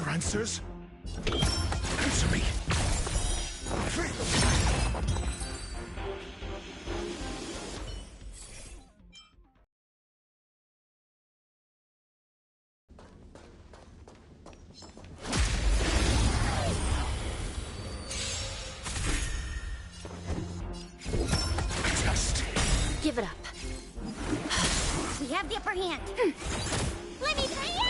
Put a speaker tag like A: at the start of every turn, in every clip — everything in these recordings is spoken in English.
A: Your answers? Answer me!
B: Give it up.
C: We have the upper hand. Let me try it.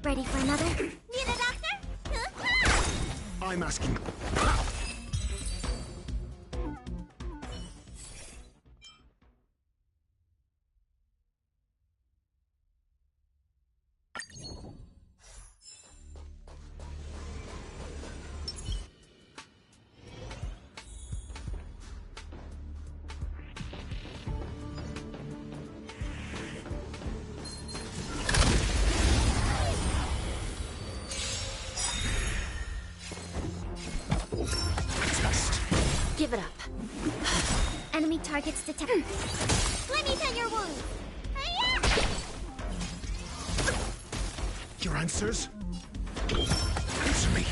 C: Ready for another? Need a doctor?
A: I'm asking.
B: Give it up.
C: Enemy targets detected. Let me tend your wound.
A: Your answers? Answer me.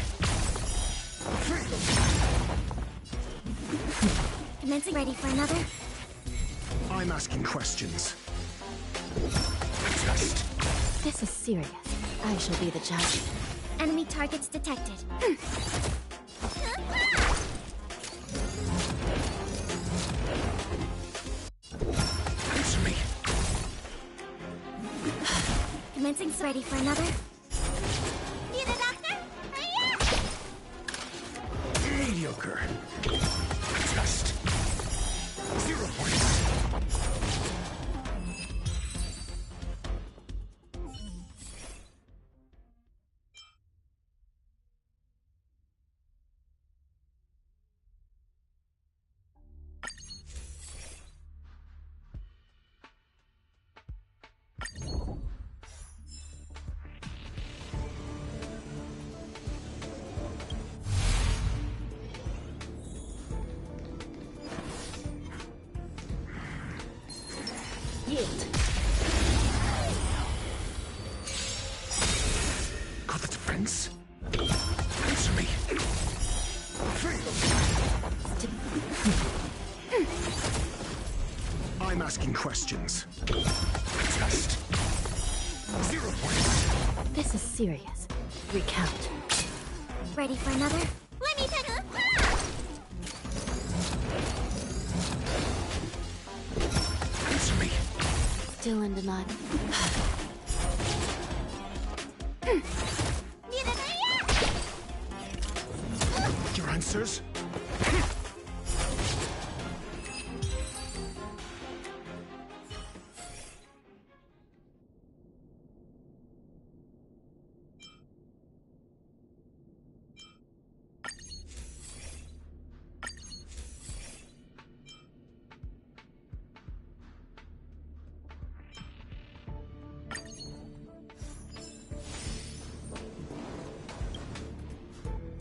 C: Commencing. Ready for another?
A: I'm asking questions. Test.
B: This is serious. I shall be the judge.
C: Enemy targets detected.
A: Answer me.
C: Commencing. Ready for another? Need a doctor?
A: Mediocre. Test. 0 points.
B: Yield.
A: Got the defense? Answer me. I'm asking questions. Test. 0 points.
B: This is serious. Recount.
C: Ready for another? Let me take a...
A: Answer me.
B: Still in denial.
C: Need a...
A: Your answers?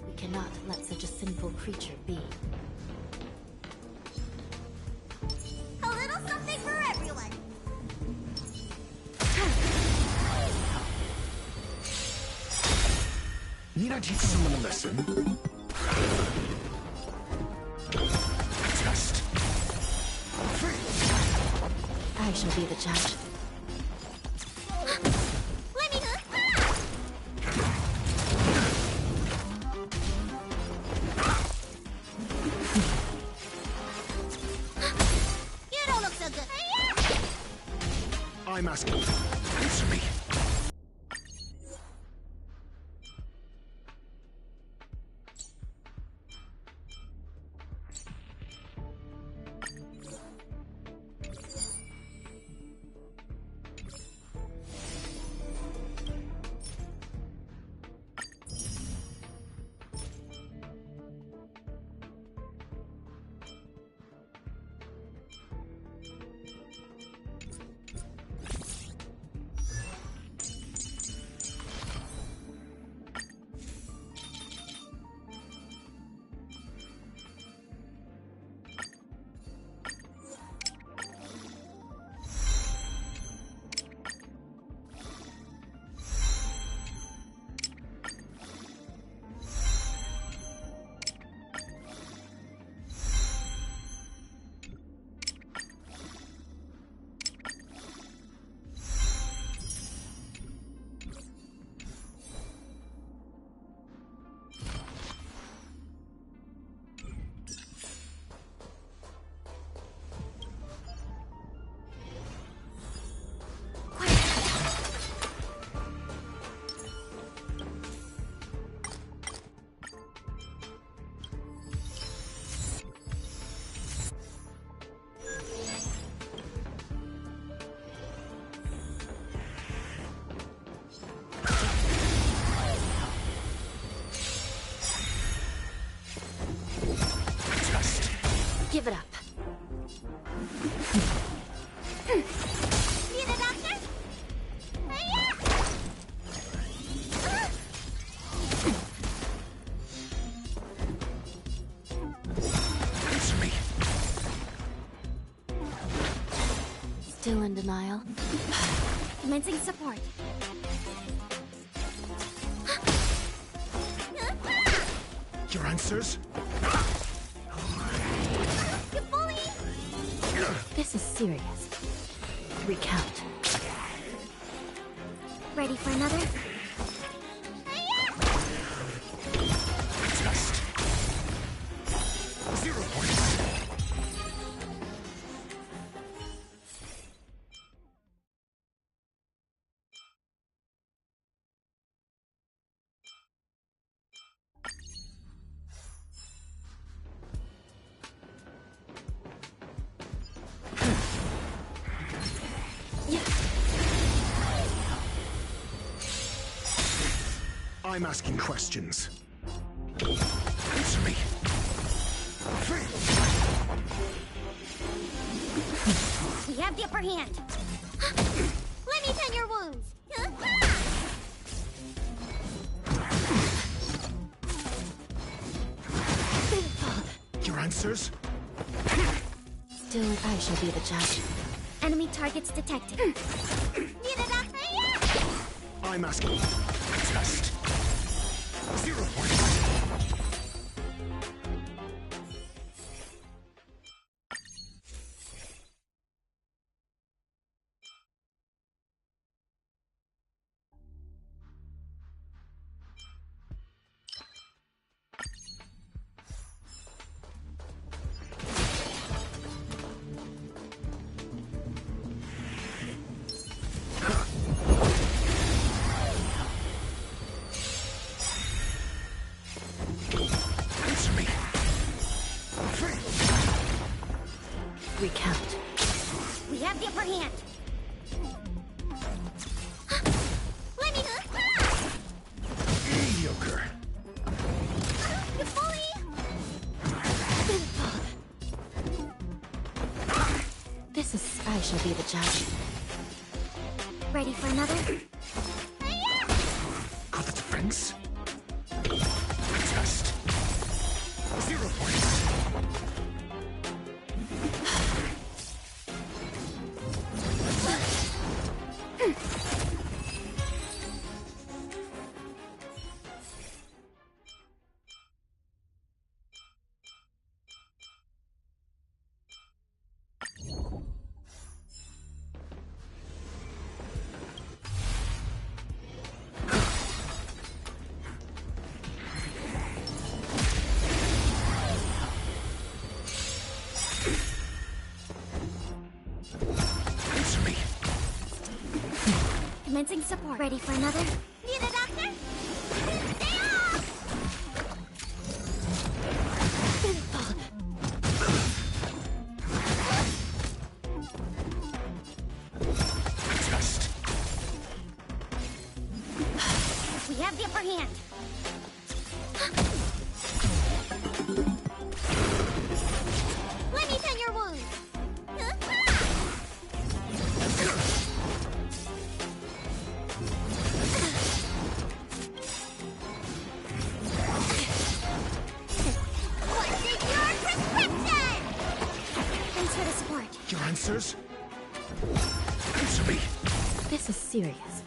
B: We cannot let such a sinful creature be.
C: A little something for everyone.
A: Need I teach someone a lesson? Test.
B: I shall be the judge.
C: Let me... You don't look so good.
A: I'm asking. Answer me.
B: Give it up.
C: Need a doctor?
A: Answer me.
B: Still in denial?
C: Commencing support.
A: Your answers?
C: You bully!
B: This is serious. Recount.
C: Ready for another?
A: Test. 0 points. I'm asking questions. Answer me.
C: We have the upper hand. Let me tend your wounds.
A: Your answers?
B: Still, I shall be the judge.
C: Enemy targets detected. Need a doctor?
A: I'm asking. Test. 0 points. Answer me.
B: Recount.
C: We have the upper hand. Let me.
A: Mediocre.
C: You bully!
B: This is... I shall be the judge.
C: Ready for another?
A: Got the defense? Test. 0 points. Answer me.
C: Commencing support. Ready for another? Need a doctor? Stay off!
A: Test.
C: We have the upper hand. Let me tend your wounds. What's in your prescription? Thanks for the support.
A: Your answers? Answer me.
B: This is serious.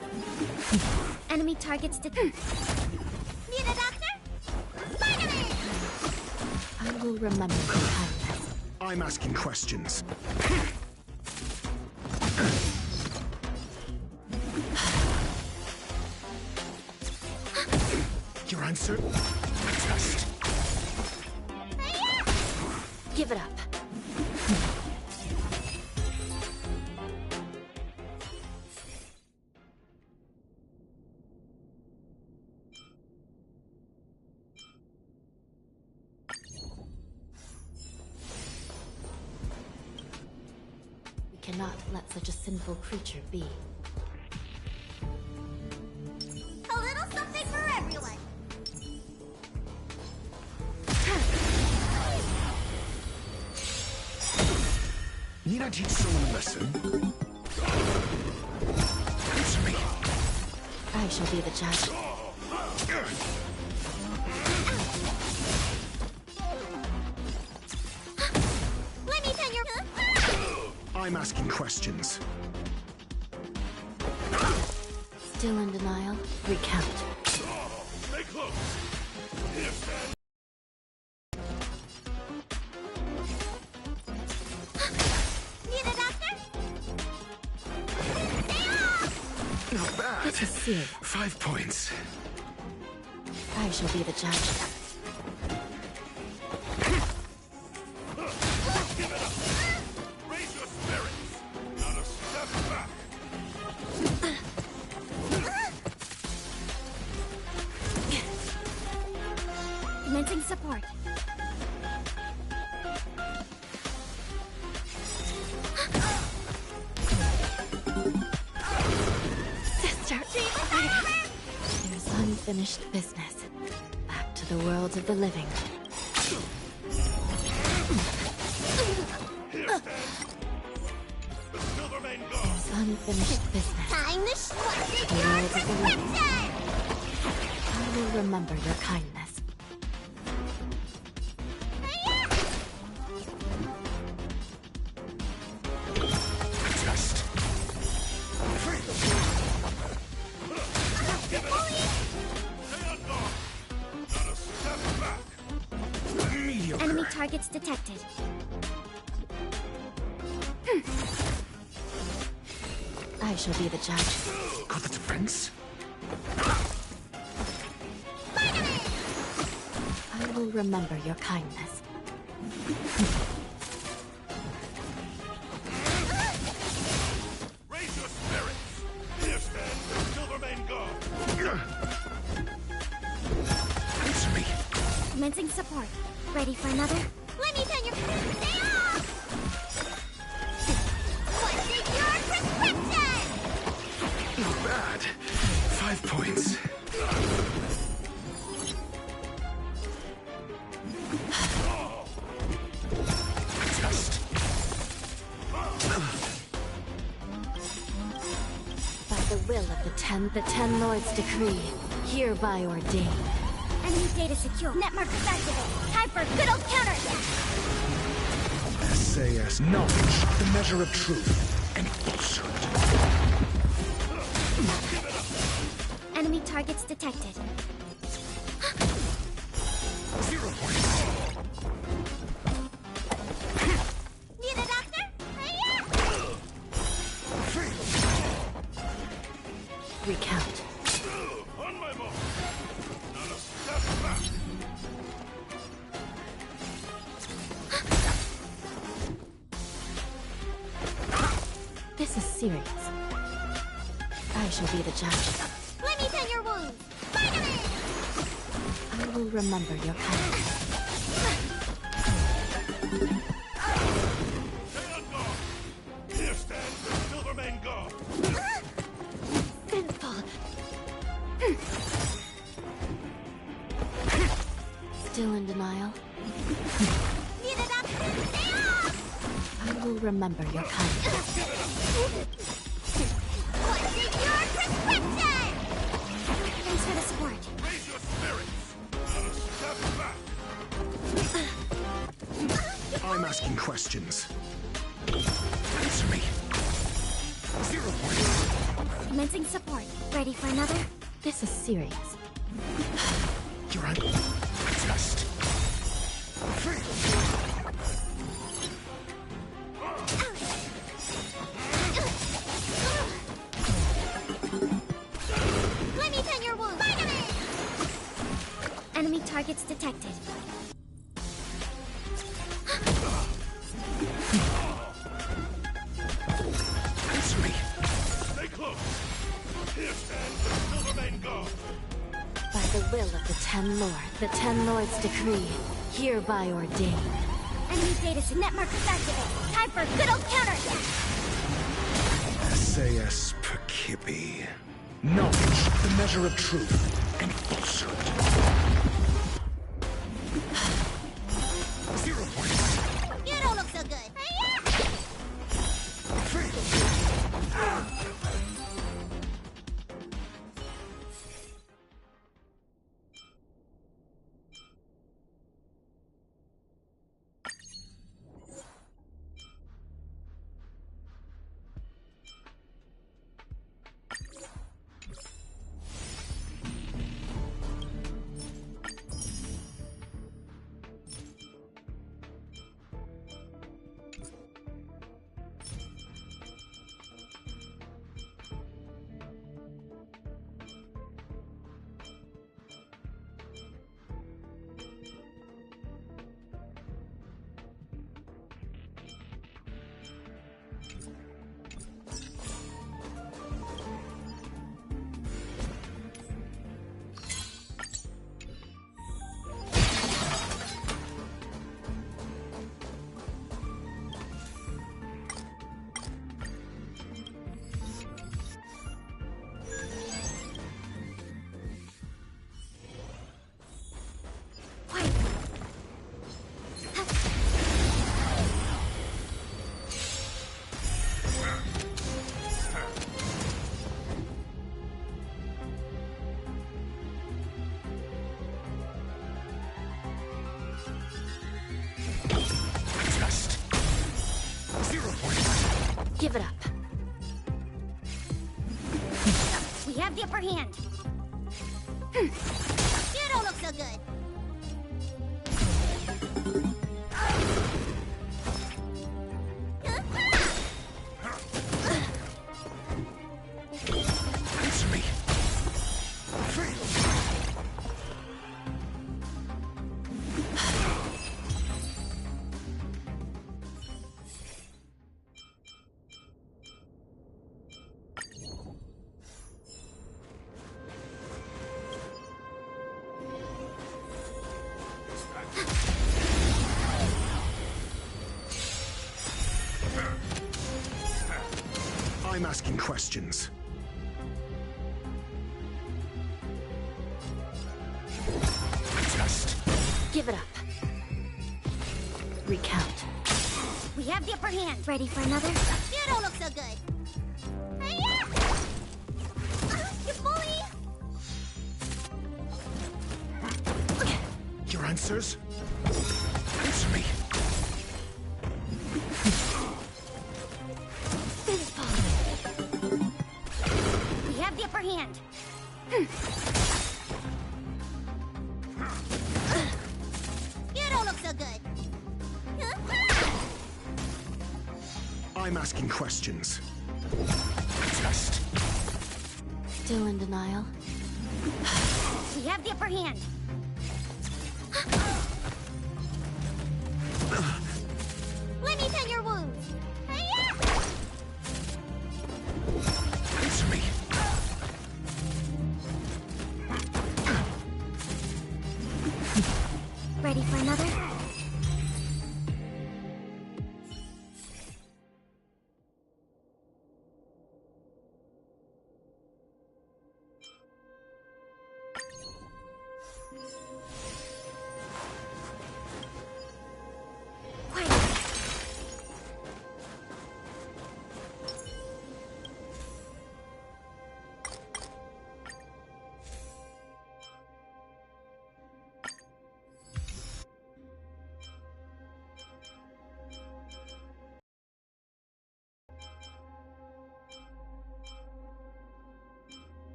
C: Enemy targets detected. Need a doctor? Spider-Man!
B: I will remember your kindness.
A: I'm asking questions. Your answer? Test.
B: Give it up. We cannot let such a sinful creature be.
C: A little something for everyone.
A: Need I teach someone a lesson? Answer me.
B: I shall be the judge.
C: Let me tell your...
A: I'm asking questions.
B: Still in denial? Recount.
A: Stay close. Here, stand.
C: Need a doctor?
A: Not bad.
B: This is serious.
A: 5 points.
B: I shall be the judge.
A: Give it up. Raise your spirits. Not a step back.
C: Commencing support.
B: Sister! There's unfinished business. Back to the world of the living.
A: The silver main guard.
B: There's unfinished business.
C: Time to squash
B: The world of the living.
C: prescription!
B: I will remember your kindness.
A: Test. Stay on guard. Not a step back. Mediocre.
C: Enemy targets detected.
B: I shall be the judge.
A: Got the defense?
B: I will remember your kindness.
A: Raise your spirits. Here stands the silver main guard. Answer me.
C: Commencing support. Ready for another? Let me tell your... Stay off! What's in your prescription?
A: Not bad. 5 points. Test.
B: By the will of the ten lords decree, hereby ordained.
C: Enemy data secure. Netmarkers activate. Time for a good old counterattack.
A: SAS knowledge, the measure of truth and falsehood.
C: Enemy targets detected.
A: 0 points.
C: Need a doctor?
B: Recount.
A: On my mark. Not a step back.
B: This is serious. I shall be the judge.
C: Let me tend your wounds. Finally!
B: I will remember your kindness.
A: Stay on guard. Here stands the silver main guard.
B: Sinful. Still in denial?
C: Need a doctor? Stay off!
B: I will remember your kindness.
C: What's in your prescription? Thanks for the support.
A: Raise your spirits. Not a step back. I'm asking questions. Answer me. 0 points.
C: Commencing support. Ready for another?
B: This is serious.
A: You're right. Test.
C: Let me tend your wounds. Finally! Enemy targets detected.
A: Answer me. Stay close. Here stands the silver main guard.
B: By the will of the ten lords decree, hereby ordained.
C: Enemy data netmarkers activate. Time for a good old counterattack.
A: SAS Perkibi. Knowledge, the measure of truth and falsehood. 0 points.
C: You don't look so good.
B: Give it up.
C: We have the upper hand. You don't look so good.
A: Answer me. I'm asking questions. Test.
B: Give it up. Recount.
C: We have the upper hand. Ready for another? You don't look so good. Hi-ya! You bully!
A: Your answers? Answer me.
C: We have the upper hand. You don't look so good.
A: I'm asking questions. Test.
B: Still in denial?
C: We have the upper hand. Let me tend your wounds. Hi-ya!
A: Answer me.
C: Ready for another?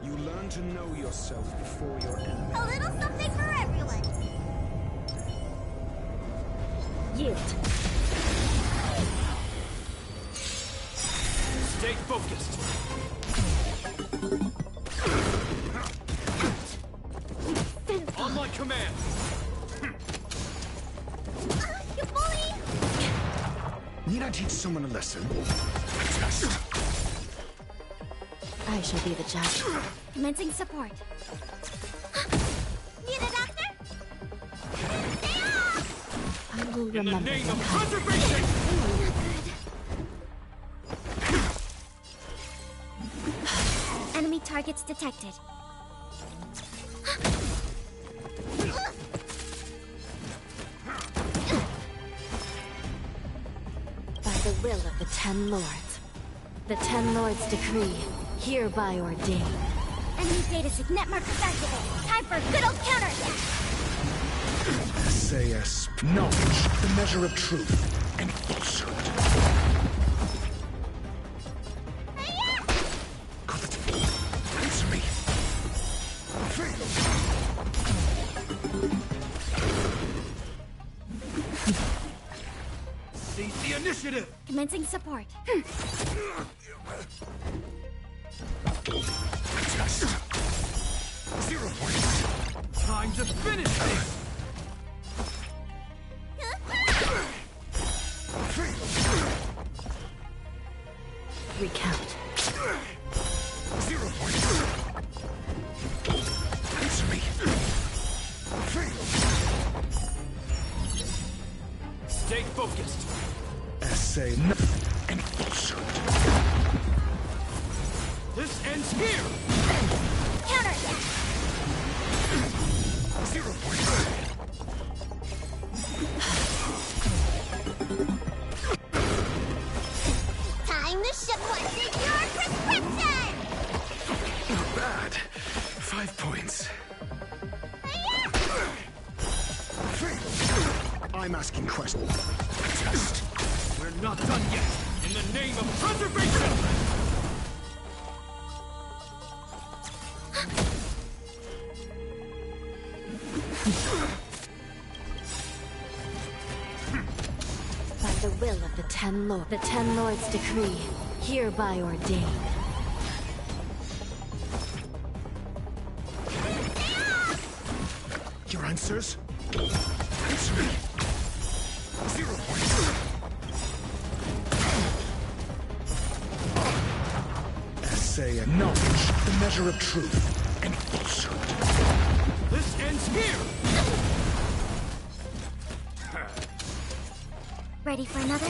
A: You learn to know yourself before your enemy.
C: A little something for everyone.
B: Yield.
D: Stay focused. On my command.
C: You bully!
A: Need I teach someone a lesson? Test.
B: I shall be the judge.
C: Commencing support. Need a doctor? Stay off!
B: I will
D: In the
B: remember
D: name
B: your
D: of
B: kind.
D: preservation!
C: Enemy targets detected.
B: By the will of the Ten Lords. The Ten Lords decree, hereby ordained.
C: Enemy data signet markers activated. Time for a good old counterattack.
A: SAS. Knowledge, the measure of truth and falsehood. Answer me.
D: Seize the initiative!
C: Commencing support.
A: Test. 0 points.
D: Time to finish this!
B: Recount.
A: 0 points. Answer me.
D: Stay focused.
A: Essay and falsehood.
D: This ends here!
C: Counterattack.
A: 0 points.
C: Time to ship what's in your prescription!
A: Not bad. 5 points. I'm asking questions. Test.
D: We're not done yet! In the name of preservation!
B: By the will of the Ten Lords' decree, hereby ordained.
A: Your answers? Answer me. 0 points. Essay and knowledge, the measure of truth and falsehood.
D: This ends here!
C: Ready for another?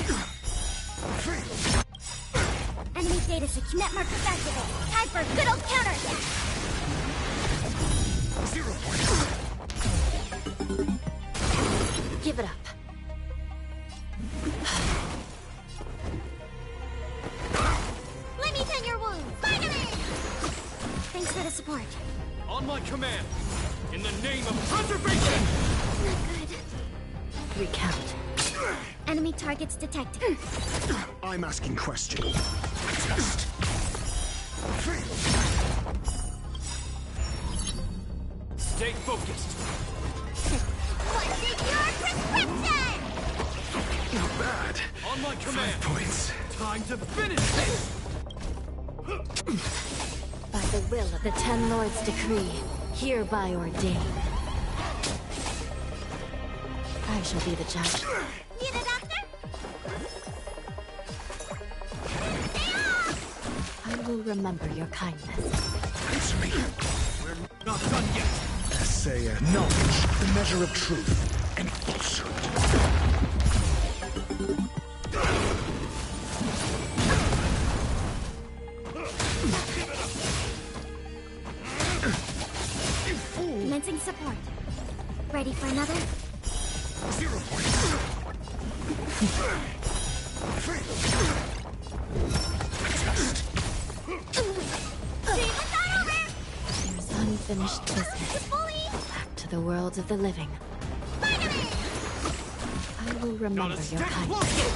C: Enemy data secure. Net markers activate. Time for a good old counterattack.
A: 0 points.
B: Give it up.
C: Let me tend your wounds. Finally! Thanks for the support.
D: On my command! In the name of preservation!
C: Not good.
B: Recount.
C: Enemy targets detected.
A: I'm asking questions. Test.
D: Stay focused!
C: What's in your prescription?
A: Not bad.
D: On my command!
A: 5 points.
D: Time to finish this!
B: By the will of the Ten Lords' decree, hereby ordained. I shall be the judge.
C: Need a doctor?
B: I will remember your kindness.
A: Answer me.
D: We're not done yet!
A: Essay and knowledge, the measure of truth and falsehood. You fool!
C: Commencing support. Ready for another?
A: 0 points. Test.
B: There's unfinished business. Back to the world of the living.
C: Finally!
B: I will remember
D: Gotta
B: your
D: step
B: kindness.
D: closer!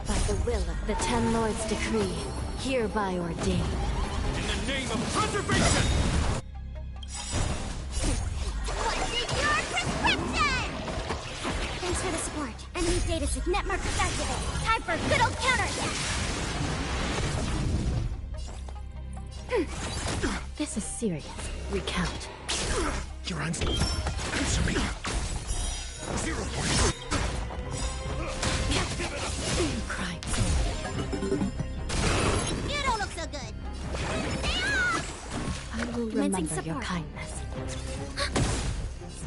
B: By the will of the Ten Lords' decree, hereby ordained.
D: In the name of preservation!
C: What's in your prescription? Thanks for the support. Enemy data sig. Net markers activate. Time for a good old counterattack.
B: This is serious. Recount.
A: Your answer. Answer me. 0 points.
B: Crimes.
C: You don't look so good.
B: I will
C: Commencing
B: remember your
C: support.
B: kindness.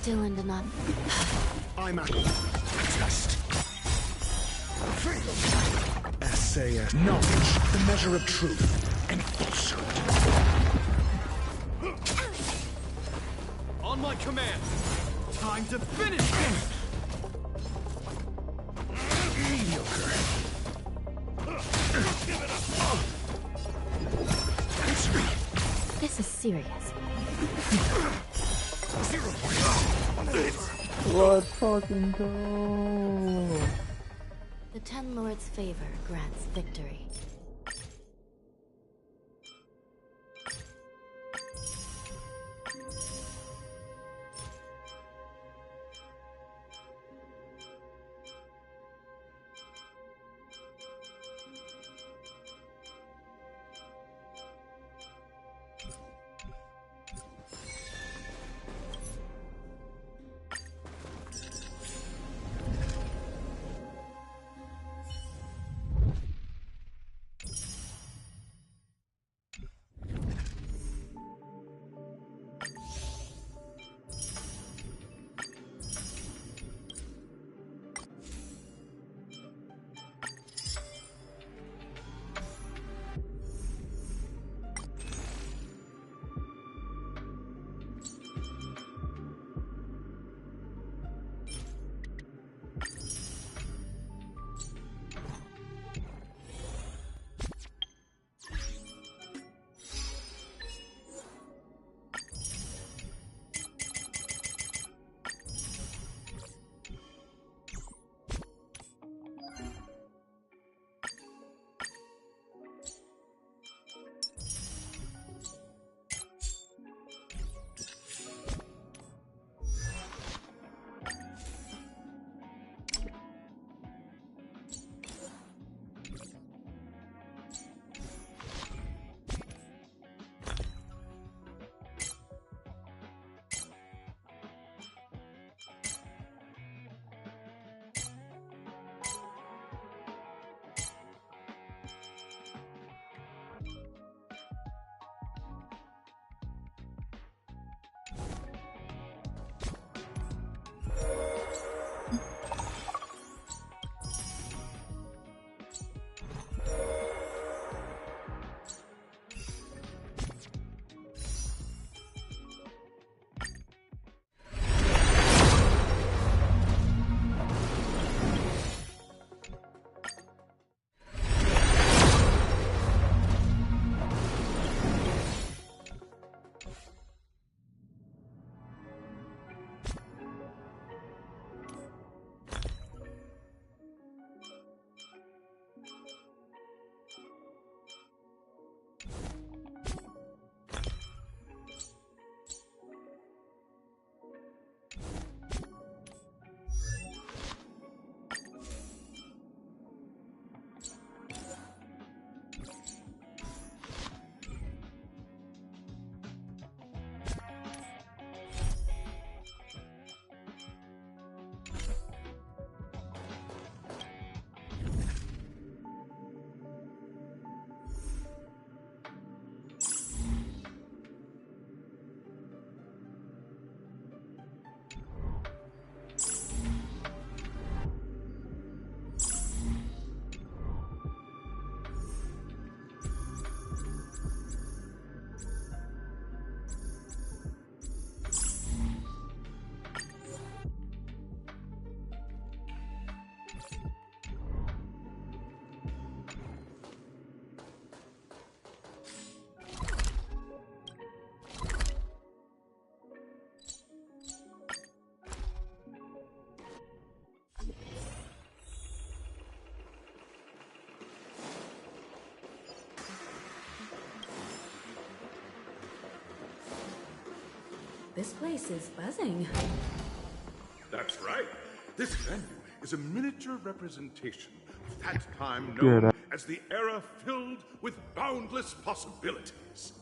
B: Still and enough.
A: I'm at test. Essay and knowledge, the measure of truth and falsehood.
D: On my command! Time to finish this!
A: Mediocre. Answer me.
B: This is serious.
A: 0 points.
E: Let's fucking go.
B: The Ten Lords' favor grants victory.
F: This place is buzzing.
A: That's right. This venue is a miniature representation of that time
E: Good.
A: known as the era filled with boundless possibilities.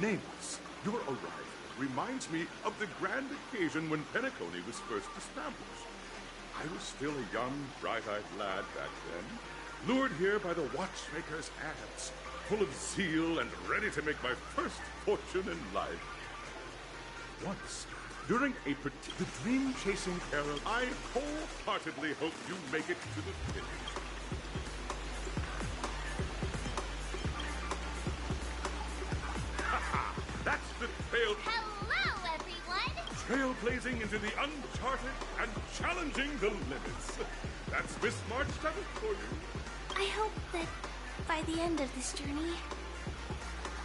A: Nameless, your arrival reminds me of the grand occasion when Penacony was first established. I was still a young, bright-eyed lad back then, lured here by the watchmaker's ads, full of zeal and ready to make my first fortune in life. Once, during the dream-chasing peril, I wholeheartedly hope you make it to the finish. That's the trail.
C: Hello, everyone!
A: Trailblazing into the uncharted and challenging the limits. That's Miss March 7th for you.
C: I hope that by the end of this journey,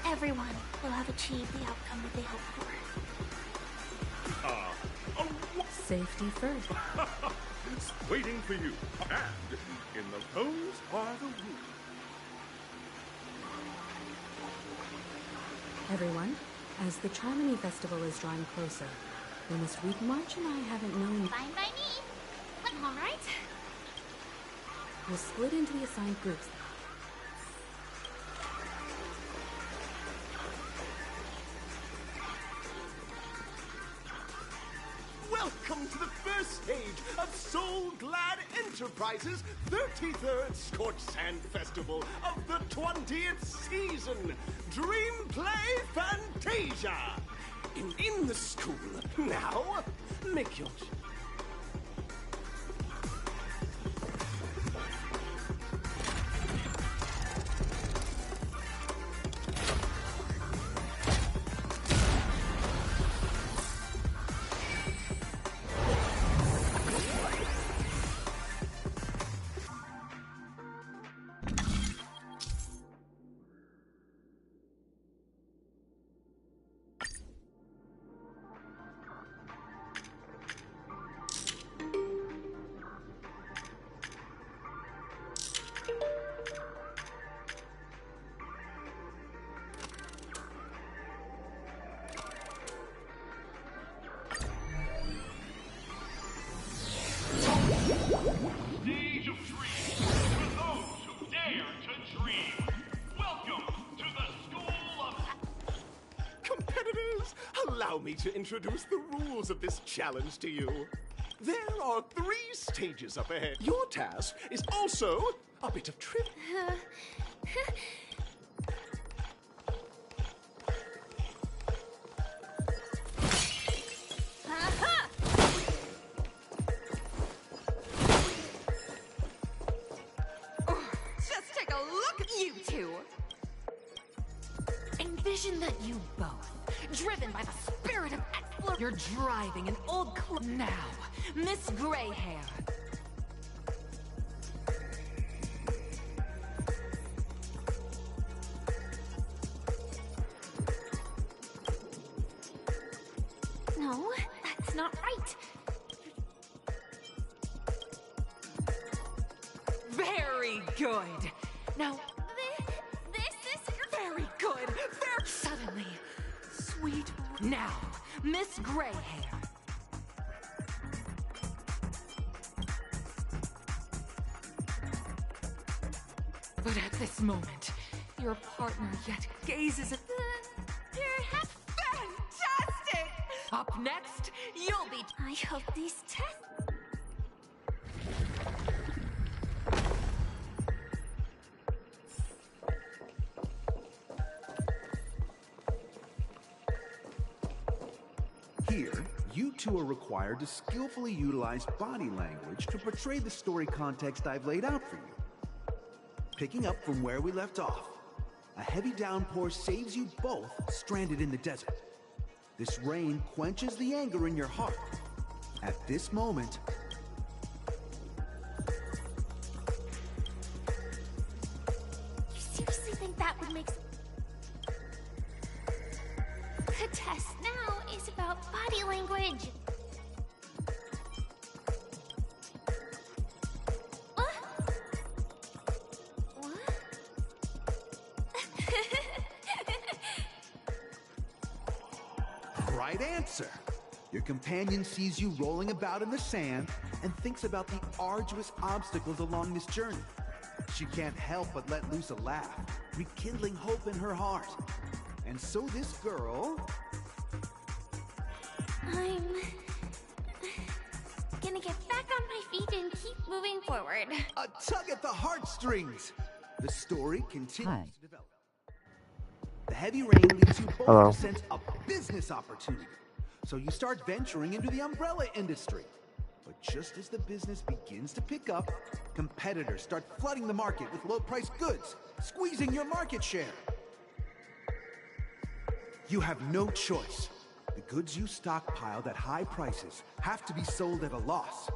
C: everyone will have achieved the outcome that they hope for.
B: Safety first.
A: It's waiting for you. And in the rose are the rules.
B: Everyone, as the Charmony Festival is drawing closer, in this week March and I haven't known...
C: Fine by me. All right.
B: We'll split into the assigned groups.
F: Welcome to the first stage of Soul Glad Enterprises' 33rd Scorched Sand Festival of the 20th season, Dream Play Fantasia! In the school. Now, make your...
G: Stage of dreams for those who dare to dream. Welcome to the School of...
F: Competitors, allow me to introduce the rules of this challenge to you. There are 3 stages up ahead. Your task is also a bit of trivia.
H: Just take a look at you two! Envision that you both, driven by the spirit of exploration, you're driving an old now, Miss Greyhair.
C: No, that's not right.
H: Very good. Now,
C: This is...
H: very good. Very suddenly, sweet. Now, Miss Greyhair. But at this moment, your partner yet gazes at
C: Perhaps...
H: fantastic. Up next, you'll be.
C: I hope these tests...
I: Here, you two are required to skillfully utilize body language to portray the story context I've laid out for you. Picking up from where we left off, a heavy downpour saves you both stranded in the desert. This rain quenches the anger in your heart. At this moment,
C: You seriously think that would make... The test now is about body language. What? What?
I: right answer. Your companion sees you rolling about in the sand and thinks about the arduous obstacles along this journey. She can't help but let loose a laugh, rekindling hope in her heart. And so this girl...
C: I'm gonna get back on my feet and keep moving forward.
I: A tug at the heartstrings! The story continues to develop. The heavy rain leads you both to sense a business opportunity. So you start venturing into the umbrella industry. But just as the business begins to pick up, competitors start flooding the market with low-priced goods, squeezing your market share. You have no choice. The goods you stockpiled at high prices have to be sold at a loss.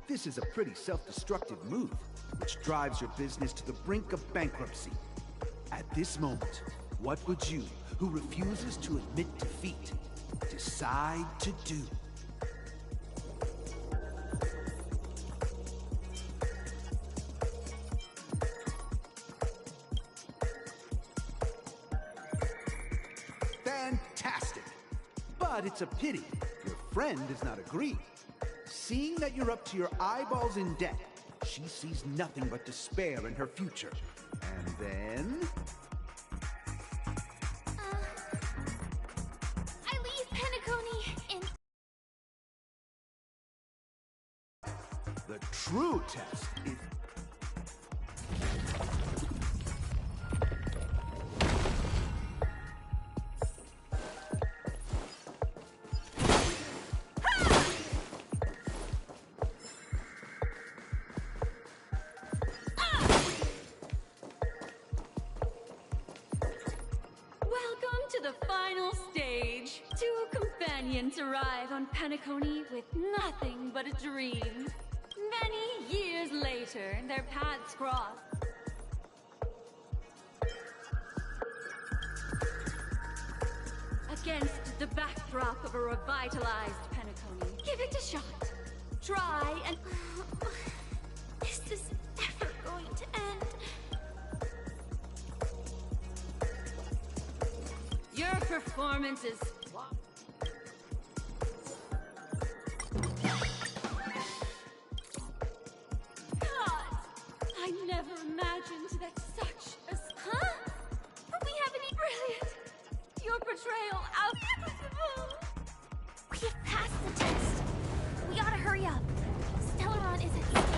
I: This is a pretty self-destructive move, which drives your business to the brink of bankruptcy. At this moment, what would you, who refuses to admit defeat, decide to do? Fantastic! But it's a pity your friend does not agree. Seeing that you're up to your eyeballs in debt, she sees nothing but despair in her future. And then...
C: I leave Penacony in...
I: The true test is...
H: Welcome to the final stage. Two companions arrive on Penacony with nothing but a dream. Many years later, their paths cross. Against the backdrop of a revitalized Penacony, give it a shot. Try and...
C: Is this ever going to end?
H: Your performance is... God! I never imagined that such a...
C: Huh? We haven't even...
H: Brilliant! Your portrayal out...
C: We have passed the test. We ought to hurry up. Stellaron is at stake.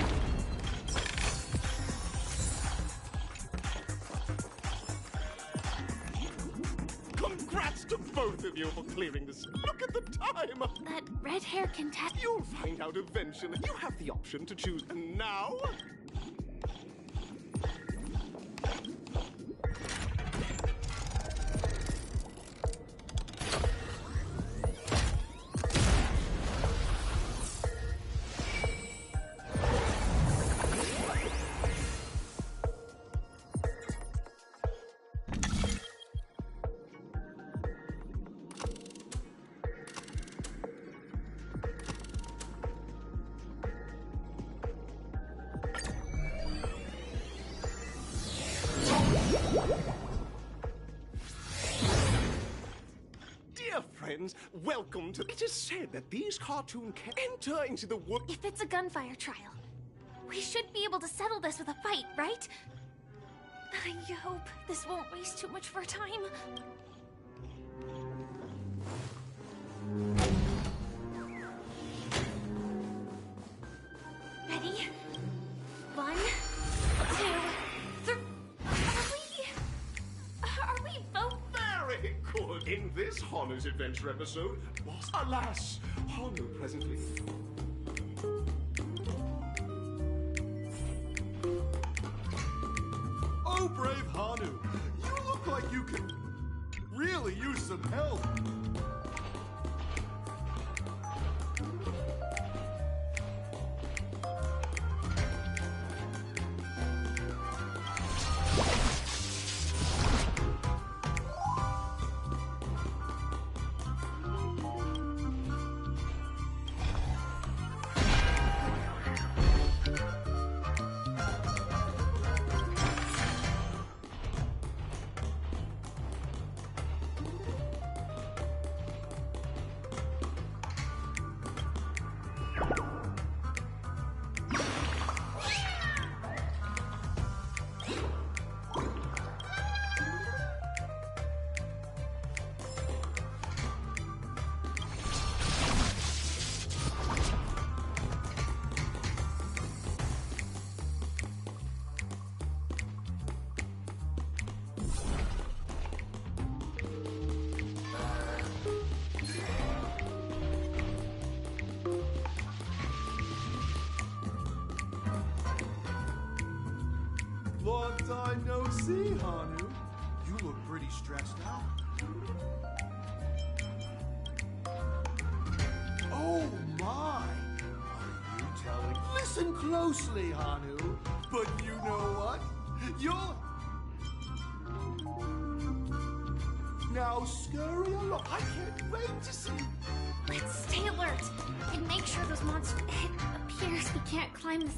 F: Congrats to both of you for clearing this. Look at the time!
C: That red hair contest...
F: You'll find out eventually. You have the option to choose now. Dear friends, welcome to... It is said that these cartoon can enter into the wood...
C: If it's a gunfire trial, we should be able to settle this with a fight, right? I hope this won't waste too much of our time. Ready? 1, 2, 3... Are we both...
F: Very good. In this Hano's adventure episode was, alas, Hano presently...
J: Oh, brave Hanu, you look like you could really use some help. as I know see, Hanu. You look pretty stressed out. Oh my! Are you telling? Listen closely, Hanu. But you know what? You're... Now scurry along. I can't wait to see...
C: Let's stay alert and make sure those monsters... It appears we can't climb this...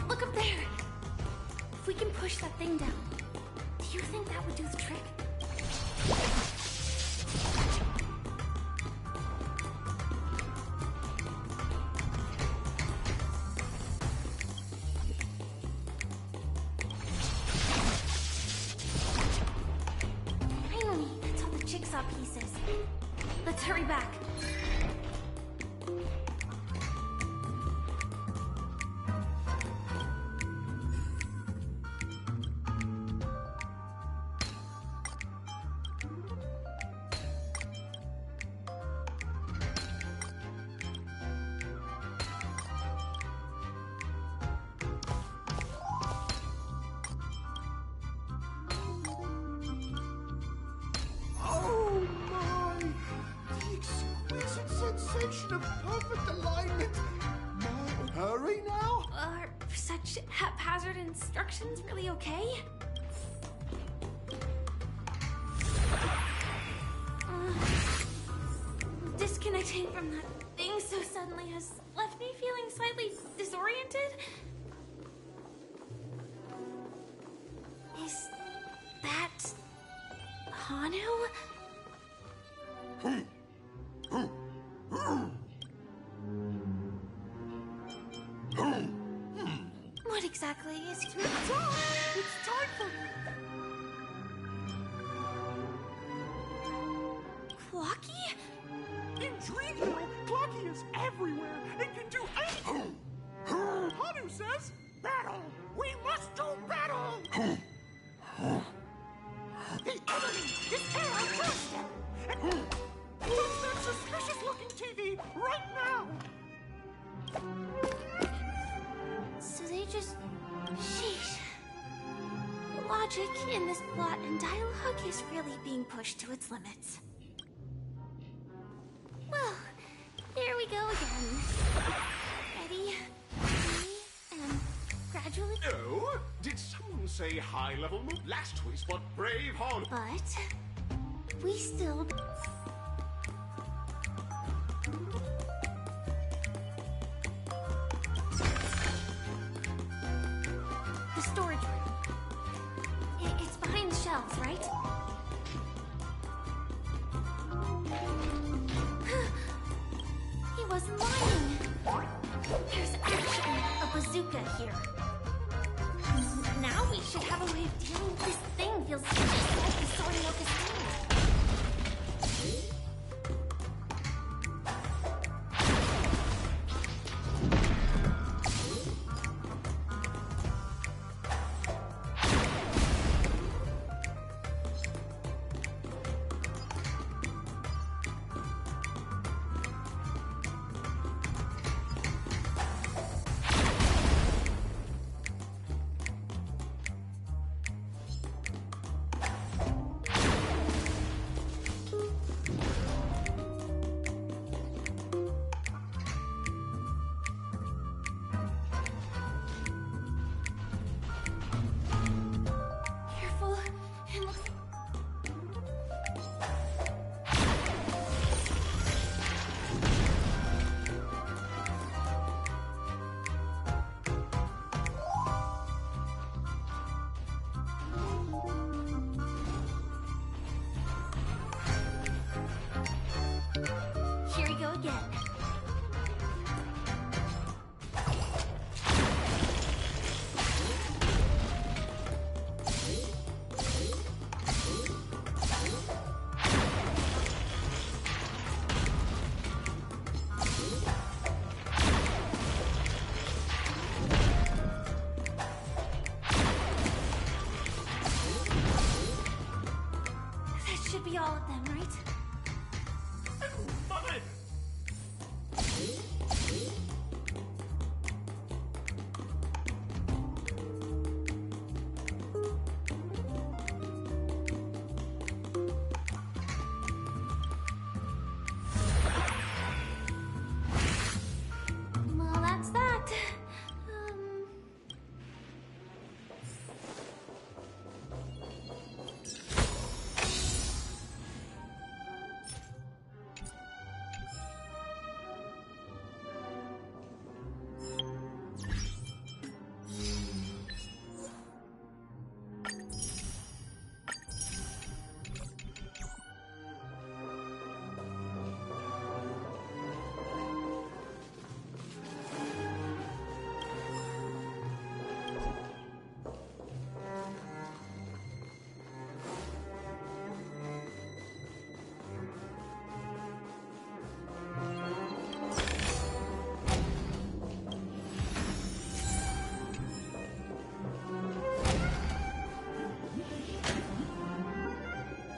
C: Look up there! If we can push that thing down, do you think that would do the trick? Finally, that's all the jigsaw pieces. Let's hurry back.
J: Oh my! The exquisite sensation of perfect alignment! My, hurry now!
C: Are such haphazard instructions really okay? Disconnecting from that thing so suddenly has left me feeling slightly disoriented. Is that Hanu? What exactly is...
J: It's time for...
C: Clocky?
J: In Dreamville, Clocky is everywhere and can do anything! Hanu says, battle! We must do battle! The enemy is at our doorstep! And touch that suspicious-looking TV right now!
C: So they just... Sheesh. Logic in this plot and dialogue is really being pushed to its limits. Well, there we go again. Ready, steady, and gradually...
F: Oh, did someone say high-level move? Last we spot brave Hanu.
C: But... we still... The storage room. It's behind the shelves, right? He wasn't lying. There's actually a bazooka here. Now we should have a way of dealing with this thing. Feels just like the Soaring Locust thing. should be all of them, right?
F: Mother!
C: Well, that's that.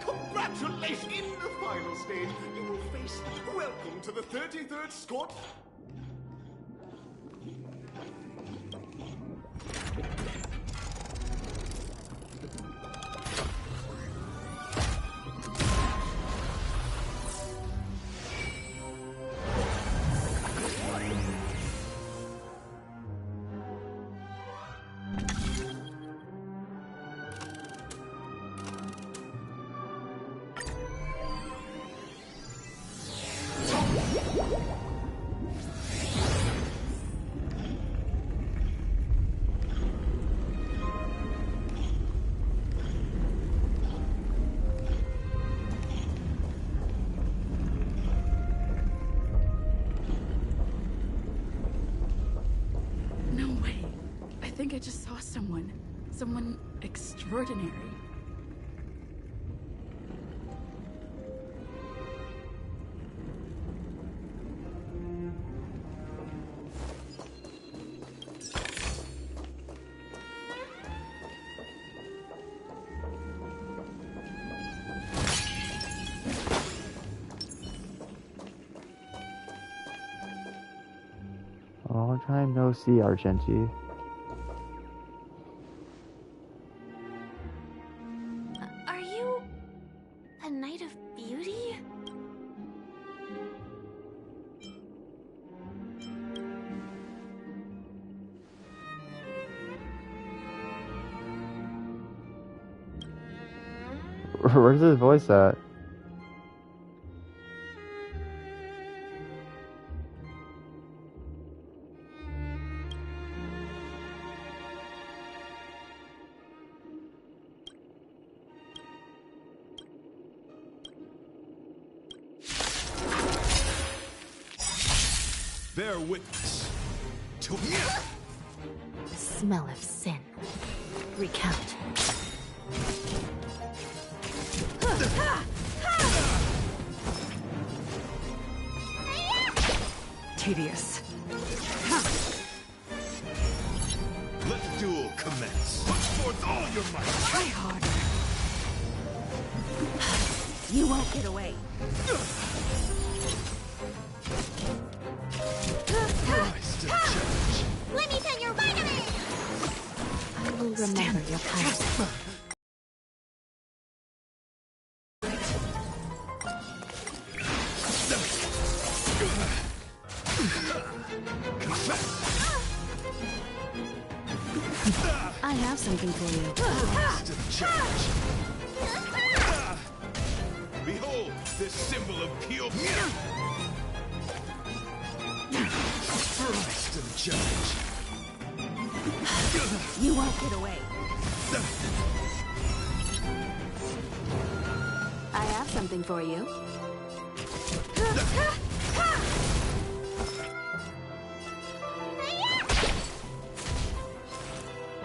F: Congratulations! In the final stage, you will face Welcome to the 33rd Scott.
K: No way. I think I just saw someone. Someone extraordinary.
E: Long time no see, Argenti.
C: Are you a Knight of Beauty?
E: Where's his voice at?
J: Bear witness to
B: The smell of sin. Recount.
K: Tedious.
J: Let the duel commence. Put forth all your might.
K: Try harder.
L: You won't get away.
J: Rise to the challenge.
C: Let me pin your vitamin!
B: I will remember your punishment. I have something for you.
J: Rise to the challenge. Behold this symbol of pure. Rise to the challenge.
L: You won't get away.
B: I have something for you.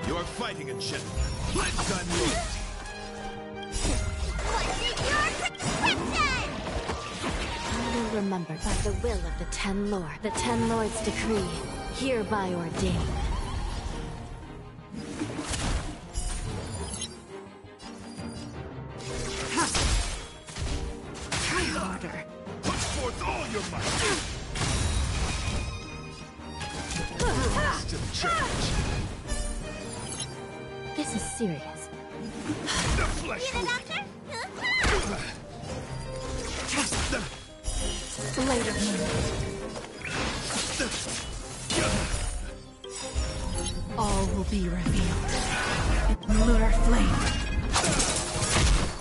J: You are fighting a gentleman. Lifetime loyalty.
C: What's in your prescription?
B: I will remember by the will of the Ten Lord. The Ten Lords' decree, hereby ordained.
K: harder.
G: Put forth all your might!
J: To the charge.
B: This is serious.
G: The flesh wound!
B: Blade of Moon. All will be revealed.
K: Lunar flame.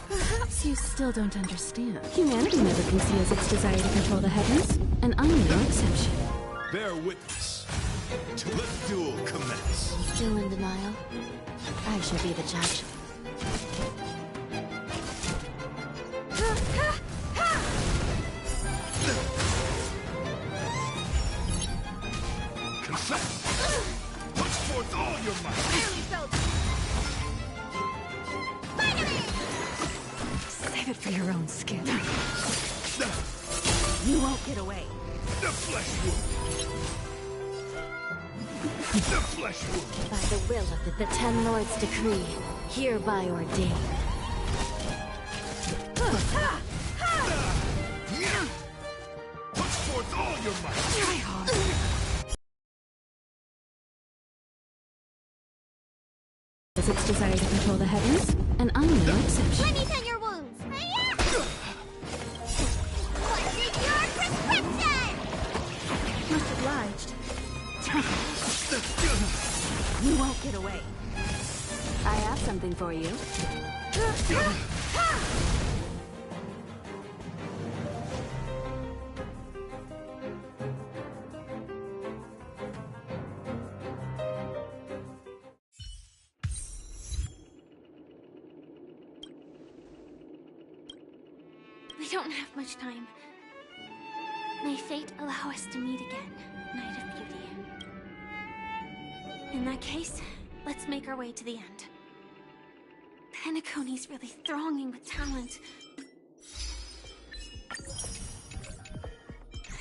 B: Perhaps you still don't understand. Humanity never conceals its desire to control the heavens, and I'm no exception.
G: Bear witness till the duel commence.
B: Still in denial? I shall be the judge.
G: Confess! Put forth all your might!
B: Save it for your own skin.
L: You won't get away.
G: The flesh wound! The flesh wound!
B: By the will of the Ten Lords' decree, hereby ordained.
G: Put forth all your might!
B: Try hard. As its desire to control the heavens, and I'm no exception.
C: Let me tend your wounds. What's in your prescription?
L: Much obliged. You won't get away.
B: I have something for you.
C: We don't have much time. May fate allow us to meet again, Night of Beauty. In that case, let's make our way to the end. Penacony's really thronging with talent.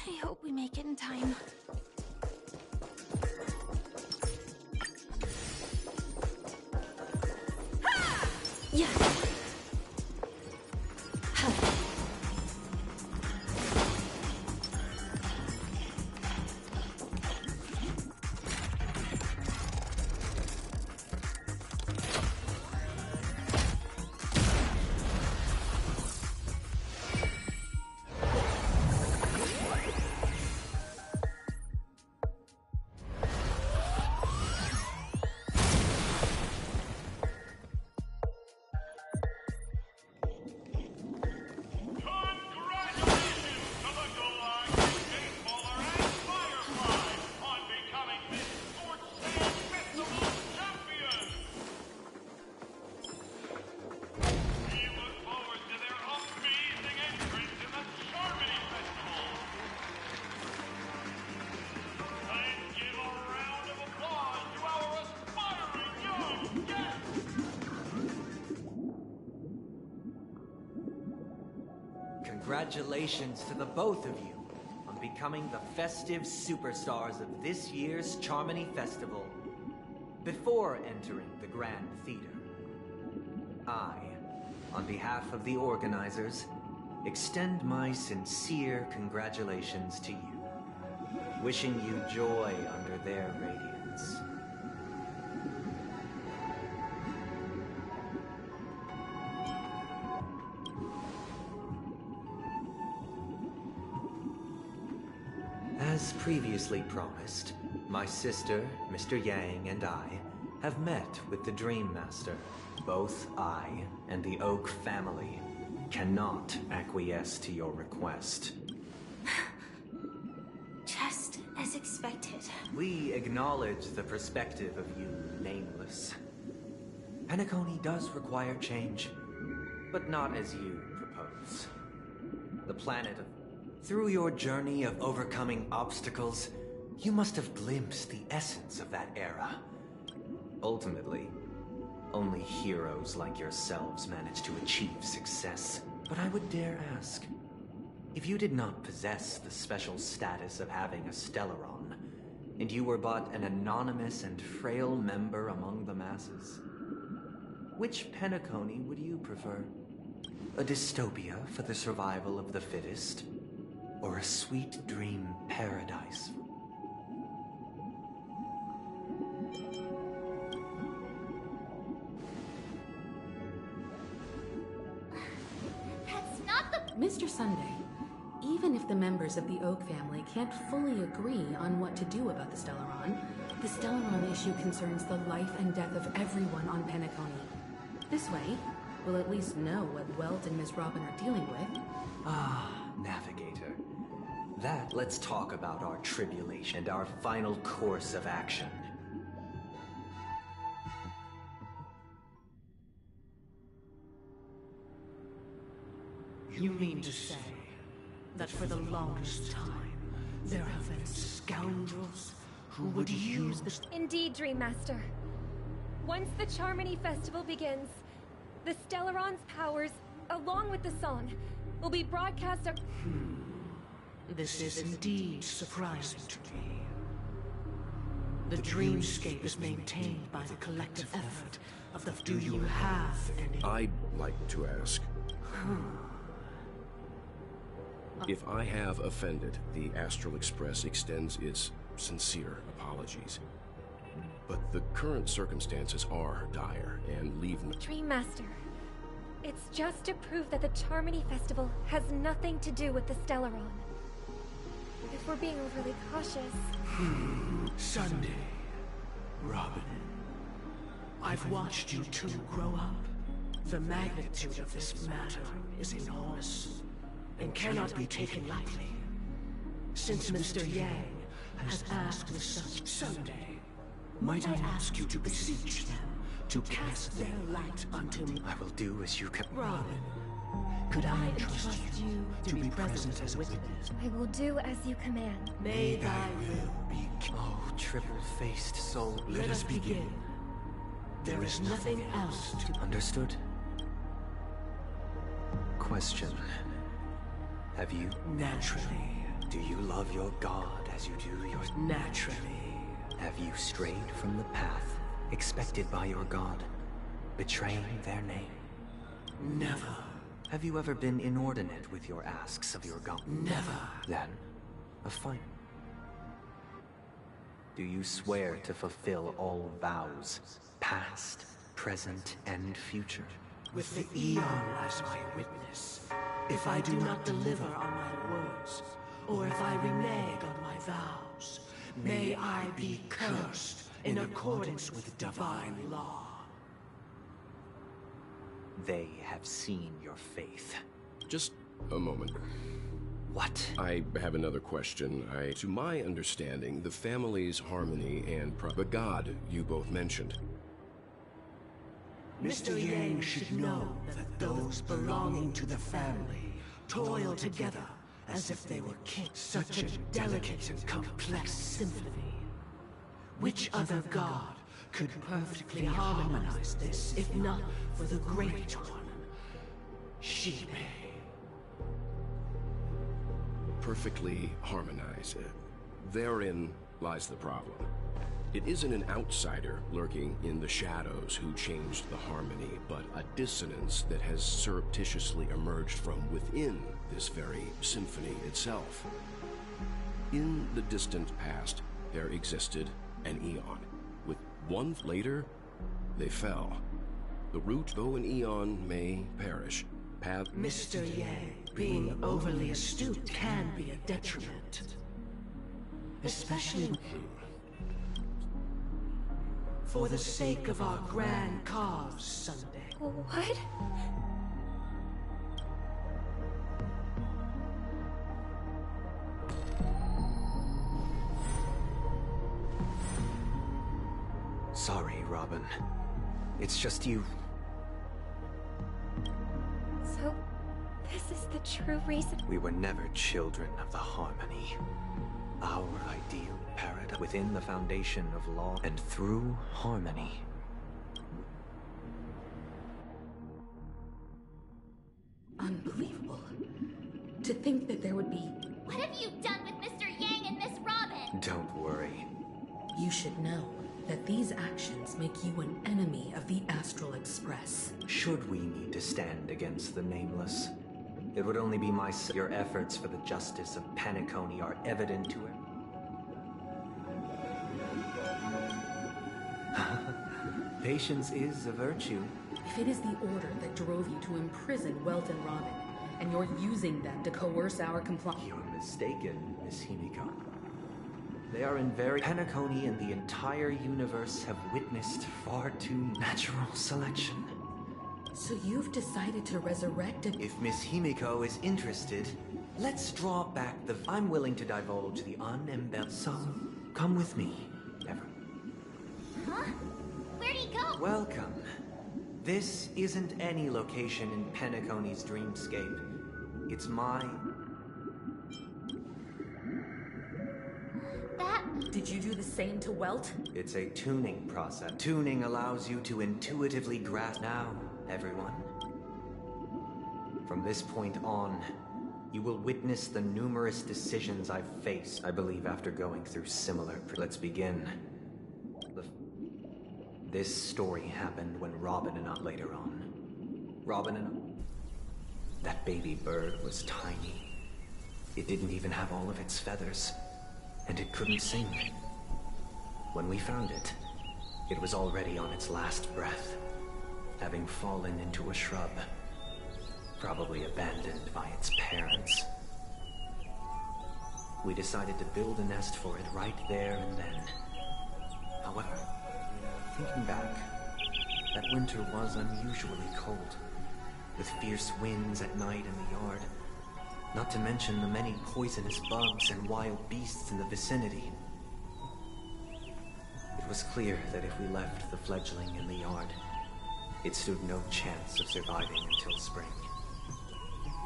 C: I hope we make it in time.
B: Yeah.
M: Congratulations to the both of you on becoming the festive superstars of this year's Charmony Festival. Before entering the Grand Theater, I, on behalf of the organizers, extend my sincere congratulations to you, wishing you joy under their radiance. As previously promised, my sister, Mr. Yang, and I have met with the Dream Master. Both I and the Oak family cannot acquiesce to your request.
C: Just as expected.
M: We acknowledge the perspective of you, Nameless. Penacony does require change, but not as you propose. The planet of... Through your journey of overcoming obstacles, you must have glimpsed the essence of that era. Ultimately, only heroes like yourselves manage to achieve success. But I would dare ask, if you did not possess the special status of having a Stellaron, and you were but an anonymous and frail member among the masses, which Penacony would you prefer? A dystopia for the survival of the fittest? Or a sweet dream paradise?
C: That's not the...
K: Mr. Sunday, even if the members of the Oak family can't fully agree on what to do about the Stellaron issue concerns the life and death of everyone on Penacony. This way, we'll at least know what Welt and Miss Robin are dealing with.
M: Ah, Navigator. Let's talk about our tribulation and our final course of action.
L: You mean to say that for the longest time, there have been scoundrels who would use the...
N: Indeed, Dream Master. Once the Charmony Festival begins, the Stellaron's powers, along with the song, will be broadcast...
L: This is indeed surprising to me. The dreamscape is maintained by the collective effort of the... Do you have any...
O: I'd like to ask... If I have offended, the Astral Express extends its sincere apologies. But the current circumstances are dire and leave me...
N: Dream Master, it's just to prove that the Charmony Festival has nothing to do with the Stellaron. If we're being overly cautious...
L: Sunday, Robin, I've watched you two grow up. The magnitude of this matter is enormous and cannot be taken lightly. Since Mr. Yang has asked with such... Sunday, might I ask you to beseech them to cast their light unto me?
M: I will do as you can...
L: Robin, could I entrust you to be present as a witness?
N: I will do as you command.
L: May thy will be...
M: Oh, triple-faced soul.
L: Let us begin. There is nothing else to...
M: Understood? Question. Have you...
L: Naturally.
M: Do you love your god as you do your...
L: Naturally.
M: Have you strayed from the path expected by your god, betraying their name?
L: Never.
M: Have you ever been inordinate with your asks of your god?
L: Never.
M: Then, a fight. Do you swear to fulfill all vows, past, present, and future?
L: With the Eon as my witness, if I do not deliver on my words, or if I renege on my vows, may I be cursed in accordance with divine law.
M: They have seen your faith.
O: Just a moment.
M: What?
O: I have another question. To my understanding, the family's harmony and the god you both mentioned.
L: Mr. Yang should know that those belonging to the family toil together as if they were kin. Such a delicate and complex symphony. Which other god could perfectly harmonize this, if not for the Great One? She may.
O: Perfectly harmonize. Therein lies the problem. It isn't an outsider lurking in the shadows who changed the harmony, but a dissonance that has surreptitiously emerged from within this very symphony itself. In the distant past, there existed an eon. With one later, they fell. The root, though an eon may perish,
L: Mr. Yang, being overly astute can be a detriment. Especially for the sake of our grand cause, Sunday.
N: What?
M: Sorry, Robin. It's just you.
N: So, this is the true reason?
M: We were never children of the harmony. Our ideal paradise within the foundation of law and through harmony.
K: Unbelievable. To think that there would be...
C: What have you done with Mr. Yang and Miss Robin?
M: Don't worry.
K: You should know. that these actions make you an enemy of the Astral Express.
M: Should we need to stand against the Nameless, it would only be your efforts for the justice of Penacony are evident to him. Patience is a virtue.
K: If it is the order that drove you to imprison Welt and Robin, and you're using them to coerce our compliance...
M: You're mistaken, Miss Himiko. They are in Penacony and the entire universe have witnessed far too natural selection.
K: So you've decided to resurrect it?
M: If Miss Himiko is interested, let's draw back the... I'm willing to divulge the unembellished. So, come with me, Ever.
C: Huh? Where'd he go?
M: Welcome. This isn't any location in Penacony's dreamscape. It's my...
K: Did you do the same to Welt?
M: It's a tuning process. Tuning allows you to intuitively grasp... Now, everyone. From this point on, you will witness the numerous decisions I've faced, I believe, after going through similar... Let's begin. This story happened when Robin and I later on. Robin and... That baby bird was tiny. It didn't even have all of its feathers. And it couldn't sing. When we found it, it was already on its last breath, having fallen into a shrub, probably abandoned by its parents. We decided to build a nest for it right there and then. However, thinking back, that winter was unusually cold, with fierce winds at night in the yard. Not to mention the many poisonous bugs and wild beasts in the vicinity. It was clear that if we left the fledgling in the yard, it stood no chance of surviving until spring.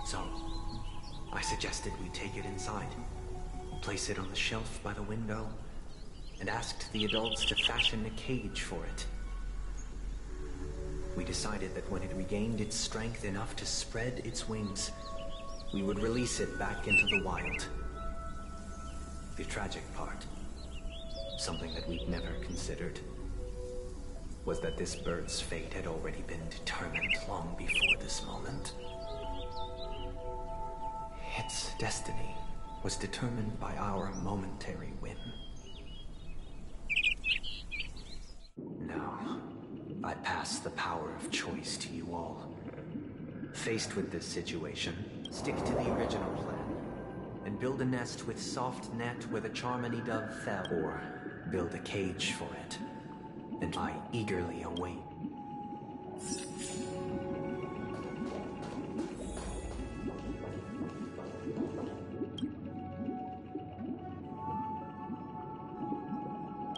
M: So, I suggested we take it inside, place it on the shelf by the window, and asked the adults to fashion a cage for it. We decided that when it regained its strength enough to spread its wings, we would release it back into the wild. The tragic part, something that we'd never considered, was that this bird's fate had already been determined long before this moment. Its destiny was determined by our momentary whim. Now, I pass the power of choice to you all. Faced with this situation, stick to the original plan, and build a nest with soft net where the Charmony dove fell, or build a cage for it, and I eagerly await.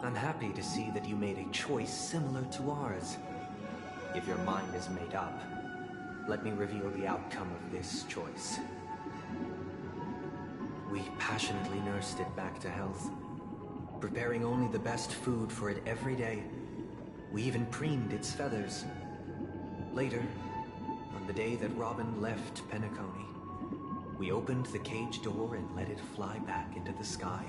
M: I'm happy to see that you made a choice similar to ours. If your mind is made up, let me reveal the outcome of this choice. We passionately nursed it back to health, preparing only the best food for it every day. We even preened its feathers. Later, on the day that Robin left Penacony, we opened the cage door and let it fly back into the sky.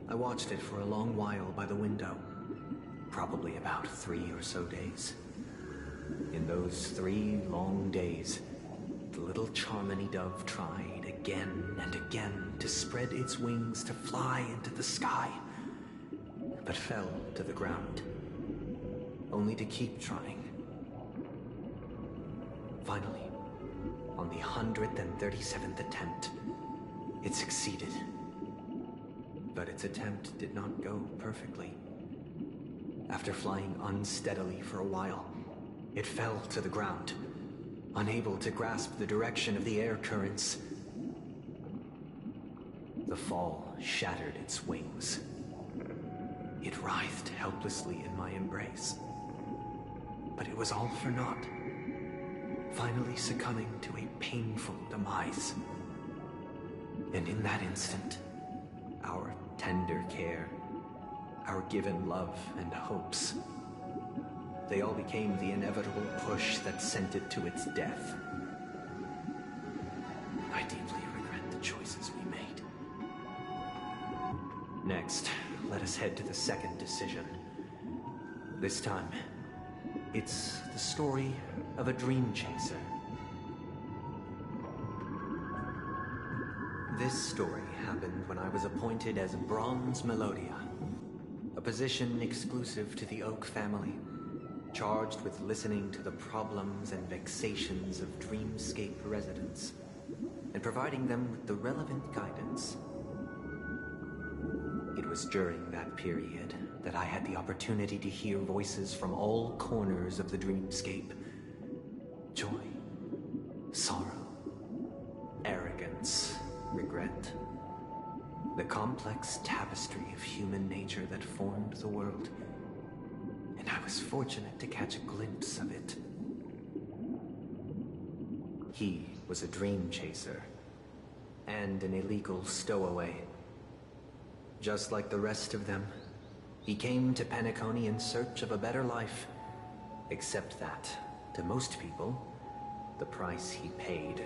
M: I watched it for a long while by the window, probably about 3 or so days. In those 3 long days, the little Charmony dove tried again and again to spread its wings to fly into the sky, but fell to the ground, only to keep trying. Finally, on the 137th attempt, it succeeded. But its attempt did not go perfectly. After flying unsteadily for a while, it fell to the ground, unable to grasp the direction of the air currents. The fall shattered its wings. It writhed helplessly in my embrace. But it was all for naught, finally succumbing to a painful demise. And in that instant, our tender care, our given love and hopes, they all became the inevitable push that sent it to its death. I deeply regret the choices we made. Next, let us head to the second decision. This time, it's the story of a dream chaser. This story happened when I was appointed as Bronze Melodia, a position exclusive to the Oak family, charged with listening to the problems and vexations of Dreamscape residents, and providing them with the relevant guidance. It was during that period that I had the opportunity to hear voices from all corners of the Dreamscape. Joy, sorrow, arrogance, regret. The complex tapestry of human nature that formed the world. And I was fortunate to catch a glimpse of it. He was a dream chaser, and an illegal stowaway. Just like the rest of them, he came to Penacony in search of a better life. Except that, to most people, the price he paid,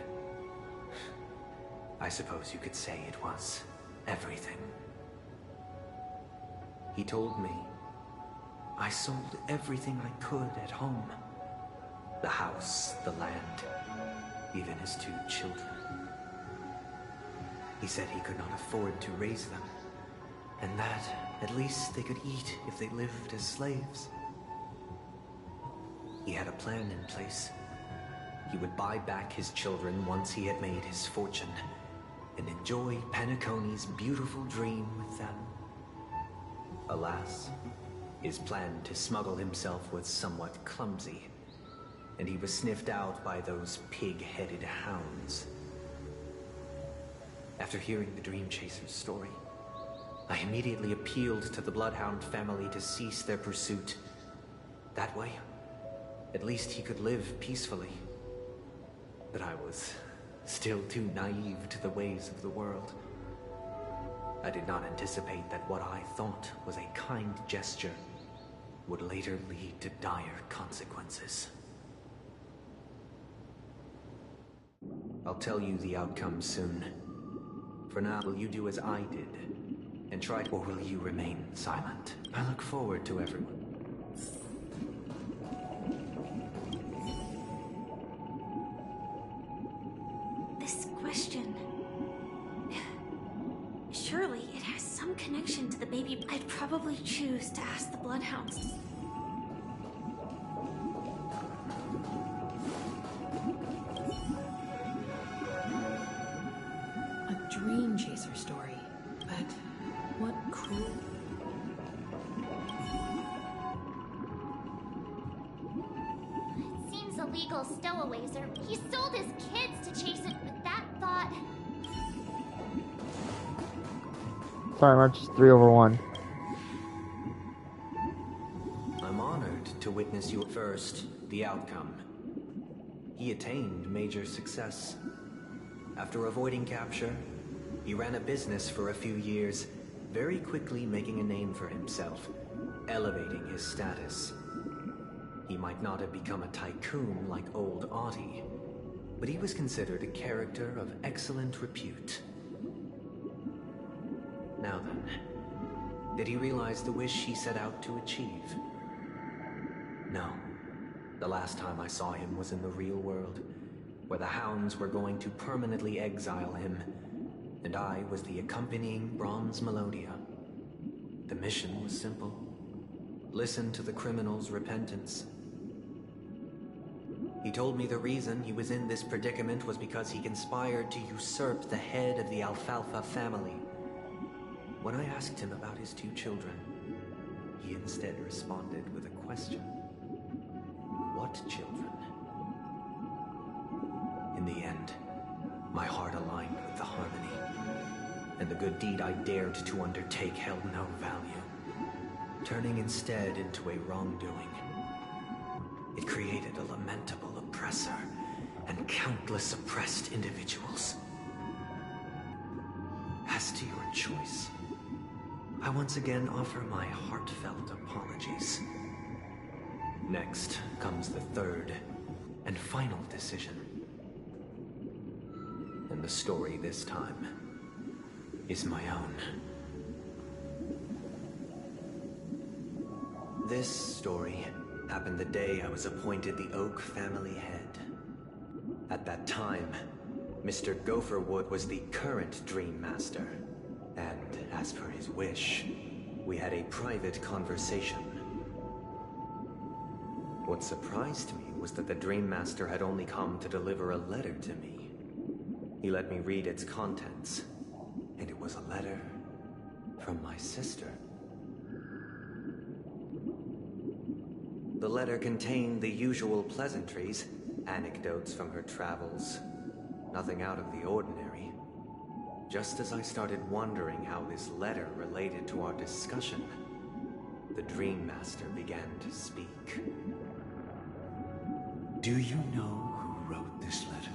M: I suppose you could say it was everything. He told me, I sold everything I could at home. The house, the land, even his 2 children. He said he could not afford to raise them, and that at least they could eat if they lived as slaves. He had a plan in place. He would buy back his children once he had made his fortune, and enjoy Penacony's beautiful dream with them. Alas, his plan to smuggle himself was somewhat clumsy, and he was sniffed out by those pig-headed hounds. After hearing the Dream Chaser's story, I immediately appealed to the Bloodhound family to cease their pursuit. That way, at least he could live peacefully. But I was still too naive to the ways of the world. I did not anticipate that what I thought was a kind gesture would later lead to dire consequences. I'll tell you the outcome soon. For now, will you do as I did and try, or will you remain silent? I look forward to everyone.
C: This question... surely it has some connection to the baby. I'd probably choose to ask the Bloodhounds.
K: A dream chaser story, but what cruel...
C: It seems illegal stowaways are... He sold his kids to chase it with that thought.
E: Sorry, March, 3/1.
M: I'm honored to witness you first, the outcome. He attained major success. After avoiding capture, he ran a business for a few years, very quickly making a name for himself, elevating his status. He might not have become a tycoon like old Audie, but he was considered a character of excellent repute. Now then, did he realize the wish he set out to achieve? No. The last time I saw him was in the real world, where the hounds were going to permanently exile him, and I was the accompanying Bronze Melodia. The mission was simple. Listen to the criminal's repentance. He told me the reason he was in this predicament was because he conspired to usurp the head of the Alfalfa family. When I asked him about his 2 children, he instead responded with a question. What children? In the end, my heart aligned with the harmony, and the good deed I dared to undertake held no value, turning instead into a wrongdoing. It created a lamentable oppressor and countless oppressed individuals. As to your choice, I once again offer my heartfelt apologies. Next comes the third and final decision. And the story this time is my own. This story happened the day I was appointed the Oak family head. At that time, Mr. Gopherwood was the current Dream Master, and as per his wish, we had a private conversation. What surprised me was that the Dream Master had only come to deliver a letter to me. He let me read its contents, and it was a letter from my sister. The letter contained the usual pleasantries, anecdotes from her travels, nothing out of the ordinary. Just as I started wondering how this letter related to our discussion, the Dream Master began to speak.
I: Do you know who wrote this letter?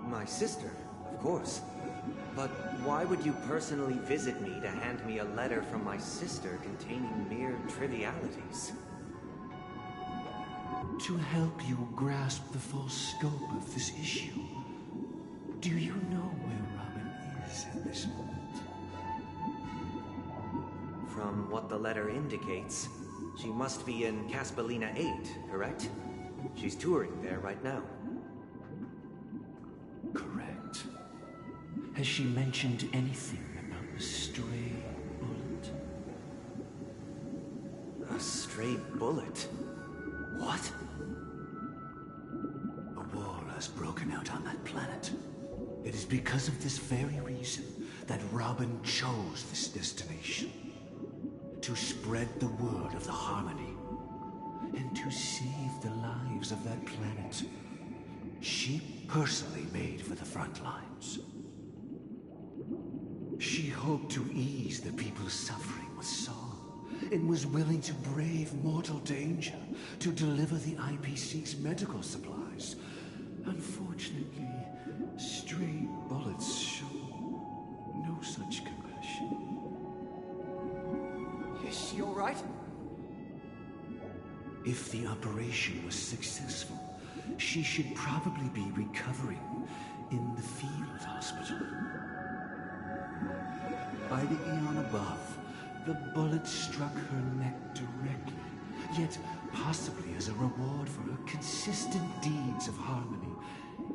M: My sister, of course. But why would you personally visit me to hand me a letter from my sister containing mere trivialities?
I: To help you grasp the full scope of this issue. Do you know where Robin is at this moment?
M: From what the letter indicates, she must be in Caspelina 8, correct? She's touring there right now.
I: Correct. Has she mentioned anything about the stray bullet?
M: A stray bullet? What?
I: A war has broken out on that planet. It is because of this very reason that Robin chose this destination. To spread the word of the Harmony. And to save the lives of that planet. She personally made for the front lines. She hoped to ease the people's suffering with song, and was willing to brave mortal danger to deliver the IPC's medical supplies. Unfortunately, stray bullets show no such compassion.
M: Is she all right?
I: If the operation was successful, she should probably be recovering in the field hospital. By the eon above, the bullet struck her neck directly, yet possibly as a reward for her consistent deeds of harmony,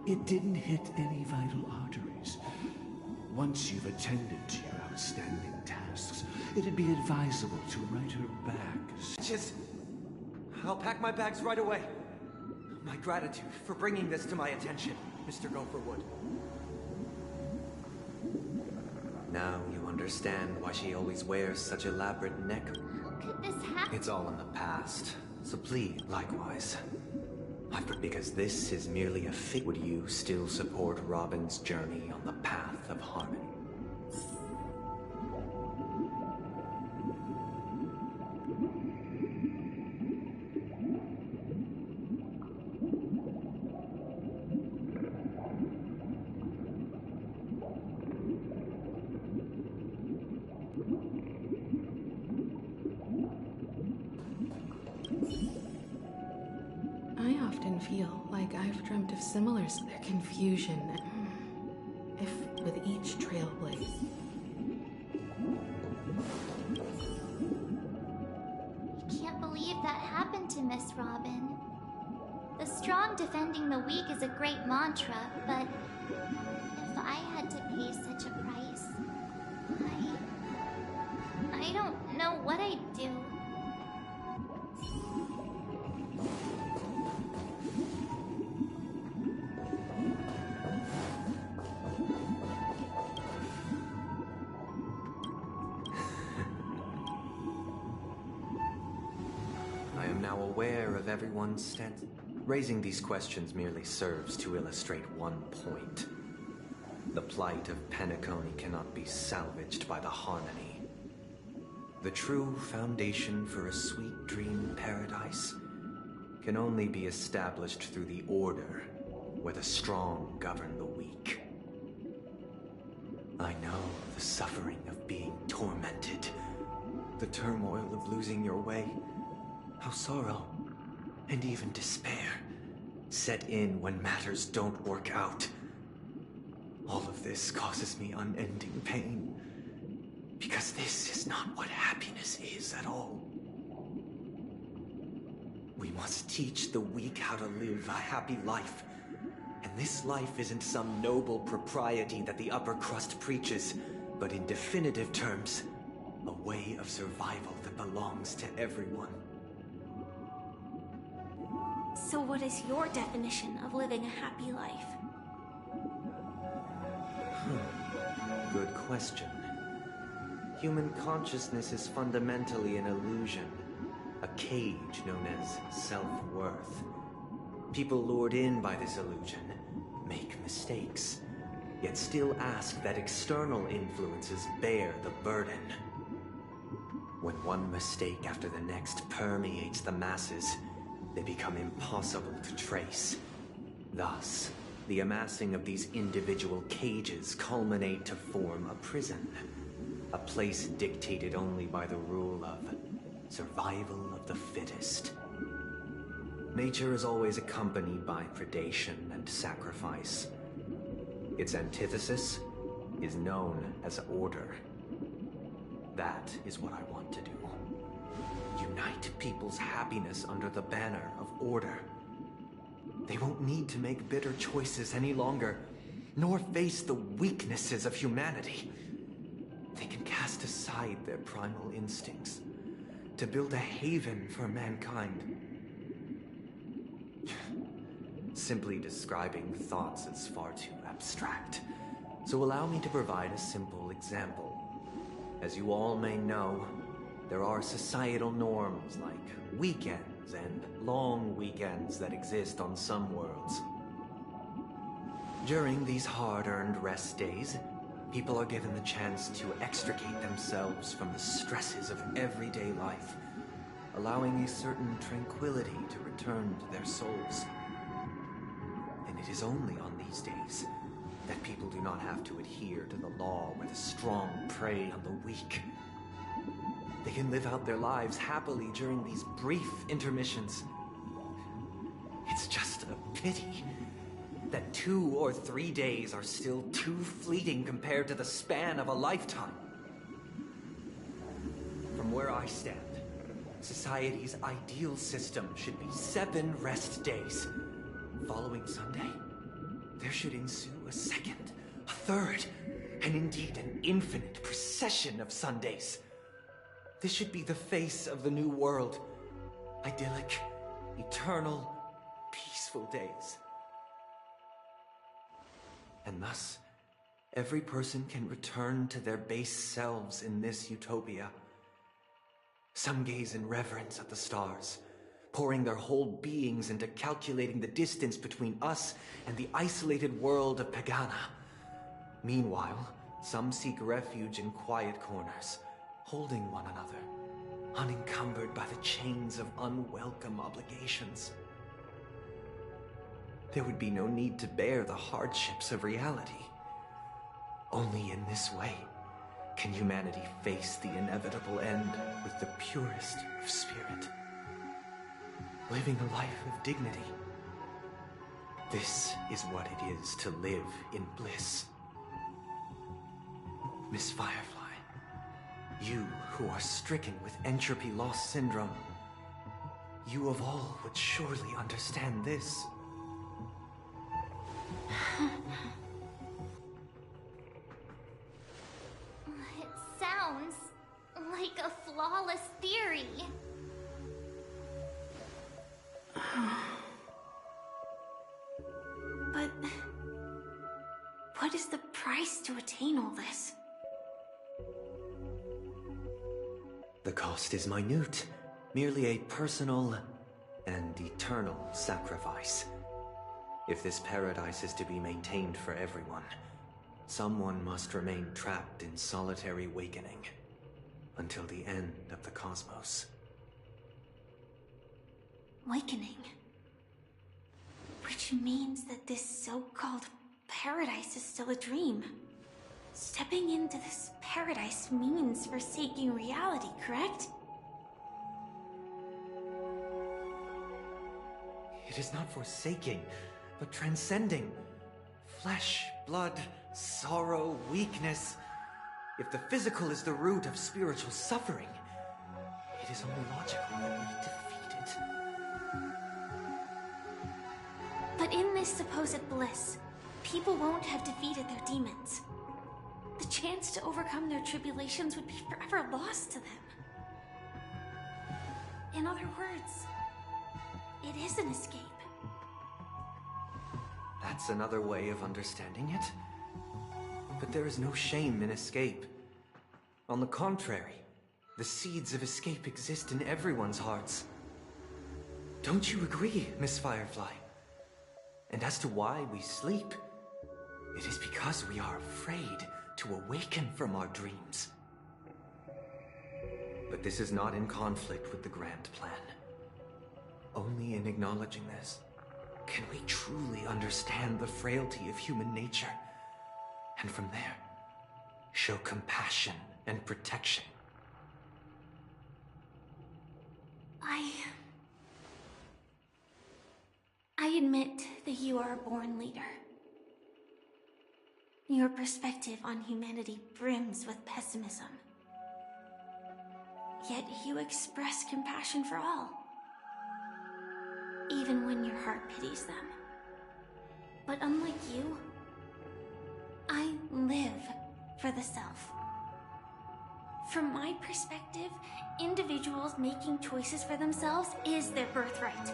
I: it didn't hit any vital arteries. Once you've attended to your outstanding tasks, it'd be advisable to write her back.
M: I'll pack my bags right away. My gratitude for bringing this to my attention, Mr. Gopherwood. Now you understand why she always wears such elaborate neck.
C: How could this happen?
M: It's all in the past, so please, likewise. Because this is merely a fit. Would you still support Robin's journey on the path of harmony?
K: I often feel like I've dreamt of similar their confusion, if with each trailblaze.
C: I can't believe that happened to Miss Robin. The strong defending the weak is a great mantra, but if I had to pay such a price, I don't know what I'd do.
M: I am now aware of everyone's stance. Raising these questions merely serves to illustrate one point. The plight of Penacony cannot be salvaged by the Harmony. The true foundation for a sweet dream paradise can only be established through the Order, where the strong govern the weak. I know the suffering of being tormented, the turmoil of losing your way, how sorrow, and even despair, set in when matters don't work out. All of this causes me unending pain. Because this is not what happiness is at all. We must teach the weak how to live a happy life. And this life isn't some noble propriety that the upper crust preaches, but in definitive terms, a way of survival that belongs to everyone.
C: So what is your definition of living a happy life?
M: Good question. Human consciousness is fundamentally an illusion, a cage known as self-worth. People lured in by this illusion make mistakes, yet still ask that external influences bear the burden. When one mistake after the next permeates the masses, they become impossible to trace. Thus, the amassing of these individual cages culminate to form a prison, a place dictated only by the rule of survival of the fittest. Nature is always accompanied by predation and sacrifice. Its antithesis is known as order. That is what I want to do. Unite people's happiness under the banner of order. They won't need to make bitter choices any longer, nor face the weaknesses of humanity. They can cast aside their primal instincts to build a haven for mankind. Simply describing thoughts is far too abstract, so allow me to provide a simple example. As you all may know, there are societal norms like weekends and long weekends that exist on some worlds. During these hard-earned rest days, people are given the chance to extricate themselves from the stresses of everyday life, allowing a certain tranquility to return to their souls. And it is only on these days that people do not have to adhere to the law where the strong prey on the weak. They can live out their lives happily during these brief intermissions. It's just a pity that 2 or 3 days are still too fleeting compared to the span of a lifetime. From where I stand, society's ideal system should be 7 rest days. Following Sunday, there should ensue a second, a third, and indeed an infinite procession of Sundays. This should be the face of the new world. Idyllic, eternal, peaceful days. And thus, every person can return to their base selves in this utopia. Some gaze in reverence at the stars, pouring their whole beings into calculating the distance between us and the isolated world of Pagana. Meanwhile, some seek refuge in quiet corners, holding one another, unencumbered by the chains of unwelcome obligations. There would be no need to bear the hardships of reality. Only in this way can humanity face the inevitable end with the purest of spirit, living a life of dignity. This is what it is to live in bliss. Miss Firefly, you who are stricken with entropy loss syndrome, you of all would surely understand this.
C: It sounds like a flawless theory. But what is the price to attain all this?
M: The cost is minute, merely a personal and eternal sacrifice. If this paradise is to be maintained for everyone, someone must remain trapped in solitary awakening until the end of the cosmos.
C: Awakening. Which means that this so-called paradise is still a dream. Stepping into this paradise means forsaking reality, correct?
M: It is not forsaking, but transcending. Flesh, blood, sorrow, weakness. If the physical is the root of spiritual suffering, it is only logical that we defeat it.
C: But in this supposed bliss, people won't have defeated their demons. The chance to overcome their tribulations would be forever lost to them. In other words, it is an escape.
M: That's another way of understanding it. But there is no shame in escape. On the contrary, the seeds of escape exist in everyone's hearts. Don't you agree, Miss Firefly? And as to why we sleep, it is because we are afraid to awaken from our dreams. But this is not in conflict with the grand plan. Only in acknowledging this can we truly understand the frailty of human nature, and from there, show compassion and protection.
C: I admit that you are a born leader. Your perspective on humanity brims with pessimism. Yet you express compassion for all, even when your heart pities them. But unlike you, I live for the self. From my perspective, individuals making choices for themselves is their birthright.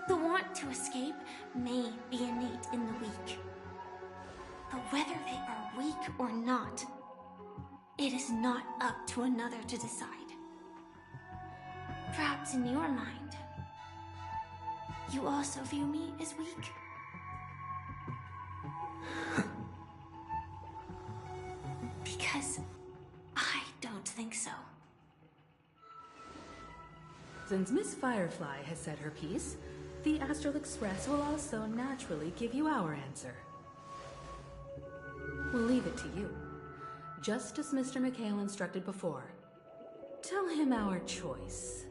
C: The want to escape may be innate in the weak. But whether they are weak or not, it is not up to another to decide. Perhaps in your mind, you also view me as weak? Because I don't think so.
K: Since Miss Firefly has said her piece, the Astral Express will also naturally give you our answer. We'll leave it to you. Just as Mr. McHale instructed before. Tell him our choice.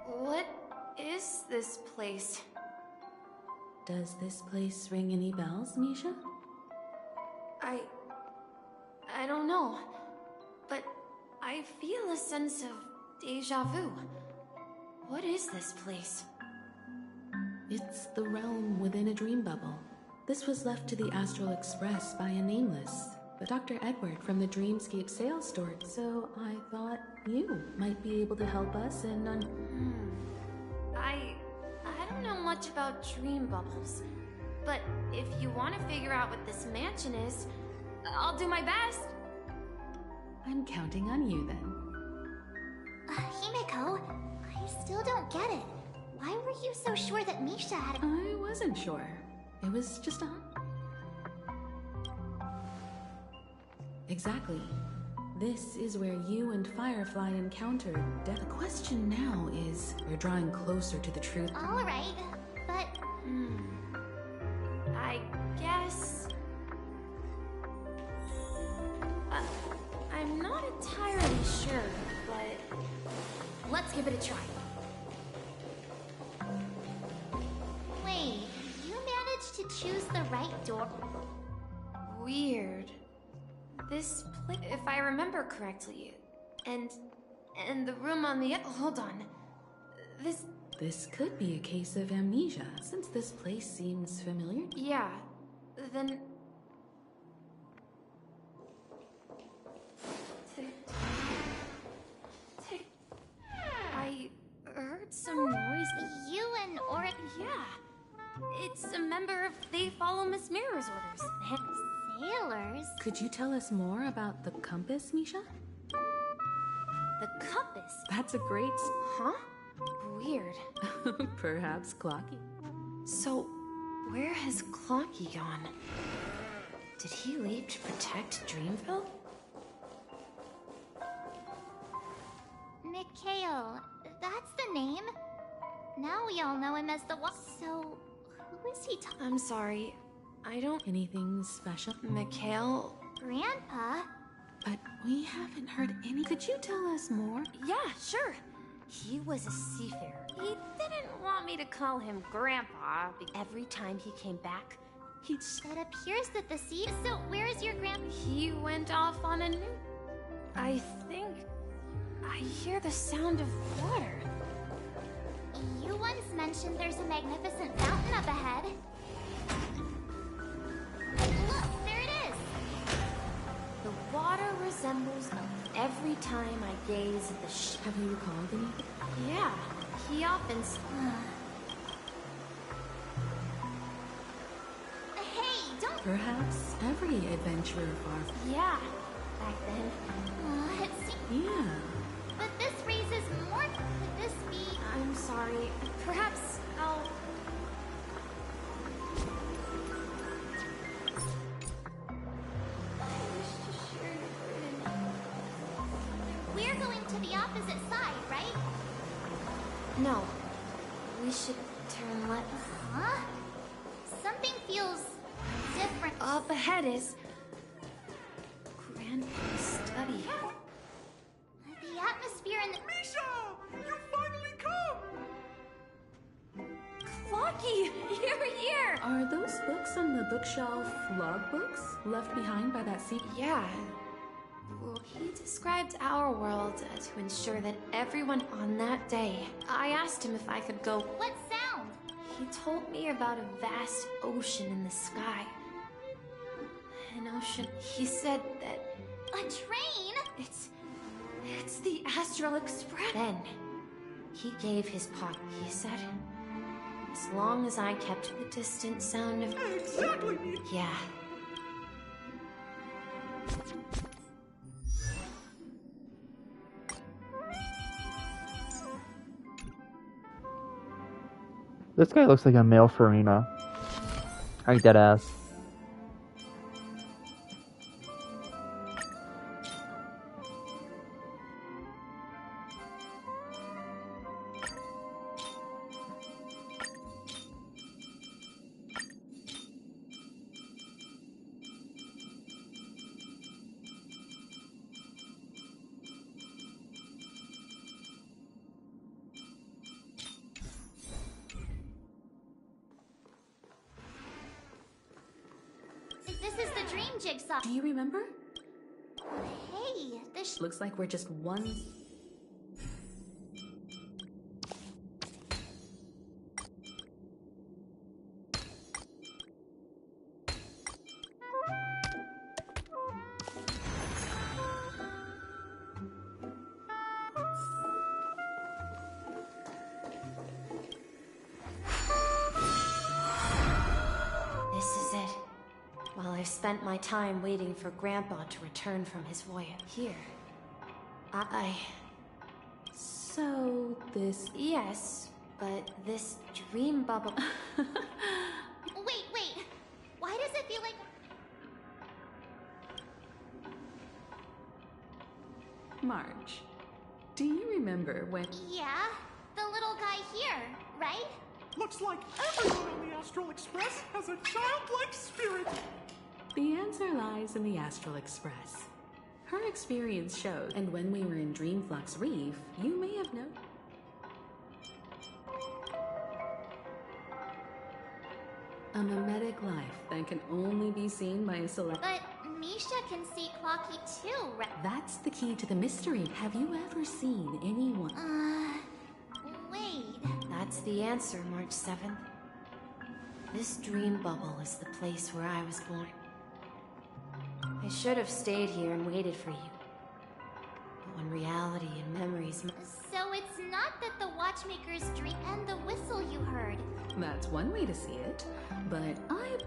N: What is this place?
K: Does this place ring any bells, Misha?
N: I don't know, but I feel a sense of déjà vu. What is this place?
K: It's the realm within a dream bubble. This was left to the Astral Express by a nameless, but Dr. Edward from the Dreamscape sales store, so I thought you might be able to help us in
N: I don't know much about dream bubbles, but if you want to figure out what this mansion is, I'll do my best.
K: I'm counting on you then.
C: Himeko, I still don't get it. Why were you so sure that Misha had...
K: I wasn't sure. It was just a... Exactly. This is where you and Firefly encountered death. The question now is, we're drawing closer to the truth.
C: All right, but...
N: I guess... I'm not entirely sure, but... Let's give it a try.
C: Wait, you managed to choose the right door?
N: Weird. This place, if I remember correctly, and the room on the... Hold on.
K: This could be a case of amnesia, since this place seems familiar.
N: Yeah, then... I heard some noise.
C: You and Auric...
N: Yeah. It's a member of... They follow Miss Mirror's orders.
C: Sailors?
K: Could you tell us more about the compass, Misha?
C: The compass?
K: That's a great...
N: Huh? Weird.
K: Perhaps Clocky.
N: So, where has Clocky gone? Did he leave to protect Dreamville?
C: Mikhail, that's the name. Now we all know him as the one. So, who is he talking?
N: I'm sorry. I don't...
K: Anything special?
N: Mikhail?
C: Grandpa?
K: But we haven't heard any... Could you tell us more?
N: Yeah, sure.
C: He was a seafarer. He didn't want me to call him Grandpa. Every time he came back, he'd...
P: It appears that the sea... So where is your
C: He went off on a new... I think... I hear the sound of water.
P: You once mentioned there's a magnificent fountain up ahead. Look, there it is!
C: The water resembles every time I gaze at the ship.
K: Have you recalled any?
C: Yeah, he often...
P: Hey, don't...
K: Perhaps every adventurer far...
C: Yeah, back then.
K: Yeah.
P: But this raises more... Could this be...
C: I'm sorry. Perhaps I'll...
P: We're going to the opposite side, right?
C: No. We should turn left.
P: Huh? Something feels... different.
C: Up ahead is... Grandpa's study.
P: The atmosphere in the...
J: Misha! You finally come!
C: Clocky! You're here!
K: Are those books on the bookshelf log books left behind by that sea?
C: Yeah. Well, he described our world to ensure that everyone on that day... I asked him if I could go...
P: What sound?
C: He told me about a vast ocean in the sky. An ocean... He said that...
P: A train?
C: It's the Astral Express. Then, he gave his pocket. He said, as long as I kept the distant sound of...
J: Exactly!
C: Yeah.
E: This guy looks like a male Farina. I dead ass.
P: This is the dream jigsaw.
K: Do you remember?
P: Hey, this...
K: Looks like we're just one...
C: This is it. While I've spent my time waiting for Grandpa to return from his voyage here,
K: So, this...
C: Yes, but this dream bubble...
P: Wait. Why does it feel like...
K: Marge, do you remember when...
P: Yeah, the little guy here, right?
J: Looks like everyone on the Astral Express has a childlike spirit.
K: The answer lies in the Astral Express. Her experience showed, and when we were in Dreamflux Reef, you may have known. A mimetic life that can only be seen by a select...
P: But Misha can see Clocky too, right?
K: That's the key to the mystery. Have you ever seen anyone...
P: Wait.
C: That's the answer, March 7th. This dream bubble is the place where I was born. I should have stayed here and waited for you. But when reality and memories...
P: So it's not that the Watchmaker's dream and the whistle you heard.
K: That's one way to see it, but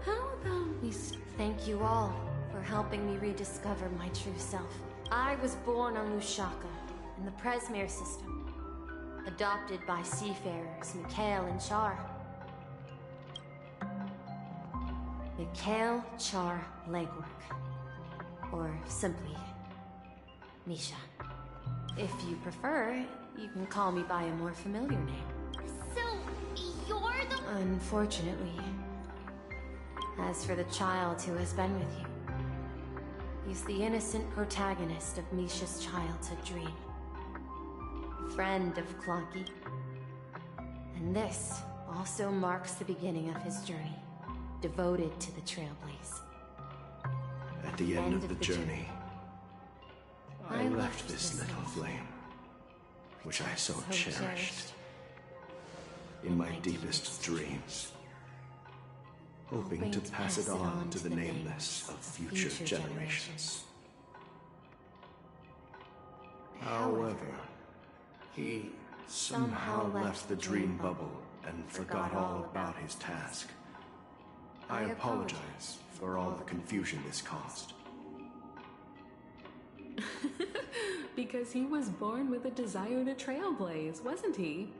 K: how about we...
C: Thank you all for helping me rediscover my true self. I was born on Lushaka, in the Presmere system, adopted by seafarers Mikhail and Char. Mikhail Char Legwork, or simply Misha. If you prefer, you can call me by a more familiar name.
P: So, you're the...
C: Unfortunately. As for the child who has been with you, he's the innocent protagonist of Misha's childhood dream.
B: friend of Clocky. And this also marks the beginning of his journey, devoted to the Trailblaze.
I: At the end of the journey, I left this little flame, which I so cherished, in my deepest dreams, hoping to pass it on to the nameless of future generations. However, he somehow left the dream bubble and forgot all about his task. I apologize for all the confusion this caused.
K: Because he was born with a desire to trailblaze, wasn't he?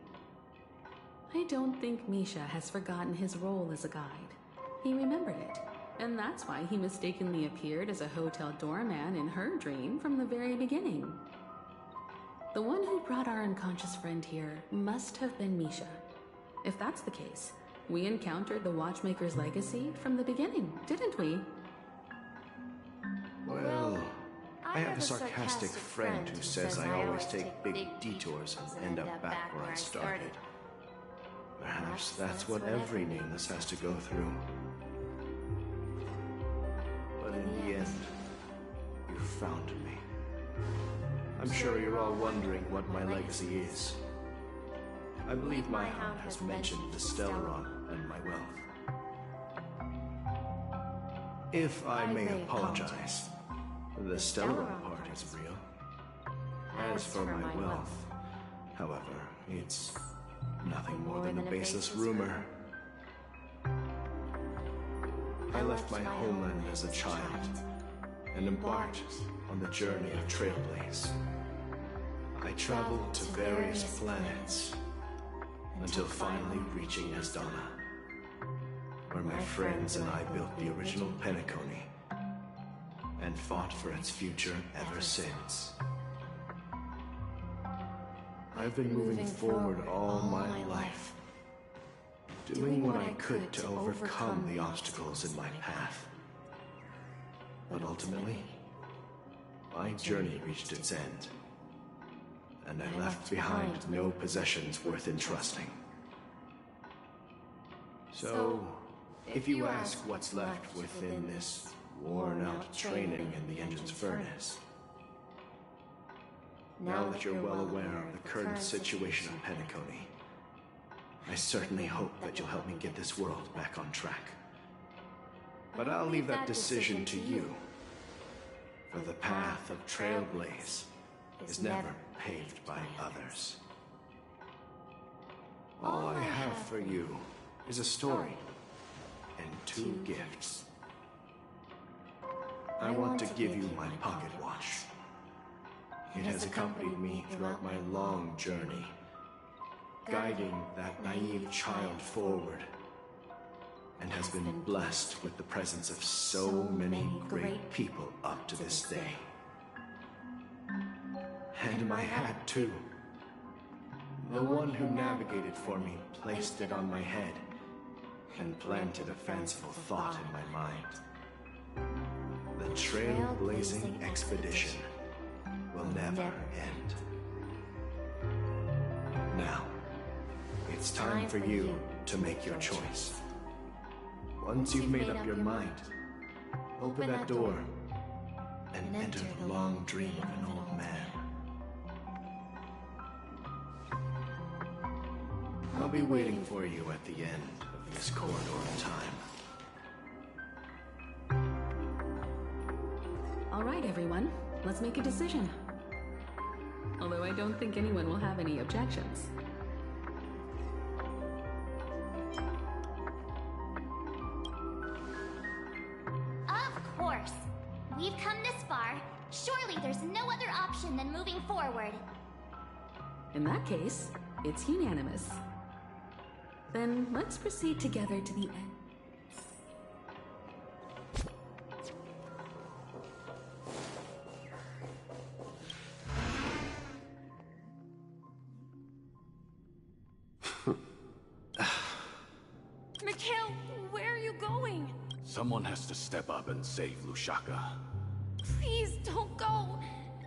K: I don't think Misha has forgotten his role as a guide. He remembered it, and that's why he mistakenly appeared as a hotel doorman in her dream from the very beginning. The one who brought our unconscious friend here must have been Misha. If that's the case, we encountered the Watchmaker's legacy from the beginning, didn't we?
I: Well, I have a sarcastic friend who says I always take big detours and end up back where I started. Perhaps that's what every nameless has to go through. But in the end, you found me. I'm sure you're all wondering what my legacy is. I believe my hound has mentioned the Stellaron and my wealth. If I may apologize, the Stellaron part is real. As for my wealth, however, it's nothing more than a baseless rumor. I left my homeland as a child and embarked on the journey of Trailblaze. I traveled to various planets until finally reaching Asdana, where my friends and I built the original Penacony and fought for its future ever since. I've been moving forward all my life, doing what I could to overcome the obstacles in my path. But ultimately, my journey reached its end, and I left behind no possessions worth entrusting. So, if you ask what's left within this worn-out training in the engine's furnace, now that you're well aware of the current situation of Penacony, I certainly hope that you'll help me get this world back on track. But I'll leave that decision to you, for the path of Trailblaze is never paved by others. All I have for you is a story and 2 gifts. I want to give you my pocket watch. It has accompanied me throughout my long journey, guiding that naive child forward, and has been blessed with the presence of so many great people up to this day. And my hat, too. The one who navigated for me placed it on my head and planted a fanciful thought in my mind. The trailblazing expedition will never end. Now, it's time for you to make your choice. Once you've made up your mind, open that door and enter the long dream of an old man. I'll be waiting for you at the end of this corridor of time.
K: All right, everyone, let's make a decision. Although I don't think anyone will have any objections.
P: Of course. We've come this far. Surely there's no other option than moving forward.
K: In that case, it's unanimous. Then let's proceed together to the end.
H: Mikhail, where are you going?
D: Someone has to step up and save Lushaka.
H: Please don't go.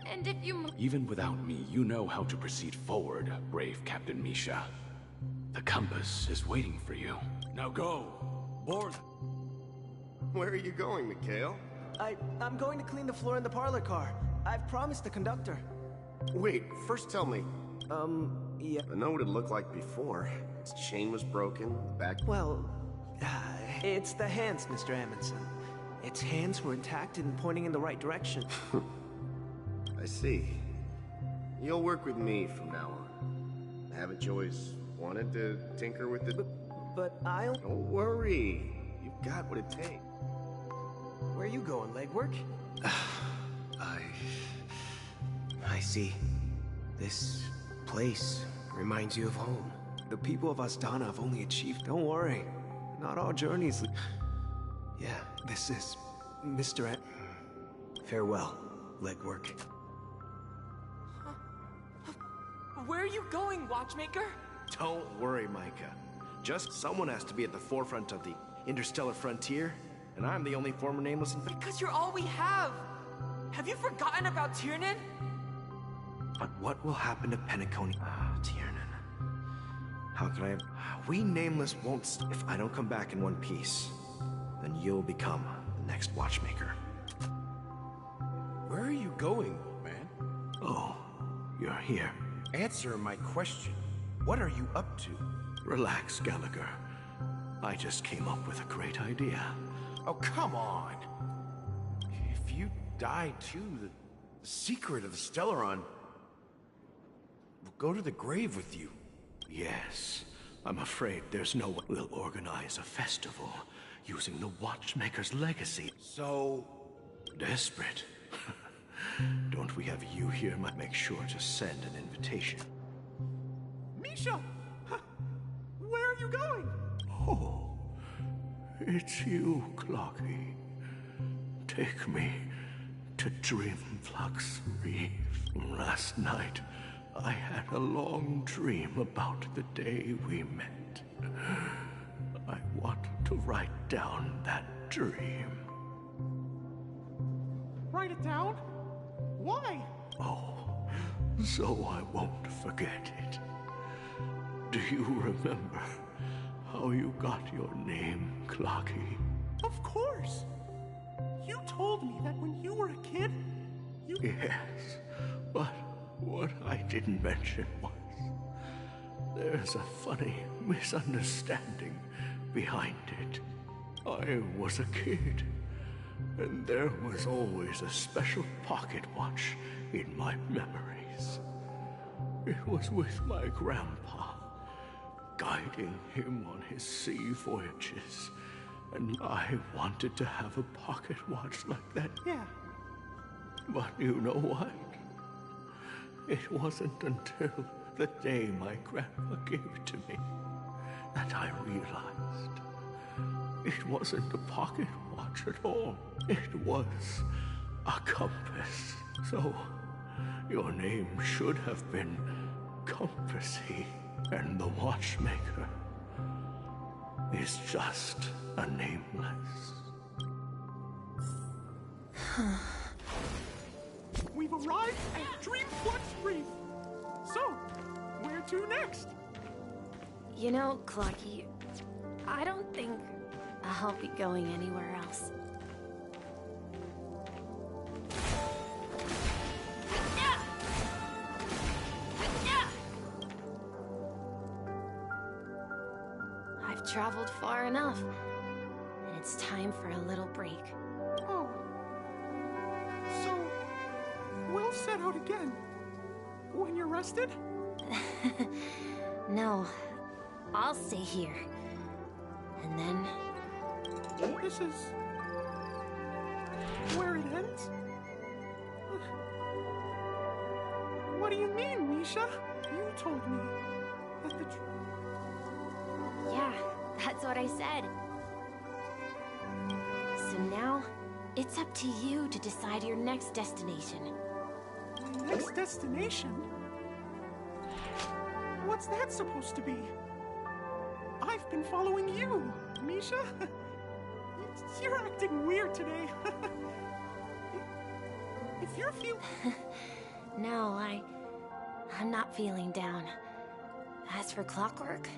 H: And And if you...
Q: Even without me, you know how to proceed forward, brave Captain Misha. The compass is waiting for you.
D: Now go. Board.
F: Where are you going, Mikhail?
R: I'm going to clean the floor in the parlor car. I've promised the conductor.
F: Wait, first tell me.
R: Yeah.
F: I know what it looked like before. Its chain was broken, back...
R: Well, it's the hands, Mr. Amundsen. Its hands were intact and pointing in the right direction.
F: I see. You'll work with me from now on. Haven't you always wanted to tinker with the...
R: But I'll...
F: Don't worry. You've got what it takes.
R: Where are you going, legwork? I see. This place reminds you of home. The people of Astana have only achieved... Don't worry. Not all journeys... Yeah, this is... Mr. Farewell, legwork.
S: Where are you going, Watchmaker?
T: Don't worry, Micah. Just someone has to be at the forefront of the interstellar frontier, and I'm the only former nameless...
S: Because you're all we have! Have you forgotten about Tiernan?
T: But what will happen to Penacony? Tiernan. How could I have... We nameless won't... If I don't come back in one piece, then you'll become the next Watchmaker.
U: Where are you going, old man?
T: Oh, you're here.
U: Answer my question. What are you up to?
T: Relax, Gallagher. I just came up with a great idea.
U: Oh, come on. If you die too, the secret of the Stellaron will go to the grave with you.
T: Yes. I'm afraid there's no way we'll organize a festival using the Watchmaker's legacy.
U: So...
T: Desperate. Don't we have you here? Might make sure to send an invitation.
J: Misha! Where are you going?
T: Oh, it's you, Clocky. Take me to Dreamflux Reef. Last night, I had a long dream about the day we met. I want to write down that dream.
J: Write it down? Why?
T: Oh, so I won't forget it. Do you remember how you got your name, Clocky?
J: Of course! You told me that when you were a kid, you...
T: Yes, but what I didn't mention was there's a funny misunderstanding behind it. I was a kid, and there was always a special pocket watch in my memories. It was with my grandpa, guiding him on his sea voyages, and I wanted to have a pocket watch like that.
J: Yeah.
T: But you know what? It wasn't until the day my grandpa gave it to me that I realized it wasn't a pocket watch at all. It was a compass. So, your name should have been Compassy, and the Watchmaker is just a nameless.
J: We've arrived at Dreamflux Reef. So, where to next?
B: You know, Clocky, I don't think I'll be going anywhere else. I've traveled far enough, and it's time for a little break.
J: Oh. So, we'll set out again. When you're rested?
B: No, I'll stay here. And then...
J: This is... where it ends? What do you mean, Misha? You told me that the...
B: Yeah, that's what I said. So now, it's up to you to decide your next destination.
J: My next destination? What's that supposed to be? I've been following you, Misha. You're acting weird today. If you're feeling...
B: No, I'm not feeling down. As for clockwork,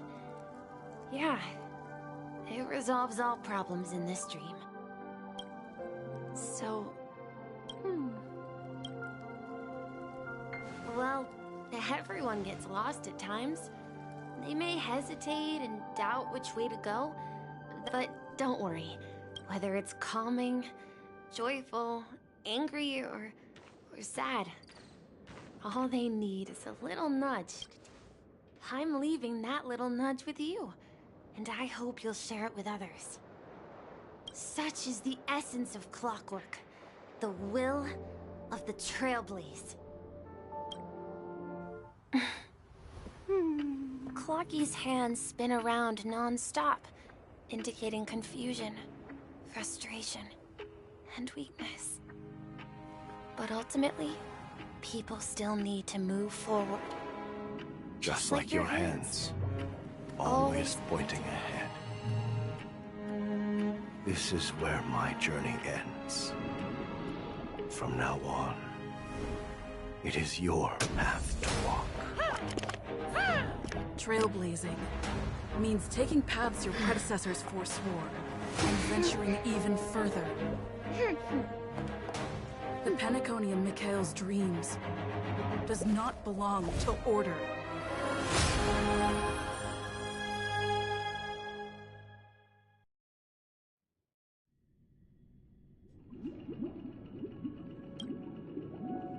B: yeah, it resolves all problems in this dream. So, well, everyone gets lost at times. They may hesitate and doubt which way to go, but don't worry. Whether it's calming, joyful, angry, or sad, all they need is a little nudge. I'm leaving that little nudge with you, and I hope you'll share it with others. Such is the essence of clockwork, the will of the Trailblaze. Clocky's hands spin around non-stop, indicating confusion, frustration, and weakness. But ultimately, people still need to move forward.
T: Just like your hands, always pointing ahead. This is where my journey ends. From now on, it is your path to walk.
K: Trailblazing means taking paths your predecessors forswore and venturing even further. The Penacony in Mikhail's dreams does not belong to Order.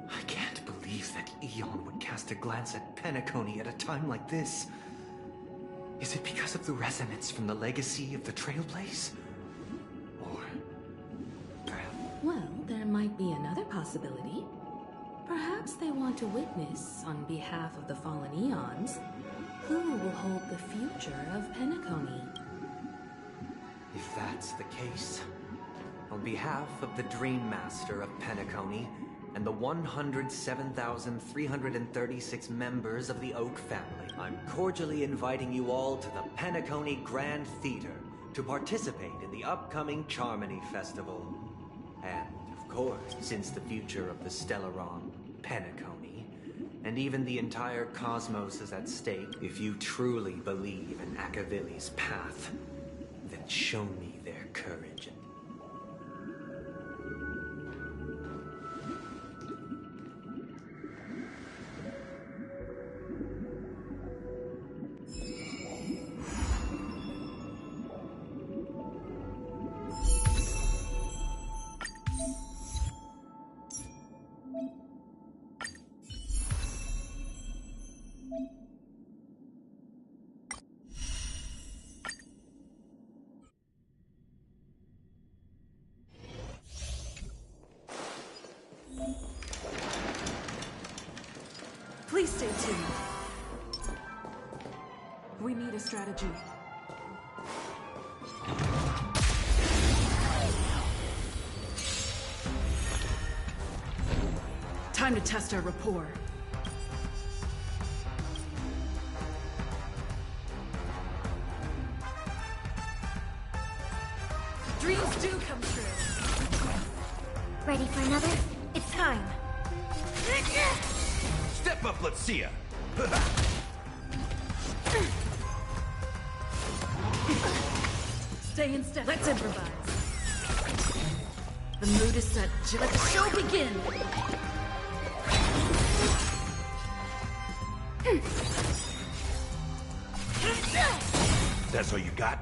M: I can't believe that Eon would cast a glance at Penacony at a time like this. Is it because of the resonance from the legacy of the Trailblaze? Or perhaps...
K: Well, there might be another possibility. Perhaps they want to witness, on behalf of the fallen Eons, who will hold the future of Penacony.
M: If that's the case, on behalf of the Dream Master of Penacony and the 107,336 members of the Oak family, I'm cordially inviting you all to the Penacony Grand Theater to participate in the upcoming Charmony Festival. And, of course, since the future of the Stellaron, Penacony, and even the entire cosmos is at stake, if you truly believe in Akavili's path, then show me their courage.
K: Please stay tuned. We need a strategy. Time to test our rapport. Dreams do come true.
P: Ready for another? It's time.
U: Step up, let's see ya.
K: Stay in step. Let's improvise. The mood is set. Let the show begin.
U: That's all you got?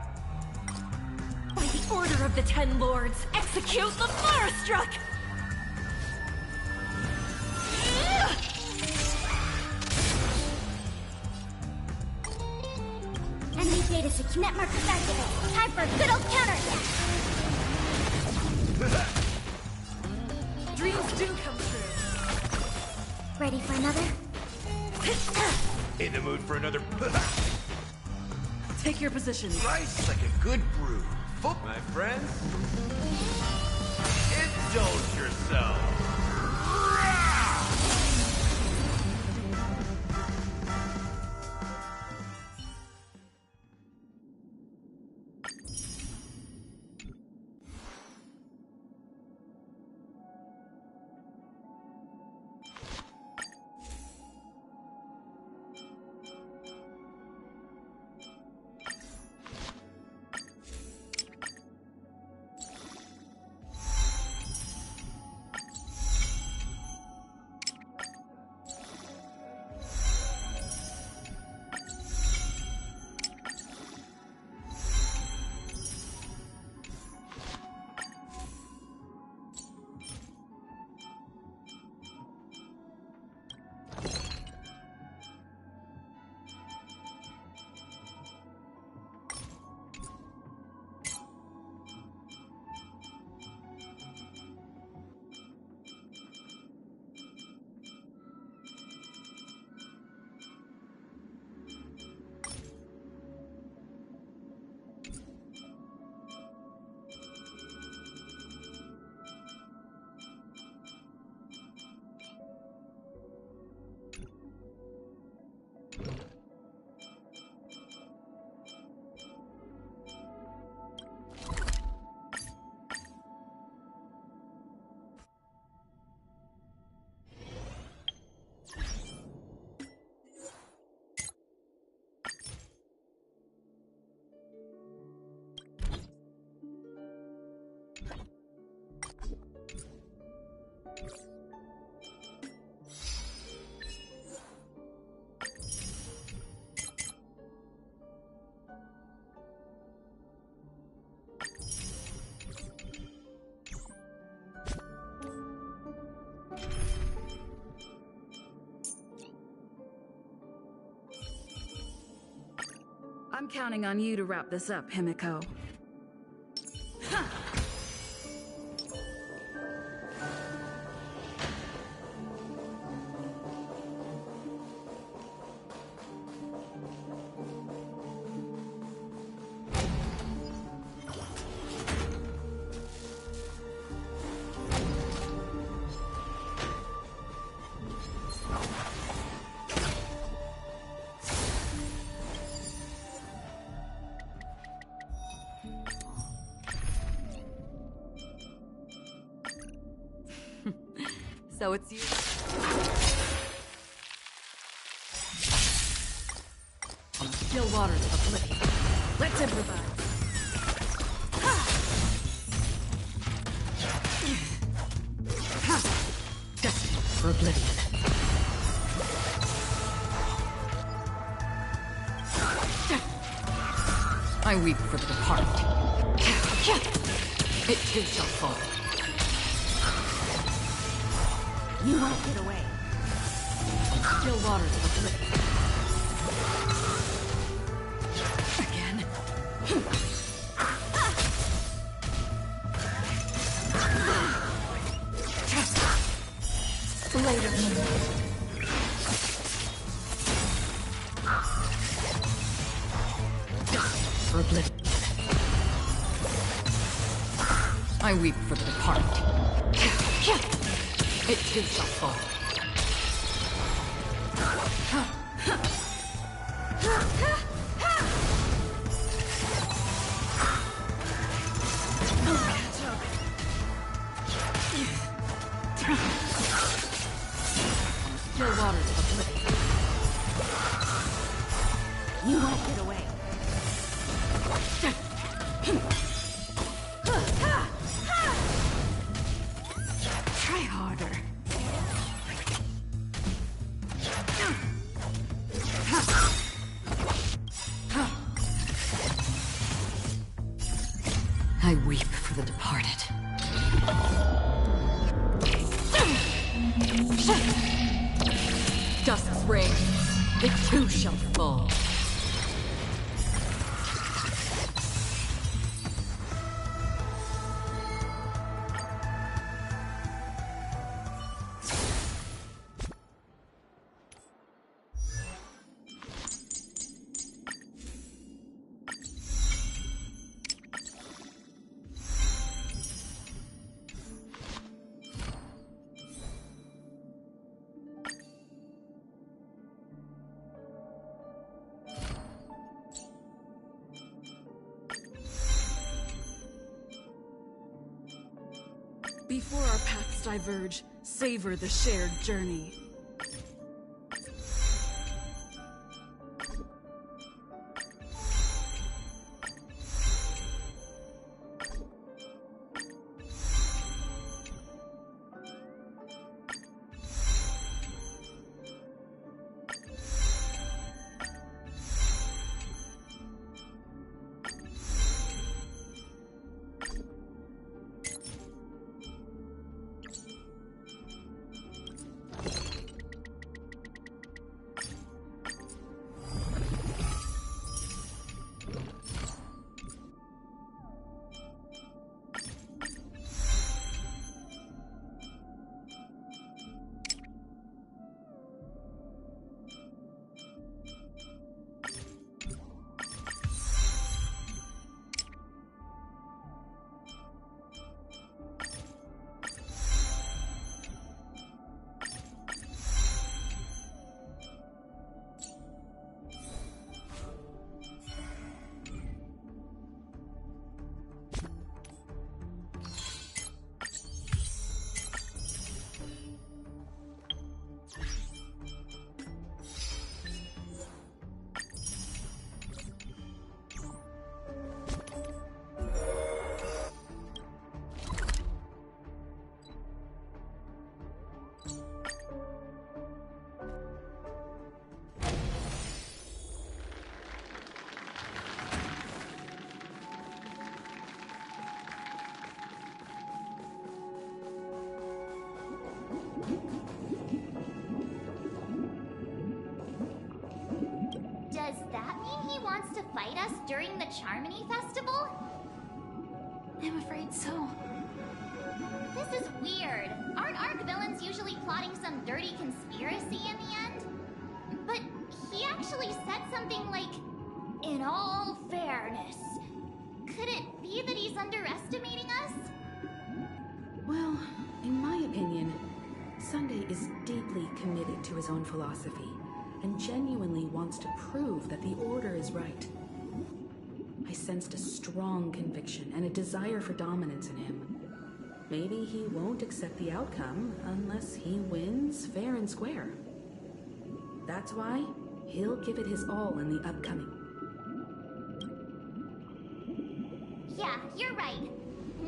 H: By the order of the Ten Lords, execute the Firestruck!
P: Enemy data to kinet markers activate. Time for a good old counterattack.
K: Dreams do come true.
P: Ready for another?
U: In the mood for another?
K: Take your position.
U: Rice like a good brew. My friends, indulge yourself.
A: I'm counting on you to wrap this up, Himiko.
H: So it's you.
A: On still waters of oblivion. Let's improvise. Destined for oblivion. I weep for the departed. It too shall fall. You won't get away. Still waters of oblivion. Again. Blade of moonlight. For oblivion. I weep for the departed. It too shall fall. Still waters of oblivion. You won't get away. Try harder. I weep for the departed. Dusk's reign, it too shall fall. Before our paths diverge, savor the shared journey.
P: us during the Charmony Festival?
C: I'm afraid so.
P: This is weird. Aren't arc villains usually plotting some dirty conspiracy in the end? But he actually said something like, "In all fairness." Could it be that he's underestimating us?
K: Well, in my opinion, Sunday is deeply committed to his own philosophy and genuinely wants to prove that the Order is right. I sensed a strong conviction and a desire for dominance in him. Maybe he won't accept the outcome unless he wins fair and square. That's why he'll give it his all in the upcoming.
P: Yeah, you're right.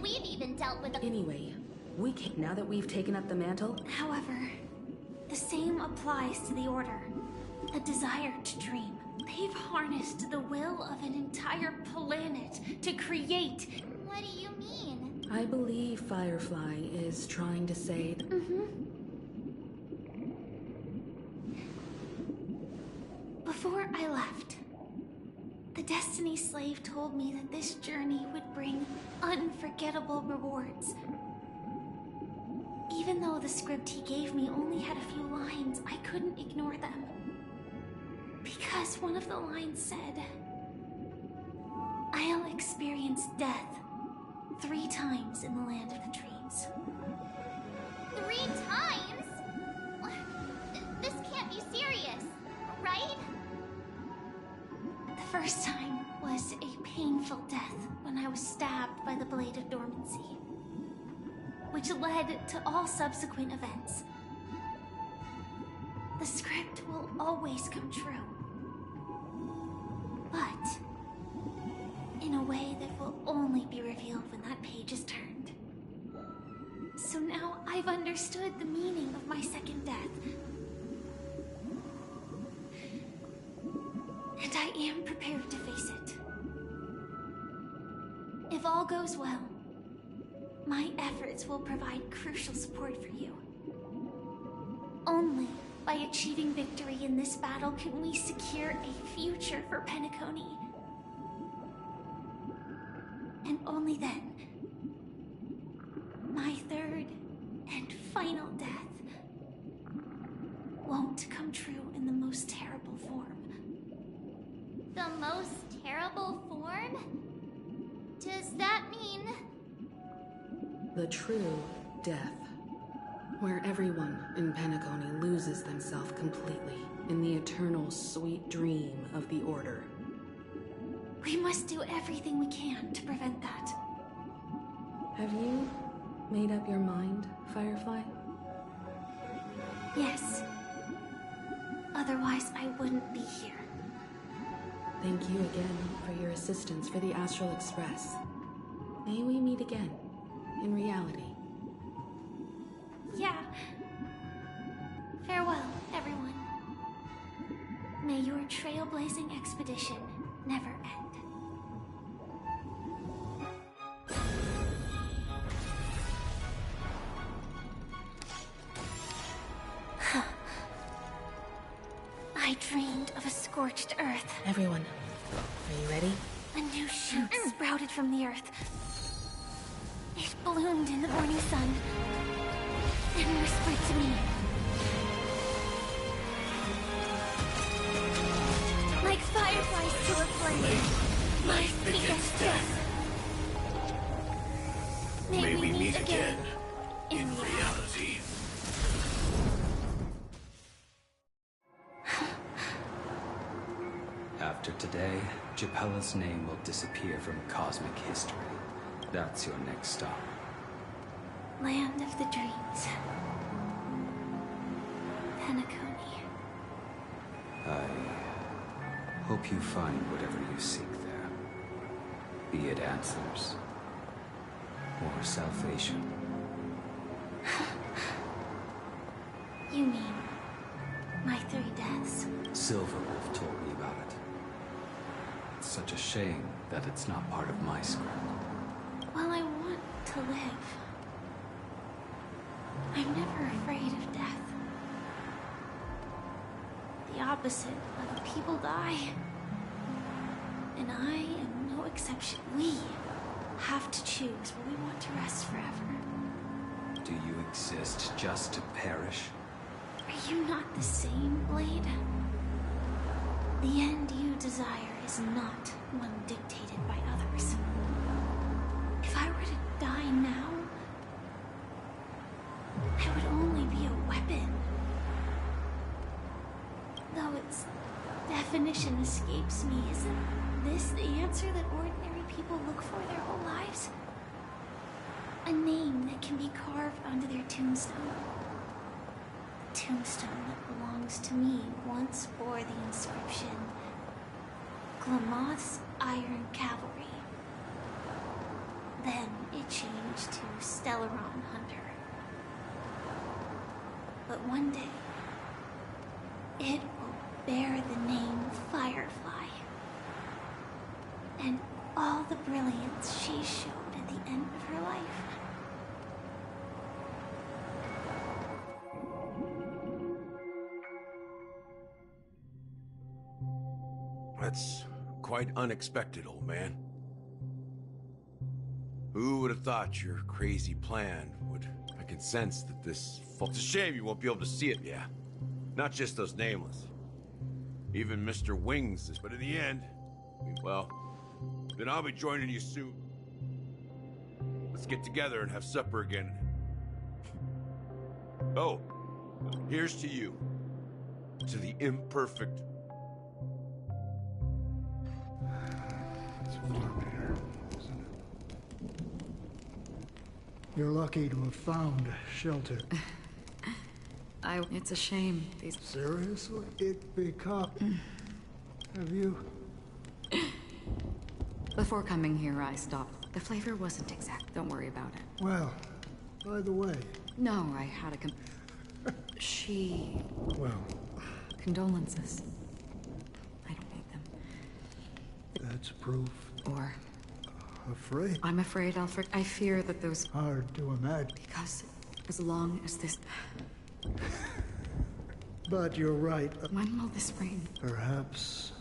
P: We've even dealt with
K: Anyway, now that we've taken up the mantle...
C: However, the same applies to the Order. A desire to dream. They've harnessed the will of an entire planet to create...
P: What do you mean?
K: I believe Firefly is trying to say...
C: Before I left, the Destiny Slave told me that this journey would bring unforgettable rewards. Even though the script he gave me only had a few lines, I couldn't ignore them. Because one of the lines said, "I'll experience death 3 times in the land of the dreams."
P: 3 times? This can't be serious, right?
C: The first time was a painful death when I was stabbed by the Blade of Dormancy, which led to all subsequent events. The script will always come true, but in a way that will only be revealed when that page is turned. So now I've understood the meaning of my second death. And I am prepared to face it. If all goes well, my efforts will provide crucial support for you. Only by achieving victory in this battle can we secure a future for Penacony. And only then, my third and final death won't come true in the most terrible form.
P: The most terrible form? Does that mean...
K: The true death. Where everyone in Penacony loses themselves completely in the eternal sweet dream of the Order.
C: We must do everything we can to prevent that.
K: Have you made up your mind, Firefly?
C: Yes. Otherwise, I wouldn't be here.
K: Thank you again for your assistance for the Astral Express. May we meet again, in reality.
C: Yeah. Farewell, everyone. May your trailblazing expedition never end. I dreamed of a scorched earth.
K: Everyone, are you ready?
C: A new shoot sprouted from the earth. It bloomed in the morning sun and whispered to me. Like fireflies to a flame, my biggest death. May we meet again in reality.
G: After today, Japella's name will disappear from cosmic history. That's your next stop.
C: Land of the dreams. Penacony.
G: I hope you find whatever you seek there. Be it answers or salvation.
C: You mean my 3 deaths?
G: Silverwolf told me about it. It's such a shame that it's not part of my script.
C: While I want to live, I'm never afraid of death. The opposite of people die. And I am no exception. We have to choose where we want to rest forever.
G: Do you exist just to perish?
C: Are you not the same, Blade? The end you desire is not one dictated by others. If I were to die now, I would only be a weapon. Though its definition escapes me, isn't this the answer that ordinary people look for their whole lives? A name that can be carved onto their tombstone. A tombstone that belongs to me once bore the inscription, Glamoth's Iron Cavalry. Then it changed to Stellaron Hunter. But one day, it will bear the name Firefly. And all the brilliance she showed at the end of her life.
U: That's quite unexpected, old man. Who would have thought your crazy plan would... I can sense that this... It's a shame you won't be able to see it, yeah. Not just those nameless. Even Mr. Wings is... But in the end, well, then I'll be joining you soon. Let's get together and have supper again. Oh, here's to you. To the imperfect...
O: You're lucky to have found shelter.
A: It's a shame.
O: Seriously? It become... Have you...
A: Before coming here, I stopped. The flavor wasn't exact. Don't worry about it.
O: Well, by the way...
A: No, I had a She...
O: Well...
A: Condolences. I don't need them.
O: That's proof.
A: Or...
O: Afraid?
A: I'm afraid, Alfred. I fear that those...
O: Hard to imagine.
A: Because as long as this...
O: But you're right.
A: When will this rain?
O: Perhaps...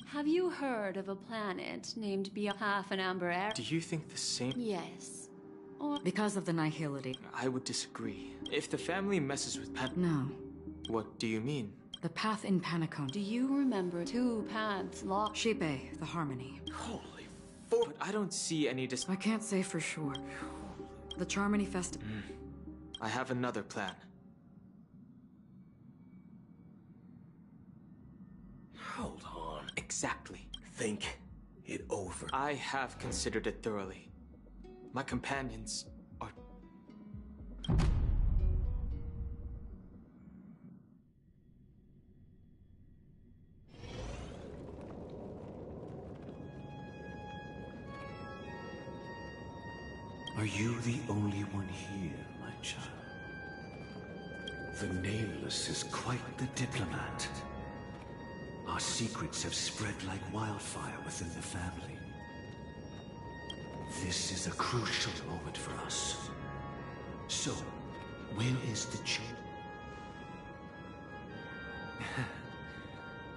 H: Have you heard of a planet named half an amber air?
V: Do you think the same?
H: Yes. Or...
A: Because of the nihility.
V: I would disagree. If the family messes with
A: No.
V: What do you mean?
A: The path in Penacony.
H: Do you remember two paths locked?
A: Shibe, the Harmony.
V: Holy But I don't see any
A: I can't say for sure. The Charmony Festival.
V: I have another plan.
R: Hold on.
V: Exactly.
R: Think it over.
V: I have considered it thoroughly. My companions are...
I: Are you the only one here, my child? The Nameless is quite the diplomat. Our secrets have spread like wildfire within the family. This is a crucial moment for us. So, where is the child?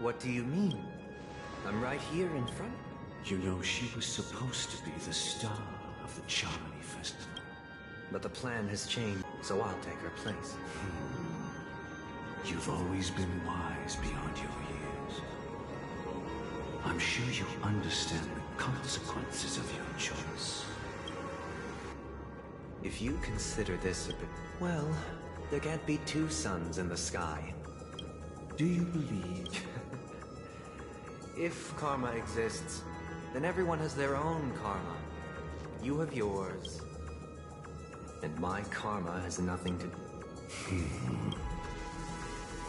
M: What do you mean? I'm right here in front.
I: You know, she was supposed to be the star of the Charmony Festival.
M: But the plan has changed, so I'll take her place.
I: You've always been wise beyond your years. I'm sure you understand the consequences of your choice.
M: If you consider this a bit... Well, there can't be two suns in the sky.
I: Do you believe?
M: If karma exists, then everyone has their own karma. You have yours. And my karma has nothing to...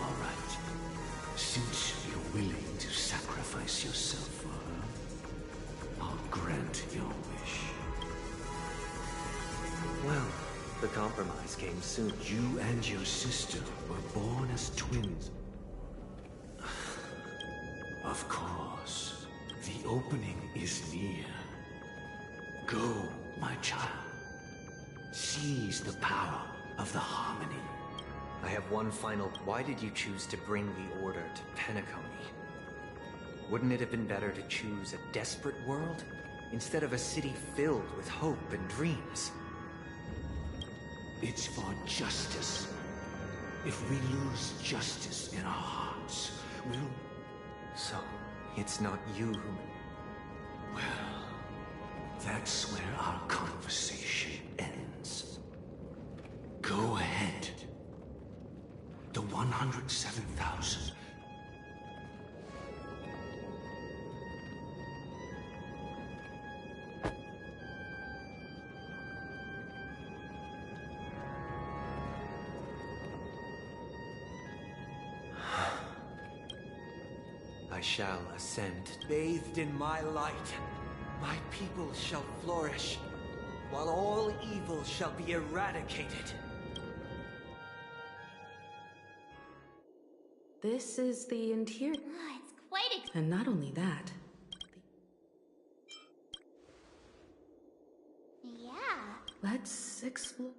I: All right. Since you're willing to sacrifice yourself for her, I'll grant your wish.
M: Well, the compromise came soon.
I: You and your sister were born as twins. Of course. The opening is near. Go, my child. Seize the power of the Harmony.
M: I have one final... Why did you choose to bring the Order to Penacony? Wouldn't it have been better to choose a desperate world, instead of a city filled with hope and dreams?
T: It's for justice. If we lose justice in our hearts, we'll...
M: So, it's not you who...
T: Well, that's where our conversation ends. Go ahead. The 107,000.
M: I shall ascend. Bathed in my light, my people shall flourish, while all evil shall be eradicated.
K: This is the interior.
P: It's quite
K: And not only that.
P: Yeah.
K: Let's explore.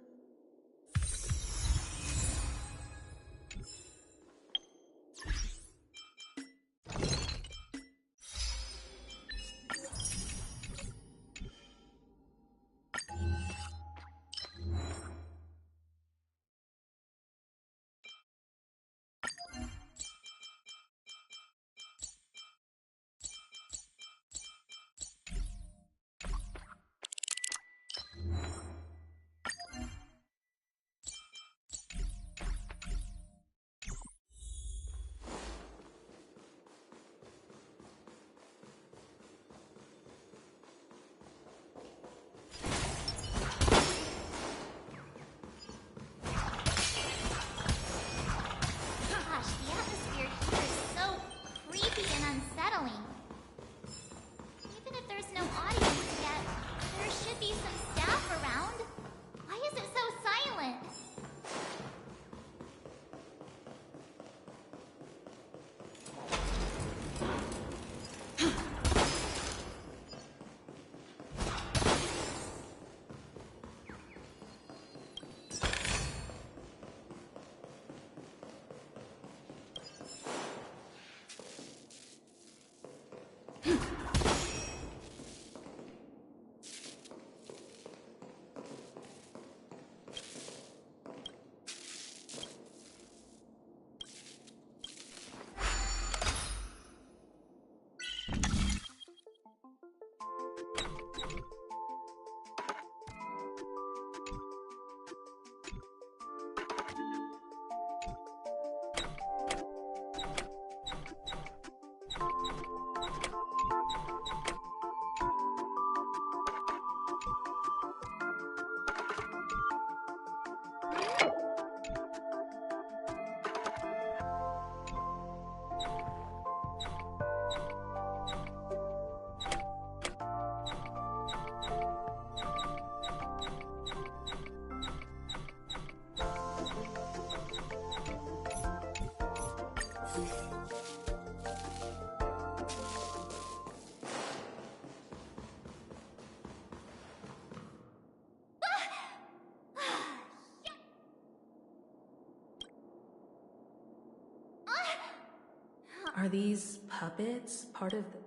K: Are these puppets part of the...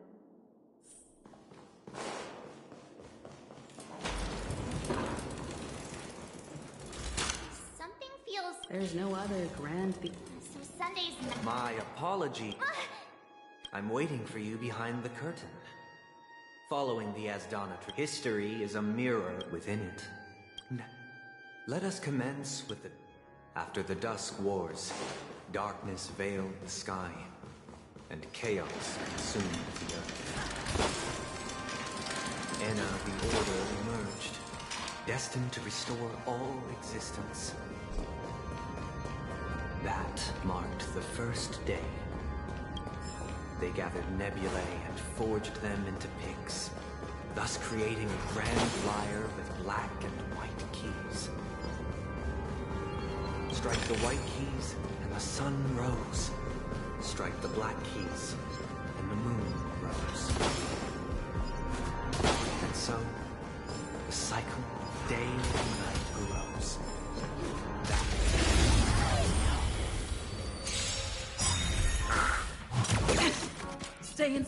P: Something feels...
K: There's no other grand...
P: So Sunday's...
M: My apology. I'm waiting for you behind the curtain. Following the Asdana history is a mirror within it. Let us commence with the... After the Dusk Wars, darkness veiled the sky, and chaos consumed the earth. Enna the Order emerged, destined to restore all existence. That marked the first day. They gathered nebulae and forged them into pigs, thus creating a grand lyre with black and white keys. Strike the white keys, and the sun rose. Strike the black keys, and the moon rose. And so, the cycle of day and night arose. That
A: Stay in.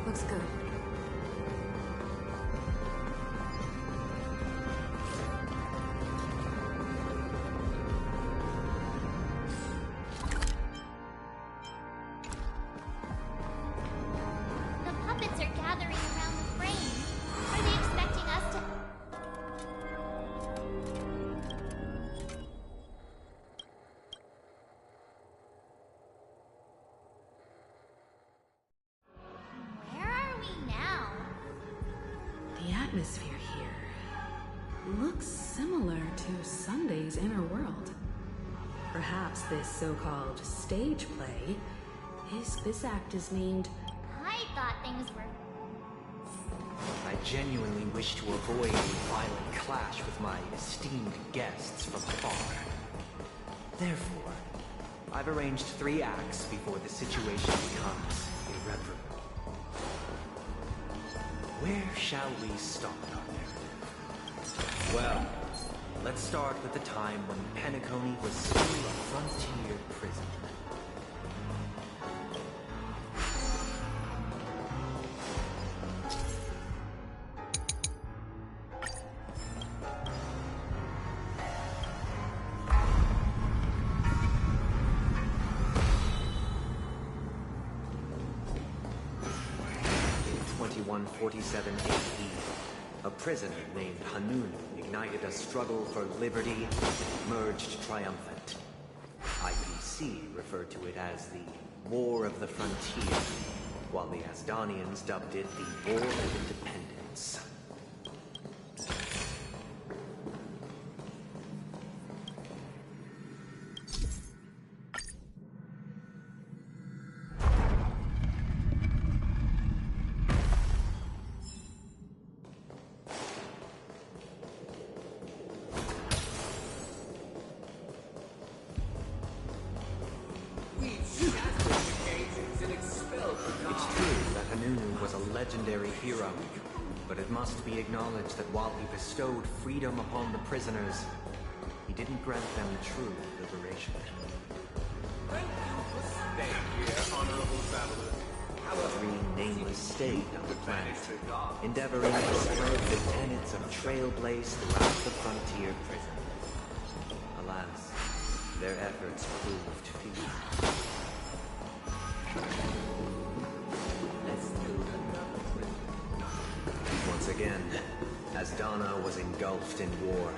K: Looks good.
P: The puppets are gathering around the frame. Are they expecting us to... Where are we now?
K: The atmosphere here looks similar to Sunday's inner world. Perhaps this so-called stage play this act is named...
P: I thought things were...
M: I genuinely wish to avoid a violent clash with my esteemed guests from afar. Therefore, I've arranged 3 acts before the situation becomes irreparable. Where shall we start our narrative? Well, let's start with the time when Penacony was still a frontier prison. In 2147 AE, a prisoner named Hanunu ignited a struggle for liberty, emerged triumphant. IPC referred to it as the War of the Frontier, while the Asdanians dubbed it the War of Independence. Legendary hero, but it must be acknowledged that while he bestowed freedom upon the prisoners, he didn't grant them true liberation.
J: Thank you for staying here, honorable travelers.
M: 3 nameless stayed on the planet, endeavoring to spread the tenets of Trailblaze throughout the frontier prison. Alas, their efforts proved futile. Once again, Asdana was engulfed in war.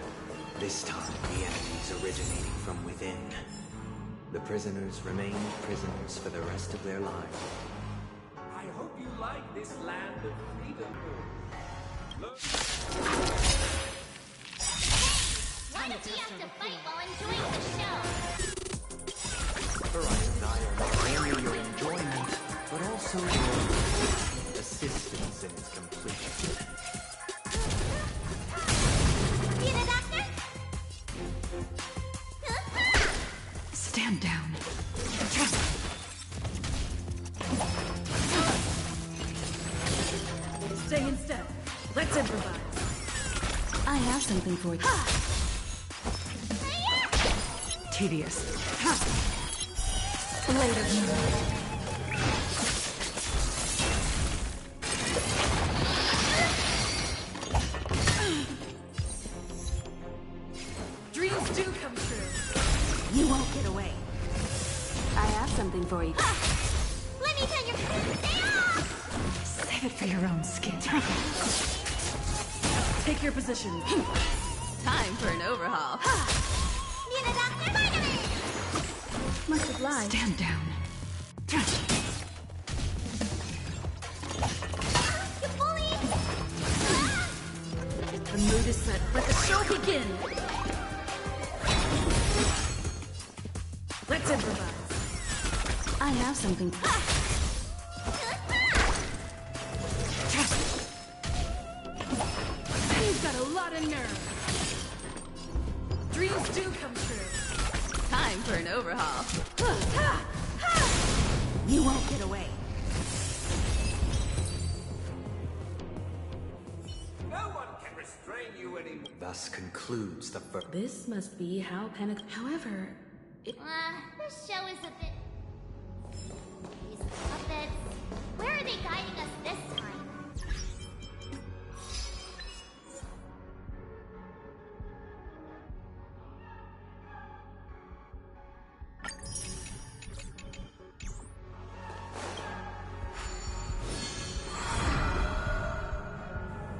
M: This time, the enemies originating from within. The prisoners remained prisoners for the rest of their lives.
J: I hope you like this land of freedom.
P: Why did we have to fight while enjoying the show?
M: Horizon I are not only your enjoyment, but also your assistance in its completion.
A: Stand down. Stay in step. Let's improvise. I have something for you. Tedious. Later. Dreams do come true. You won't get away. I have something for you.
P: Let me tell your... Stay off!
A: Save it for your own skin. Take your positions. Time for an overhaul. Much obliged. Stand down. The mood is set. Let the show begin.
K: I have something.
A: You've got a lot of nerve. Dreams do come true.
H: Time for an overhaul.
A: You won't get away.
M: No one can restrain you anymore. Thus concludes the first.
K: This must be how Penacony. However,
P: This show is a bit... These puppets... Where are they guiding us this time?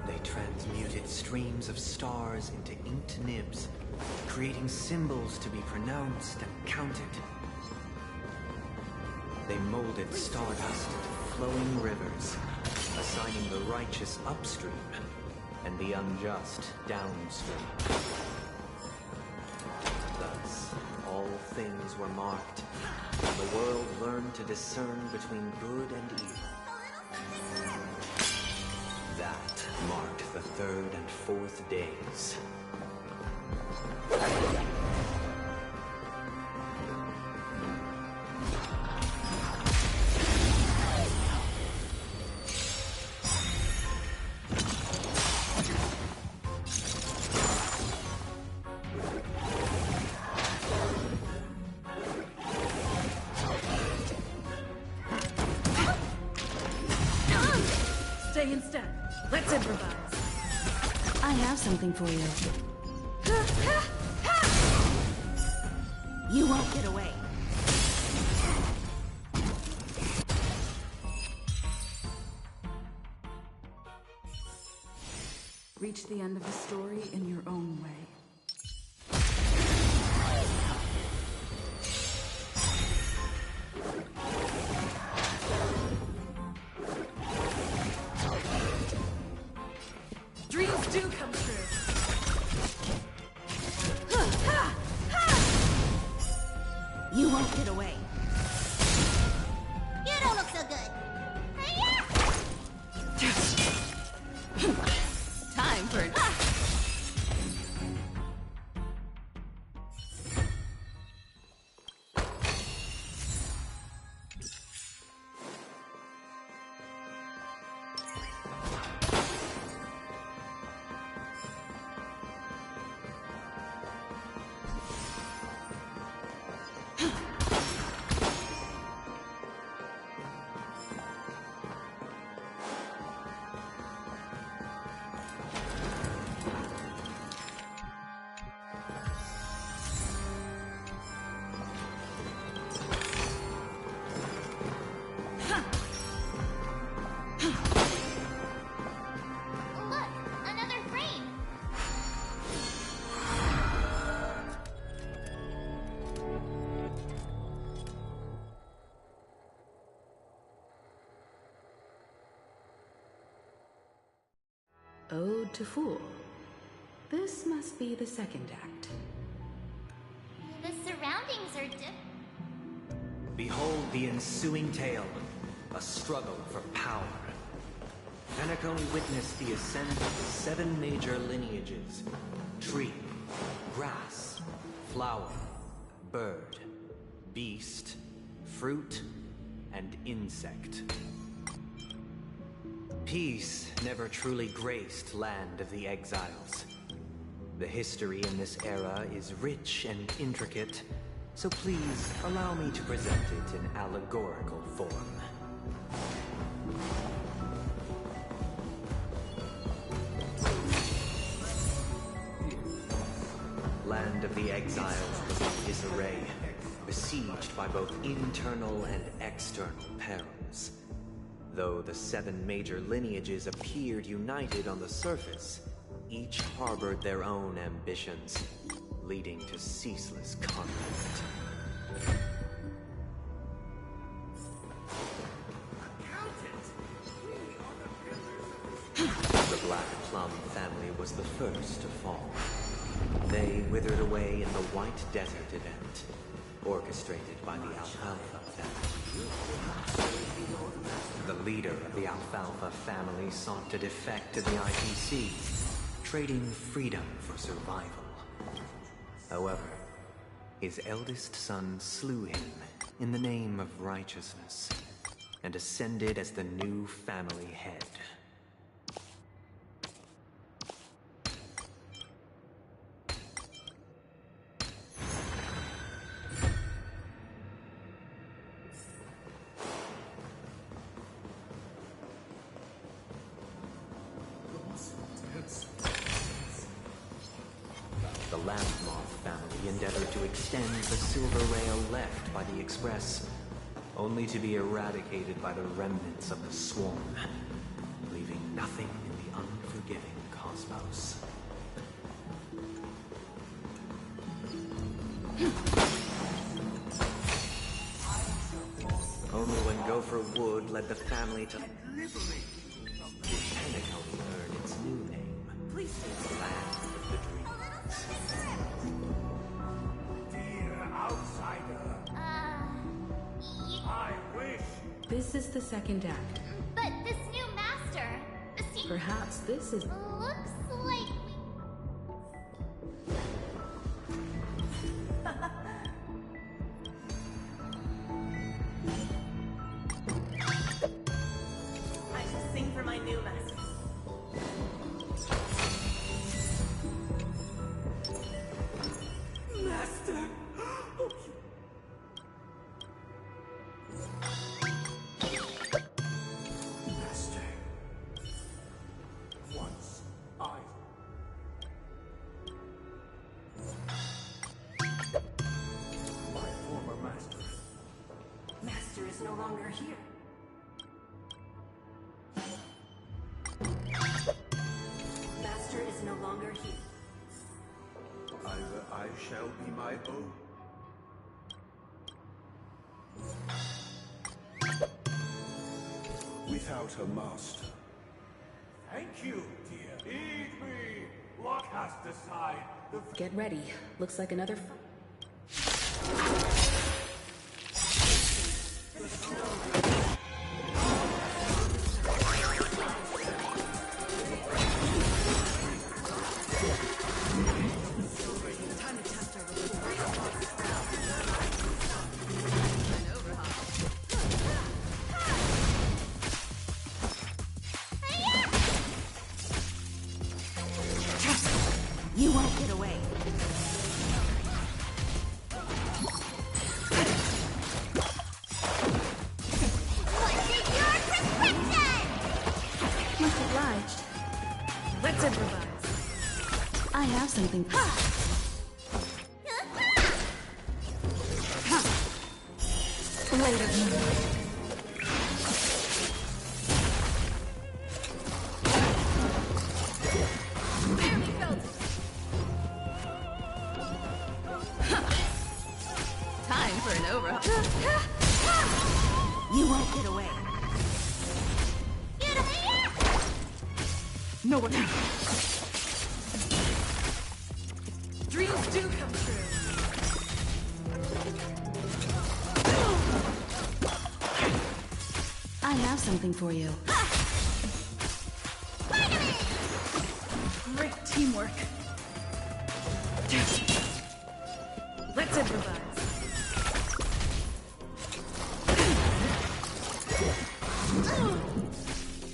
M: They transmuted streams of stars into inked nibs, creating symbols to be pronounced and counted. They molded stardust into flowing rivers, assigning the righteous upstream and the unjust downstream. Thus, all things were marked, and the world learned to discern between good and evil. That marked the third and fourth days.
A: Stay in step. Let's improvise.
K: I have something for you.
A: You won't get away.
K: Reach the end of the story in your own way.
A: Dreams do come true. You won't get away.
P: You don't look so good.
H: Time for...
P: Look, another frame.
K: Ode to Fool. This must be the second act.
P: The surroundings are
M: Behold the ensuing tale, a struggle for power. Penacony witnessed the ascent of the 7 major lineages: tree, grass, flower, bird, beast, fruit, and insect. Peace never truly graced Land of the Exiles. The history in this era is rich and intricate, so please allow me to present it in allegorical form. Land of the Exiles was in disarray, besieged by both internal and external perils. Though the 7 major lineages appeared united on the surface, each harbored their own ambitions, leading to ceaseless conflict. The Black Plum family was the first to fall. They withered away in the White Desert event, orchestrated by the Alfalfa family. The leader of the Alfalfa family sought to defect to the IPC, trading freedom for survival. However, his eldest son slew him in the name of righteousness and ascended as the new family head. The Landmoth family endeavored to extend the silver rail left by the Express, only to be eradicated by the remnants of the Swarm, leaving nothing in the unforgiving cosmos. Only when Gopher Wood led the family to Penacony earned its new name, Land of the Dreams.
J: Dear outsider, I wish.
K: This is the second act.
P: But this new master,
K: Perhaps this is...
P: looks like
A: I shall sing for my new master.
J: Master! Master. Once I... My former master.
A: Master is no longer here. Master is no longer here.
T: Either I shall be my own. Without a master.
J: Thank you, dear. Eat me! What has decided the...
K: Get ready. Looks like another...
A: You won't get away.
K: Much obliged. Let's improvise. I have something. Blade of Moon.
A: Time for an overhaul. You won't get away. No one. Dreams do come true.
K: I have something for you.
A: Great teamwork. Let's improvise.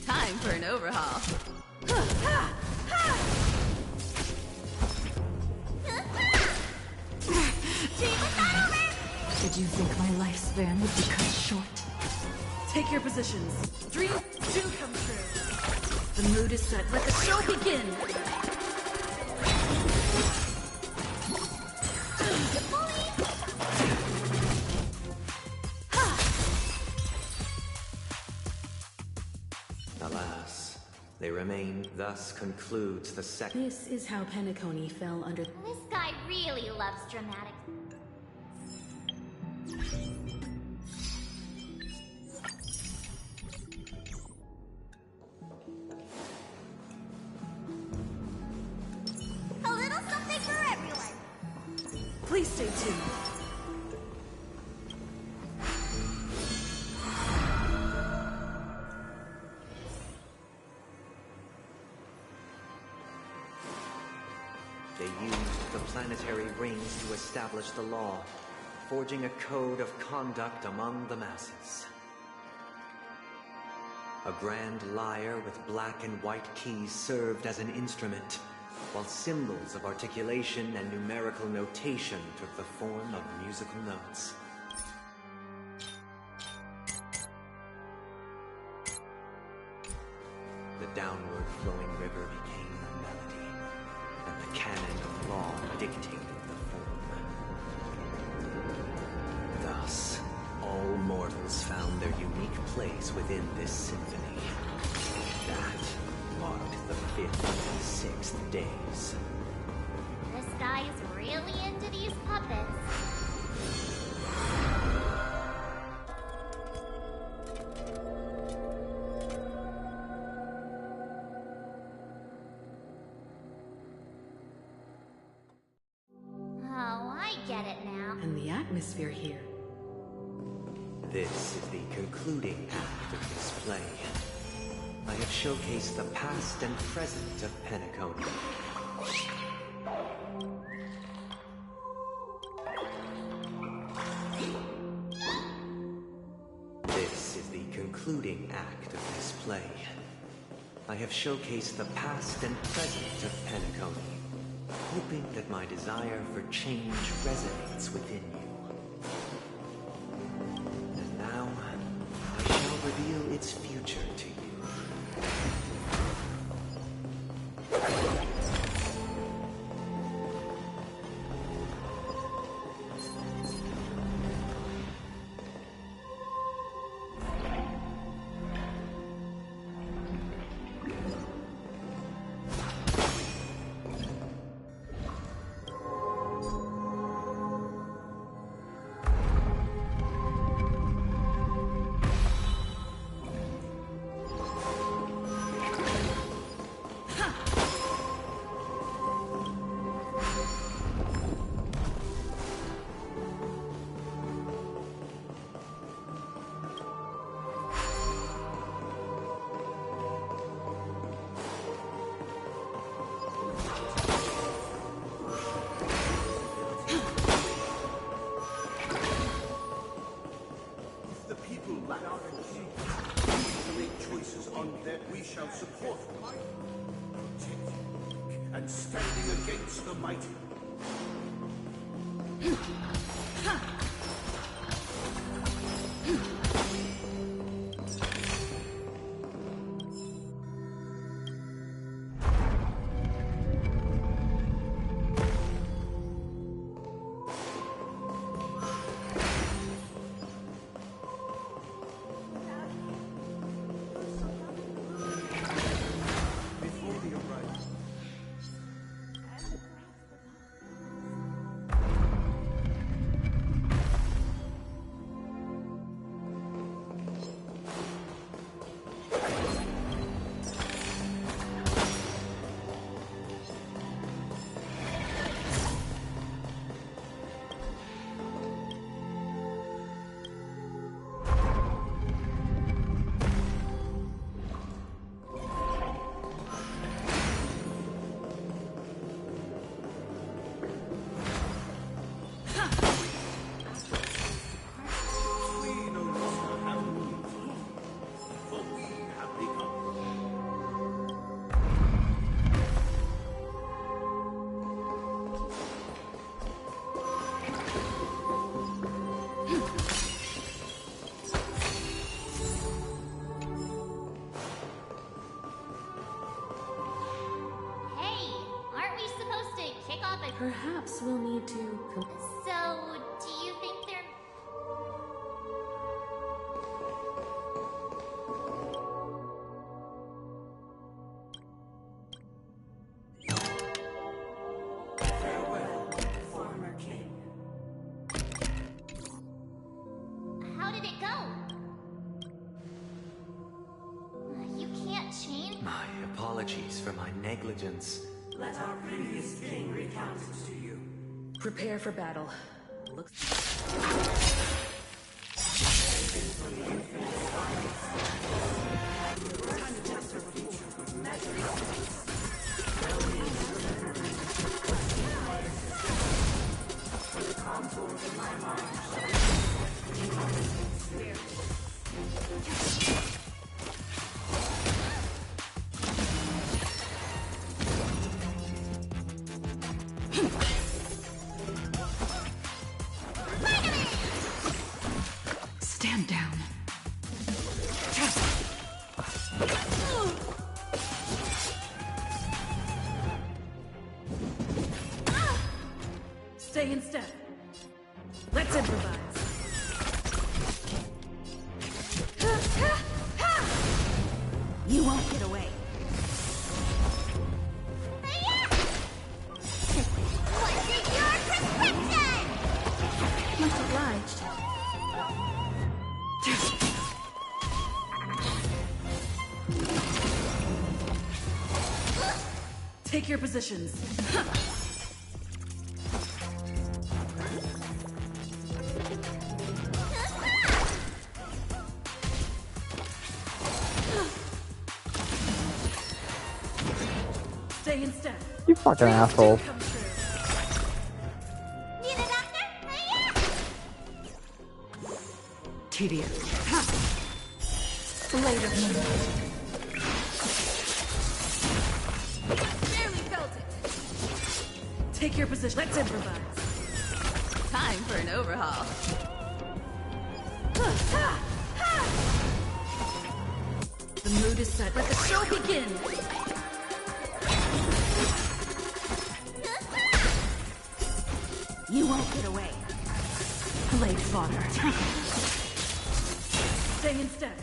A: Time for an overhaul.
K: Did you think my lifespan would be cut short?
A: Take your positions. Dreams do come true. The mood is set. Let the show begin.
M: Alas, they remain. Thus concludes the second.
K: This is how Penacony fell under...
P: this guy really loves dramatic. A little something for everyone.
A: Please stay tuned.
M: They used the planetary rings to establish the law, forging a code of conduct among the masses. A grand lyre with black and white keys served as an instrument, while symbols of articulation and numerical notation took the form of musical notes. The downward flowing river became a melody, and the canon of law dictated the form. Thus, all mortals found their unique place within this symphony. That marked the 5th and 6th days.
P: This guy's really into these puppets. Oh, I get it now.
K: And the atmosphere here.
M: This is the concluding act of this play. I have showcased the past and present of Penacony. This is the concluding act of this play. I have showcased the past and present of Penacony, hoping that my desire for change resonates within you. And now, I shall reveal its future to you.
J: And standing against the mighty.
K: Perhaps we'll need to...
P: So, do you think they're...
J: Farewell, former king.
P: How did it go? You can't change...
M: My apologies for my negligence.
J: Let our previous king recount it to you.
K: Prepare for battle. Looks...
J: Time to test our future with magic.
K: Stand down.
A: Stay in step. Let's improvise. You won't get away.
P: What's in your prescription?
A: Much obliged. Take your positions. Stay in step.
E: You fucking asshole.
P: Need a doctor?
A: Tedious. Blade of moonlight.
H: Barely felt it.
A: Take your position. Let's improvise.
H: Time for an overhaul.
A: The mood is set. Let the show begin. You won't get away. Blade fodder. Stay in step.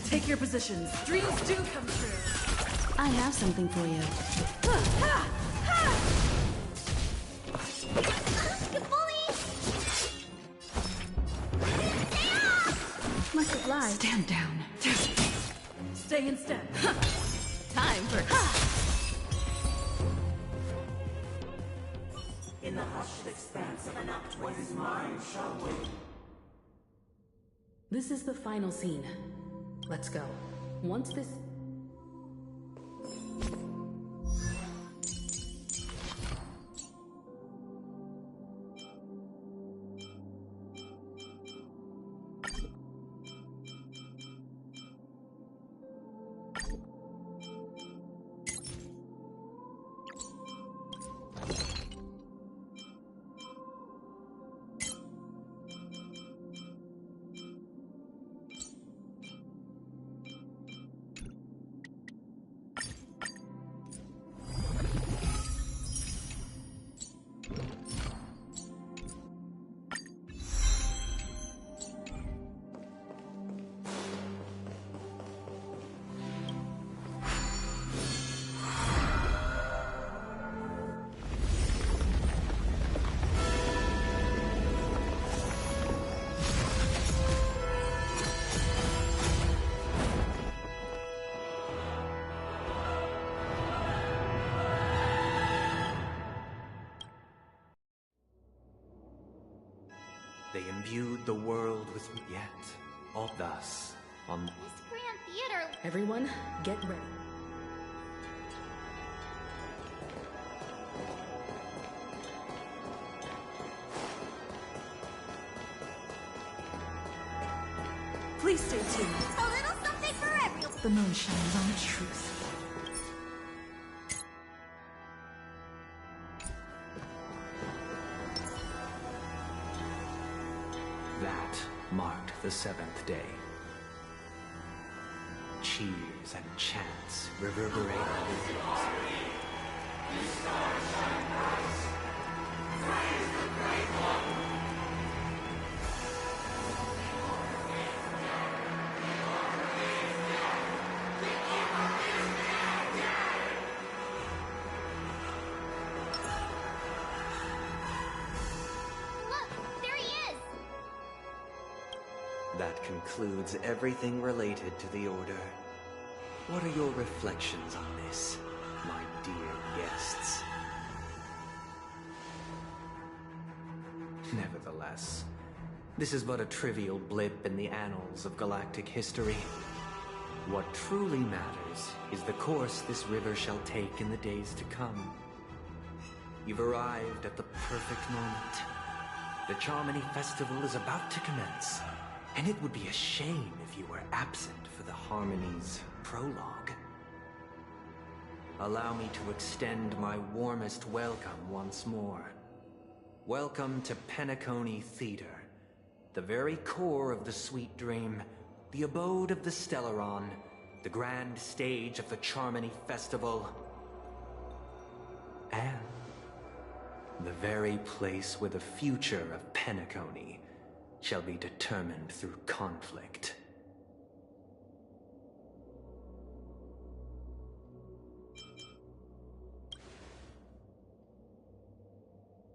A: Take your positions. Dreams do come true.
K: I have something for you.
A: Much obliged.
K: Stand down.
A: Stay in step.
H: Time for...
J: In the hushed expanse of an Octoy's mind shall wait.
K: This is the final scene. Let's go. Once this...
M: They imbued the world with yet. All thus, on
P: This grand theater.
K: Everyone, get ready.
A: Please stay tuned.
P: A little something for everyone.
A: The moon shines on the truth.
M: that marked the seventh day. Cheers and chants reverberated the hills. That concludes everything related to the Order. What are your reflections on this, my dear guests? Nevertheless, this is but a trivial blip in the annals of galactic history. What truly matters is the course this river shall take in the days to come. You've arrived at the perfect moment. The Charmony Festival is about to commence, and it would be a shame if you were absent for the Harmony's prologue. Allow me to extend my warmest welcome once more. Welcome to Penacony Theater, the very core of the Sweet Dream, the abode of the Stellaron, the grand stage of the Charmony Festival, and the very place where the future of Penacony shall be determined through conflict.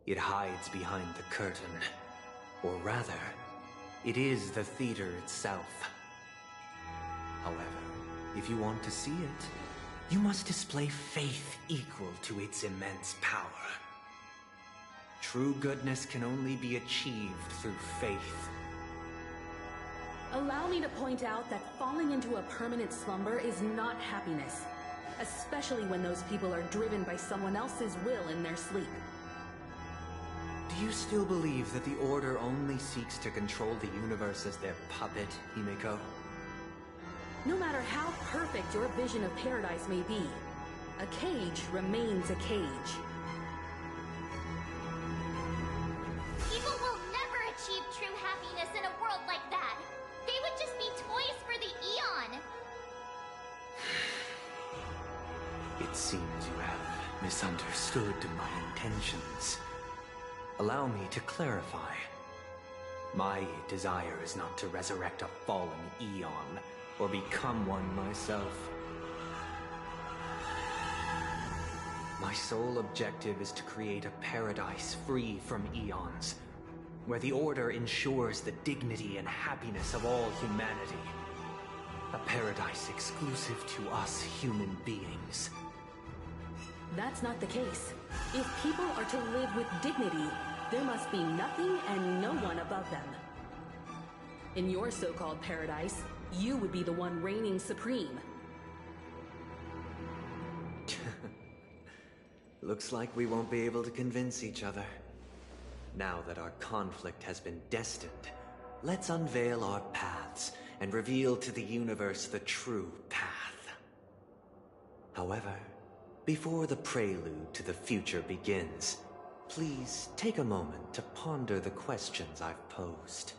M: It hides behind the curtain, or rather, it is the theater itself. However, if you want to see it, you must display faith equal to its immense power. True goodness can only be achieved through faith.
K: Allow me to point out that falling into a permanent slumber is not happiness, especially when those people are driven by someone else's will in their sleep.
M: Do you still believe that the Order only seeks to control the universe as their puppet, Himiko?
K: No matter how perfect your vision of paradise may be, a cage remains a cage.
P: People will never achieve true happiness in a world like that. They would just be toys for the Eon.
M: It seems you have misunderstood my intentions. Allow me to clarify. My desire is not to resurrect a fallen Eon, or become one myself. My sole objective is to create a paradise free from Eons, where the Order ensures the dignity and happiness of all humanity. A paradise exclusive to us human beings.
K: That's not the case. If people are to live with dignity, there must be nothing and no one above them. In your so-called paradise, you would be the one reigning supreme.
M: Looks like we won't be able to convince each other. Now that our conflict has been destined, let's unveil our paths and reveal to the universe the true path. However, before the prelude to the future begins, please take a moment to ponder the questions I've posed.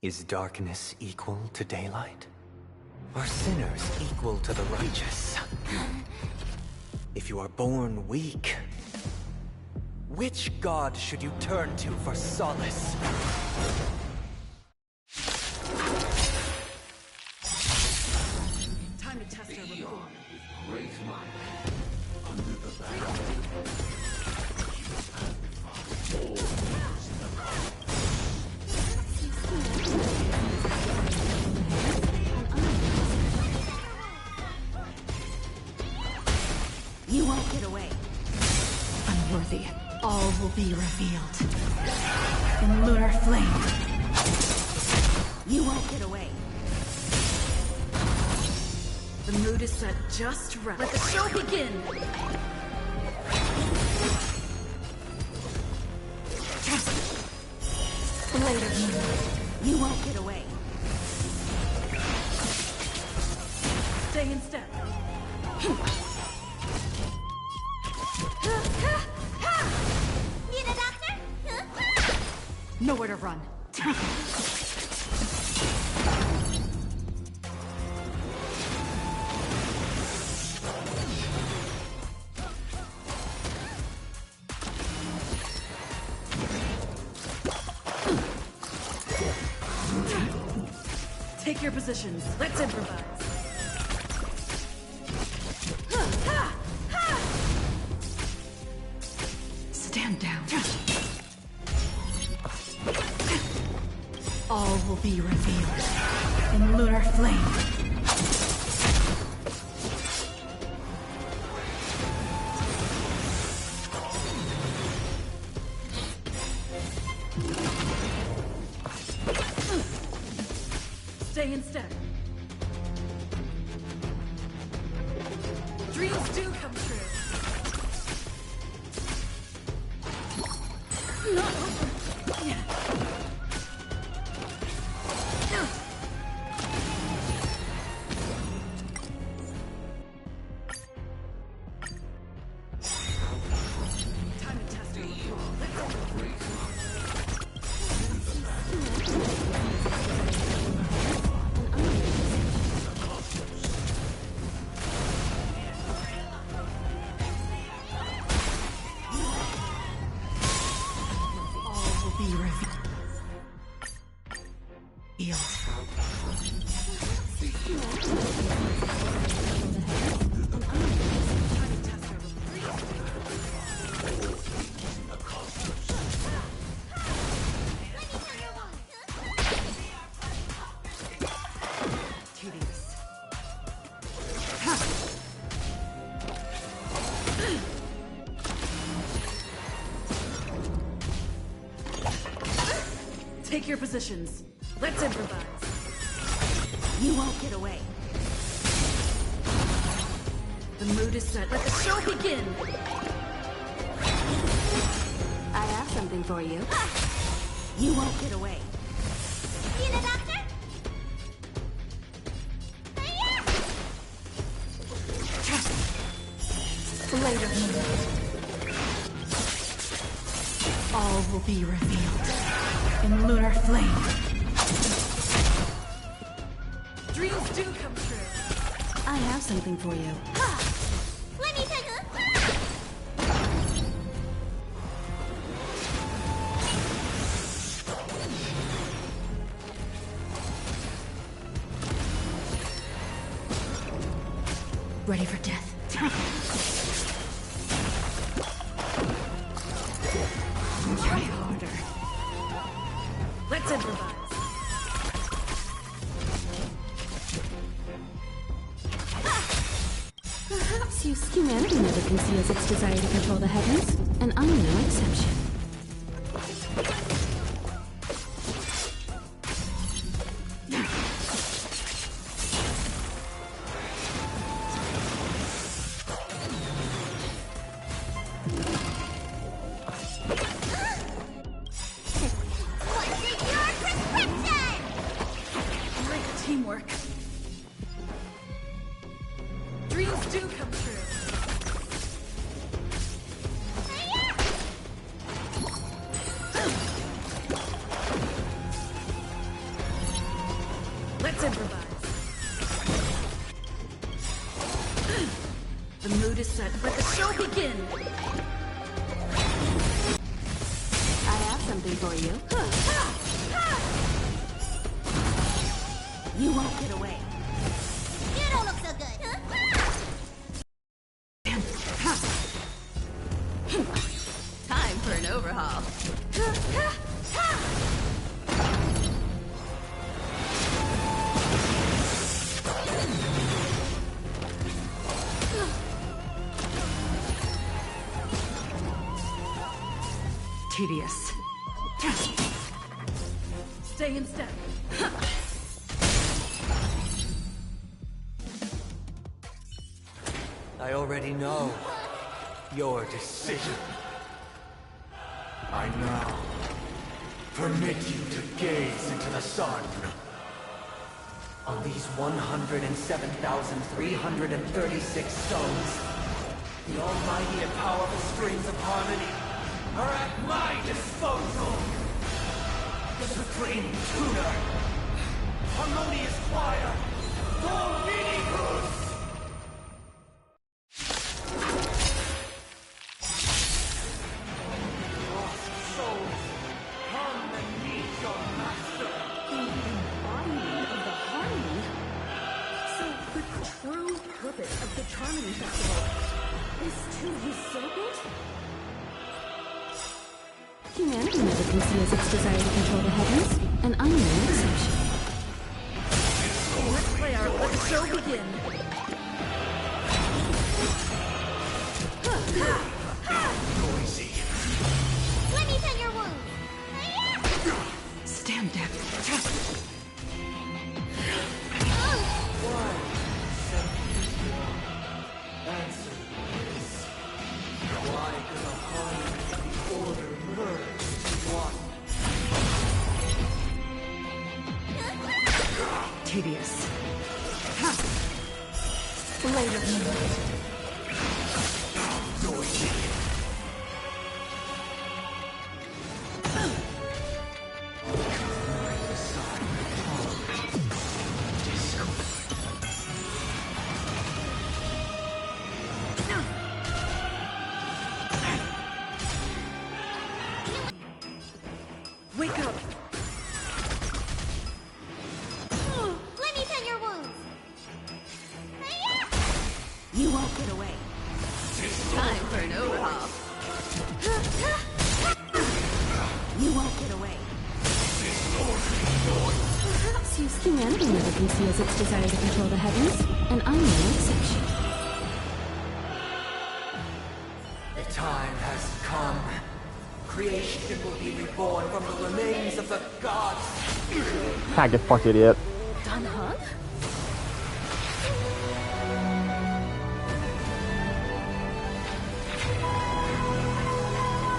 M: Is darkness equal to daylight? Are sinners equal to the righteous? If you are born weak, which god should you turn to for solace?
K: Time to test our rapport.
Q: Great mind. Under the battle.
A: You won't get away. Unworthy. All will be revealed. In lunar flame. You won't get away. The mood is set just right. Let the show begin! Blade of Moon. You won't get away. Stay in step.
P: Need a doctor?
A: Nowhere to run. Take your positions. Let's improvise. Stand down. All will be revealed in lunar flame. Stay in step. Dreams do come true.
K: Take your positions. Let's improvise.
A: You won't get away.
K: The mood is set. Let the show begin. I have something for you.
A: You won't get away.
P: You the doctor?
A: Later. All will be revealed in lunar flame.
K: Dreams do come true. I have something for you.
P: Let me take a...
A: Ready for death. Try harder.
K: Let's improvise. Perhaps use humanity never conceals its desire to control the heavens, and I'm no exception.
A: Teamwork.
K: Dreams do come true. Let's improvise. The mood is set. Let the show begin. I have something for you.
A: You won't get away.
P: You don't look so good.
A: Time for an overhaul. Tedious.
K: Stay in step.
M: I already know your decision.
J: I now permit you to gaze into the sun.
M: On these 107,336 stones, the almighty and powerful strings of harmony are at my disposal. The supreme tuner, harmonious choir, Dominicus! Lost souls, come and meet your master.
K: The embodiment of the harmony. So the true purpose of the Charmony Festival is to usurp it? Humanity never conceals its desire to control the heavens, and I'm no exception. Let's play our let the show begin.
J: Noisy.
P: Let me tend your wound.
A: Stand down.
J: Answer is, why does a harmony and the order merge into one?
A: Tedious. Later.
J: Noisy.
K: Wake up!
P: Let me tend your wounds.
A: You won't get away. Time for an overhaul. You won't get away.
K: Perhaps use humanity never conceals its desire to control the heavens, and I'm no exception.
M: The time has come.
S: Creation will be reborn from the remains of the gods.
E: Ah, get fucked, idiot.
A: Done, huh?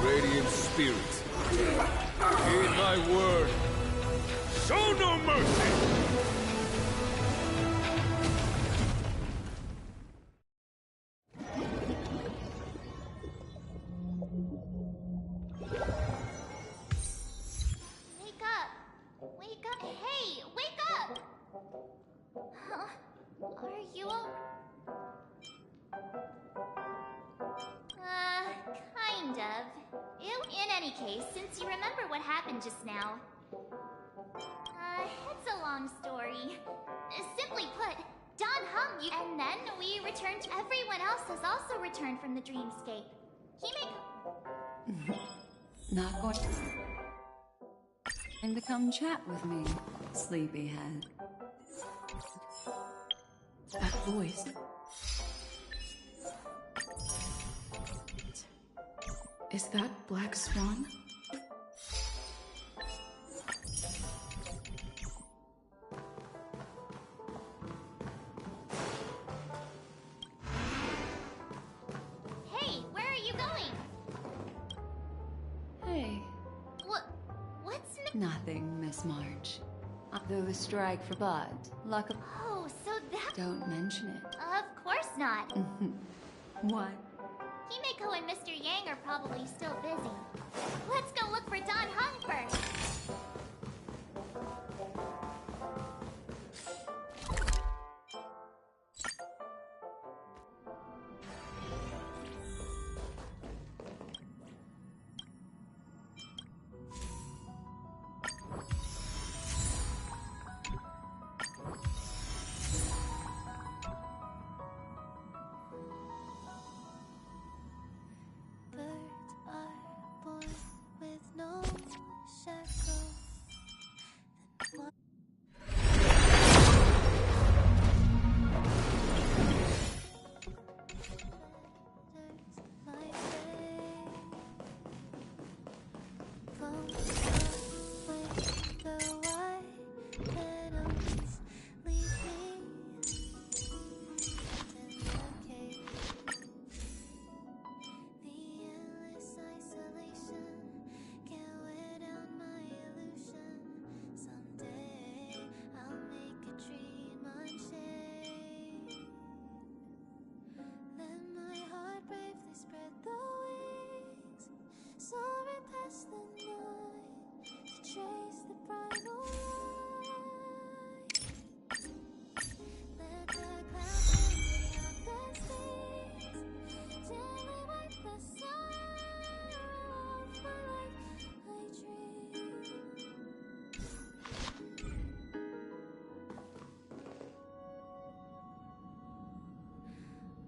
D: Radiant spirits, heed my word. Show no mercy!
P: Wake up! Wake up! Hey, wake up! Huh? Are you kind of. In any case, since you remember what happened just now, it's a long story. Simply put, Don hung you, and then we returned. Everyone else has also returned from the dreamscape. Himeko.
H: Not going to come chat with me, sleepyhead.
K: That voice. Is that Black Swan?
P: Hey, where are you going?
H: Hey,
P: What's
H: nothing, Miss March. Though the strike for Bud, luckily.
P: Oh, so that.
H: Don't mention it.
P: Of course not.
H: What?
P: Himeko and Mr. Yang are probably still busy. Let's go look for Don Hung first.
L: Birds are born with no shackles.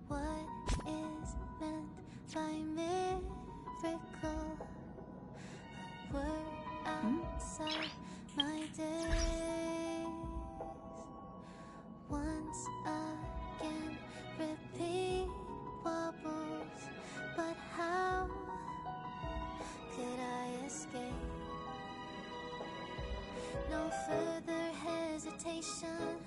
L: What is meant by miracle? A word outside my days. Once again, repeat wobbles. But how could I escape? No further hesitation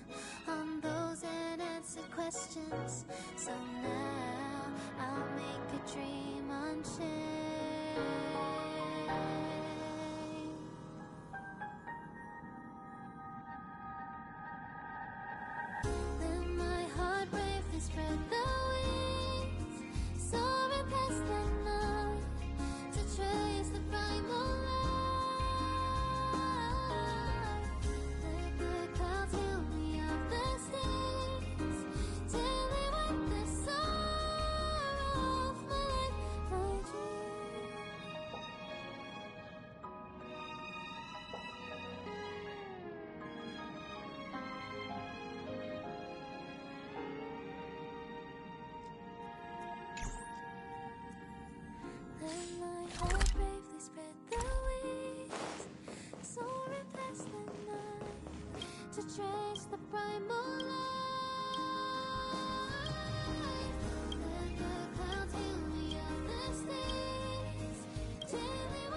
L: on those unanswered questions. So now I'll make a dream unchained. Let my heart bravely spread the wings, soaring past the night to trace the primal light. Let the clouds heal me of the stains till they wipe the sorrow off my life, my dream. Let my heart bravely spread the wings, soaring past the night to trace the primal light. Let the clouds heal me of the stains till they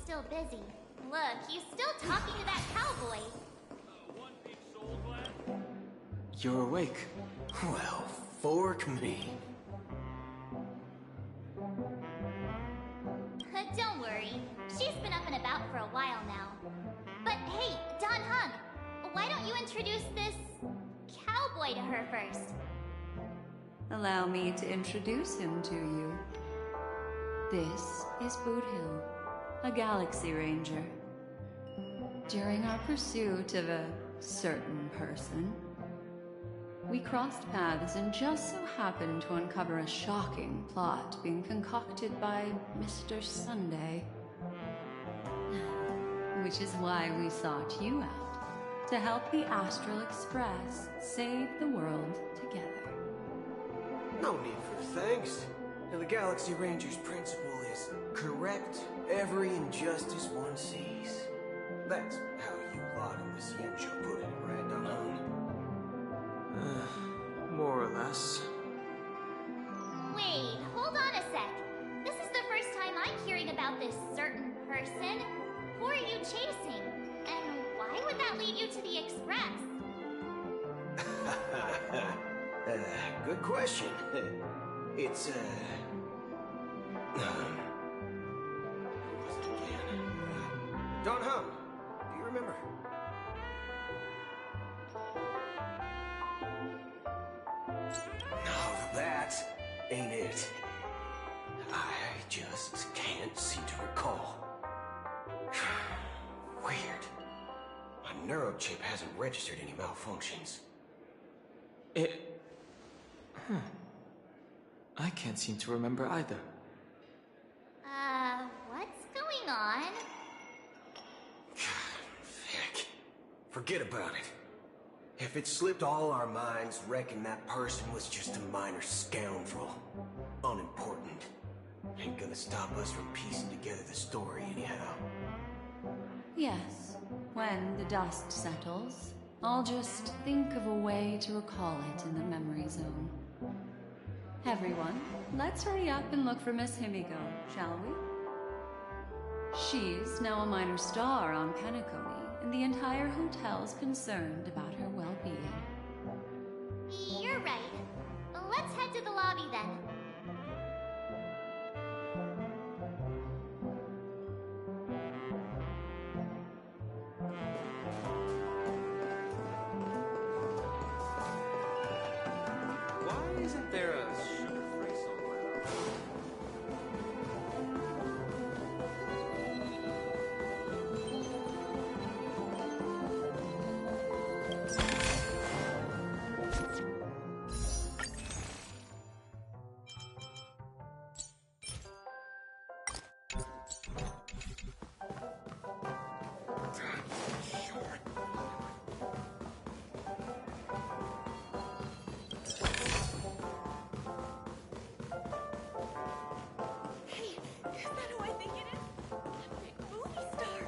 P: still busy. Look, he's still talking to that cowboy.
V: You're awake.
R: Well, fork me.
P: Don't worry. She's been up and about for a while now. But hey, Don Hung, why don't you introduce this cowboy to her first?
H: Allow me to introduce him to you. This is Boot Hill, a Galaxy Ranger. During our pursuit of a certain person, we crossed paths and just so happened to uncover a shocking plot being concocted by Mr. Sunday. Which is why we sought you out, to help the Astral Express save the world together.
R: No need for thanks. And the Galaxy Ranger's principle is correct every injustice one sees. That's how you lot in this Yensho put it, right, Don Hung?
V: More or less.
P: Wait, hold on a sec. This is the first time I'm hearing about this certain person. Who are you chasing? And why would that lead you to the Express?
R: Good question. It's, who was it again? Don Hung, do you remember? No, that ain't it. I just can't seem to recall. Weird. My neurochip hasn't registered any malfunctions.
V: I can't seem to remember either.
P: What's going on?
R: Heck. Forget about it. If it slipped all our minds, reckon that person was just a minor scoundrel. Unimportant. Ain't gonna stop us from piecing together the story anyhow.
H: Yes, when the dust settles, I'll just think of a way to recall it in the memory zone. Everyone, let's hurry up and look for Miss Himiko, shall we? She's now a minor star on Penacony, and the entire hotel's concerned about her well-being.
P: You're right. Let's head to the lobby then.
V: Why isn't there a sugar-free somewhere?
A: Hey, is that who I think it is? A big movie star.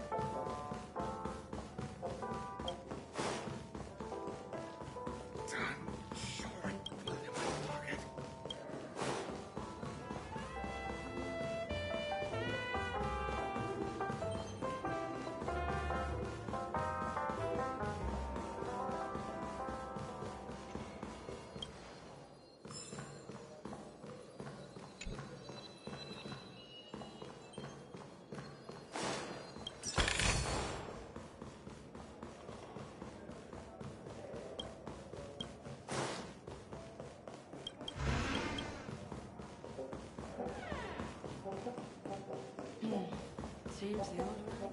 H: Seems the old one.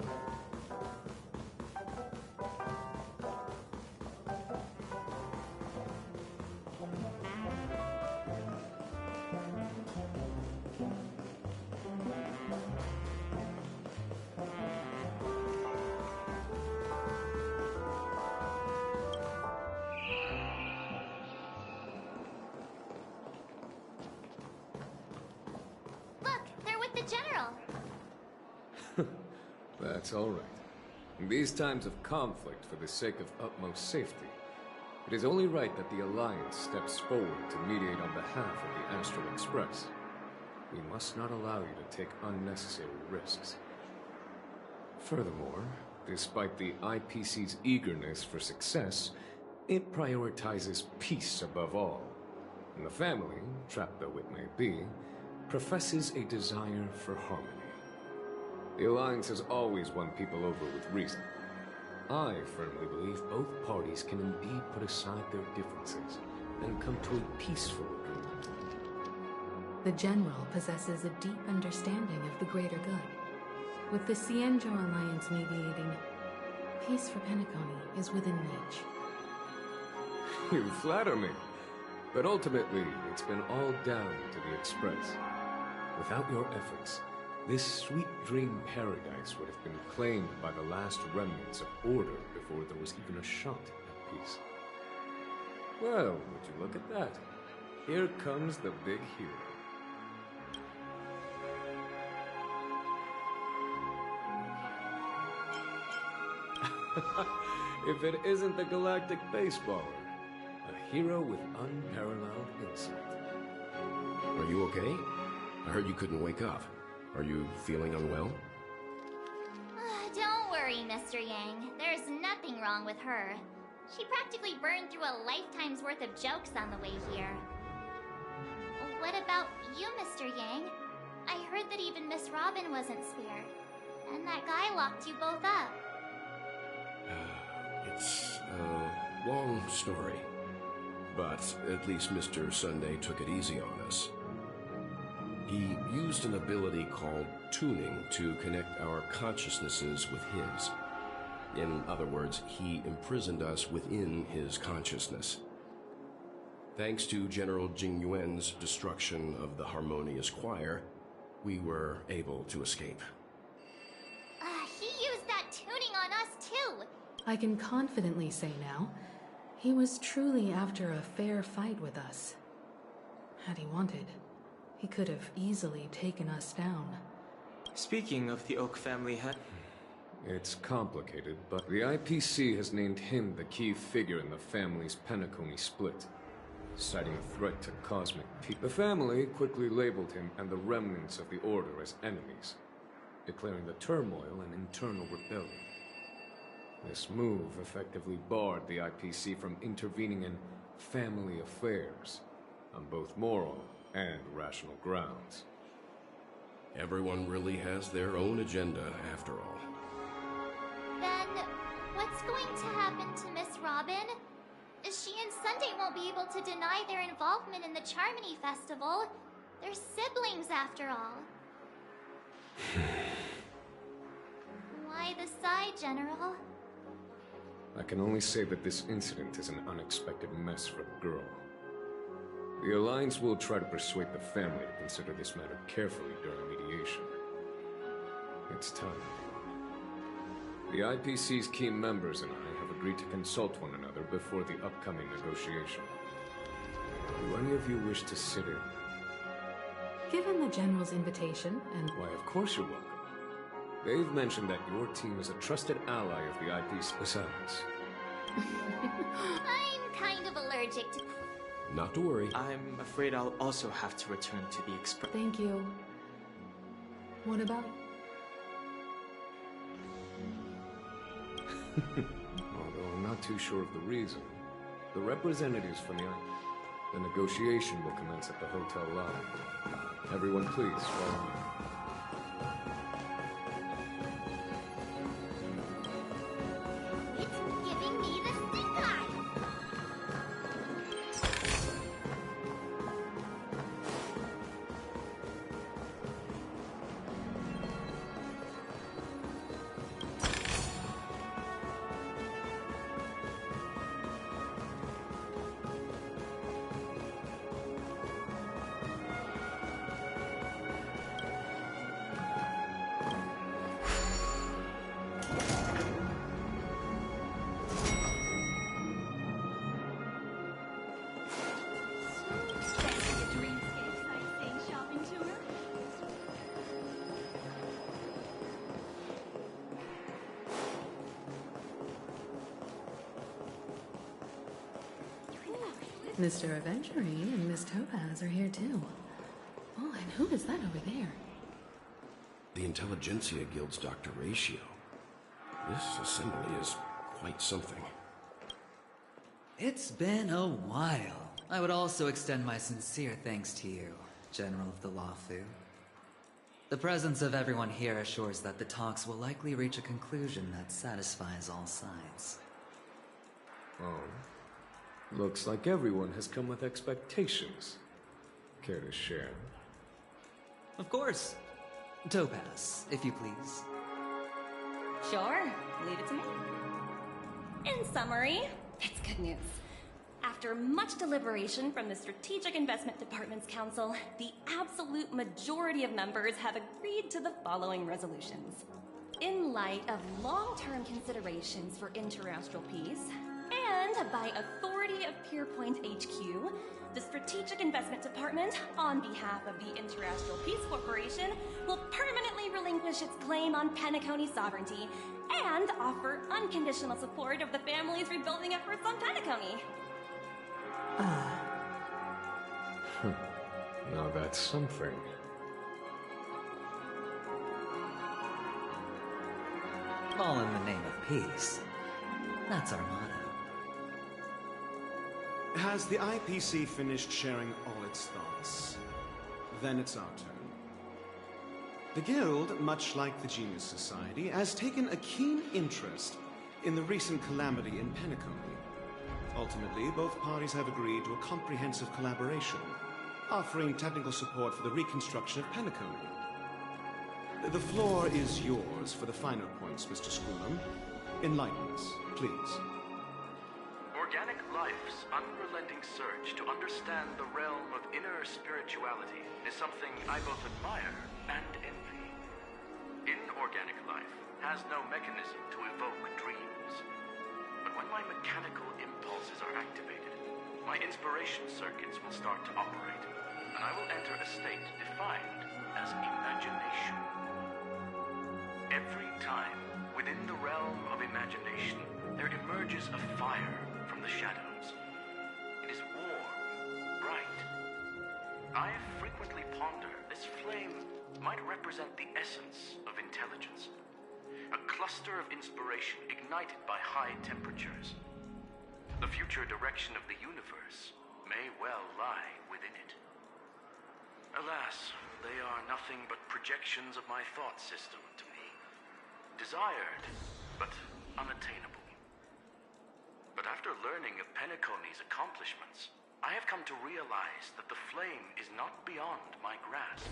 P: Look, they're with the General.
F: That's all right. In these times of conflict for the sake of utmost safety, it is only right that the Alliance steps forward to mediate on behalf of the Astral Express. We must not allow you to take unnecessary risks. Furthermore, despite the IPC's eagerness for success, it prioritizes peace above all. And the family, trapped though it may be, professes a desire for harmony. The Alliance has always won people over with reason. I firmly believe both parties can indeed put aside their differences and come to a peaceful agreement.
K: The General possesses a deep understanding of the greater good. With the Cienjo Alliance mediating, peace for Penacony is within reach.
F: You flatter me. But ultimately, it's been all down to the Express. Without your efforts, this sweet dream paradise would have been claimed by the last remnants of order before there was even a shot at peace. Well, would you look at that? Here comes the big hero. If it isn't the galactic baseballer, a hero with unparalleled insight.
B: Are you okay? I heard you couldn't wake up. Are you feeling unwell?
P: Don't worry, Mr. Yang. There's nothing wrong with her. She practically burned through a lifetime's worth of jokes on the way here. What about you, Mr. Yang? I heard that even Miss Robin wasn't spared. And that guy locked you both up.
B: It's a long story. But at least Mr. Sunday took it easy on us. He used an ability called tuning to connect our consciousnesses with his. In other words, he imprisoned us within his consciousness. Thanks to General Jing Yuan's destruction of the Harmonious Choir, we were able to escape.
P: He used that tuning on us too!
K: I can confidently say now, he was truly after a fair fight with us. Had he wanted, he could have easily taken us down.
V: Speaking of the Oak family head...
F: It's complicated, but the IPC has named him the key figure in the family's Penacony split, citing a threat to cosmic peace. The family quickly labeled him and the remnants of the Order as enemies, declaring the turmoil an internal rebellion. This move effectively barred the IPC from intervening in family affairs, on both moral and rational grounds.
B: Everyone really has their own agenda, after all.
P: Then, what's going to happen to Miss Robin? She and Sunday won't be able to deny their involvement in the Charmony Festival. They're siblings, after all. Why the sigh, General?
F: I can only say that this incident is an unexpected mess for the girl. The Alliance will try to persuade the family to consider this matter carefully during mediation. It's time. The IPC's key members and I have agreed to consult one another before the upcoming negotiation. Do any of you wish to sit in?
K: Given the General's invitation and...
F: Why, of course you're welcome. They've mentioned that your team is a trusted ally of the IPC. Besides...
P: I'm kind of allergic to...
B: Not to worry.
V: I'm afraid I'll also have to return to the Express.
K: Thank you. What about...
F: Although I'm not too sure of the reason, the representatives from the negotiation will commence at the hotel lobby. Everyone please, follow me.
P: It's giving me the stink eye!
K: Mr. Aventurine and Miss Topaz are here too. Oh, and who is that over there?
B: The Intelligentsia Guild's Dr. Ratio. This assembly is quite something.
G: It's been a while. I would also extend my sincere thanks to you, General of the Lawfu. The presence of everyone here assures that the talks will likely reach a conclusion that satisfies all sides.
F: Oh. Looks like everyone has come with expectations. Care to share?
G: Of course. Topaz, if you please.
N: Sure, leave it to me. In summary, it's good news. After much deliberation from the Strategic Investment Department's council, the absolute majority of members have agreed to the following resolutions. In light of long-term considerations for interastral peace, and by authority of Pierpoint HQ, the Strategic Investment Department, on behalf of the Interastral Peace Corporation, will permanently relinquish its claim on Penacony sovereignty and offer unconditional support of the family's rebuilding efforts on Penacony.
F: Now that's something.
G: All in the name of peace. That's our motto.
I: Has the IPC finished sharing all its thoughts? Then it's our turn. The Guild, much like the Genius Society, has taken a keen interest in the recent calamity in Penacony. Ultimately, both parties have agreed to a comprehensive collaboration, offering technical support for the reconstruction of Penacony. The floor is yours for the finer points, Mr. Scroolum. Enlighten us, please.
Q: Organic life's unrelenting search to understand the realm of inner spirituality is something I both admire and envy. Inorganic life has no mechanism to evoke dreams. But when my mechanical impulses are activated, my inspiration circuits will start to operate, and I will enter a state defined as imagination. Every time, within the realm of imagination, there emerges a fire from the shadows. It is warm, bright. I frequently ponder this flame might represent the essence of intelligence. A cluster of inspiration ignited by high temperatures. The future direction of the universe may well lie within it. Alas, they are nothing but projections of my thought system to me. Desired, but unattainable. But after learning of Penacony's accomplishments, I have come to realize that the flame is not beyond my grasp.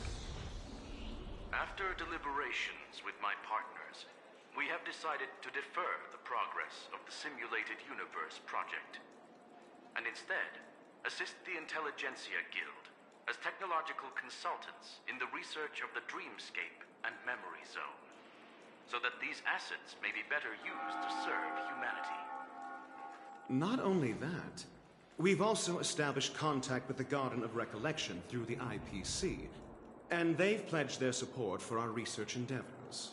Q: After deliberations with my partners, we have decided to defer the progress of the Simulated Universe project, and instead assist the Intelligentsia Guild as technological consultants in the research of the Dreamscape and Memory Zone, so that these assets may be better used to serve humanity.
I: Not only that, we've also established contact with the Garden of Recollection through the IPC, and they've pledged their support for our research endeavors.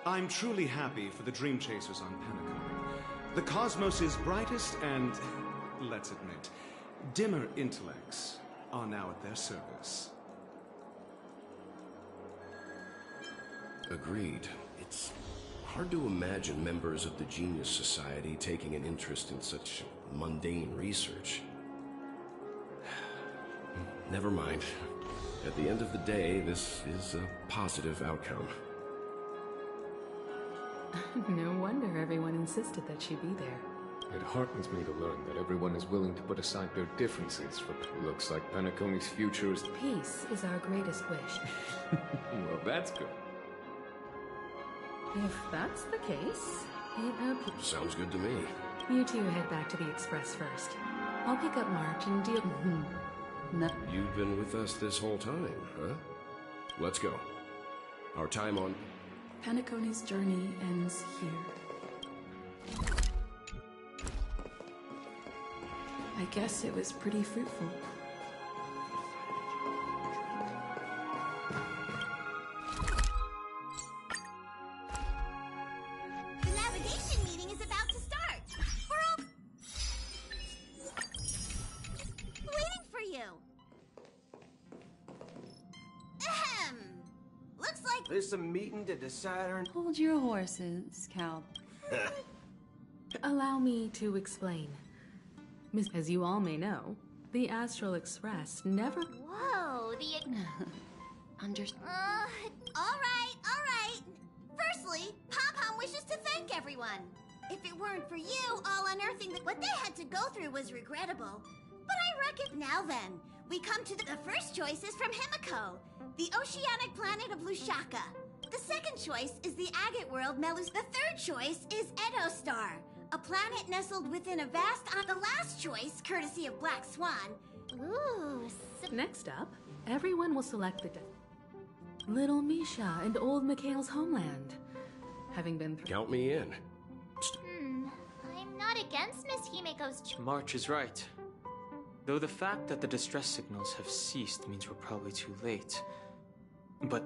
I: I'm truly happy for the Dream Chasers on Penacony. The cosmos' brightest and, let's admit, dimmer intellects are now at their service.
B: Agreed. It's hard to imagine members of the Genius Society taking an interest in such mundane research. Never mind. At the end of the day, this is a positive outcome.
K: No wonder everyone insisted that she be there.
F: It heartens me to learn that everyone is willing to put aside their differences for looks like Penacony's future is...
K: Peace is our greatest wish.
F: Well, that's good.
K: If that's the case, it
B: Sounds good to me.
K: You two head back to the Express first. I'll pick up March and deal... No.
B: You've been with us this whole time, huh? Let's go. Our time on...
K: Penacony's journey ends here. I guess it was pretty fruitful.
L: The navigation meeting is about to start. We're all waiting for you. Ahem. Looks like
R: There's some meeting to decide on.
A: Hold your horses, Cal.
K: Allow me to explain. As you all may know, the Astral Express never...
P: Whoa, the... all right. Firstly, Pom-Pom wishes to thank everyone. If it weren't for you all unearthing what they had to go through was regrettable. But I reckon now then, we come to the first choice is from Himiko, the oceanic planet of Lushaka. The second choice is the agate world Melus. The third choice is Edo Star, a planet nestled within a vast... The last choice, courtesy of Black Swan... Ooh,
K: Next up, everyone will select the... Little Misha and old Mikhail's homeland. Having been through...
B: Count me in.
P: I'm not against Miss Himiko's...
V: March is right. Though the fact that the distress signals have ceased means we're probably too late. But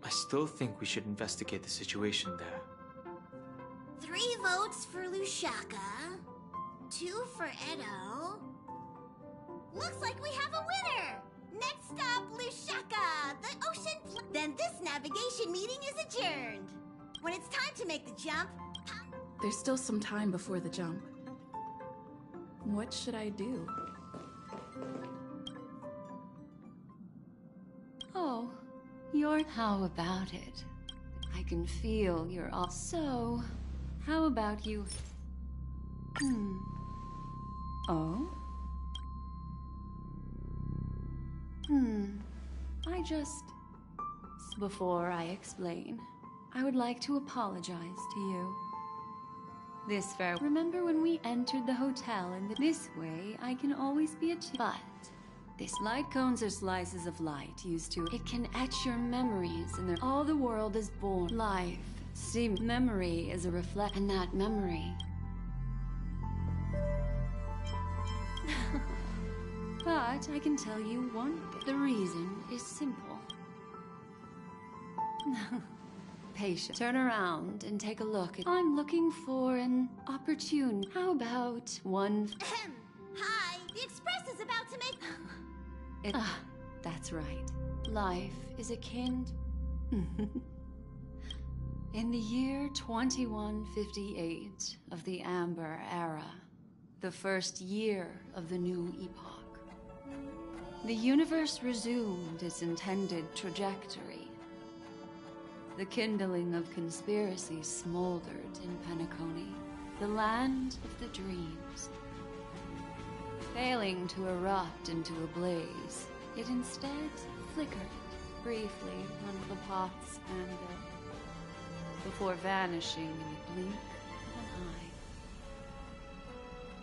V: I still think we should investigate the situation there.
P: 3 votes for Lushaka, 2 for Edo. Looks like we have a winner! Next up, Lushaka, the ocean... Then this navigation meeting is adjourned. When it's time to make the jump...
C: There's still some time before the jump. What should I do?
A: Oh, you're... How about it? I can feel you're all... So, how about you... Oh? I just... Before I explain, I would like to apologize to you. This fair... Remember when we entered the hotel and this way I can always be a... But... This light cones are slices of light used to... It can etch your memories and all the world is born. Life. See, memory is a reflect... And that memory... But I can tell you one thing. The reason is simple. Patient. Turn around and take a look. I'm looking for an opportune. How about one...
P: Hi, the express is about to make...
A: That's right. Life is akin... In the year 2158 of the Amber Era, the first year of the new epoch, the universe resumed its intended trajectory. The kindling of conspiracy smoldered in Penacony, the land of the dreams. Failing to erupt into a blaze, it instead flickered briefly under the pot's anvil, before vanishing in a blink of an eye.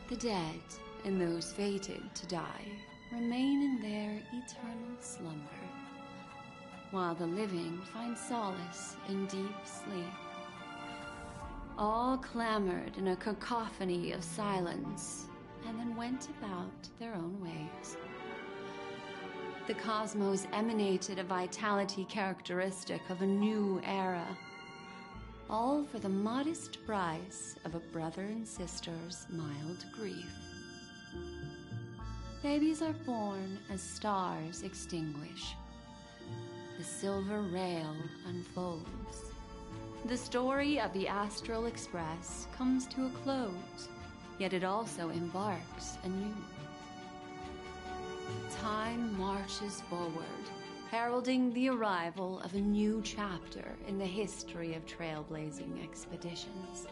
A: The dead and those fated to die remain in their eternal slumber, while the living find solace in deep sleep. All clamored in a cacophony of silence, and then went about their own ways. The cosmos emanated a vitality characteristic of a new era, all for the modest price of a brother and sister's mild grief. Babies are born as stars extinguish. The silver rail unfolds. The story of the Astral Express comes to a close, yet it also embarks anew. Time marches forward, heralding the arrival of a new chapter in the history of trailblazing expeditions.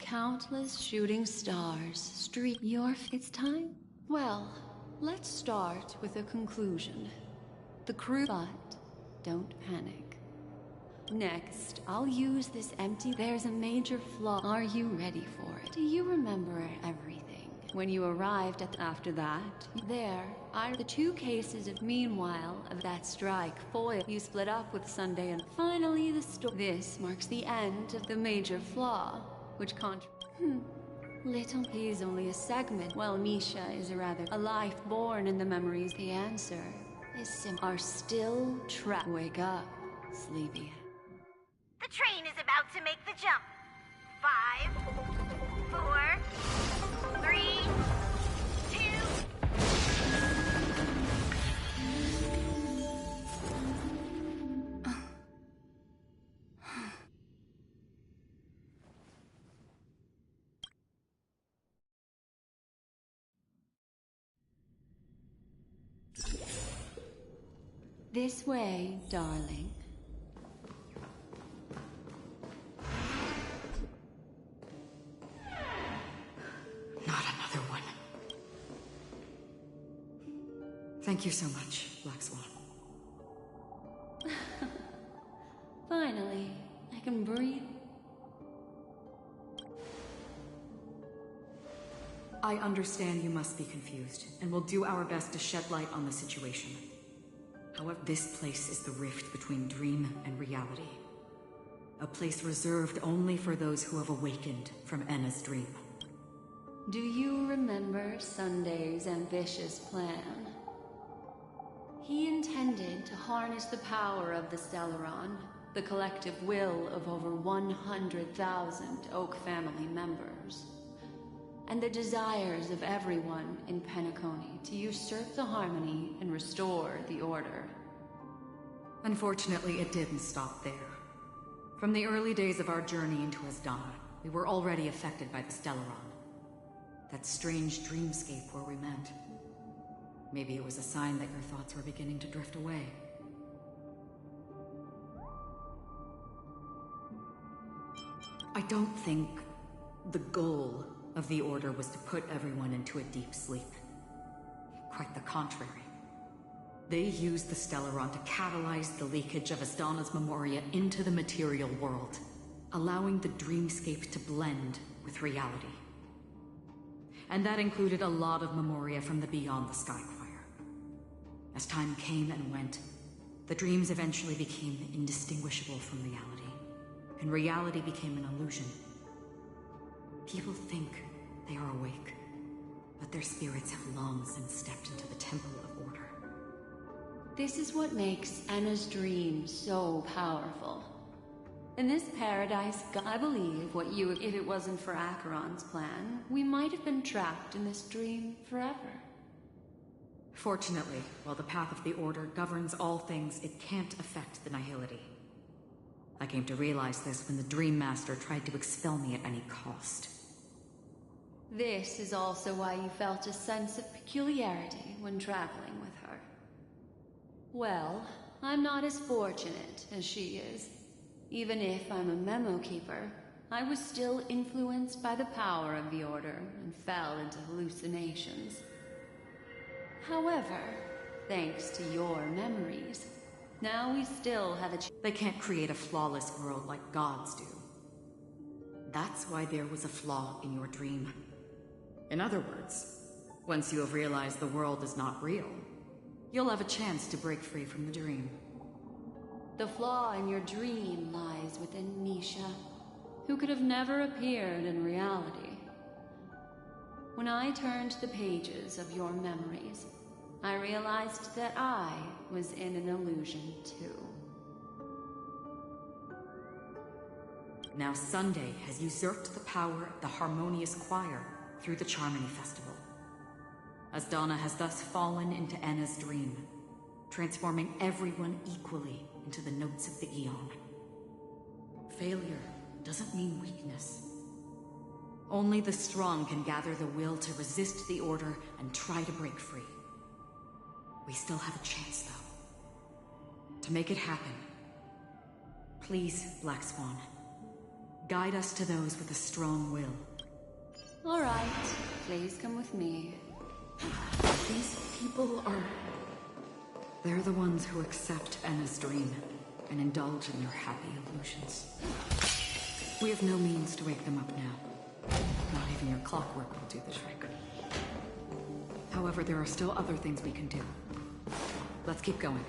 A: Countless shooting stars streak it's time? Well, let's start with a conclusion. The crew, but don't panic. Next, I'll use this empty. There's a major flaw. Are you ready for it? Do you remember everything? When you arrived after that, there are the 2 cases of meanwhile of that strike foil. You split up with Sunday and finally This marks the end of the major flaw, which Little P's only a segment. Well, Misha is a life born in the memories. The answer is simple. Are still trapped. Wake up, sleepy.
O: The train is about to make the jump. 5, 4, 3, 2.
A: This way, darling.
U: Not another one. Thank you so much, Black Swan.
A: Finally, I can breathe.
U: I understand you must be confused, and will do our best to shed light on the situation. However, this place is the rift between dream and reality. A place reserved only for those who have awakened from Enna's dream.
A: Do you remember Sunday's ambitious plan? He intended to harness the power of the Stellaron, the collective will of over 100,000 Oak family members, and the desires of everyone in Penacony to usurp the harmony and restore the order.
U: Unfortunately, it didn't stop there. From the early days of our journey into Asdana, we were already affected by the Stellaron. That strange dreamscape where we met. Maybe it was a sign that your thoughts were beginning to drift away. I don't think the goal of the Order was to put everyone into a deep sleep. Quite the contrary. They used the Stellaron to catalyze the leakage of Asdana's Memoria into the material world, allowing the dreamscape to blend with reality. And that included a lot of Memoria from the Beyond the Skychoir. As time came and went, the dreams eventually became indistinguishable from reality, and reality became an illusion. People think they are awake, but their spirits have long since stepped into the Temple of Order.
A: This is what makes Enna's dream so powerful. In this paradise, I believe if it wasn't for Acheron's plan, we might have been trapped in this dream forever.
U: Fortunately, while the path of the Order governs all things, it can't affect the Nihility. I came to realize this when the Dream Master tried to expel me at any cost.
A: This is also why you felt a sense of peculiarity when traveling with her. Well, I'm not as fortunate as she is. Even if I'm a memo keeper, I was still influenced by the power of the Order and fell into hallucinations. However, thanks to your memories, now we still have a
U: They can't create a flawless world like gods do. That's why there was a flaw in your dream. In other words, once you have realized the world is not real, you'll have a chance to break free from the dream.
A: The flaw in your dream lies within Misha, who could have never appeared in reality. When I turned the pages of your memories, I realized that I was in an illusion too.
U: Now Sunday has usurped the power of the Harmonious Choir through the Charmony Festival. Asdana has thus fallen into Enna's dream, transforming everyone equally into the notes of the Eon. Failure doesn't mean weakness. Only the strong can gather the will to resist the Order and try to break free. We still have a chance, though. To make it happen, please, Black Swan, Guide us to those with a strong will.
A: All right, please come with me.
U: These people are... They're the ones who accept Enna's dream and indulge in their happy illusions. We have no means to wake them up now. Not even your clockwork will do the trick. However, there are still other things we can do. Let's keep going.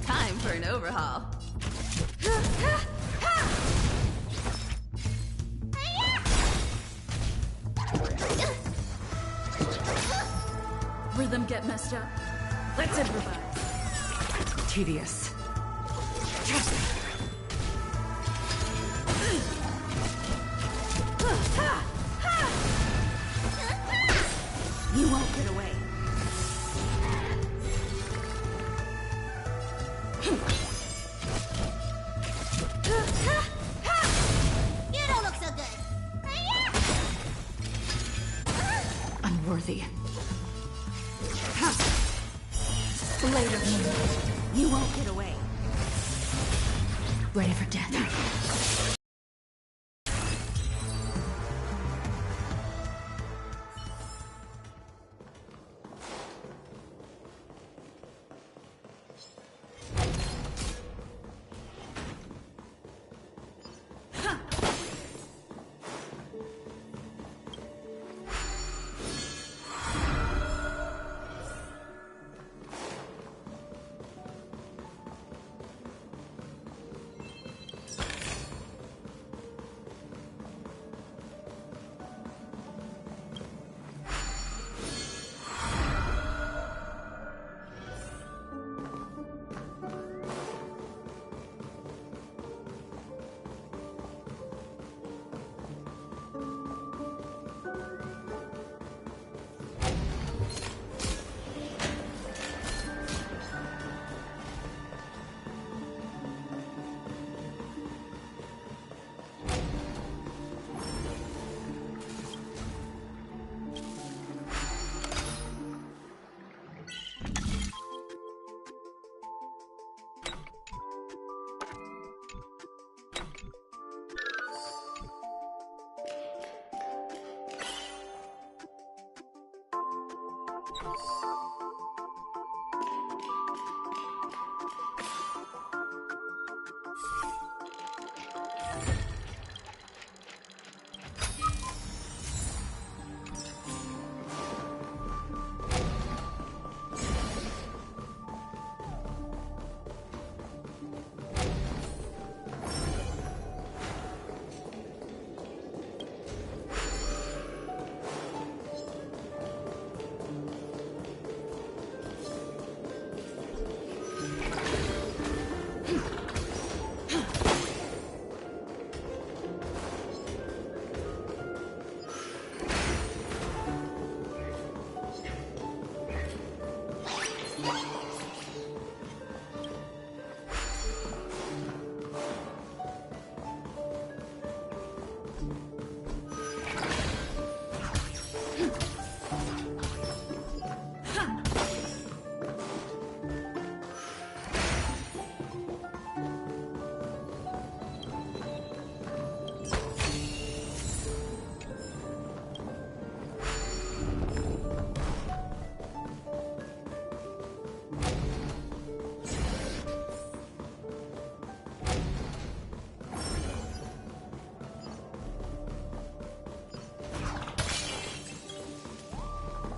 C: Time for an overhaul. Rhythm get messed up. Let's improvise.
U: Tedious.
C: You won't get away.
P: You don't look so good.
U: Unworthy.
C: Later. You won't get away.
U: Ready for death.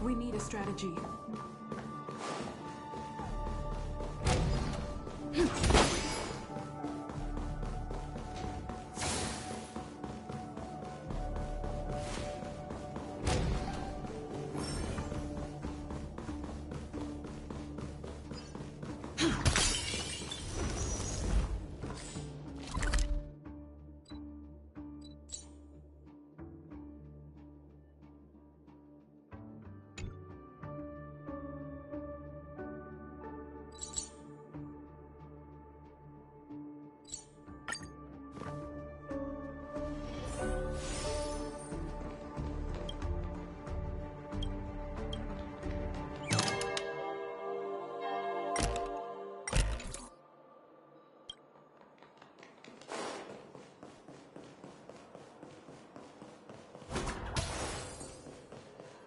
C: We need a strategy.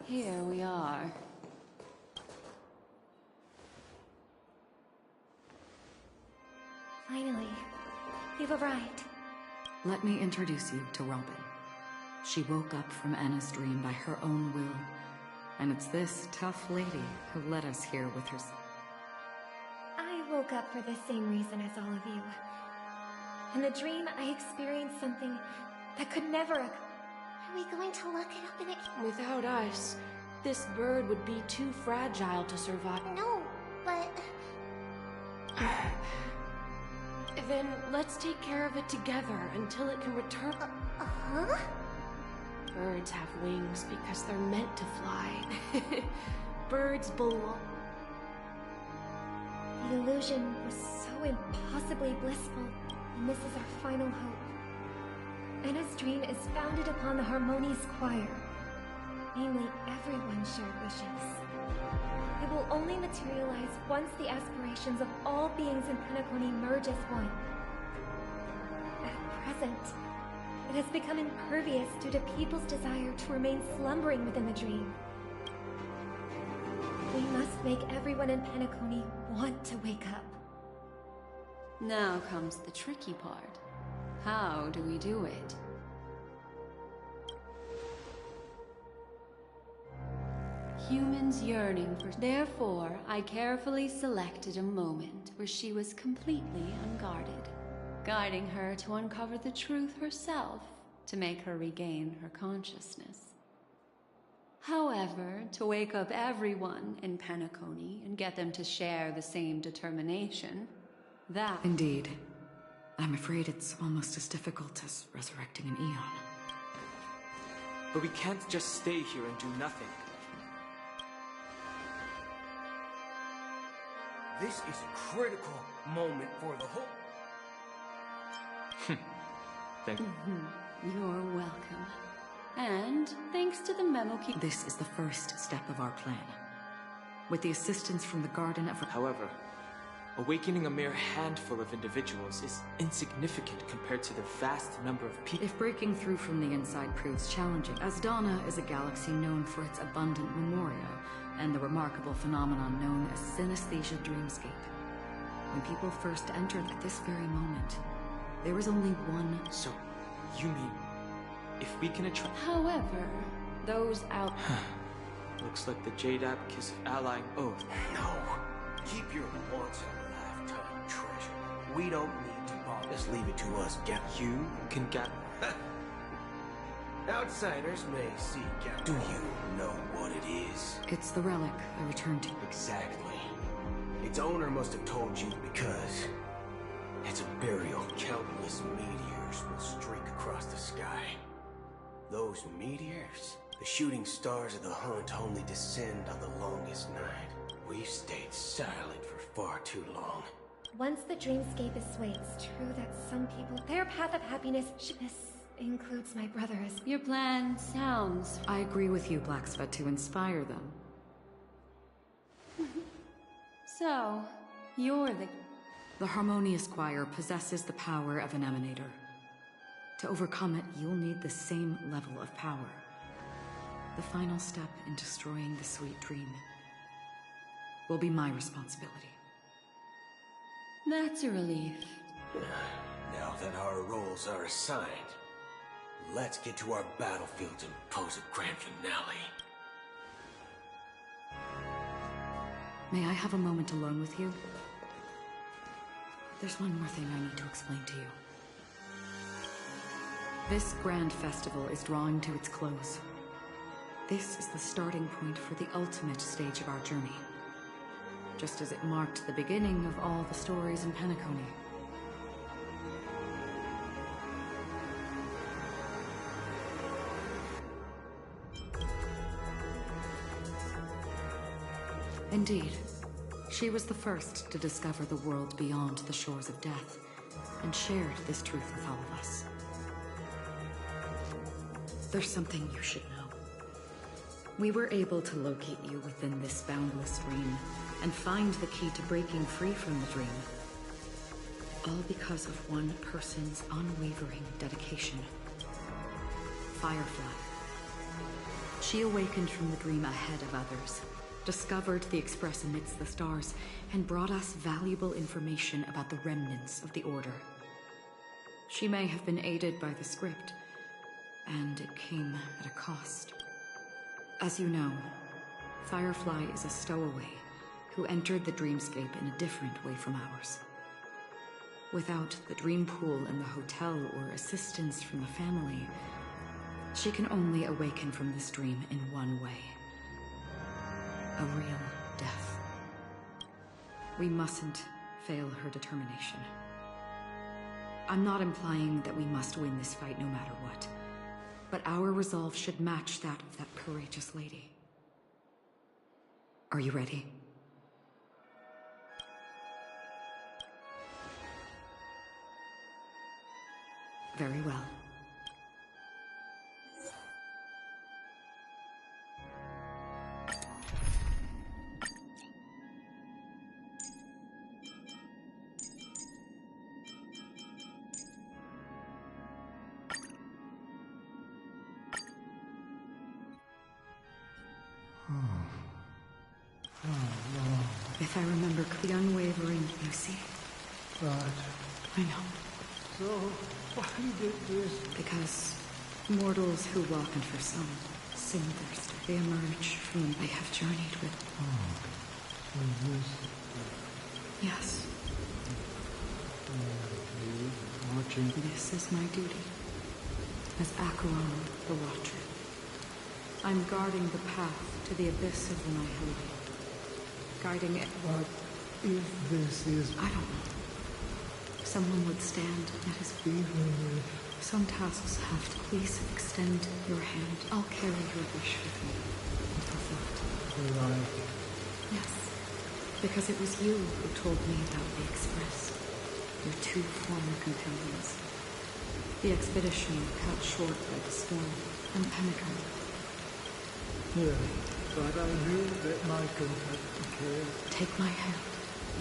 A: Here we are.
J: Finally, you've arrived.
U: Let me introduce you to Robin. She woke up from Anna's dream by her own will, and it's this tough lady who led us here with her.
J: I woke up for the same reason as all of you. In the dream, I experienced something that could never occur.
P: Are we going to look it up in it?
T: Without us, this bird would be too fragile to survive.
P: No, but...
T: Then let's take care of it together until it can return.
P: Huh?
T: Birds have wings because they're meant to fly. Birds belong.
J: The illusion was so impossibly blissful, and this is our final hope. Anna's dream is founded upon the Harmonious Choir. Namely, everyone shared wishes. It will only materialize once the aspirations of all beings in Penacony merge as one. At present, it has become impervious due to people's desire to remain slumbering within the dream. We must make everyone in Penacony want to wake up.
A: Now comes the tricky part. How do we do it? Humans yearning for... Therefore, I carefully selected a moment where she was completely unguarded, guiding her to uncover the truth herself to make her regain her consciousness. However, to wake up everyone in Penacony and get them to share the same determination, that...
U: Indeed. I'm afraid it's almost as difficult as resurrecting an Eon.
V: But we can't just stay here and do nothing.
R: This is a critical moment for the whole...
V: Thank you.
A: You're welcome. And thanks to the memo keep...
U: This is the first step of our plan. With the assistance from the Garden of...
V: However, awakening a mere handful of individuals is insignificant compared to the vast number of people.
U: If breaking through from the inside proves challenging, Asdana is a galaxy known for its abundant memoria and the remarkable phenomenon known as synesthesia dreamscape. When people first entered at this very moment, there was only one...
V: So, you mean, if we can attract...
A: However, those out...
V: Looks like the Jade Abacus of allying oath.
R: No. Keep your once-in-a-lifetime treasure. We don't need to bother. Just leave it to us,
V: You can get...
R: Outsiders may see Gap. Do you know what it is?
U: It's the relic I returned to.
R: Exactly. Its owner must have told you because it's a burial. Countless meteors will streak across the sky. Those meteors, the shooting stars of the hunt, only descend on the longest night. We've stayed silent for far too long.
J: Once the dreamscape is swayed, it's true that some people, their path of happiness should... This includes my brother as...
A: Your plan sounds...
U: I agree with you, Blacksvet, to inspire them.
A: So, you're the...
U: The Harmonious Choir possesses the power of an emanator. To overcome it, you'll need the same level of power. The final step in destroying the sweet dream will be my responsibility.
A: That's a relief.
R: Now that our roles are assigned, let's get to our battlefields and pose a grand finale.
U: May I have a moment alone with you? There's one more thing I need to explain to you. This grand festival is drawing to its close. This is the starting point for the ultimate stage of our journey. Just as it marked the beginning of all the stories in Penacony. Indeed, she was the first to discover the world beyond the shores of death, and shared this truth with all of us. There's something you should know. We were able to locate you within this boundless dream, and find the key to breaking free from the dream. All because of one person's unwavering dedication. Firefly. She awakened from the dream ahead of others, discovered the Express amidst the stars, and brought us valuable information about the remnants of the Order. She may have been aided by the script, and it came at a cost. As you know, Firefly is a stowaway who entered the dreamscape in a different way from ours. Without the dream pool in the hotel or assistance from the family, she can only awaken from this dream in one way. A real death. We mustn't fail her determination. I'm not implying that we must win this fight no matter what, but our resolve should match that of that courageous lady. Are you ready? Very well. If I remember the unwavering Lucy.
M: Right.
U: I know.
M: So, why did this?
U: Because mortals who walk in for sun, sin thirst, they emerge from they have journeyed with. Yes.
M: Watching.
U: This is my duty. As Acheron, the Watcher. I'm guarding the path to the abyss of the Nihility. Guiding it.
M: What if this is...
U: I don't know. Someone would stand at his feet. Some tasks have to. Please extend your hand. I'll carry your wish with me and fulfill it.
M: Right.
U: Yes. Because it was you who told me about the Express. Your two former companions. The expedition cut short by the storm and Penacony.
M: Yeah, but I knew that my companion cared.
U: Take my hand.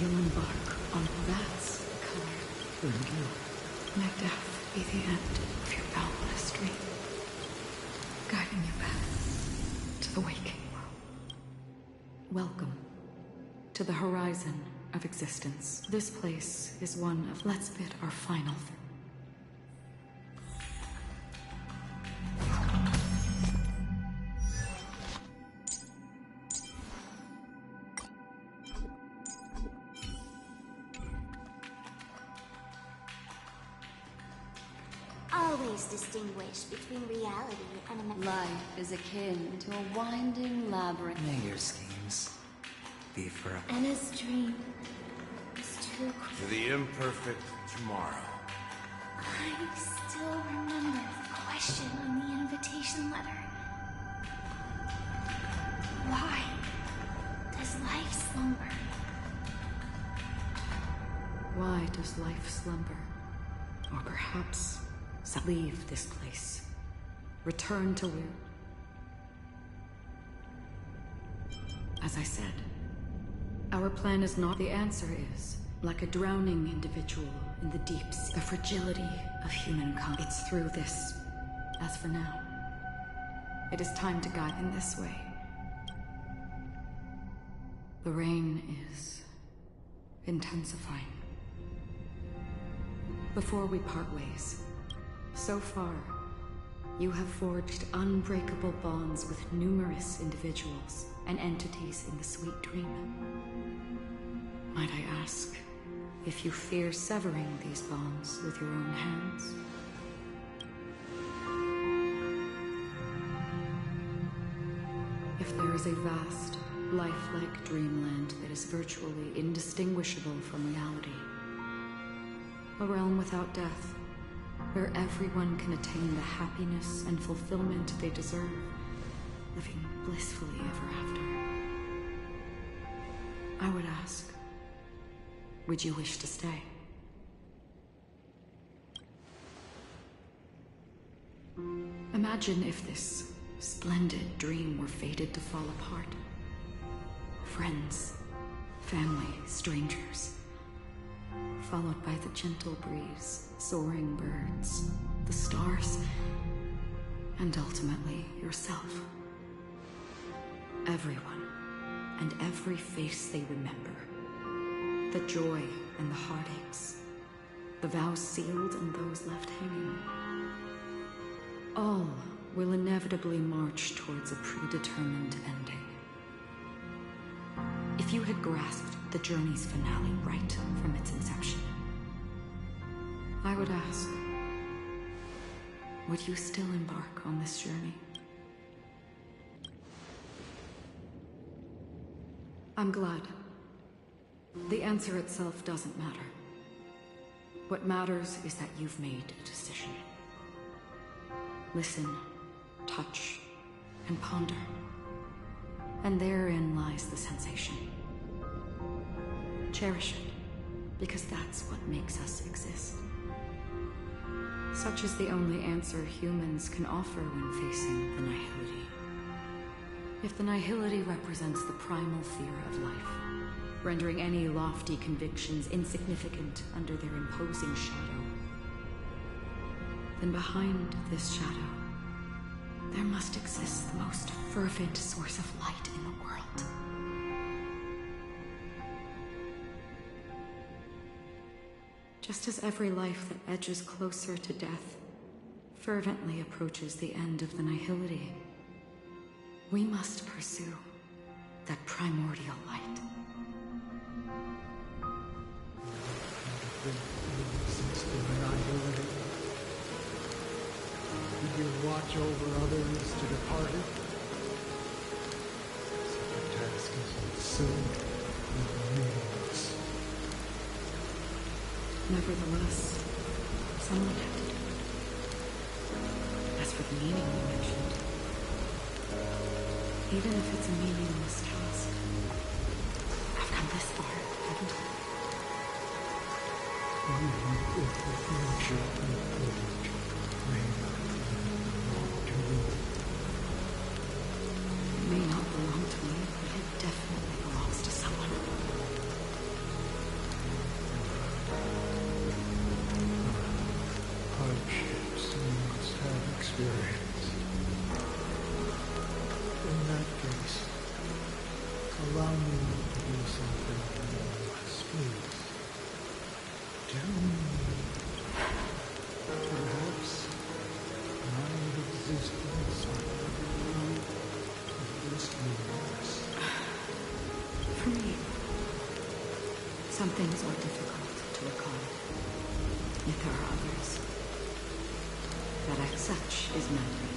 U: You'll embark on that's the color.
M: Thank you.
U: May death be the end of your boundless dream, guiding you back to the waking world. Welcome to the horizon of existence. This place is one of let's bid our final.
P: Always distinguish between reality and imagination.
A: Life is akin to a winding labyrinth.
G: May your schemes be forever.
J: Anna's dream is too
S: To the imperfect tomorrow.
J: I still remember the question on the invitation letter. Why does life slumber?
U: Why does life slumber? Or perhaps leave this place. Return to where... As I said, our plan is not... The answer is, like a drowning individual in the deeps, the fragility of humankind. It's through this. As for now, it is time to guide in this way. The rain is intensifying. Before we part ways, so far, you have forged unbreakable bonds with numerous individuals and entities in the sweet dream. Might I ask if you fear severing these bonds with your own hands? If there is a vast, lifelike dreamland that is virtually indistinguishable from reality, a realm without death, where everyone can attain the happiness and fulfillment they deserve, living blissfully ever after. I would ask, would you wish to stay? Imagine if this splendid dream were fated to fall apart. Friends, family, strangers, followed by the gentle breeze, soaring birds, the stars, and ultimately yourself. everyone, and every face they remember. The joy and the heartaches, the vows sealed and those left hanging. All will inevitably march towards a predetermined ending. If you had grasped the journey's finale right from its inception, I would ask, would you still embark on this journey? I'm glad. The answer itself doesn't matter. What matters is that you've made a decision. Listen, touch, and ponder. And therein lies the sensation. Cherish it, because that's what makes us exist. Such is the only answer humans can offer when facing the nihility. If the nihility represents the primal fear of life, rendering any lofty convictions insignificant under their imposing shadow, then behind this shadow, there must exist the most fervent source of light in the world. Just as every life that edges closer to death fervently approaches the end of the nihility, we must pursue that primordial light.
M: Did you watch over others to depart it? Such a task is so meaningless.
U: Nevertheless, someone had to do it. As for the meaning you mentioned, even if it's a meaningless task, I've come this far, haven't I?
M: Even if the future privilege may not belong to you.
U: It may not belong to me, but it definitely belongs to someone.
M: Hardships you must have experienced. In that case, allow me to do something else, please. Tell me, perhaps my existence out of this universe.
U: For me, some things are difficult to recall. Yet there are others. That as such is memory.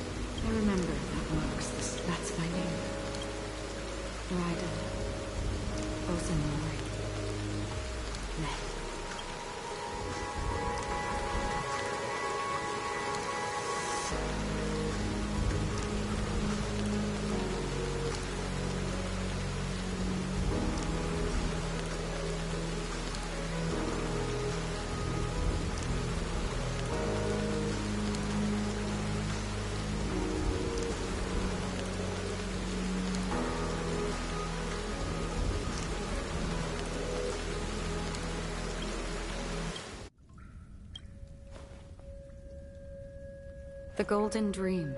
U: I remember that marks this. That's my name. Raiden. Ozanori. May. The Golden Dream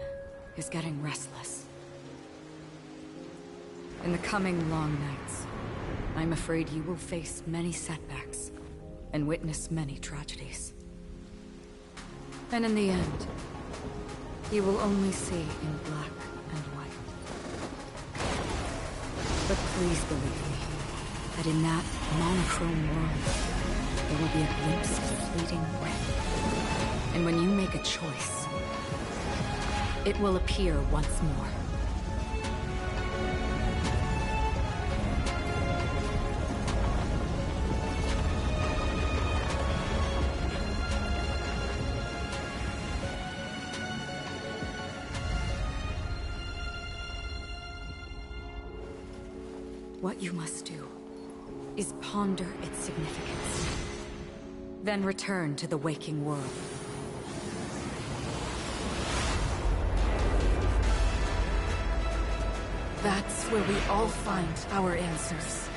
U: is getting restless. In the coming long nights, I'm afraid you will face many setbacks and witness many tragedies. And in the end, you will only see in black and white. But please believe me, that in that monochrome world, there will be a glimpse of fleeting red. And when you make a choice, it will appear once more. What you must do is ponder its significance, then return to the waking world. That's where we all find our answers.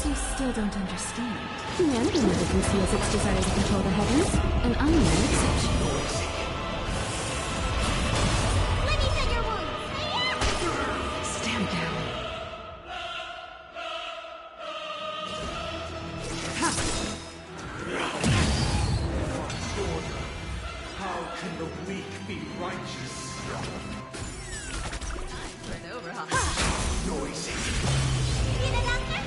K: Perhaps you still don't understand. Humanity never conceals its desire to control the heavens, and I am no exception.
P: Let me tend your wounds.
K: Stand down.
D: How can the weak be righteous?
P: Turn over, huh?
D: Noisy.
P: Need a doctor?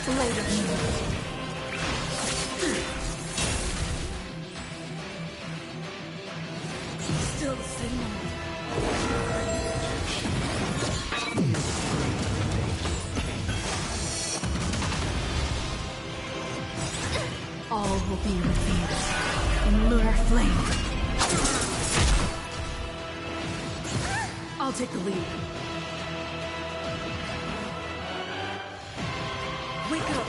K: Later.
C: Still the same.
K: All will be revealed in lunar flame. I'll take the lead. Wake up!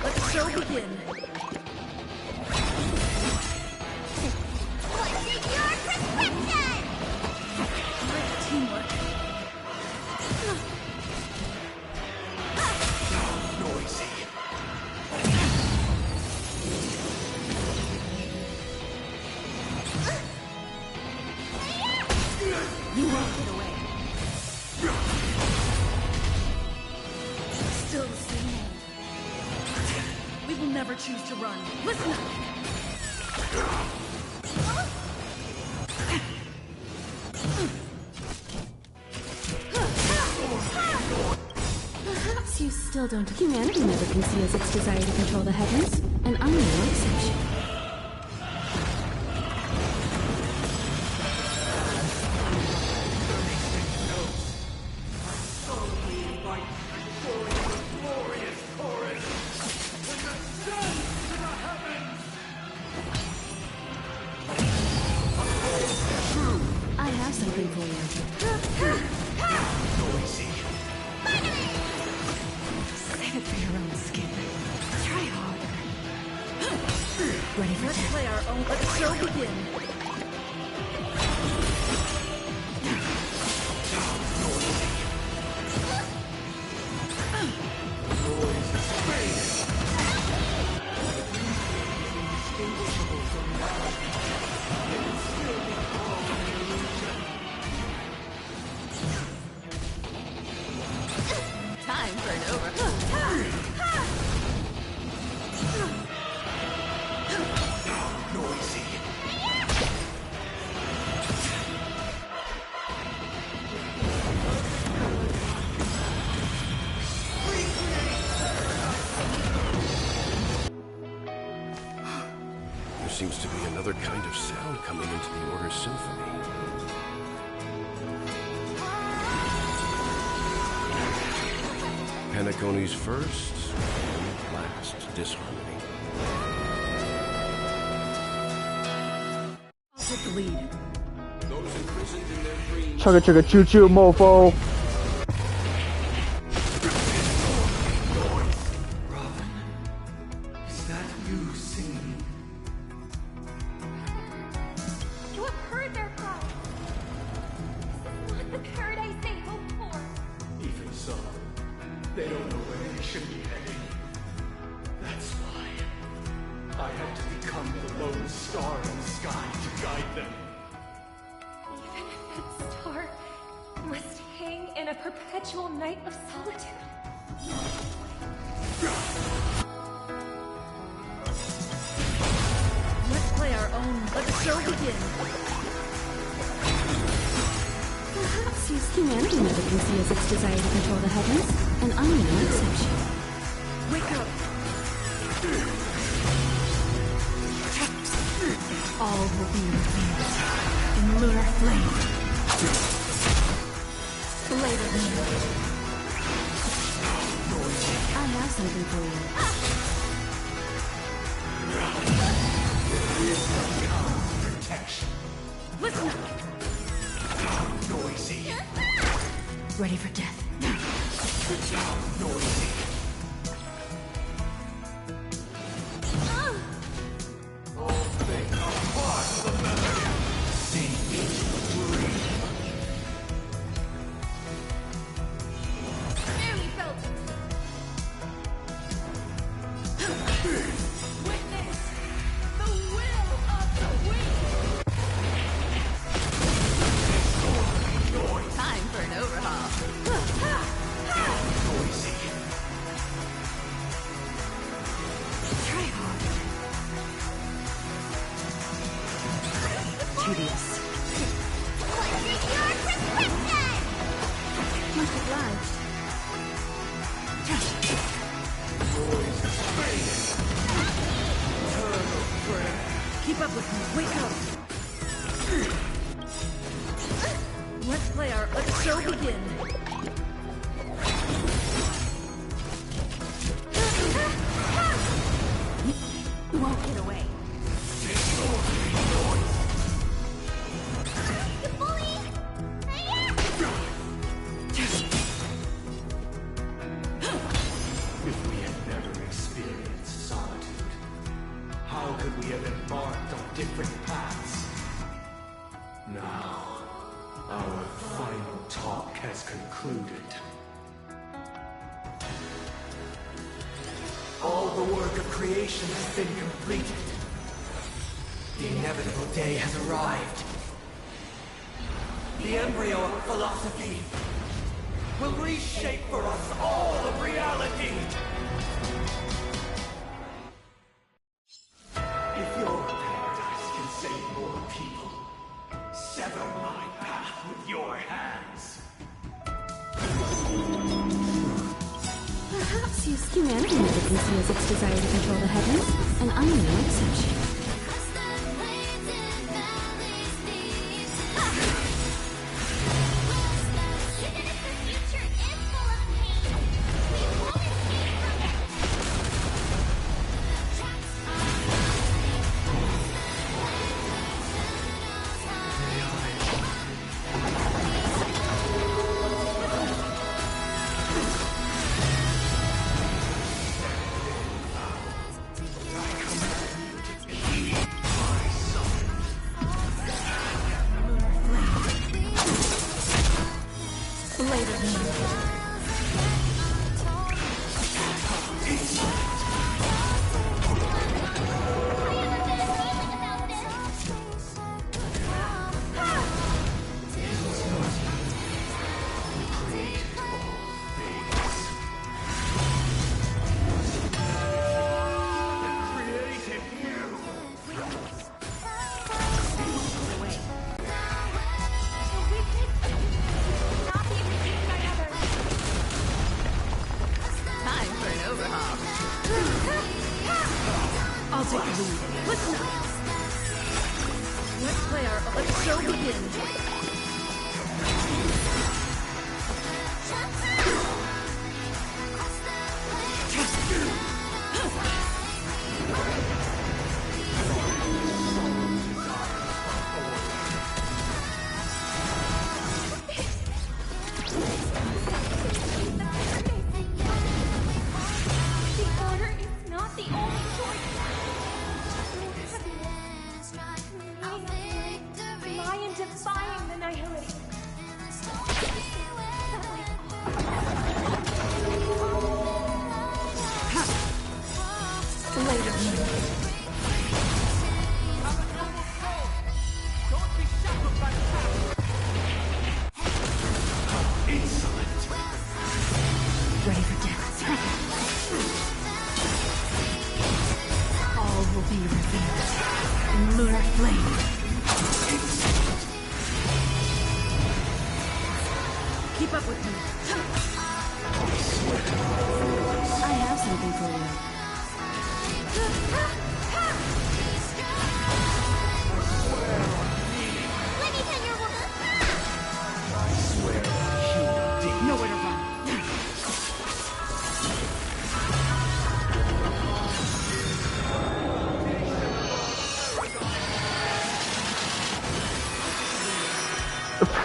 K: Let the show begin.
P: What's in your prescription?
K: Great teamwork.
D: Noisy.
K: You won't get away. Still the same old. We will never choose to run. Listen up! Perhaps you still don't. Humanity never conceals its desire to control the heavens, and I am no exception. I have something for you. Save it for your own skin. Try harder. Ready for
C: Let's
K: death?
C: play our own. Let the show begin.
K: Time for an over.
D: Noisy.
B: There seems to be another kind of sound coming into the Order Symphony. Penacony's first and last disharmony.
K: I'll take the lead.
B: Those imprisoned in their dreams.
E: Chugga chugga choo choo, mofo.
D: Is that you singing?
J: You have heard their cries. This is not the paradise they hoped for.
D: Even so, they don't know where they should be heading. That's why I had to become the lone star in the sky to guide them.
J: Even if that star must hang in a perpetual night of solitude.
C: Let's play our own. Let the show begin.
K: Perhaps humanity never conceals its desire to control the heavens, and I am no exception.
C: Wake up!
K: All will be revealed in lunar flame. Later. I have something for you.
D: Protection.
K: Listen up.
D: Noisy.
K: Ready for death.
D: Noisy. Open apart.
K: tedious.
J: Much obliged.
K: Keep up with me. Wake up. Let's play our Let the Show Begin. You won't get away.
D: If we had never experienced solitude, how could we have embarked on different paths? Now, our final talk has concluded. All the work of creation has been completed. The inevitable day has arrived. The embryo of philosophy will reshape for us all of reality. If your paradise can save more people, sever my path with your hands.
J: Perhaps use humanity never conceals its desire to control the heavens, and I am no exception.
K: I'll take the lead. Listen up. Let's play our Let the Show Begin.
J: Defying the nihility.
K: Ready for death. All will be revealed in lunar flame. Keep up with me.
J: I have something for you.
K: Nowhere to run.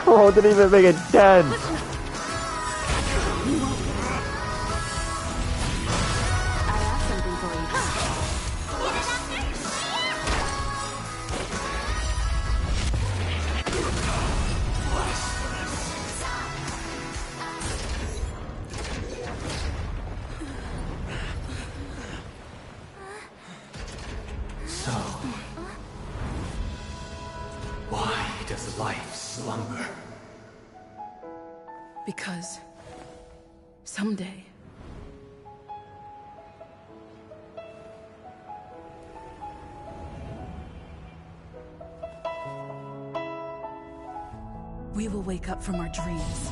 E: Bro, didn't even make a dent.
D: So, why does life slumber?
K: Because someday
C: we will wake up from our dreams.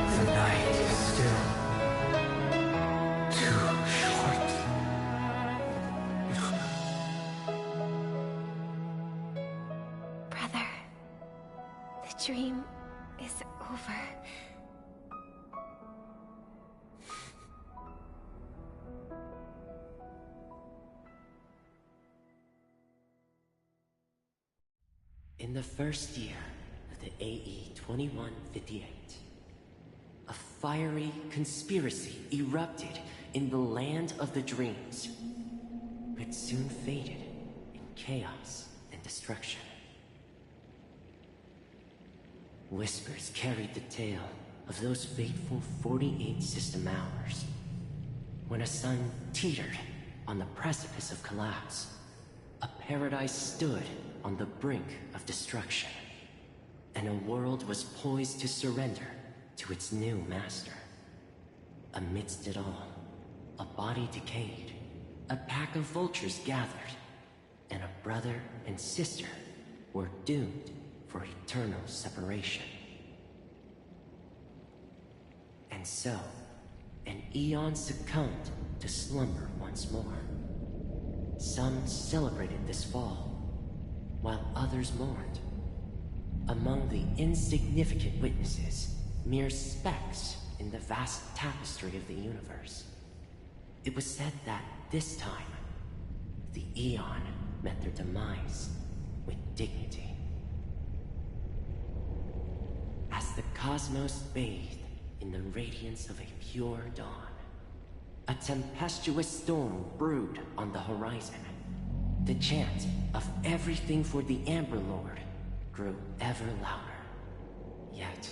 D: The night is still too short.
J: Brother, the dream is over.
H: In the first year of the AE 2158, a fiery conspiracy erupted in the land of the dreams, but soon faded in chaos and destruction. Whispers carried the tale of those fateful 48 system hours, when a sun teetered on the precipice of collapse. A paradise stood on the brink of destruction, and a world was poised to surrender to its new master. Amidst it all, a body decayed, a pack of vultures gathered, and a brother and sister were doomed for eternal separation. And so, an eon succumbed to slumber once more. Some celebrated this fall, while others mourned. Among the insignificant witnesses, mere specks in the vast tapestry of the universe. It was said that this time, the Eon met their demise with dignity. As the cosmos bathed in the radiance of a pure dawn, a tempestuous storm brewed on the horizon. The chant of everything for the Amber Lord grew ever louder. Yet,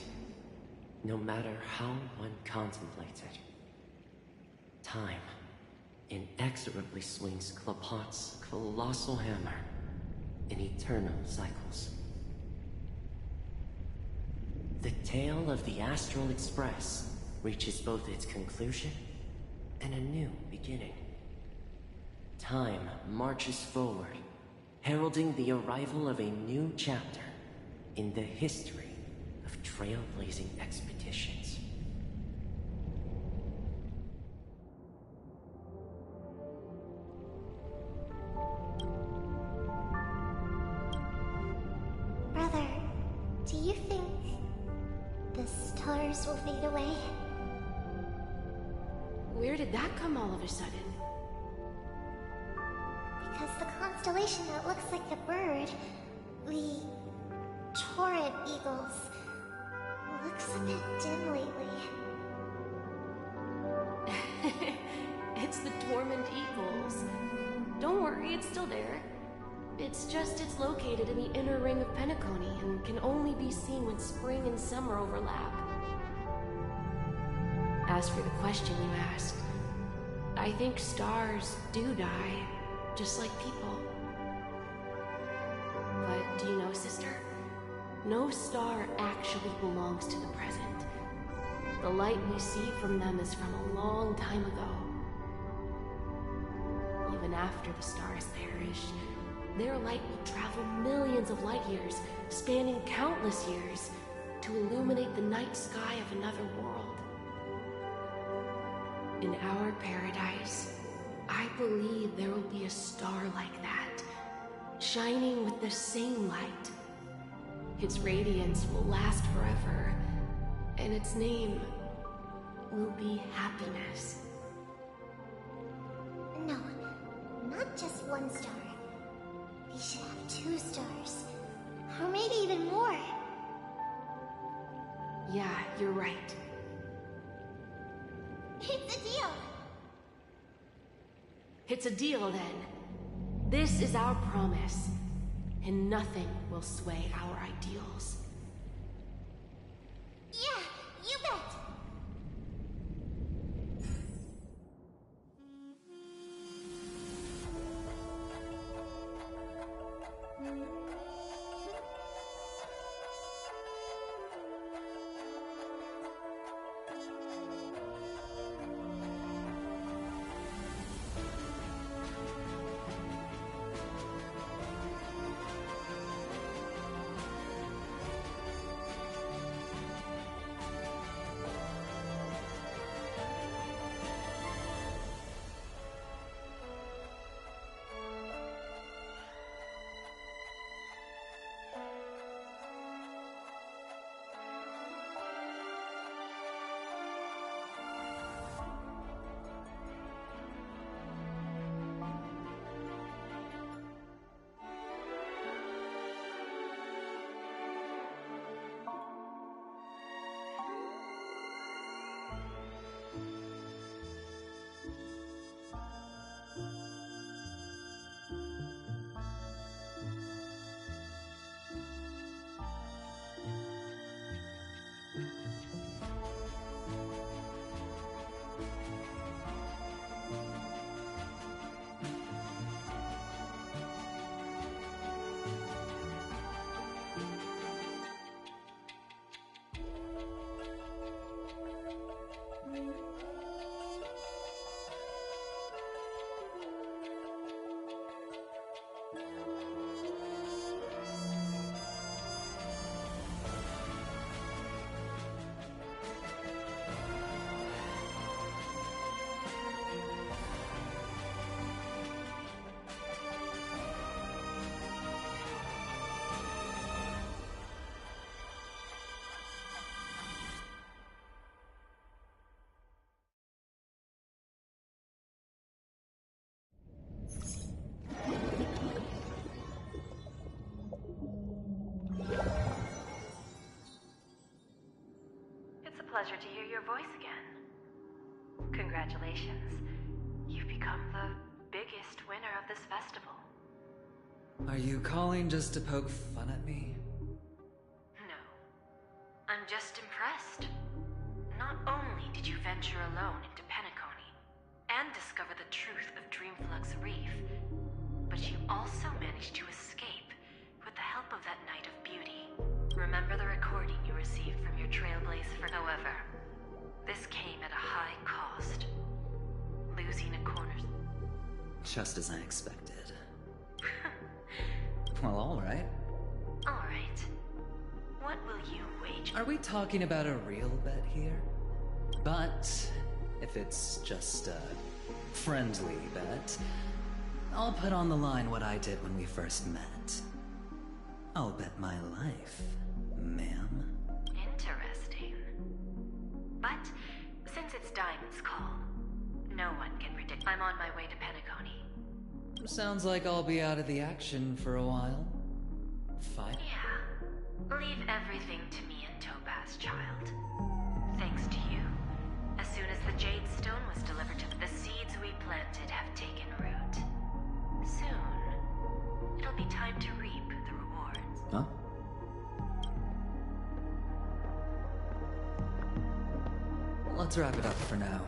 H: no matter how one contemplated, time inexorably swings Klapot's colossal hammer in eternal cycles. The tale of the Astral Express reaches both its conclusion and a new beginning. Time marches forward, heralding the arrival of a new chapter in the history of trailblazing expeditions.
J: Brother, do you think the stars will fade away?
T: Where did that come all of a sudden?
J: Because the constellation that looks like a bird, the torrent eagles, looks a bit dim lately.
T: It's the Torment Eagles. Don't worry, it's still there. It's just it's located in the inner ring of Penacony and can only be seen when spring and summer overlap. As for the question you asked, I think stars do die, just like people. But do you know, sister? No star actually belongs to the present. The light we see from them is from a long time ago. Even after the stars perish, their light will travel millions of light years, spanning countless years, to illuminate the night sky of another world. In our paradise, I believe there will be a star like that, shining with the same light. Its radiance will last forever, and its name will be happiness.
J: No, not just one star. We should have 2 stars, or maybe even more.
T: Yeah, you're right.
J: It's a deal.
T: It's a deal, then. This is our promise, and nothing will sway our ideals.
J: Yeah, you bet.
N: Pleasure to hear your voice again. Congratulations. You've become the biggest winner of this festival.
G: Are you calling just to poke fun at me?
N: No. I'm just impressed. Not only did you venture alone into Penacony and discover the truth of Dreamflux Reef, but you also managed to escape with the help of that Night of Beauty. Remember the recording you received from your Trailblaze for... However, this came at a high cost. Losing a corner...
G: Just as I expected. Well, alright.
N: Alright. What will you wager?
G: Are we talking about a real bet here? But if it's just a friendly bet, I'll put on the line what I did when we first met. I'll bet my life, ma'am.
N: Interesting. But since it's Diamond's call, no one can predict. I'm on my way to Penacony.
G: Sounds like I'll be out of the action for a while. Fine.
N: Yeah. Leave everything to me and Topaz, child. Thanks to you, as soon as the Jade Stone was delivered to the seeds we planted have taken root. Soon, it'll be time to reap the rewards.
G: Huh? Let's wrap it up for now.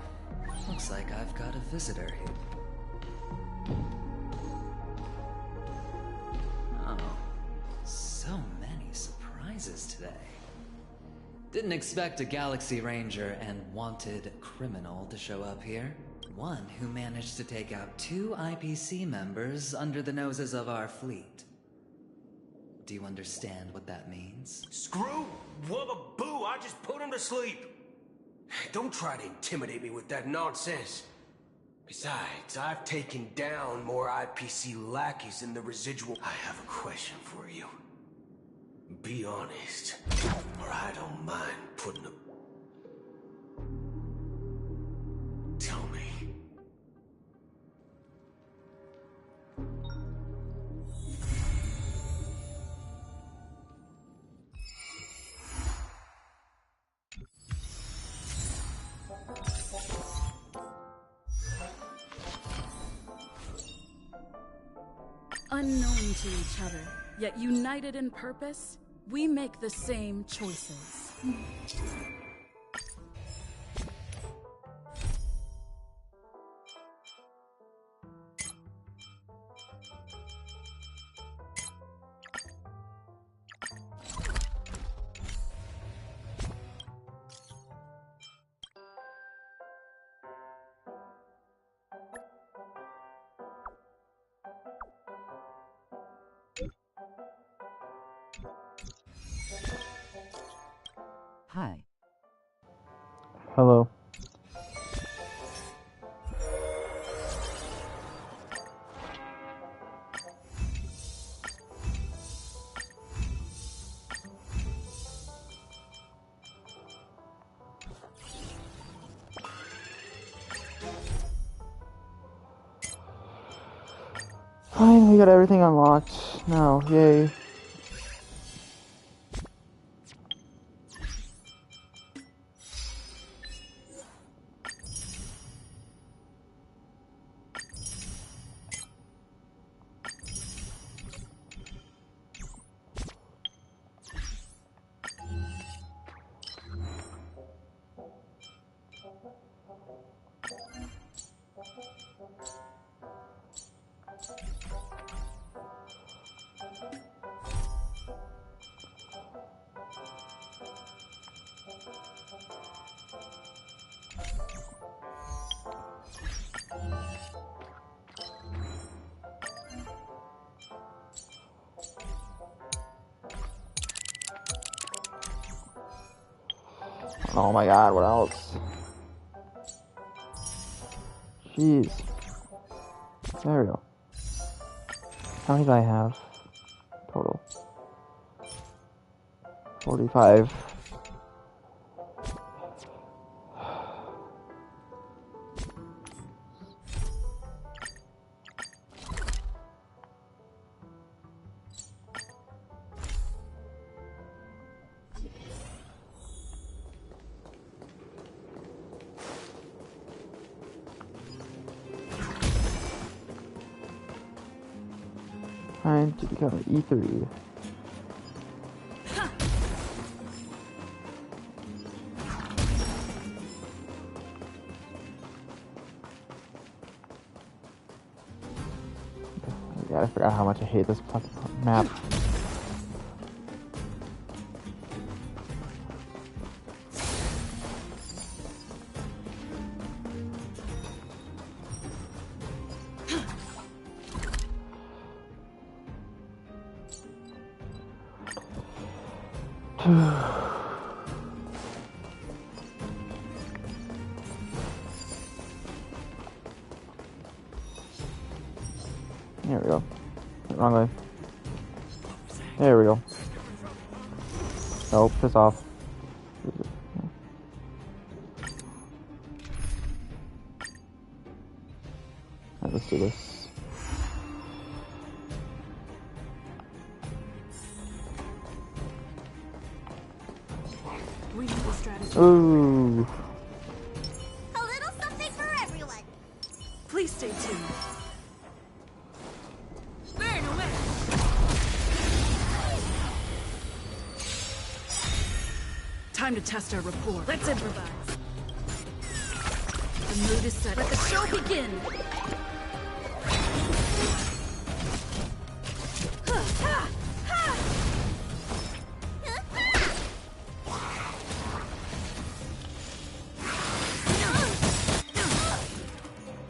G: Looks like I've got a visitor here. Oh, so many surprises today. Didn't expect a Galaxy Ranger and wanted criminal to show up here. One who managed to take out 2 IPC members under the noses of our fleet. Do you understand what that means?
R: Screw wubba boo, I just put him to sleep. Don't try to intimidate me with that nonsense. Besides, I've taken down more IPC lackeys than the residual. I have a question for you. Be honest, or I don't mind putting a... Tell me.
C: Unknown to each other, yet united in purpose, we make the same choices.
E: Hi. Hello. Fine, we got everything unlocked. Now, yay. Oh my god, what else? Jeez. There we go. How many do I have? Total. 45. Time to become an E3. God, I forgot how much I hate this fucking map. There we go. Wrong way. There we go. Oh, piss off. Alright, let's do this.
C: We need a strategy.
E: Ooh.
O: A little something for everyone.
C: Please stay tuned. Burn away. Time to test our rapport. Let's improvise. The mood is set. Let the show begin.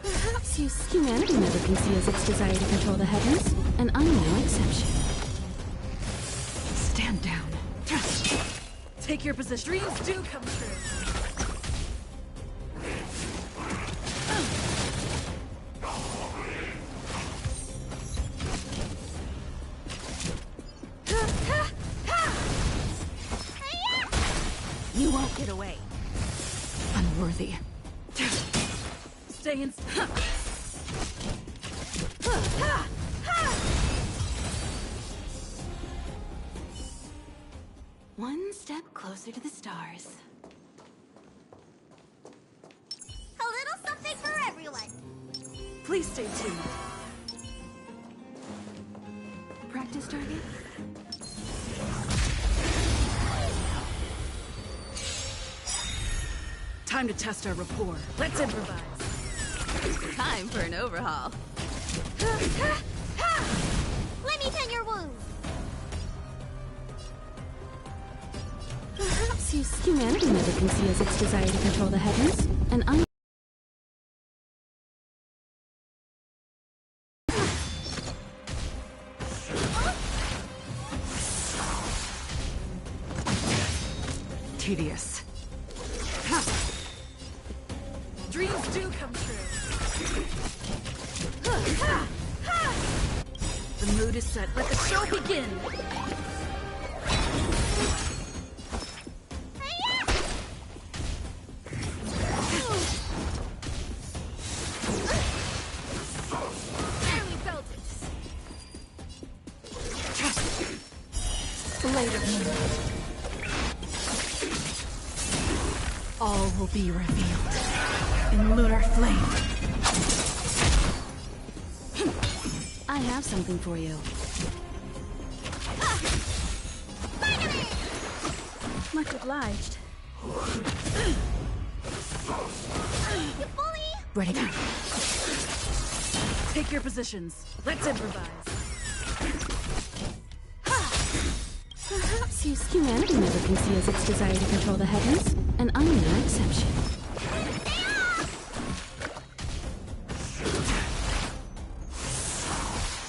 K: Perhaps humanity never conceals its desire to control the heavens, and I'm no exception.
C: Stand down. Take your position. Dreams do come true.
K: You won't get away.
C: Unworthy. Stay in.
K: One step closer to the stars.
O: A little something for everyone.
C: Please stay tuned.
K: Practice target?
C: Time to test our rapport. Let's improvise.
I: Time for an overhaul.
O: Let me tend your wounds.
K: Perhaps humanity never conceals its desire to control the heavens, and I'm...
C: Tedious. Dreams do come true. The mood is set. Let the show begin.
O: Barely felt it.
C: Later. All will be revealed in lunar flame.
K: I have something for you. Much obliged.
O: You bully!
K: Ready, go.
C: Take your positions. Let's improvise.
K: Perhaps humanity never conceals its desire to control the heavens, and I'm no exception.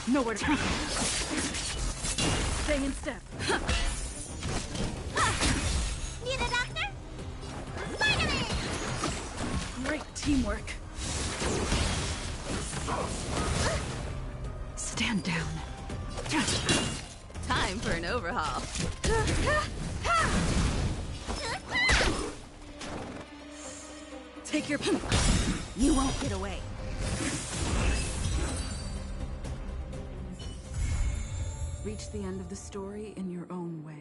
C: Nowhere to stay in step.
O: Need a doctor? Finally!
C: Great teamwork. Stand down.
I: Time for an overhaul.
C: Take your...
K: You won't get away.
C: Reach the end of the story in your own way.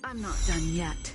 C: I'm not done yet.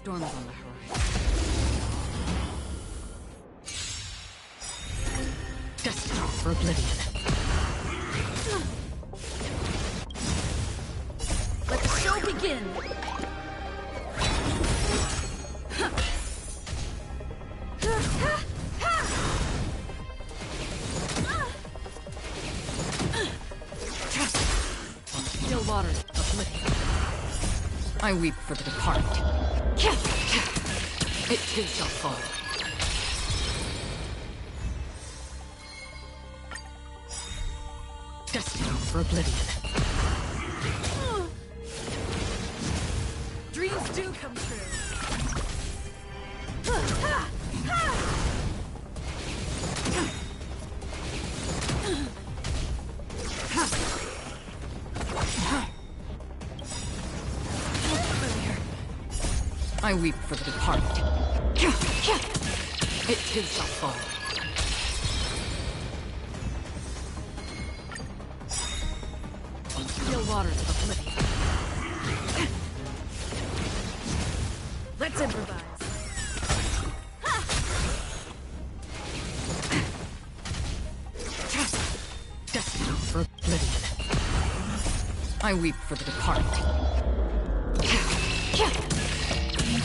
U: storms on the horizon. Destined for oblivion.
C: Let the show begin!
U: Still water, oblivion. I weep for the departed. It too shall fall. Destined for oblivion.
C: Dreams do come true.
U: I weep for the departed. It too shall fall. Still waters of oblivion.
C: Let's improvise.
U: Destined for oblivion. I weep for the departed.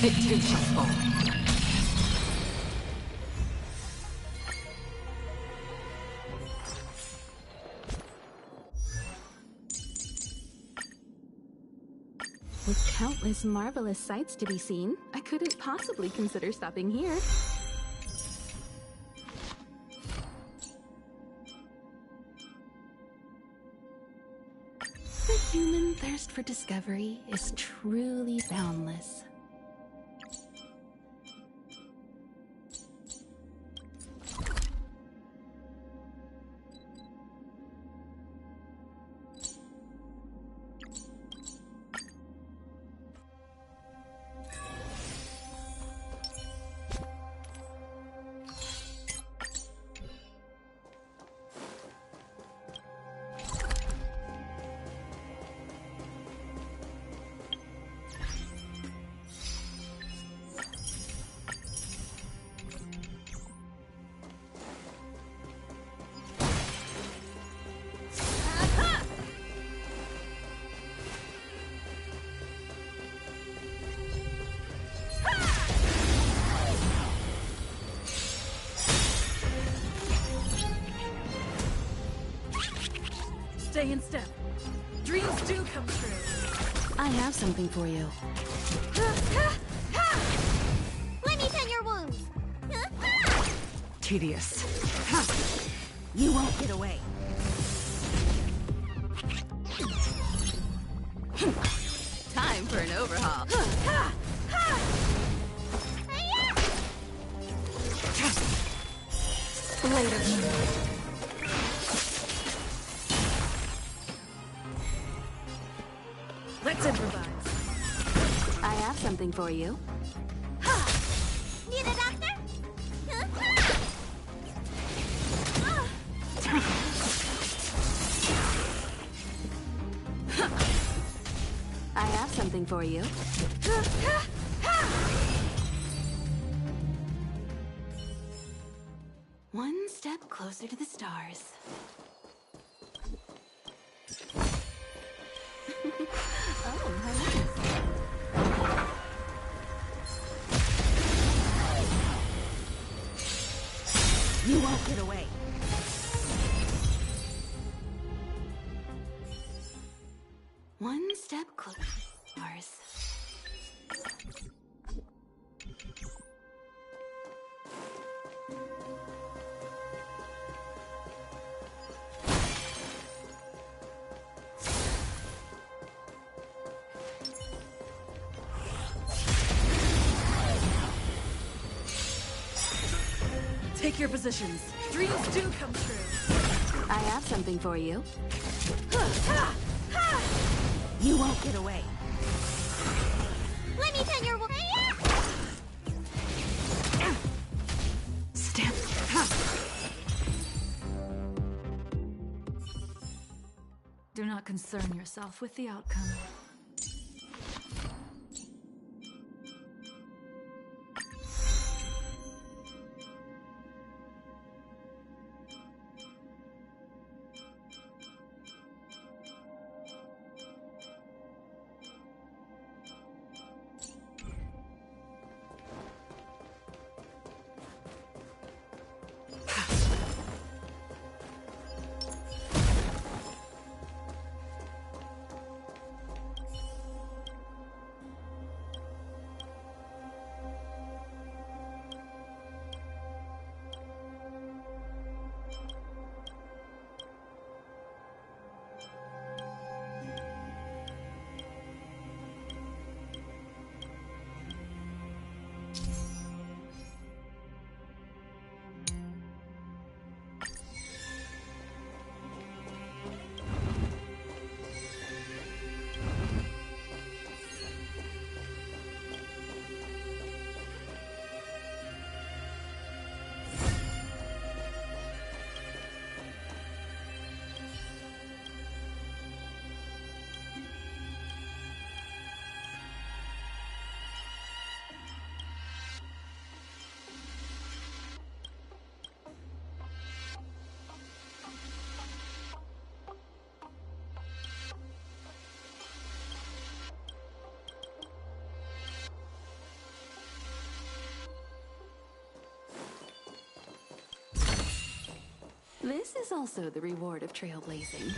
U: It too shall fall.
K: With countless marvelous sights to be seen, I couldn't possibly consider stopping here. The human thirst for discovery is truly boundless.
C: Stay in step. Dreams do come true.
K: I have something for you.
O: Let me tend your wounds.
U: Tedious.
C: You won't get away.
I: Time for an overhaul.
C: Let's improvise.
K: I have something for you.
O: Need a doctor?
K: I have something for you. One step closer to the stars. Oh,
C: You won't get away.
K: one step closer to the stars.
C: Take your positions. Dreams do come true.
K: I have something for you.
C: You won't get away.
O: Let me tend your wounds.
C: Step. Do not concern yourself with the outcome.
K: This is also the reward of trailblazing.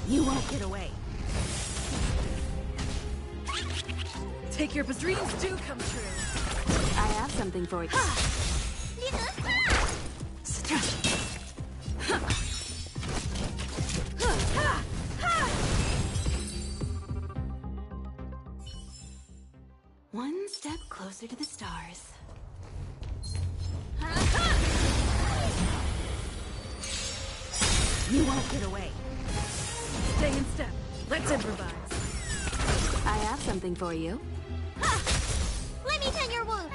C: You won't get away. Take your dreams do come true.
K: I have something for you. One step closer to the stars.
C: You won't get away. Stay in step. Let's improvise.
K: I have something for you.
O: Let me tend your wound.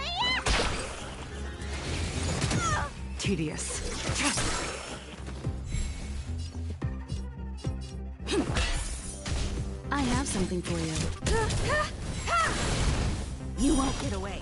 C: Tedious.
K: I have something for you.
C: You won't get away.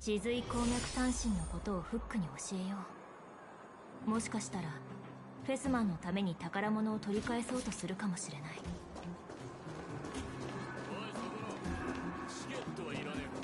F: 地髄鉱脈探針のことをフックに教えよう。もしかしたらフェスマンのために宝物を取り返そうとするかもしれない。
Q: チケットはいらねえ。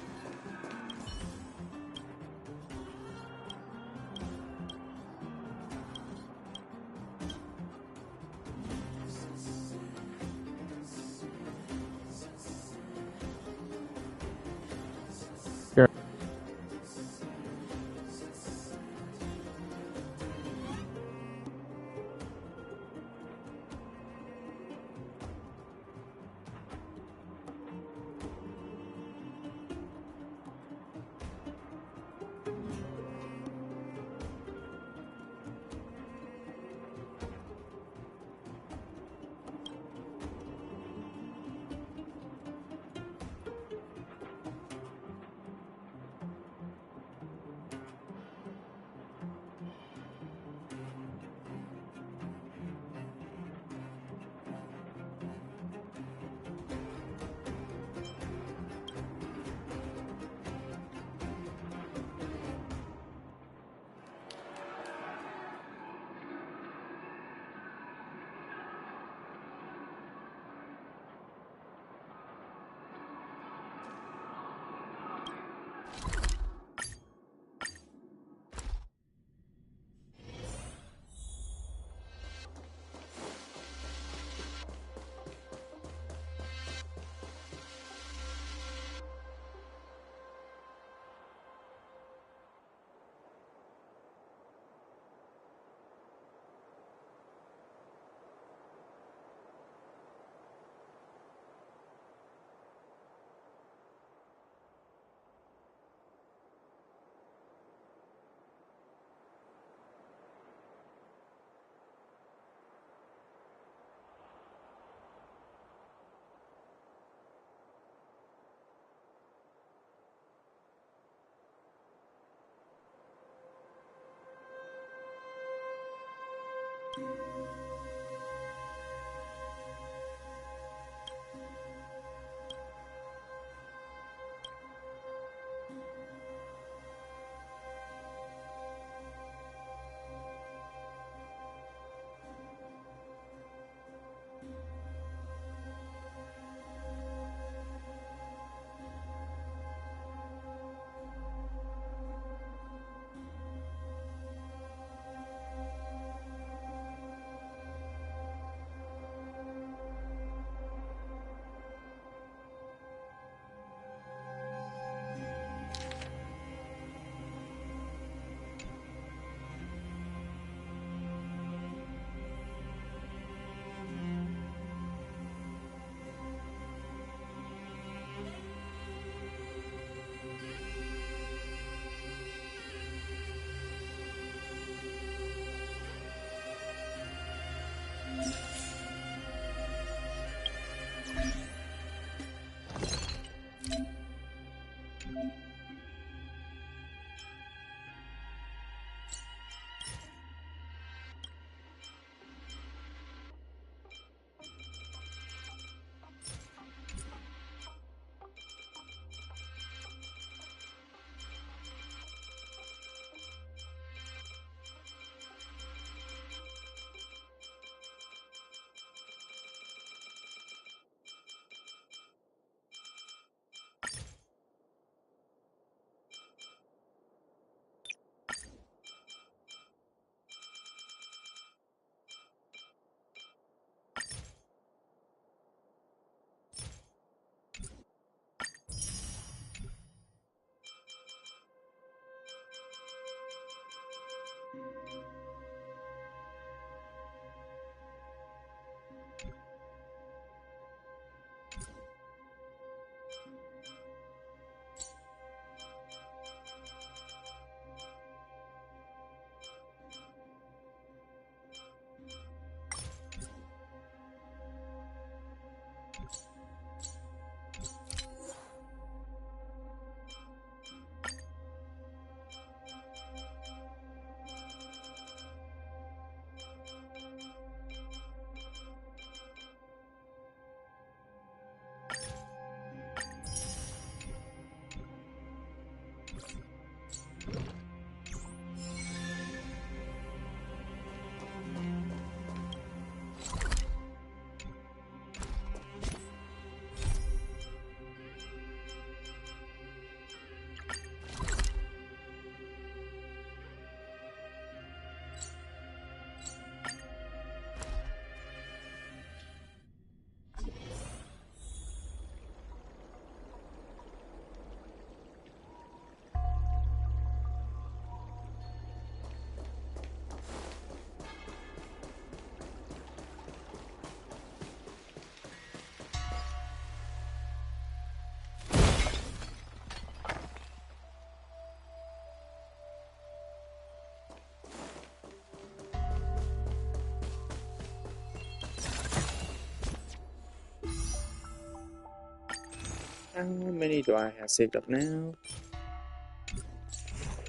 E: How many do I have saved up now?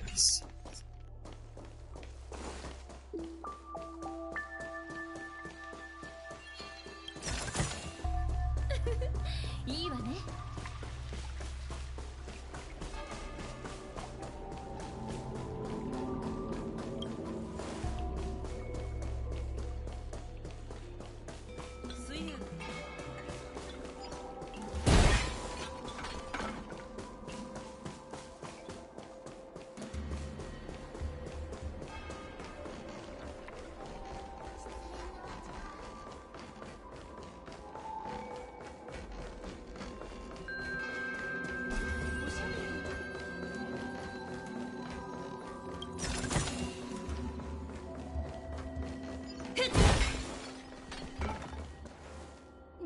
E: Nice.
P: いいわね。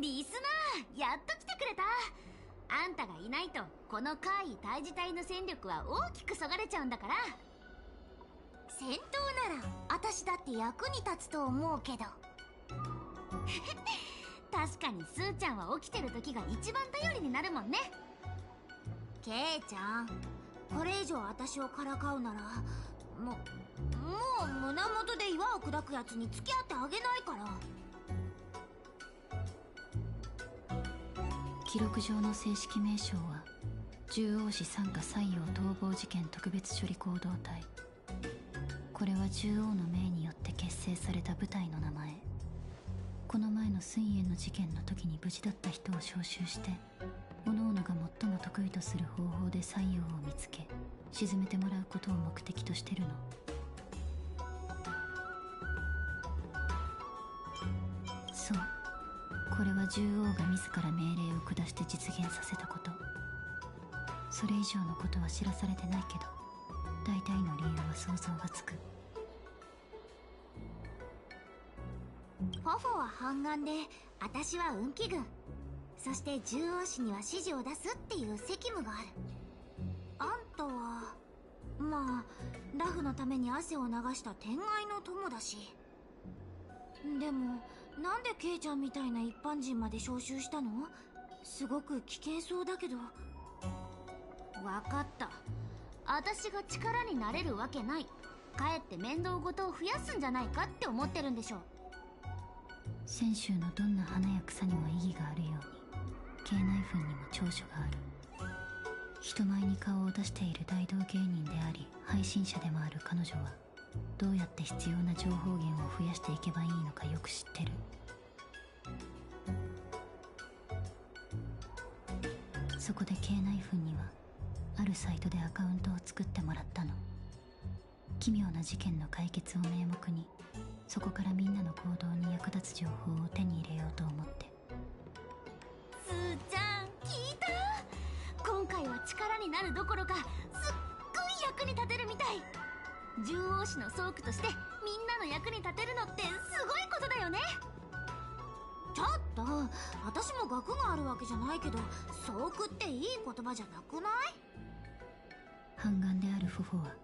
P: リスナー、やっと来てくれた。あんたがいないとこの怪異対峙隊の戦力は大きくそがれちゃうんだから。戦闘なら私だって役に立つと思うけど確かにスーちゃんは起きてる時が一番頼りになるもんね。ケイちゃん、これ以上私をからかうならも
O: う胸元で岩を砕くやつに付き合ってあげないから。
A: 記録上の正式名称は獣王氏傘下採用逃亡事件特別処理行動隊。これは獣王の命によって結成された部隊の名前。この前の水炎の事件の時に無事だった人を招集して、各々が最も得意とする方法で採用を見つけ沈めてもらうことを目的としてるの。そう、これは獣王が自ら命令を下して実現させたこと。それ以上のことは知らされてないけど、大体の理由は想像がつく。
O: フォフォは半眼で、私は運気軍。そして獣王氏には指示を出すっていう責務がある。あんたはまあラフのために汗を流した天外の友だし。でもなんでケイちゃんみたいな一般人まで招集したの？すごく危険そうだけど。わかった。私が力になれるわけない。かえって面倒事を増やすんじゃないかって思ってるんでしょ。
A: 泉州のどんな花や草にも意義があるように、京内墳にも長所がある。人前に顔を出している大道芸人であり配信者でもある彼女は、どうやって必要な情報源を増やしていけばいいのかよく知ってる。そこで京内墳にはあるサイトでアカウントを作ってもらったの。奇妙な事件の解決を名目に、そこからみんなの行動に役立つ情報を手に入れようと思って。
O: すーちゃん聞いた？今回は力になるどころかすっごい役に立てるみたい。獣王氏の倉庫としてみんなの役に立てるのってすごいことだよね。ちょっと私も学があるわけじゃないけど、倉庫っていい言葉じゃなくない？
A: 半眼であるフォフォは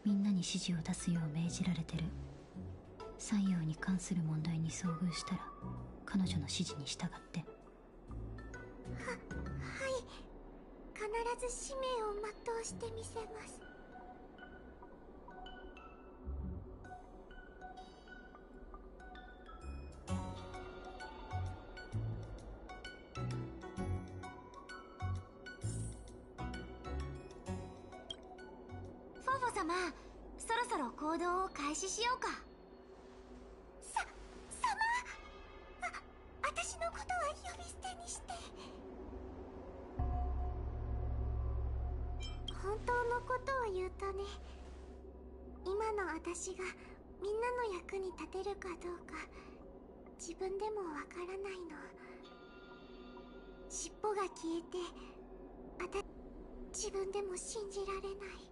A: みんなに指示を出すよう命じられてる。採用に関する問題に遭遇したら彼女の指示に従って。
O: はい、必ず使命を全うしてみせます。フォフォ様、そろそろ行動を開始しようか。私のことは呼び捨てにして。本当のことを言うとね、今の私がみんなの役に立てるかどうか自分でもわからないの。尻尾が消えて自分でも信じられない。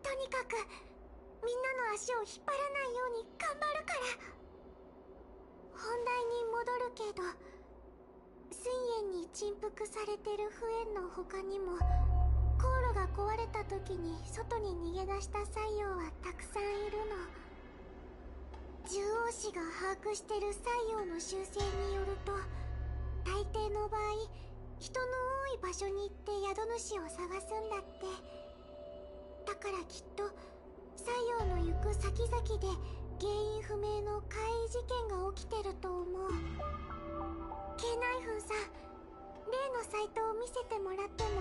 O: とにかくみんなの足を引っ張らないように頑張るから。本題に戻るけど、水炎に沈伏されてるフエンの他にも、航路が壊れた時に外に逃げ出した採用はたくさんいるの。獣王氏が把握してる採用の習性によると、大抵の場合人の多い場所に行って宿主を探すんだって。だからきっと採用の行く先々で原因不明の怪異事件が起きてると思う。京内墳さん、例のサイトを見せてもらってもいい？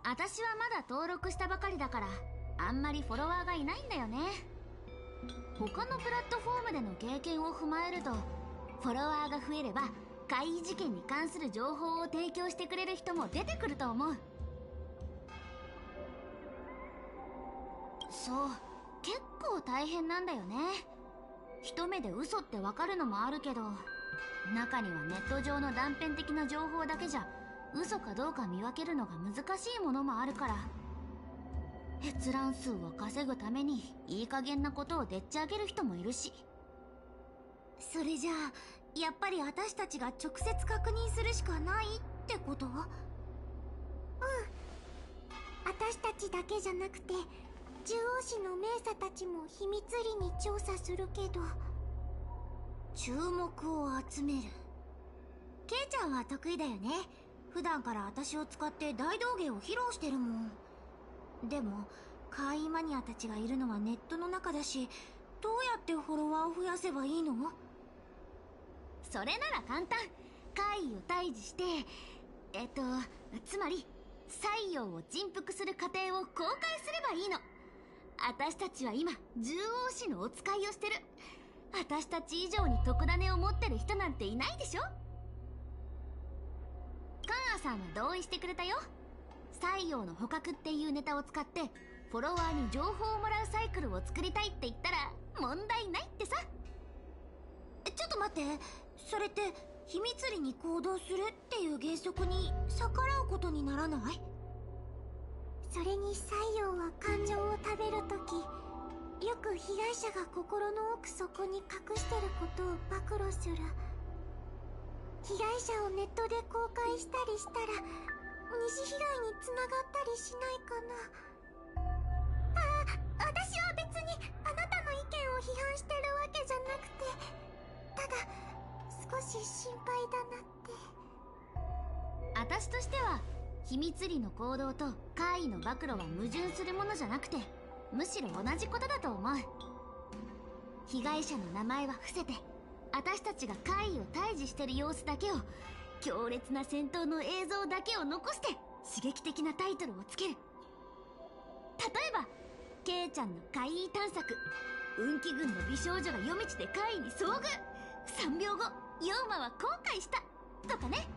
O: 私はまだ登録したばかりだからあんまりフォロワーがいないんだよね。他のプラットフォームでの経験を踏まえると、フォロワーが増えれば怪異事件に関する情報を提供してくれる人も出てくると思う。そう、結構大変なんだよね。一目で嘘ってわかるのもあるけど、中にはネット上の断片的な情報だけじゃ嘘かどうか見分けるのが難しいものもあるから、閲覧数を稼ぐためにいい加減なことをでっち上げる人もいるし。それじゃあやっぱり私たちが直接確認するしかないってこと？うん、私たちだけじゃなくて獣王市の名査たちも秘密裏に調査するけど。
L: 注目を集める。ケイちゃんは得意だよね。普段から私を使って大道芸を披露してるもん。でも会員マニアたちがいるのはネットの中だし、どうやってフォロワーを増やせばいいの？
P: それなら簡単。怪異を退治して、つまり西洋を人服する過程を公開すればいいの。私たちは今獣王市のお使いをしてる。私たち以上に特ダネを持ってる人なんていないでしょ。カンアさんは同意してくれたよ。西洋の捕獲っていうネタを使ってフォロワーに情報をもらうサイクルを作りたいって言ったら問題ないってさ。
L: ちょっと待って、それって秘密裏に行動するっていう原則に逆らうことにならない？
O: それに西洋は感情を食べるとき、よく被害者が心の奥底に隠してることを暴露する。被害者をネットで公開したりしたら二次被害につながったりしないかな。私は別にあなたの意見を批判してるわけじゃなくて、ただ少し心配だなって。
P: 私としては秘密裏の行動と怪異の暴露は矛盾するものじゃなくて、むしろ同じことだと思う。被害者の名前は伏せて、私たちが怪異を退治してる様子だけを、強烈な戦闘の映像だけを残して刺激的なタイトルをつける。例えばケイちゃんの怪異探索、運気軍の美少女が夜道で怪異に遭遇、3秒後ヨウマは後悔したとかね。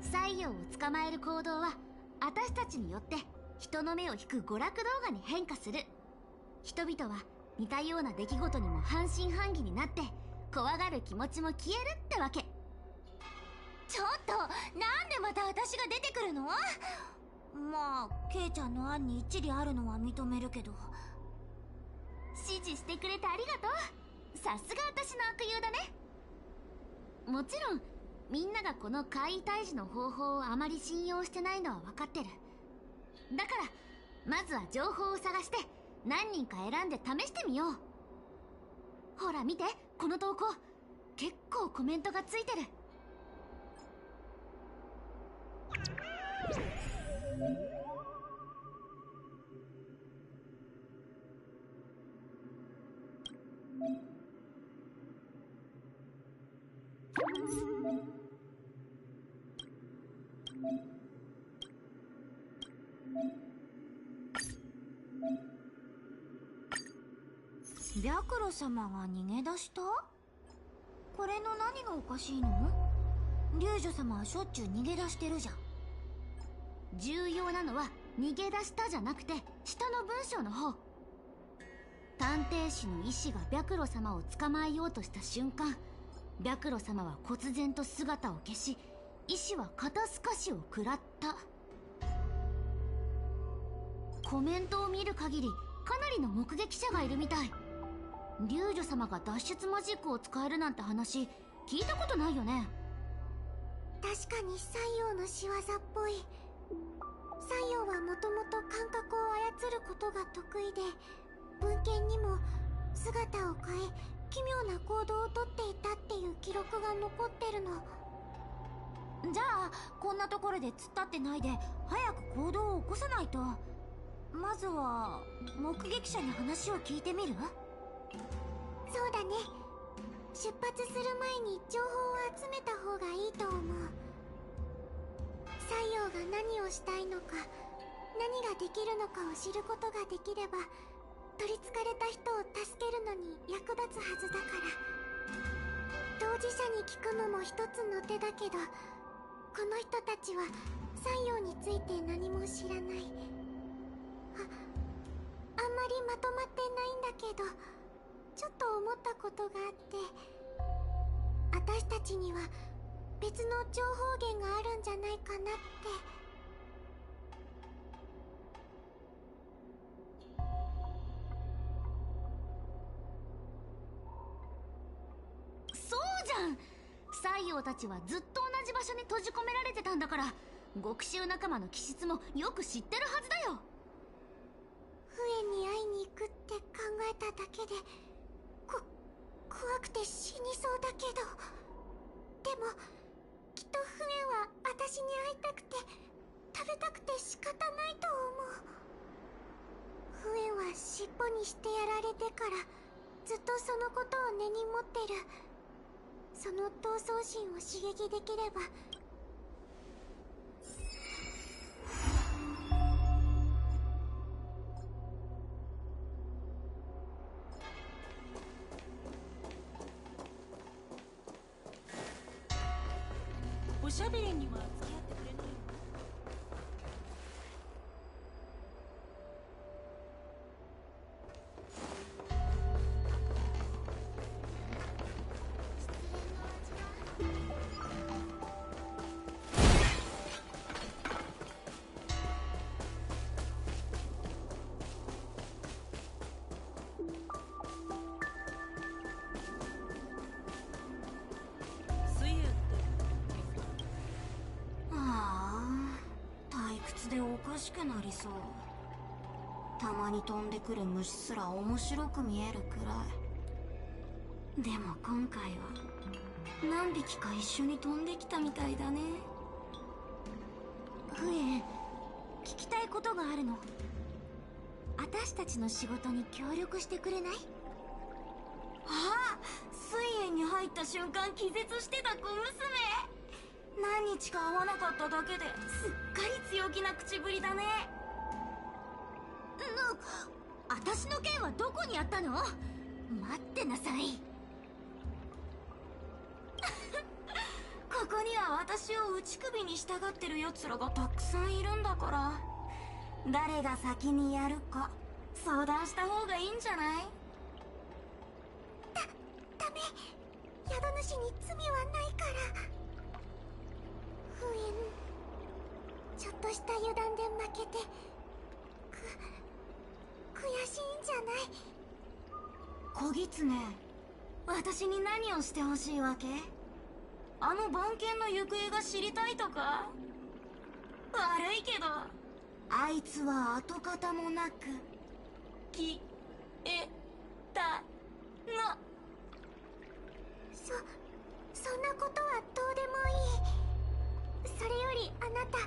P: 西洋を捕まえる行動は私たちによって人の目を引く娯楽動画に変化する。人々は似たような出来事にも半信半疑になって怖がる気持ちも消えるってわけ。
L: ちょっと、なんでまた私が出てくるの？まあケイちゃんの案に一理あるのは認めるけど。
P: 支持してくれてありがとう。さすが私の悪友だね。もちろんみんながこの怪異退治の方法をあまり信用してないのは分かってる。だからまずは情報を探して何人か選んで試してみよう。ほら見て、この投稿結構コメントがついてる。
L: 白黒様が逃げ出した？これの何がおかしいの？龍女様はしょっちゅう逃げ出してるじゃん。
P: 重要なのは逃げ出したじゃなくて下の文章の方。探偵士の医師が白黒様を捕まえようとした瞬間、白黒様は忽然と姿を消し、医師は肩透かしを食らった。コメントを見る限りかなりの目撃者がいるみたい。龍女様が脱出マジックを使えるなんて話聞いたことないよね。
O: 確かに西洋の仕業っぽい。西洋はもともと感覚を操ることが得意で、文献にも姿を変え奇妙な行動をとっていたっていう記録が残ってるの。
L: じゃあこんなところで突っ立ってないで早く行動を起こさないと。まずは目撃者に話を聞いてみる？
O: そうだね。出発する前に情報を集めた方がいいと思う。西洋が何をしたいのか、何ができるのかを知ることができれば、取りつかれた人を助けるのに役立つはずだから。当事者に聞くのも一つの手だけど、この人たちは西洋について何も知らない。あんまりまとまってないんだけど、ちょっと思ったことがあって、私たちには別の情報源があるんじゃないかなって。
P: そうじゃん。西洋たちはずっと同じ場所に閉じ込められてたんだから、
L: 極臭仲間の気質もよく知ってるはずだよ。
O: フエに会いに行くって考えただけで怖くて死にそうだけど、でもきっとフエは私に会いたくて食べたくて仕方ないと思う。フエは尻尾にしてやられてからずっとそのことを根に持ってる。その闘争心を刺激できれば。
C: おしゃべりには付き合ってくれないの？
L: でおかしくなりそう。たまに飛んでくる虫すら面白く見えるくらい。でも今回は何匹か一緒に飛んできたみたいだね。フエ、聞きたいことがあるの。私たちの仕事に協力してくれない？あ、水炎に入った瞬間気絶してた小娘。何日か会わなかっただけですっかり強気な口ぶりだね。私の剣はどこにあったの？待ってなさい。ここには私を打ち首に従ってる奴らがたくさんいるんだから、誰が先にやるか相談した方がいいんじゃない？ダメ。宿主に罪はないから。フエン、ちょっとした油断で負けて悔しいんじゃない？小狐、私に何をしてほしいわけ？あの番犬の行方が知りたいとか？悪いけどあいつは跡形もなく消えたの。そんなことはどうでもいい。それよりあなた、や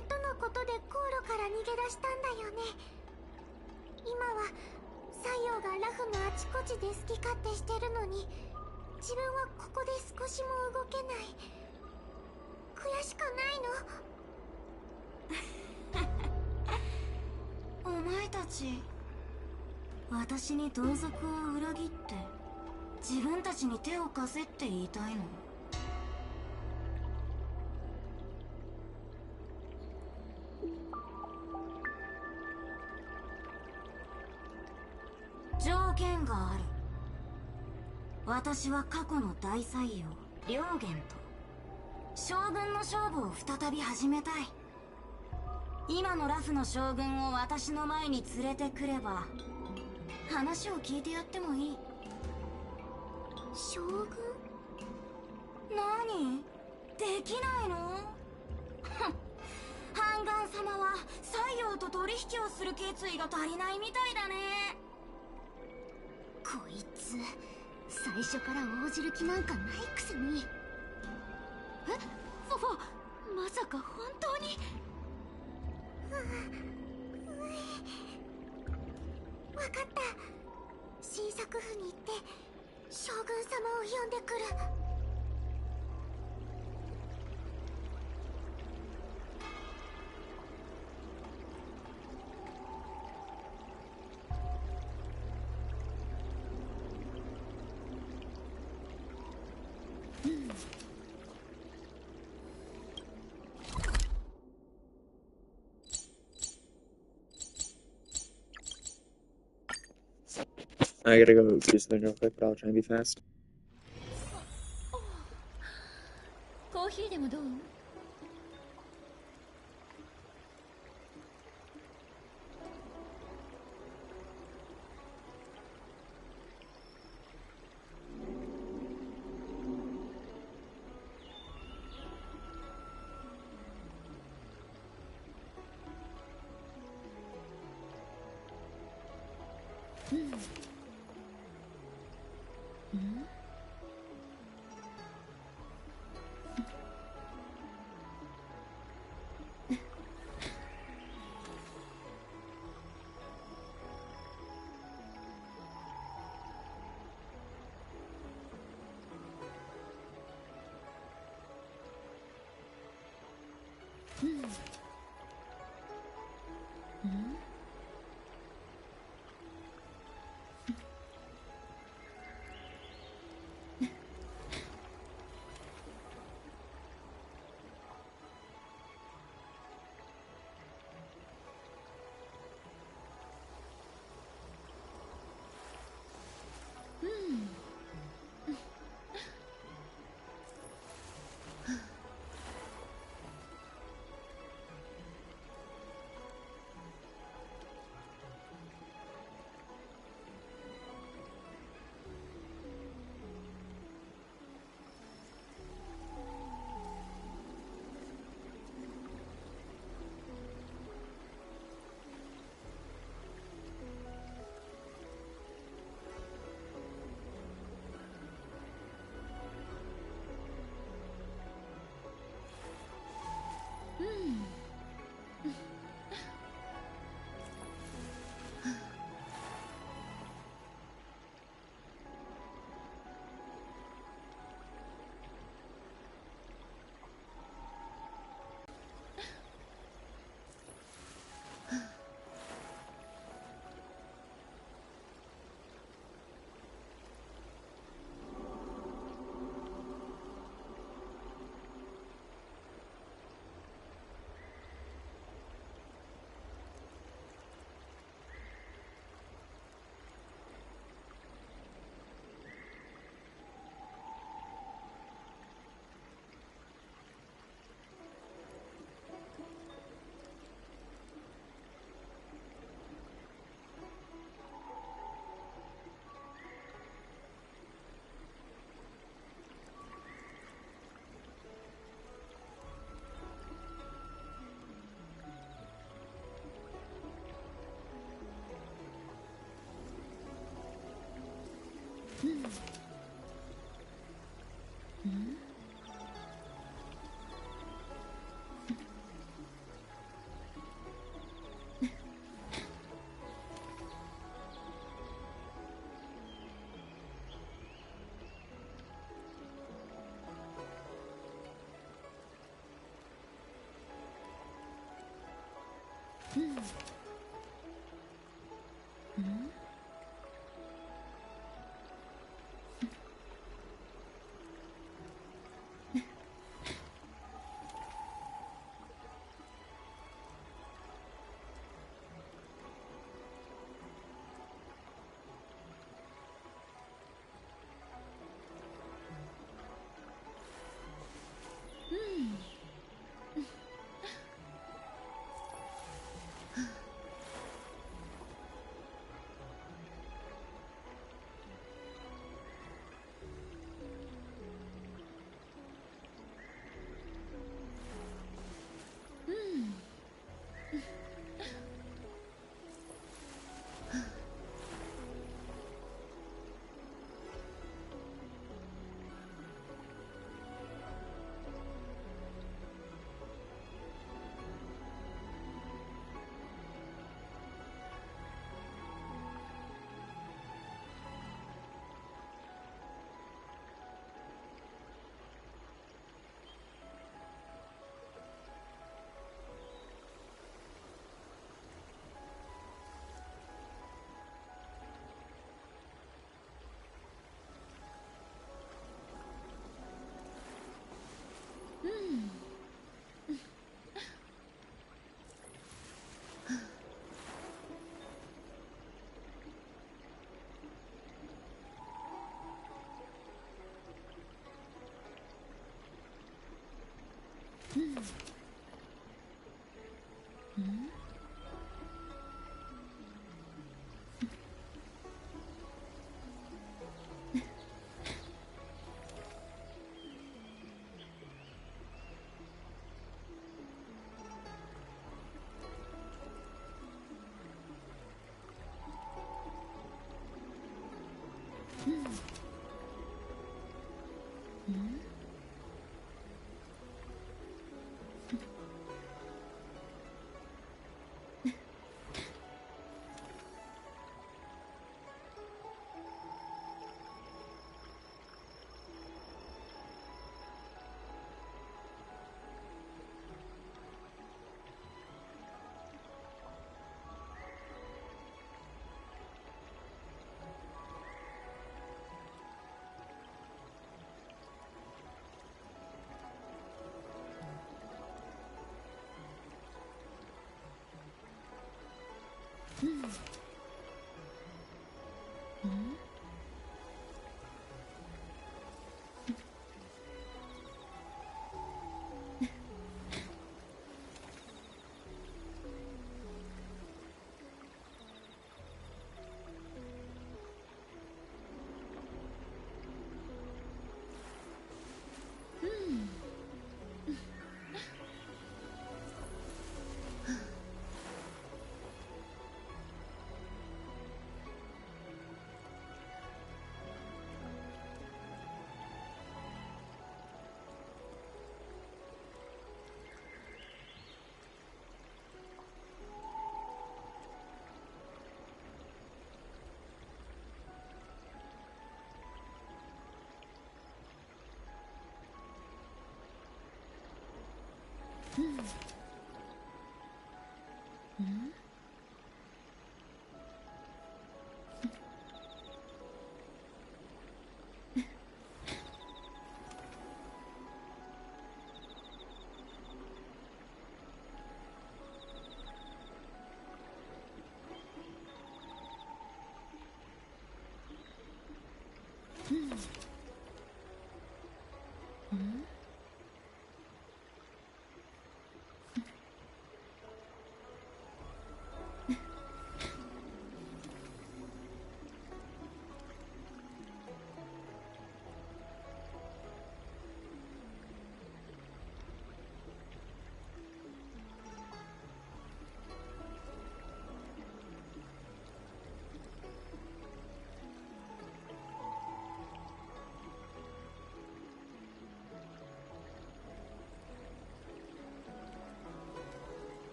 L: っとのことで航路から逃げ出したんだよね。今は西洋がラフのあちこちで好き勝手してるのに、自分はここで少しも動けない。悔しくないの？お前たち、私に同族を裏切って自分たちに手を貸せって言いたいの？条件がある。私は過去の大採用両元と将軍の勝負を再び始めたい。今のラフの将軍を私の前に連れてくれば話を聞いてやってもいい。将軍？何？できないの？ハンガン様は西洋と取引をする決意が足りないみたいだね。こいつ最初から応じる気なんかないくせに。フォフォ、まさか本当に？わかった。新作府に行って将軍様を呼んでくる。
E: I gotta go do something real quick, but I'll try and be fast.
A: コーヒーでもどう？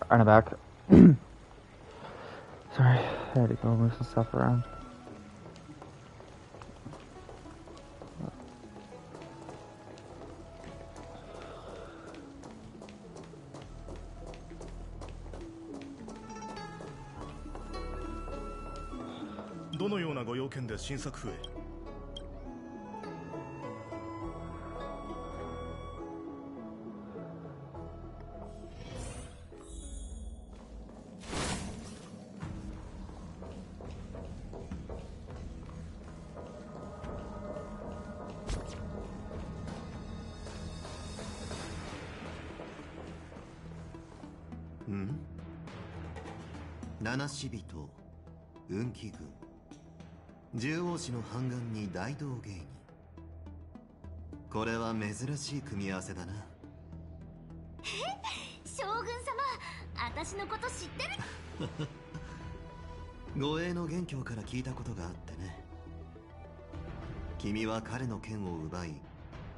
E: And I'm back. Sorry, I had to go move some stuff around.
S: 七死人、運気軍、獣王子の反乱に大道芸人。これは珍しい組み合わせだな。
P: 将軍様、私のこと知ってる？
S: 護衛の元凶から聞いたことがあってね。君は彼の剣を奪い、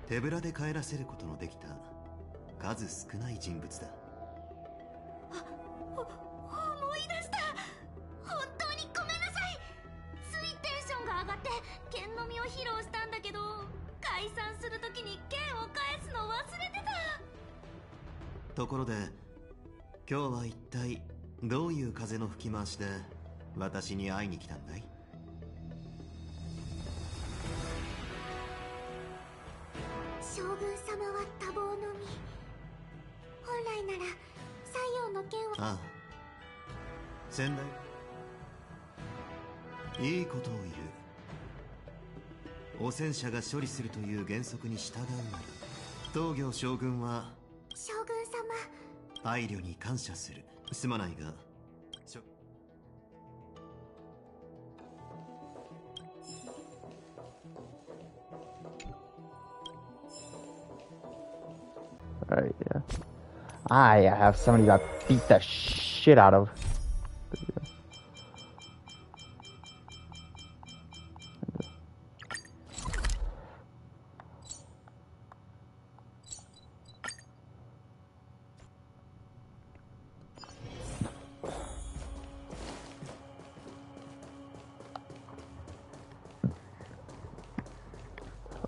S: 手ぶらで帰らせることのできた数少ない人物だ。
P: 思い出した。本当にごめんなさい。ついテンションが上がって剣のみを披露したんだけど、解散するときに剣を返すの忘れてた。
S: ところで今日は一体どういう風の吹き回しで私に会いに来たんだい？
O: 将軍様は多忙の身。本来なら西洋の剣は
S: ああ、先代、いいことを言う。汚染者が処理するという原則に従うなら、東行将軍は
O: 将軍様、
S: 配慮に感謝する。すまないが
E: Alright, yeah. I have somebody got beat the shit out of.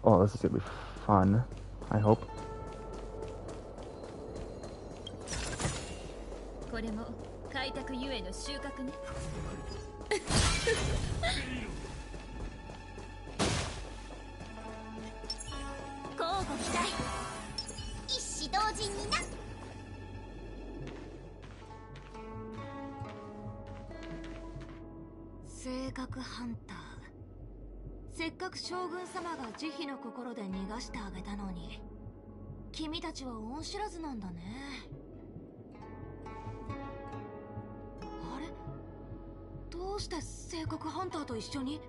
E: Oh, this is gonna be fun, I hope.
F: これも開拓ゆえの収穫ね。
P: 交互期待。一子同時にな。性格ハンター。せっかく将軍様が慈悲の心で逃がしてあげたのに、君たちは恩知らずなんだね。あれ？どうして性格ハンターと一緒に？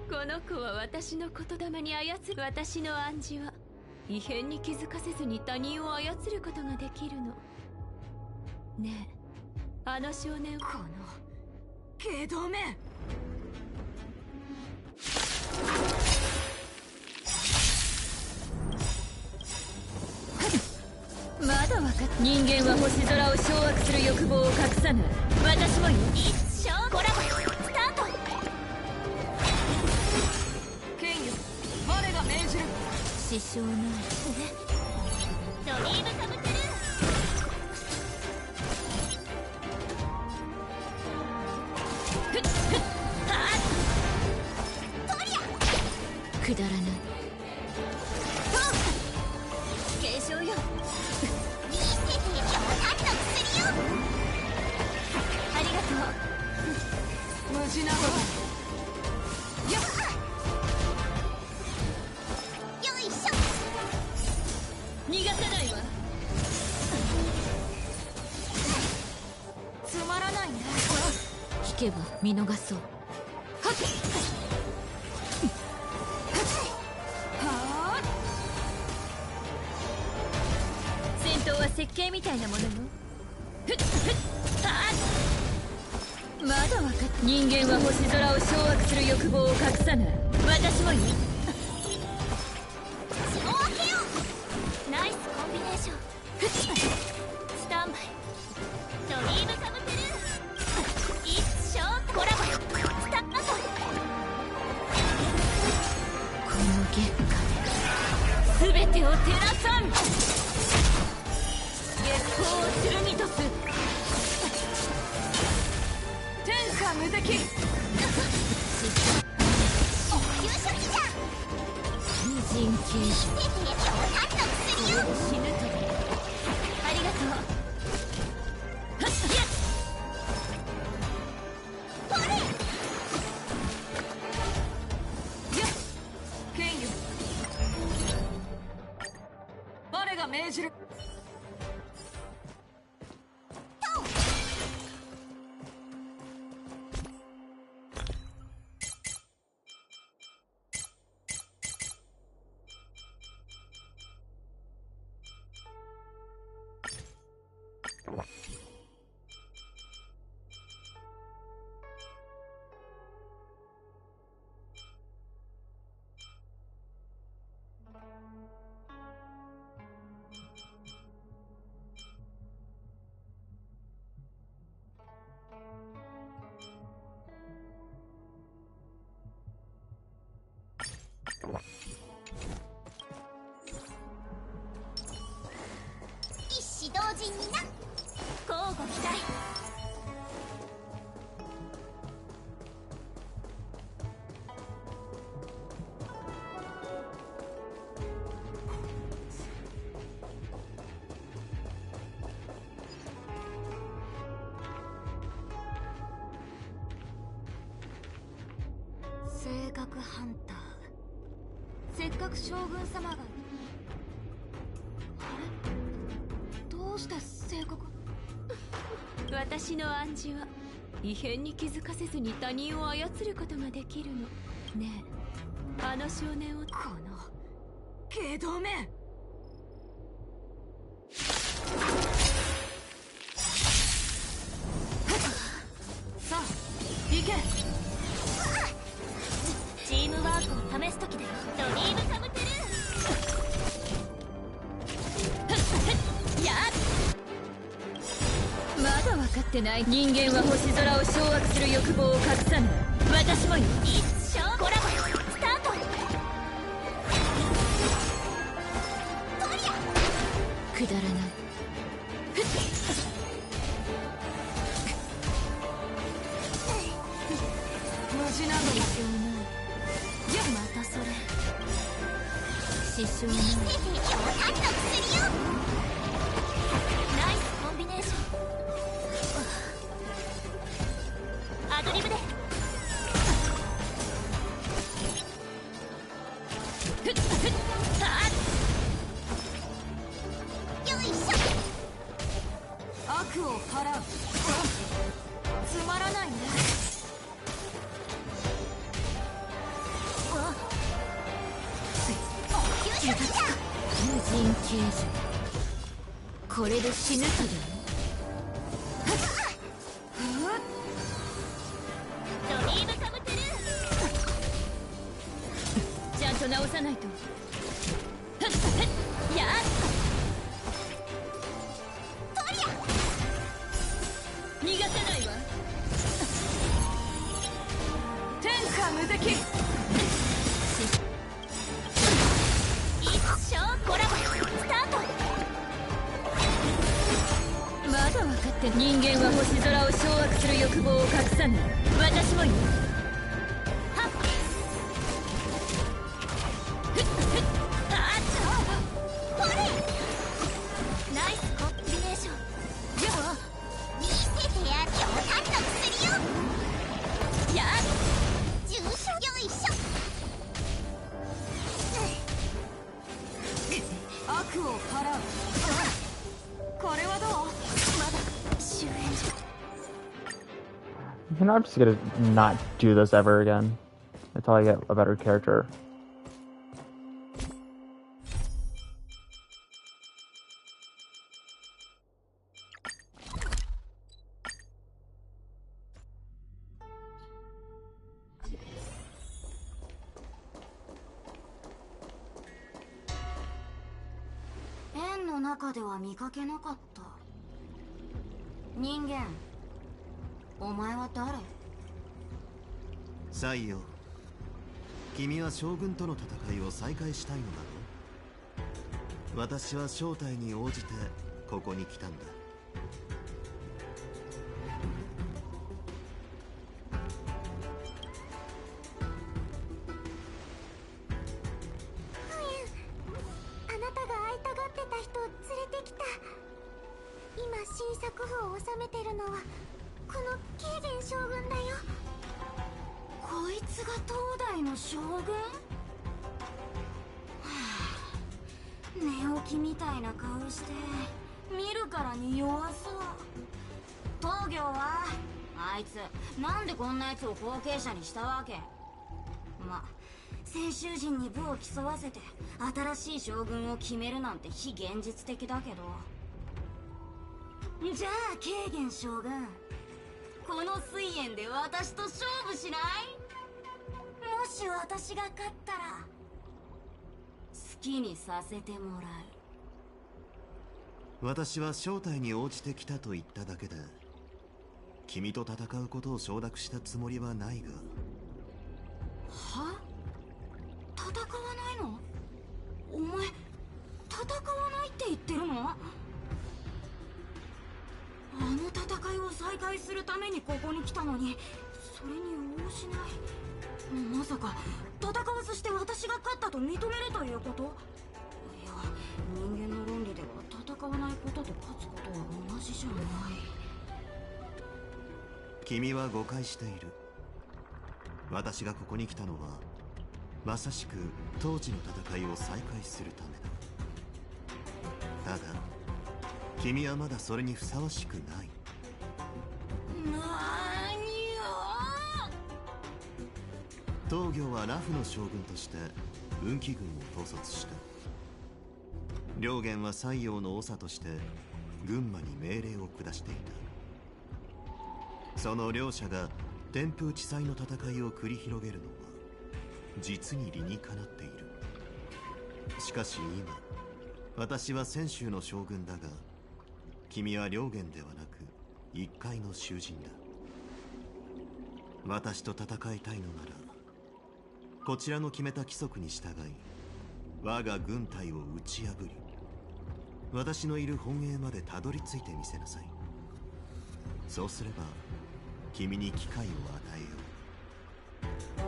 V: この子は私の言霊に操る。私の暗示は異変に気づかせずに他人を操ることができるの。ねえ、あの少年、この
P: 頸動め。
V: まだ分かって人間は星空を掌握する欲望を隠さない。私もよ。
P: 一生コラボスタート。
V: 剣よ、我が命じる。支障ない。
P: ドリームカムトゥルー。
V: くだらない。
P: 継承よ。見せてよ、何の薬よ。
V: ありがとう。無事なほど。よっ。
P: よいしょ。
V: 逃がさないわ。つまらないね。引けば見逃そう。はっ。設計みたいなものよ。まだ分かった。人間は星空を掌握する欲望を隠さない。私もよ。
P: 血を開けよう。ナイスコンビネーション。スタンバイ。ドリームカムトゥルー。一生コラボスタート。
V: この月下で全てを照らさん。月光を剣とす。天下無敵。
P: 優勝じゃ。
V: 無人刑事。
P: 見せてよ、何の薬よ。
V: 死ぬとで。ありがとう。はっやっ。
P: ほれ。
V: よっ。剣よ。我が命じる。
P: 一子同時にな。交互期待。性格ハンター。せっかく将軍様が。あれ、どうして性格。
V: 私の暗示は異変に気づかせずに他人を操ることができるの。ねえ、あの少年を。この頸動め。さあ行け。
P: チームワークを試す時だよ。ドリームカムトゥルー。
V: やっ。まだ分かってない。人間は星空を掌握する欲望を隠さない。私もよ。
P: 一生コラボスタート。トリア。
V: くだらない。無事なのに。またそれ。支障ない。
P: 見せてよ、何の薬よ。ナイスコンビネーション。アドリブで。よいしょ。
V: 悪を払う。つまらないね。無人刑事。これで死ぬとでも。
P: ドリームカムトゥルー。
V: ちゃんと直さないと。やっ。撃一生コラボスタート。まだ分かって人間は星空を掌握する欲望を隠さない。私もよ。はっふっふっあっとほれナイスコンビネーション。でも
O: 見せてや強悍の薬よ。
V: やっ
O: 重症よいしょ。
V: 悪を払う。これはどう？まだ終焉時。
E: You know, I'm just gonna not do this ever again until I get a better character.
L: Pen の中では見かけなかった。人間、お前は誰？
S: 採用。君は将軍との戦いを再開したいのだろう。私は招待に応じてここに来たんだ。
O: あなたが会いたがってた人連れてきた。今新作譜を収めてるのはこのケーゲン将軍だよ。
L: こいつが東大の将軍？はあ、寝起きみたいな顔して見るからに弱そう。東行はあいつなんでこんなやつを後継者にしたわけ？ま、青州人に部を競わせて新しい将軍を決めるなんて非現実的だけど。じゃあケーゲン将軍、この水炎で私と勝負しない？もし私が勝ったら好きにさせてもらう。
S: 私は招待に応じてきたと言っただけで、君と戦うことを承諾したつもりはないが。
L: は？戦わないの？お前戦わないって言ってるの？あの戦いを再開するためにここに来たのに、それに応じない。まさか戦わずして私が勝ったと認めるということ？いや、人間の論理では戦わないことと勝つことは同じじゃない。
S: 君は誤解している。私がここに来たのはまさしく当時の戦いを再開するためだ。ただ君はまだそれにふさわしくない。
L: なーに
S: 東行はラフの将軍として運気軍を統率した。両元は西洋の長として群馬に命令を下していた。その両者が天風地裁の戦いを繰り広げるのは実に理にかなっている。しかし今私は泉州の将軍だが、君は両元ではなく一介の囚人だ。私と戦いたいのならこちらの決めた規則に従い我が軍隊を打ち破り、私のいる本営までたどり着いてみせなさい。そうすれば君に機会を与えよ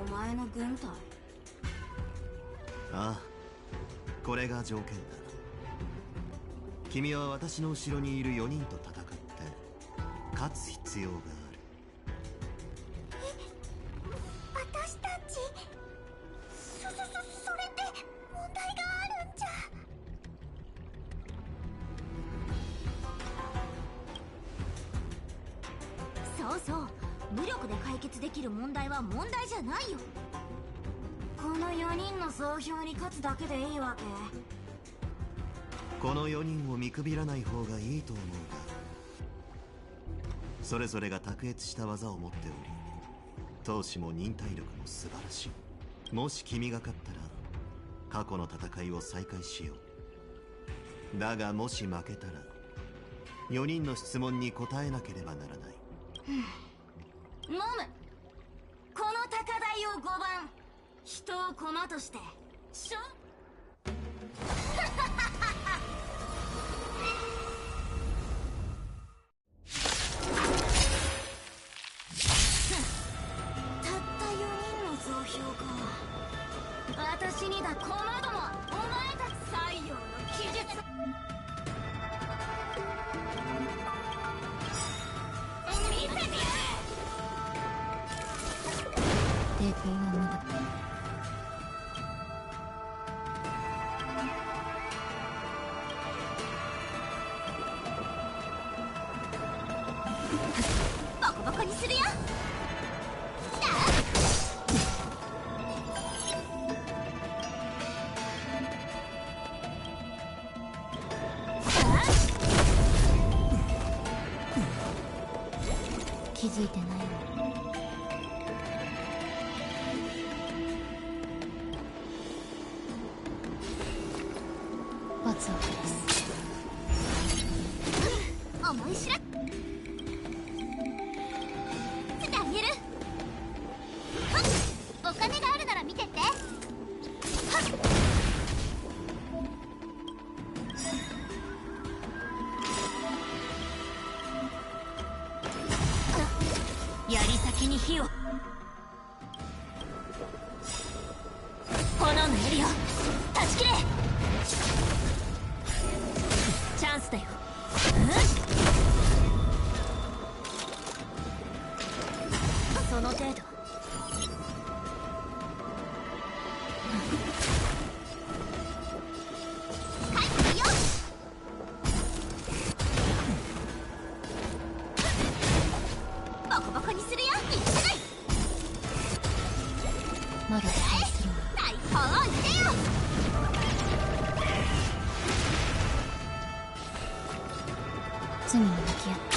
L: お前の軍隊？
S: ああ、これが条件だ。君は私の後ろにいる4人と戦って勝つ必要がある。
O: 私たちそれって問題があるんじゃ。
L: そうそう、武力で解決できる問題は問題じゃないよ。この4人の総評に勝つだけでいいわけ？
S: この4人を見くびらない方がいいと思うが、それぞれが卓越した技を持っており、闘志も忍耐力も素晴らしい。もし君が勝ったら過去の戦いを再開しよう。だがもし負けたら4人の質問に答えなければならない。
L: 飲む。この高台用5番、人を駒としてしょたった4人の増票か。私にだ駒ども、お前たち採用の記述見せてやれ。
F: 抵抗は無駄。
L: ボコボコにするよ。
F: 気づいてないの。What's up this?
L: 思い知らせてあげる。お金があるなら見てって。
F: 槍先に火を。炎の槍を断ち切れ。チャンスだよ。その程度。
L: ボコボコにするよ。いけない。
F: まだ期待するわ。
L: 大砲を入れよ。
F: 罪に向き合って。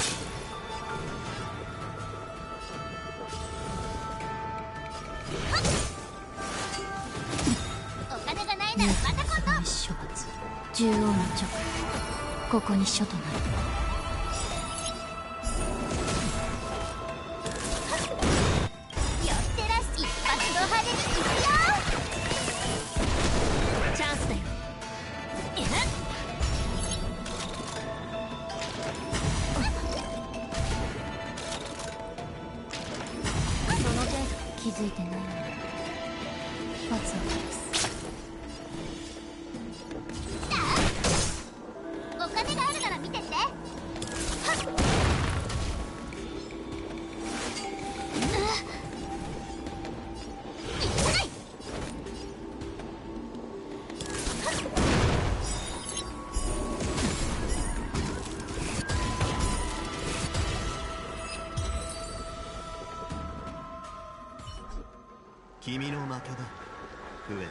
L: お金がないならまた今度。
F: 処罰。縦横の直ここに書となる。
L: よってらし一発ド派手にいくよ。
F: チャンスだよ。その程度気づいてないのに。What's up this?
L: お金があるなら見てって。いけない。
S: 君の負けだ、フエン。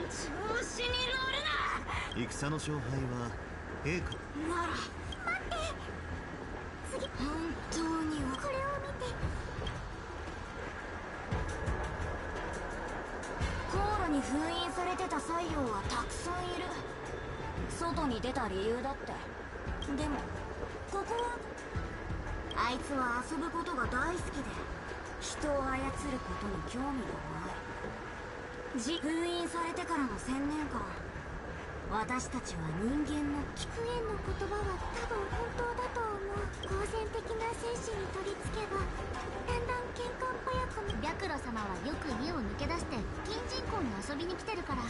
L: 調子に乗るな。
S: 戦の勝敗は陛下。
L: なら待って。次本当にはこれを見て。航路に封印されてた採用はたくさんいる。外に出た理由だって。でもここはあいつは遊ぶことが大好きで人を操ることに興味がない。封印されてからの1000年間、私たちは人間の
O: クエンの言葉は多分本当だと思う。好戦的な精神に取りつけばだんだん喧嘩っ早くも。
L: 白露様はよく家を抜け出して金人口に遊びに来てるから。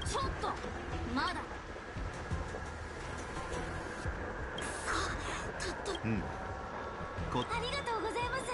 L: ちょっとまだ。
S: うん。
L: ありがとうございます。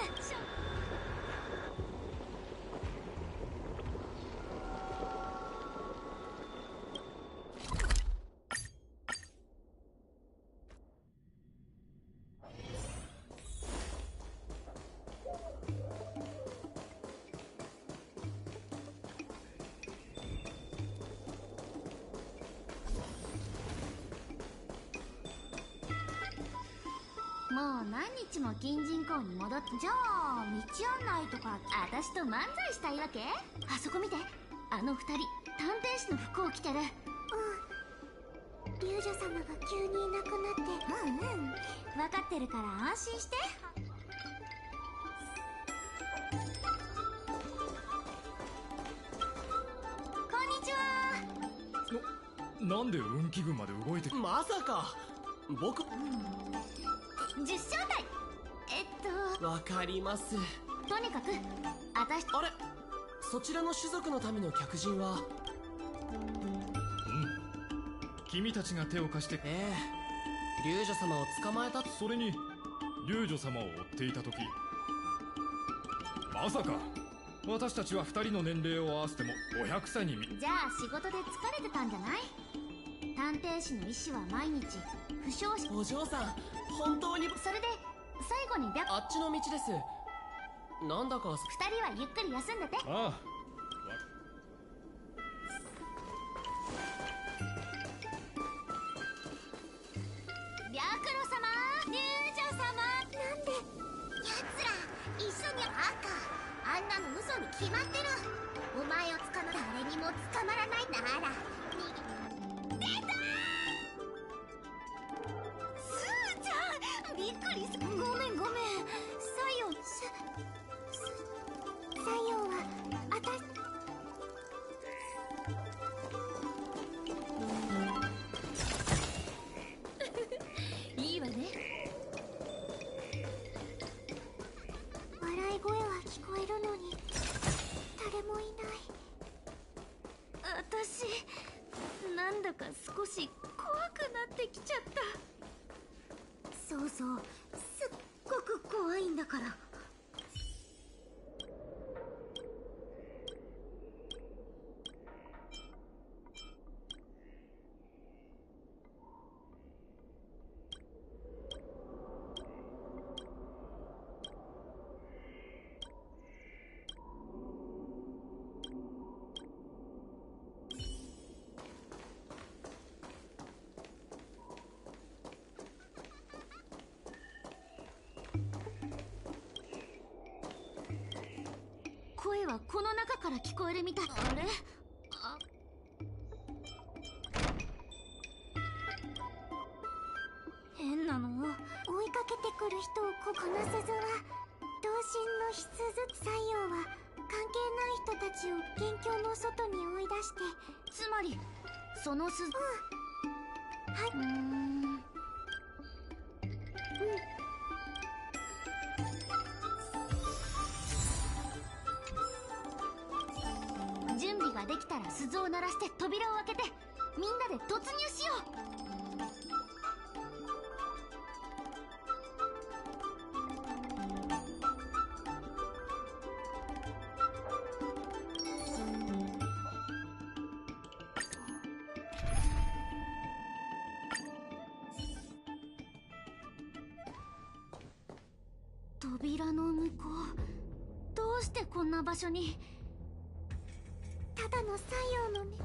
L: もう何日も金人口に戻って。じゃあ道案内とか私と漫才したいわけ？あそこ見て、あの二人探偵士の服を着てる。
O: 龍女様が急にいなくなって。
L: 分かってるから安心して。
Q: なんで運気群まで動いて
B: まさか僕、
P: 10正体。
B: わかります。
P: とにかく私、
B: あれ、そちらの種族のための客人は。
Q: 君たちが手を貸して。
B: 龍女様を捕まえた。
Q: それに龍女様を追っていた時、まさか私たちは2人の年齢を合わせても500歳に
P: じゃあ仕事で疲れてたんじゃない？探偵士の医師は毎日負傷し。
B: お嬢さん、本当に。
P: それで最後に
B: あっちの道です。なんだか
P: 2人はゆっくり休んでて。
Q: ああ。
P: 白露様、龍女様。
L: なんで奴ら一緒に。あんなの嘘に決まってる。お前を捕ま誰にも捕まらないなら出たスーちゃん、びっくりす。ごめんごめん。サヨはあた
P: いいわね。
L: 笑い声は聞こえるのに誰もいない。
P: 私なんだか少し怖くなってきちゃった。
L: そうそう、すっごく怖いんだから。
P: 声はこの中から聞こえるみたい。あれ？
L: 変なの。追いかけてくる人をこの鈴は同心の筆ず。採用は関係ない人たちを元凶の外に追い出して。
P: つまりその鈴。準備ができたら鈴を鳴らして扉を開けてみんなで突入しよう。扉の向こう、どうしてこんな場所に。
L: ただの採用のね。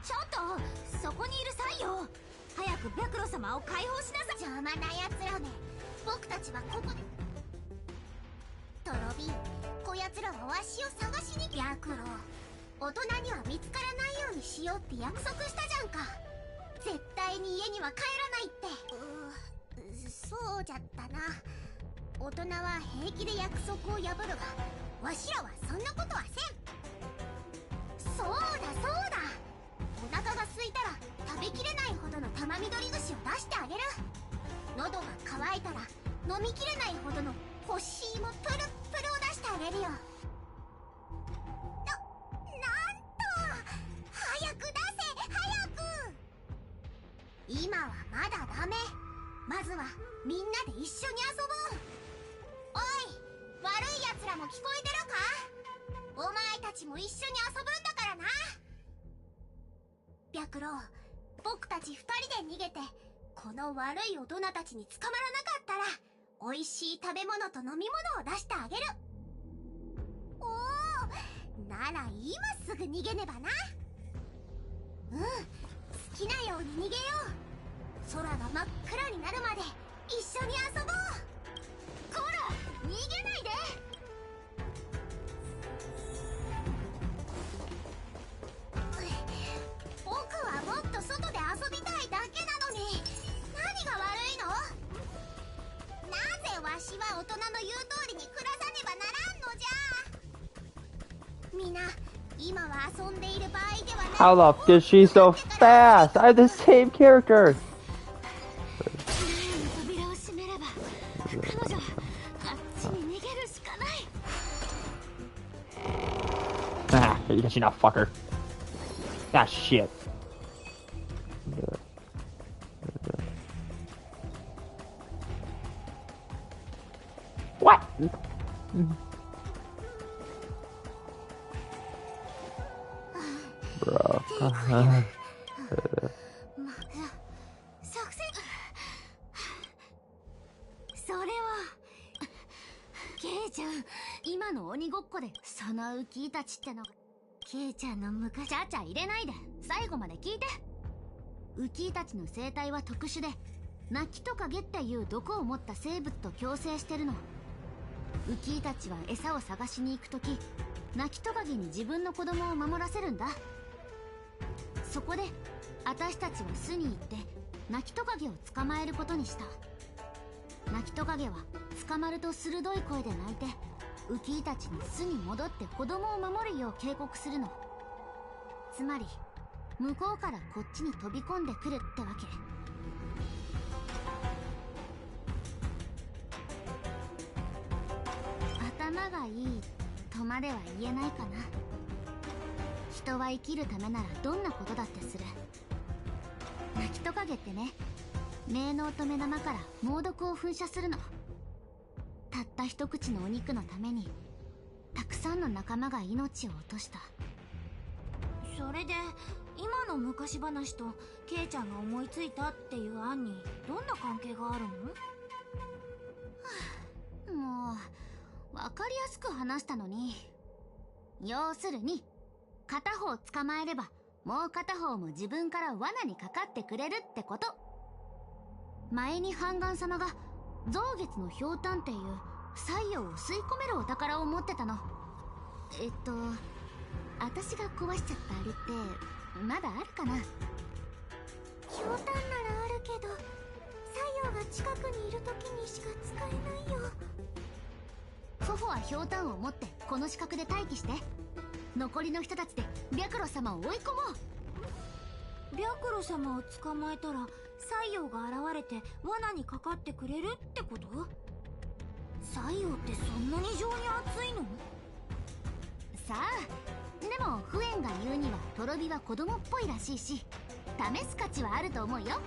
P: ちょっとそこにいる採用、早く白露様を解放しなさい。
L: 邪魔な奴らね。僕たちはここで。トロビー、こやつらはわしを探しに。白露、大人には見つからないようにしようって約束したじゃんか。絶対に家には帰らないって。そうじゃったな。大人は平気で約束を破るが、わしらはそんなことはせん。そうだそうだ、お腹が空いたら食べきれないほどの玉緑串を出してあげる。喉が渇いたら飲みきれないほどの干し芋プルップルを出してあげるよ。なんと早く出せ、早く。今はまだダメ。まずはみんなで一緒に遊ぼう。おい、悪い奴らも聞こえてるか？お前たちも一緒に遊ぶんだからな。白露、僕たち二人で逃げてこの悪い大人たちに捕まらなかったら美味しい食べ物と飲み物を出してあげる。おお、なら今すぐ逃げねばな。好きなように逃げよう。空が真っ暗になるまで一緒に遊ぼう。こら、逃げないで。僕はもっと外で遊びたいだけなのに何が悪いの？なぜわしは大人の言う通りに暮らさねばならんのじゃ。みんな
E: How the fuck is she so fast? I have the same character. Ah, you not fucker. Ah, shit. What? Bro.
L: それはケイちゃん、今の鬼ごっこでそのウキーたちってのがケイちゃんの昔ちゃちゃ入れないで最後まで聞いて。ウキーたちの生態は特殊で、泣きトカゲっていう毒を持った生物と共生してるの。ウキーたちは餌を探しに行くとき、泣きトカゲに自分の子供を守らせるんだ。そこで私たちは巣に行って泣きトカゲを捕まえることにした。泣きトカゲは捕まると鋭い声で鳴いて、ウキーたちに巣に戻って子供を守るよう警告するの。つまり向こうからこっちに飛び込んでくるってわけ。頭がいいとまでは言えないかな。人は生きるためならどんなことだってする。泣きトカゲってね、命の乙女玉から猛毒を噴射するの。たった一口のお肉のためにたくさんの仲間が命を落とした。
O: それで今の昔話とケイちゃんが思いついたっていう案にどんな関係があるの？
L: もう分かりやすく話したのに。要するに片方捕まえればもう片方も自分から罠にかかってくれるってこと。前に半眼様が増月のひょうたんっていう太陽を吸い込めるお宝を持ってたの。私が壊しちゃったあれってまだあるかな？
O: ひょうたんならあるけど、太陽が近くにいる時にしか使えないよ。
L: 頬はひょうたんを持ってこの四角で待機して、残りの人たちで白露様を追い込も
O: う。白露様を捕まえたら太陽が現れて罠にかかってくれるってこと？太陽ってそんなに情に熱いの？
L: さあ、でもフエンが言うにはトロビは子供っぽいらしいし、試す価値はあると思うよ。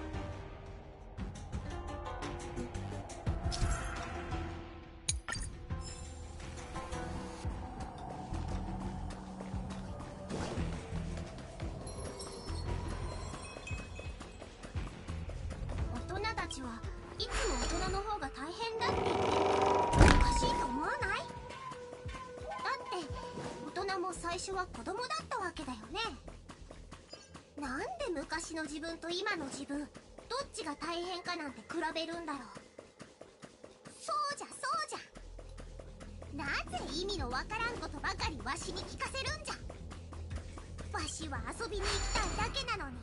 O: 大人たちはいつも大人の方が大変だって言ってる。おかしいと思わない？だって大人も最初は子供だったわけだよね。なんで昔の自分と今の自分、どっちが大変かなんて比べるんだろう。そうじゃそうじゃ。なぜ意味のわからんことばかりわしに聞かせるんじゃ。わしは遊びに行きたいだけなのに。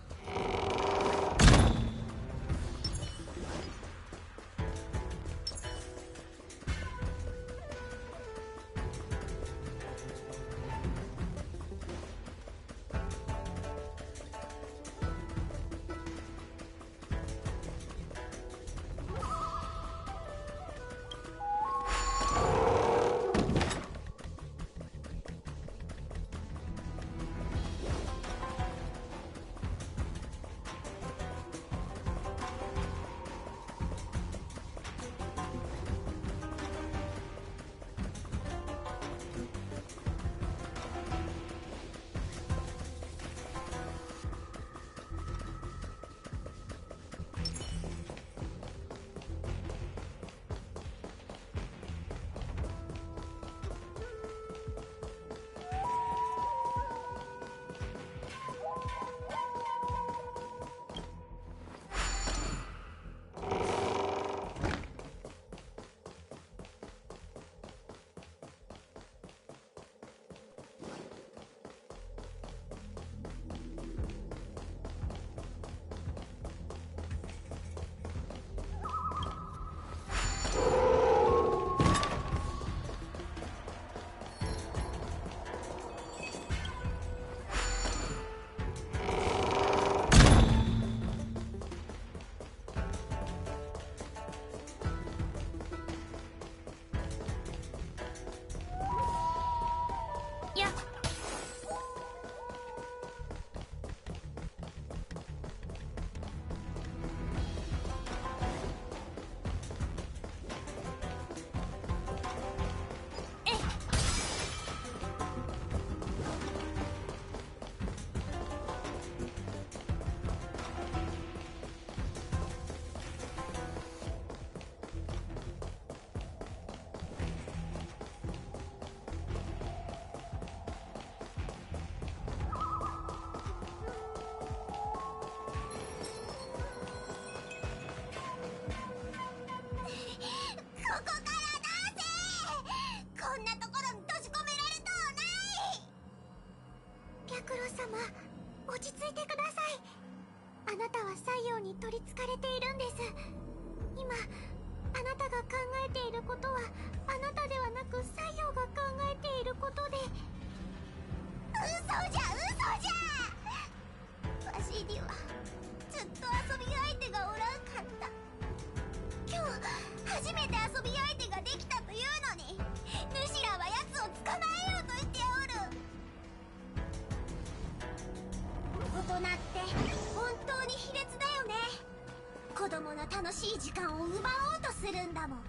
O: なたではなく西洋が考えていることで。嘘じゃわしにはずっと遊び相手がおらんかった。今日初めて遊び相手ができたというのに、主らは奴を捕まえようとしておる。大人って本当に卑劣だよね。子供の楽しい時間を奪おうとするんだもん。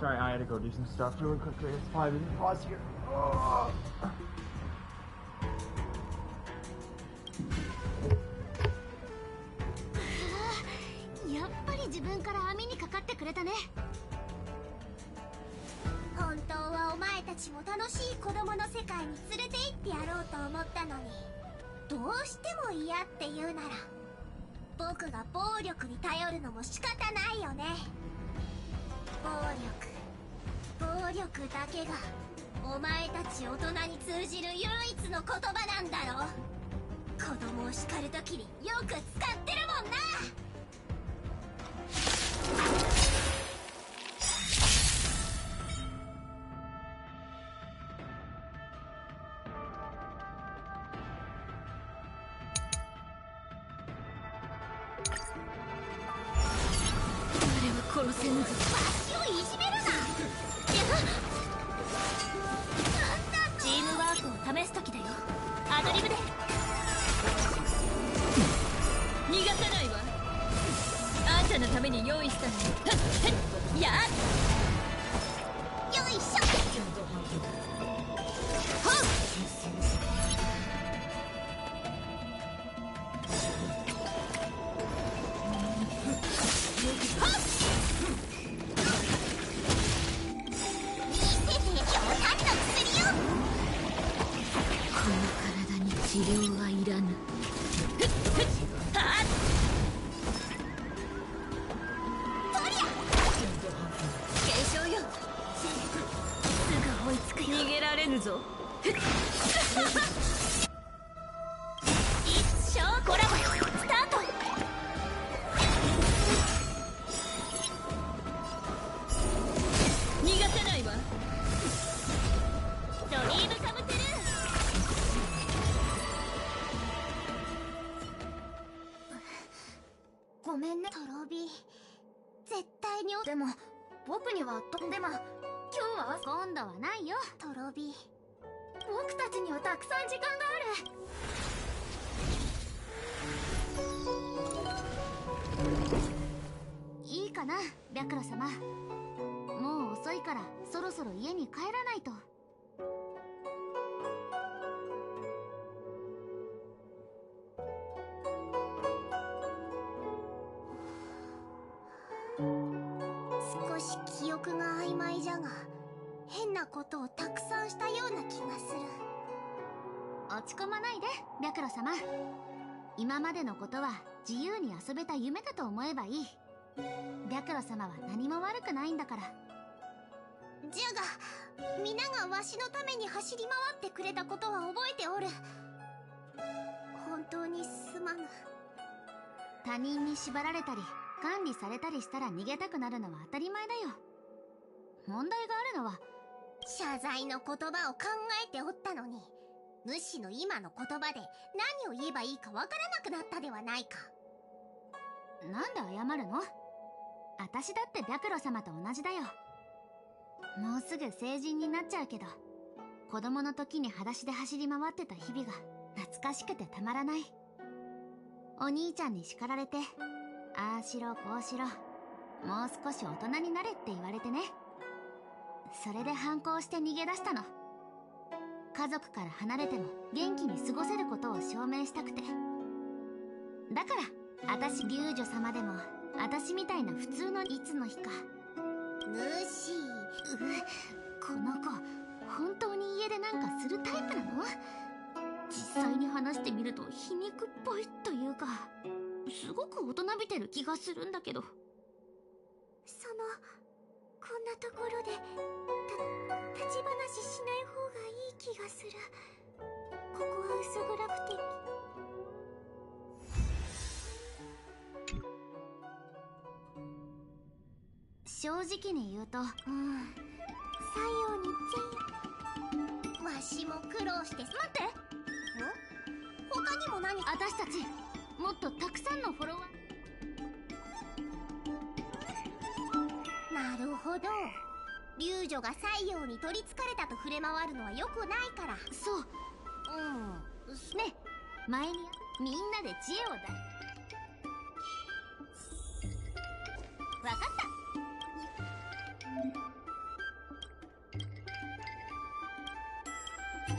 E: Sorry, I had to go do some stuff really quickly. It's 5-minute pause here. Oh.
O: やっぱり自分から網にかかってくれたね。本当はお前たちも楽しい子供の世界に連れて行ってやろうと思ったのに、どうしても嫌って言うなら僕が暴力に頼るのも仕方ないよね。暴力だけがお前たち大人に通じる唯一の言葉なんだろ。子供を叱るときによく使ってるもんな。
V: 殺せぬぞ。
O: 足をいじめるな。
F: チームワークを試す時だよ。アドリブで。
V: 逃がさないわ。あんたのために用意したのに。やっ
O: よいしょ。
V: 治療はいらぬ。軽傷よ。すぐ追いつくよ。逃げられぬぞ。
O: 一生コラボスタート。
V: 逃がさないわ。
O: ドリームカムトゥルー。ごめんねトロビー。絶対に。でも僕にはとんでも今日は今度はないよトロビー。僕たちにはたくさん時間がある。いいかな白露様。もう遅いからそろそろ家に帰らないと。少し記憶が曖昧じゃが、変なことをたくさんしたような気がする。落ち込まないで白露様。今までのことは自由に遊べた夢だと思えばいい。白露様は何も悪くないんだから。じゃが皆がわしのために走り回ってくれたことは覚えておる。本当にすまぬ。他人に縛られたり管理されたりしたら逃げたくなるのは当たり前だよ。問題があるのは謝罪の言葉を考えておったのに、主の今の言葉で何を言えばいいかわからなくなったではないか。なんで謝るの？私だって白露様と同じだよ。もうすぐ成人になっちゃうけど、子供の時に裸足で走り回ってた日々が懐かしくてたまらない。お兄ちゃんに叱られて、ああしろこうしろ、もう少し大人になれって言われてね。それで反抗して逃げ出したの。家族から離れても元気に過ごせることを証明したくて。だから私龍女様でも私みたいな普通のいつの日か。この子本当に家出なんかするタイプなの？実際に話してみると皮肉っぽいというか、すごく大人びてる気がするんだけど。こんなところで立ち話しない方がいい気がする。ここは薄暗くて。正直に言うと、さようにわしも苦労して。待って、他にも私たちもっとたくさんのフォロワー。なるほど。龍女が西洋に取りつかれたと触れ回るのは良くないから。そう。ね、前にみんなで知恵を出わかった。こ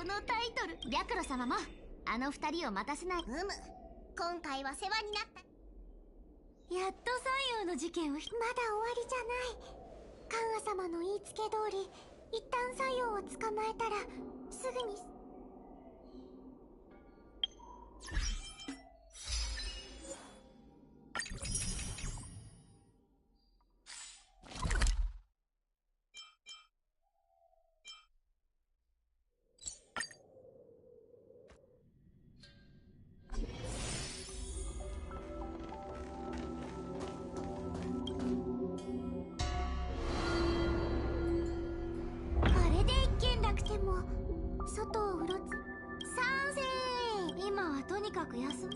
O: のタイトル、白露様もあの二人を待たせない。今回は世話になった。やっと西洋の事件をまだ終わりじゃない。カンア様の言いつけ通り、一旦西洋を捕まえたらすぐに。でも外をうろつ。賛成。今はとにかく休む。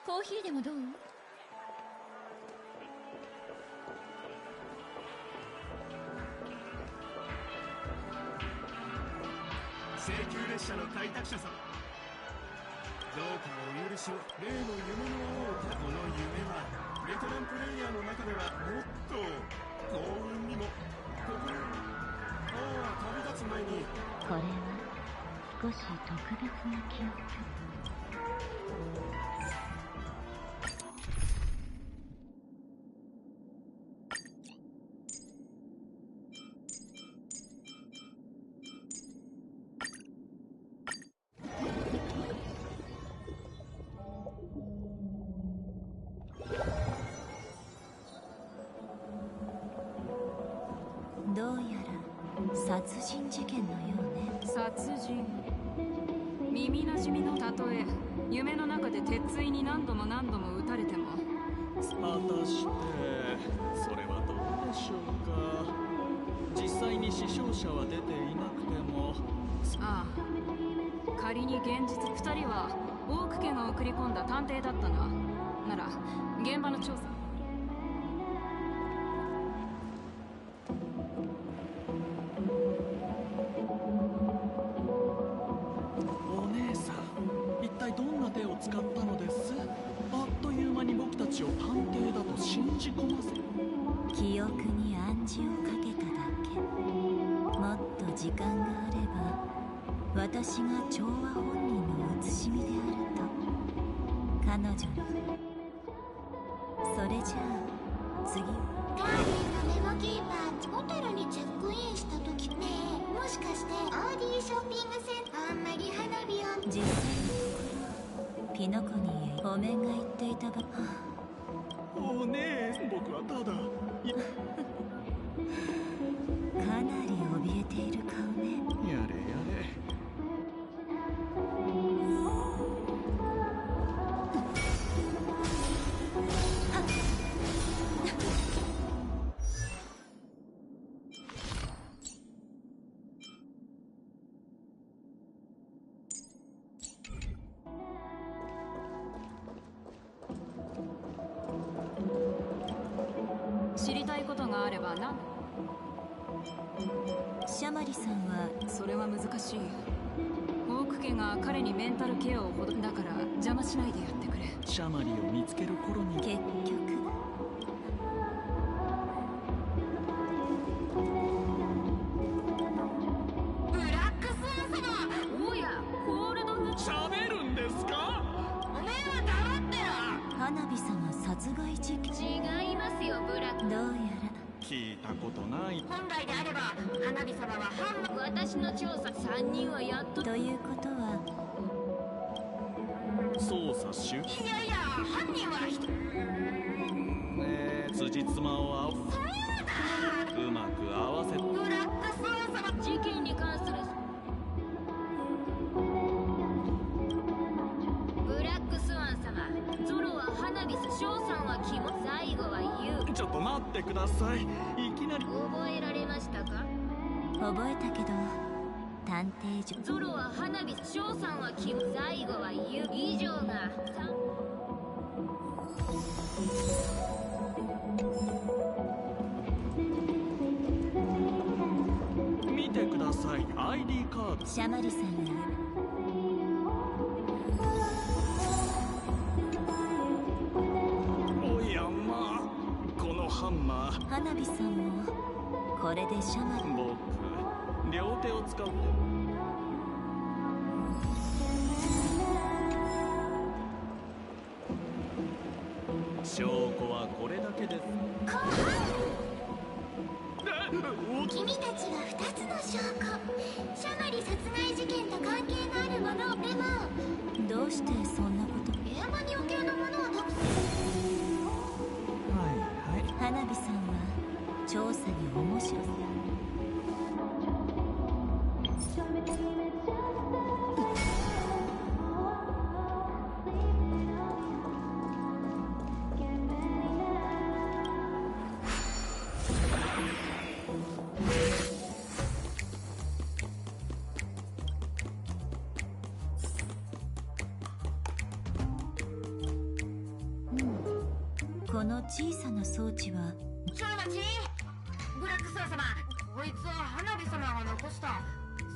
V: コーヒーでもどう？
D: 請求列車の開拓者様、どうかお許しを。例の夢の王、この夢はベテランプレイヤーの中ではもっと幸運にも心に。ああ、旅立つ前に。
M: これは少し特別な記憶。
F: どうやら殺人事件のようね。
C: 殺人。耳なじみの例え。夢の中で鉄槌に何度も何度も撃たれても。
D: 果たしてそれはどうでしょうか。実際に死傷者は出ていなくても。
C: ああ、仮に現実2人はオーク家が送り込んだ探偵だったなら現場の調査。
D: お姉さん、一体どんな手を使ったのです？あっという間に僕たちを探偵だと信じ込ませ。
F: 記憶に暗示をかけただけ。もっと時間があれば私が調和本人の写しみであると彼女に。れじゃあ次。
L: ガーデンのメモキーパー、ホテルにチェックインした時ねえ、もしかしてオーディショッピングセンターあんまり花火を。
F: 実際のピノコニーへお面が言っていたば。
D: おねえ、僕はただ
F: かなり怯えている顔ね。
D: やれやれ。
C: 知りたいことがあればな。
F: シャマリさんは。
C: それは難しい。オーク家が彼にメンタルケアをだから邪魔しないでやってくれ。
D: シャマリを見つける頃に
F: 結局
P: ブラックスワン様。
C: おや、コールドが
D: 喋るんですか。
P: おめえは黙ってろ。
F: 花火様殺害事件。
P: 違いますよ、ブラック。
F: どうやら
D: 聞いたことない。
P: 本来であれば花火様は私の調査3人はやっと。
F: ということは
D: 捜査しゅ。
P: いやいや、犯人は
D: 辻褄をうまく合わせ。
P: ブラックスワン様。事件に関するブラックスワン様。ゾロは花火、翔さんはキモ、最後はユウ。
D: ちょっと待ってください。いきなり
P: 覚えられましたか。
F: 覚えたけど探偵所。
P: ゾロは花火、翔さんはキモ、最後はユウ。以上が
D: 見てください。ID カード。
F: シャマリさんが
D: おやまあ、このハンマー。
F: 花火さんもこれでシャマリ。
D: 僕両手を使って。証拠はこれだけです。
L: 君たちは2つの証拠。シャマリ殺害事件と関係のあるものでも。
F: どうしてそんなこと。
L: 現場に余計なものはたくさん。
D: はいはい。
F: 花火さんは調査に面白い。この小さな装置は。
P: ちょい待ち。ブラックスワン様、こいつは花火様が残した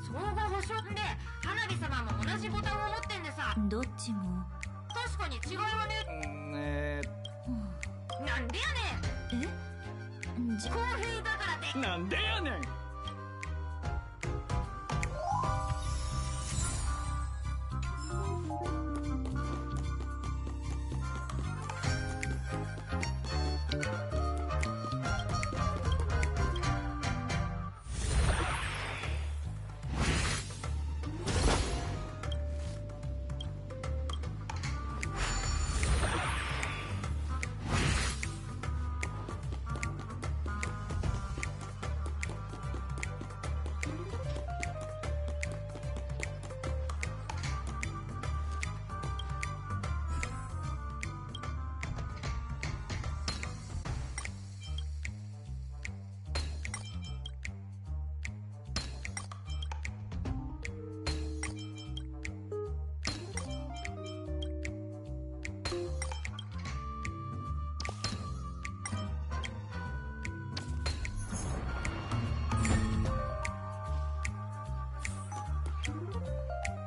P: 相互保証で、花火様も同じボタンを持ってんでさ。
F: どっちも
P: 確かに違いはね。なんでやねん。公平だからって。
D: なんでやねん。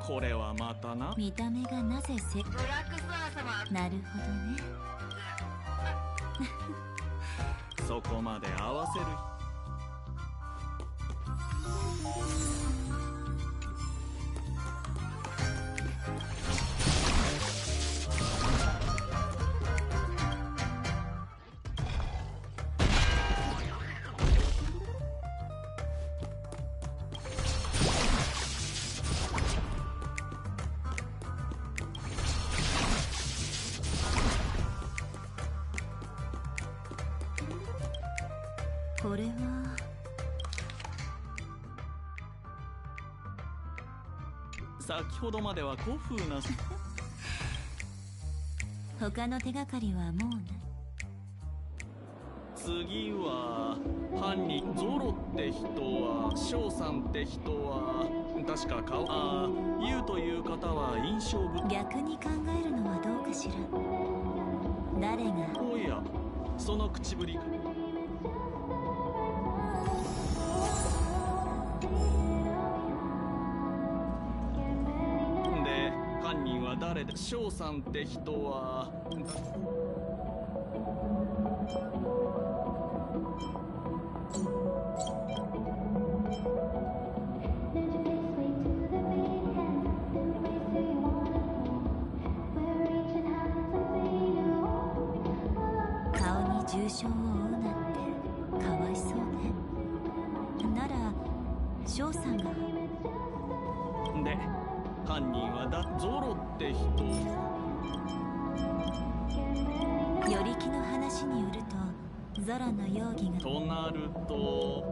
D: これはまたな。
F: 見た目がなぜせ。
P: ブラックスワン様。
F: なるほどね。
D: そこまで合わせる。
F: これは
H: 先ほどまでは古風な
F: 他の手がかりはもうない。
H: 次は犯人ゾロって人は翔さんって人は確か顔ユウという方は印象深い。
F: 逆に考えるのはどうかしら。誰が。
H: おやその口ぶり。で犯人は誰で翔さんって人は
F: 顔に重傷を負うなんてかわいそうね。なら翔さんが。
H: で犯人はゾロって人。
F: よりきの話によるとゾロの容疑が。
H: となると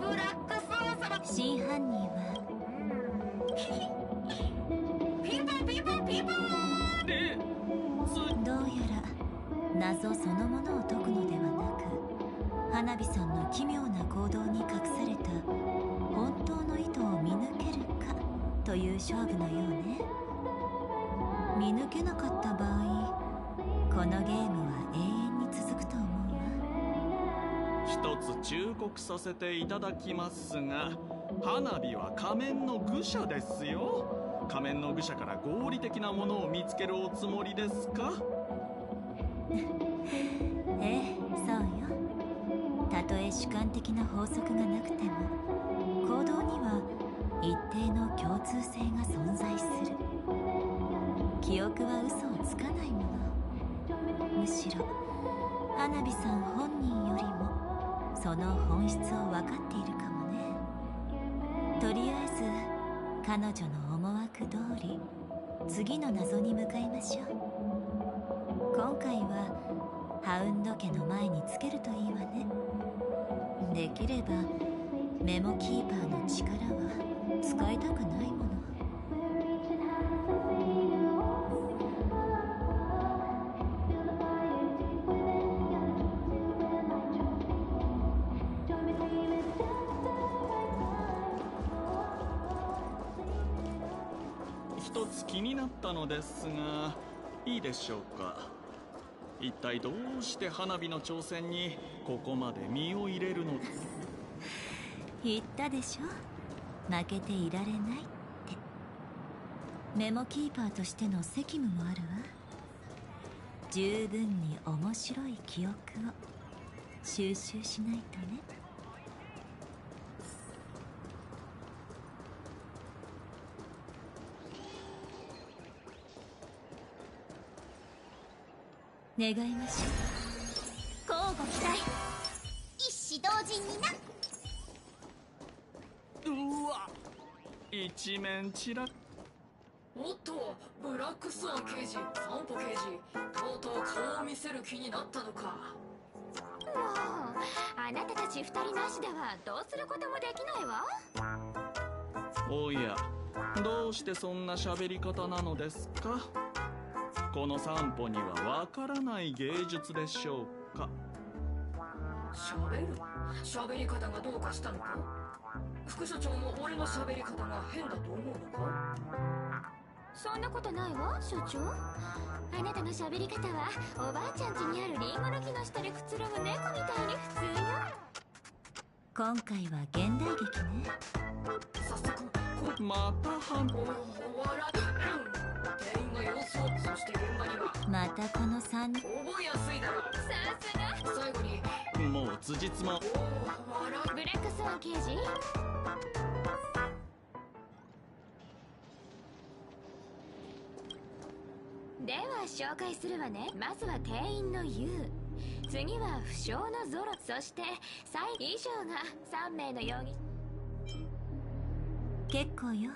O: ブラックスワン様。
F: 真犯人は
O: ピンポンピンポンピンポン
H: で
F: どうやら謎そのものを解くのではなく、花火さんの奇妙な行動に隠された本当の意図を見抜けるかという勝負のようね。見抜けなかった場合、このゲームは永遠に続くと思うわ。
H: 一つ忠告させていただきますが、花火は仮面の愚者ですよ。仮面の愚者から合理的なものを見つけるおつもりですか？
F: ええ、そうよ。たとえ主観的な法則がなくても行動には一定の共通性が存在する。記憶は嘘をつかないもの。むしろ花火さん本人よりもその本質を分かっているかもね。とりあえず彼女の思惑通り次の謎に向かいましょう。今回はハウンド家の前につけるといいわね。できればメモキーパーの力は使いたくないもの。
H: 一つ気になったのですが、いいでしょうか。一体どうして花火の挑戦にここまで身を入れるのか。
F: 言ったでしょ、負けていられないって。メモキーパーとしての責務もあるわ。十分に面白い記憶を収集しないとね。願いましょう。
O: 交互期待、一子同時にな。
H: うわ、一面ちら。
B: おっと、ブラックスワン刑事、散歩刑事、とうとう顔を見せる気になったのか。
P: もうあなたたち二人なしではどうすることもできないわ。
H: おや、どうしてそんな喋り方なのですか。この散歩にはわからない芸術でしょうか。
B: 喋り方がどうかしたのか。副所長も俺の喋り方が変だと思うのか。
P: そんなことないわ、所長。あなたの喋り方はおばあちゃん家にあるリンゴの木の下でくつろぐ猫みたいに普通よ。
F: 今回は現代劇ね。
B: 早速
H: また
B: 笑店員が様子を。そして現場には
F: またこの3人。
B: 覚えやすいだろ。
P: さすが。
B: 最後に
H: もう辻褄。
P: ブラックスワン刑事。では紹介するわね。まずは店員のユウ、次は不詳のゾロ、そして以上が3名の容疑。
F: 結構よ。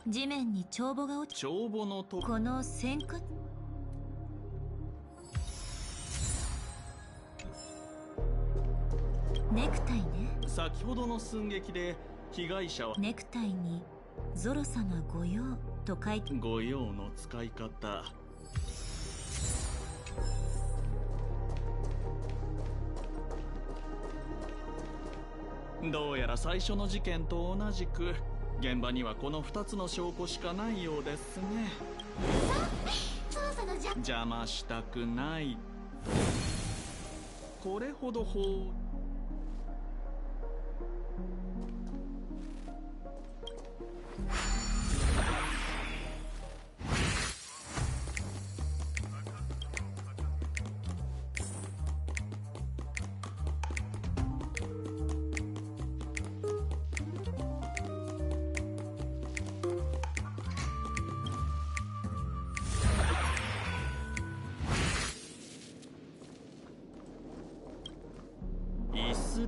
F: 地面に帳簿が落ち、
H: 帳簿のと
F: この線化ネクタイね。
H: 先ほどの寸劇で被害者は
F: ネクタイにゾロ様御用と書いて、
H: 御用の使い方。どうやら最初の事件と同じく現場にはこの2つの証拠しかないようですね。邪魔したくないと。これほど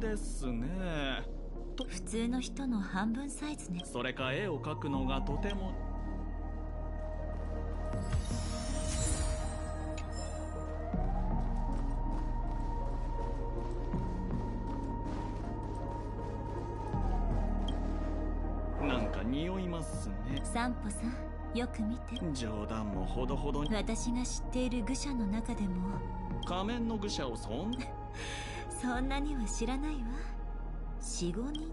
H: ですね。
F: 普通の人の半分サイズね。
H: それか絵を描くのがとても。なんか匂いますね。
F: 散歩さん、よく見て。
H: 冗談もほどほどに。
F: 私が知っている愚者の中でも
H: 仮面の愚者をそ
F: んなには知らないわ。4、5人。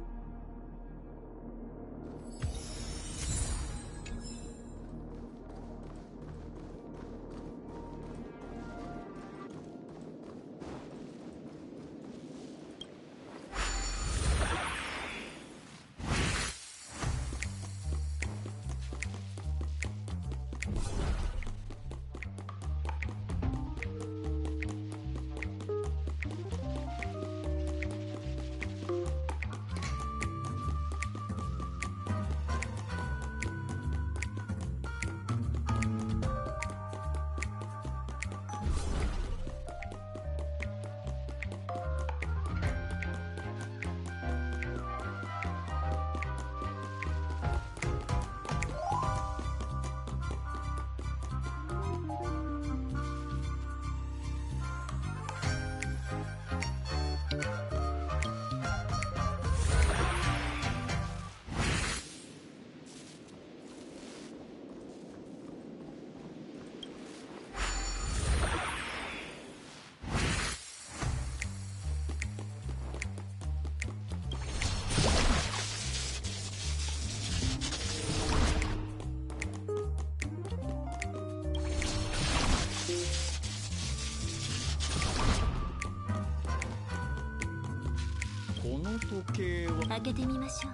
H: この時計は
F: 開けてみましょう。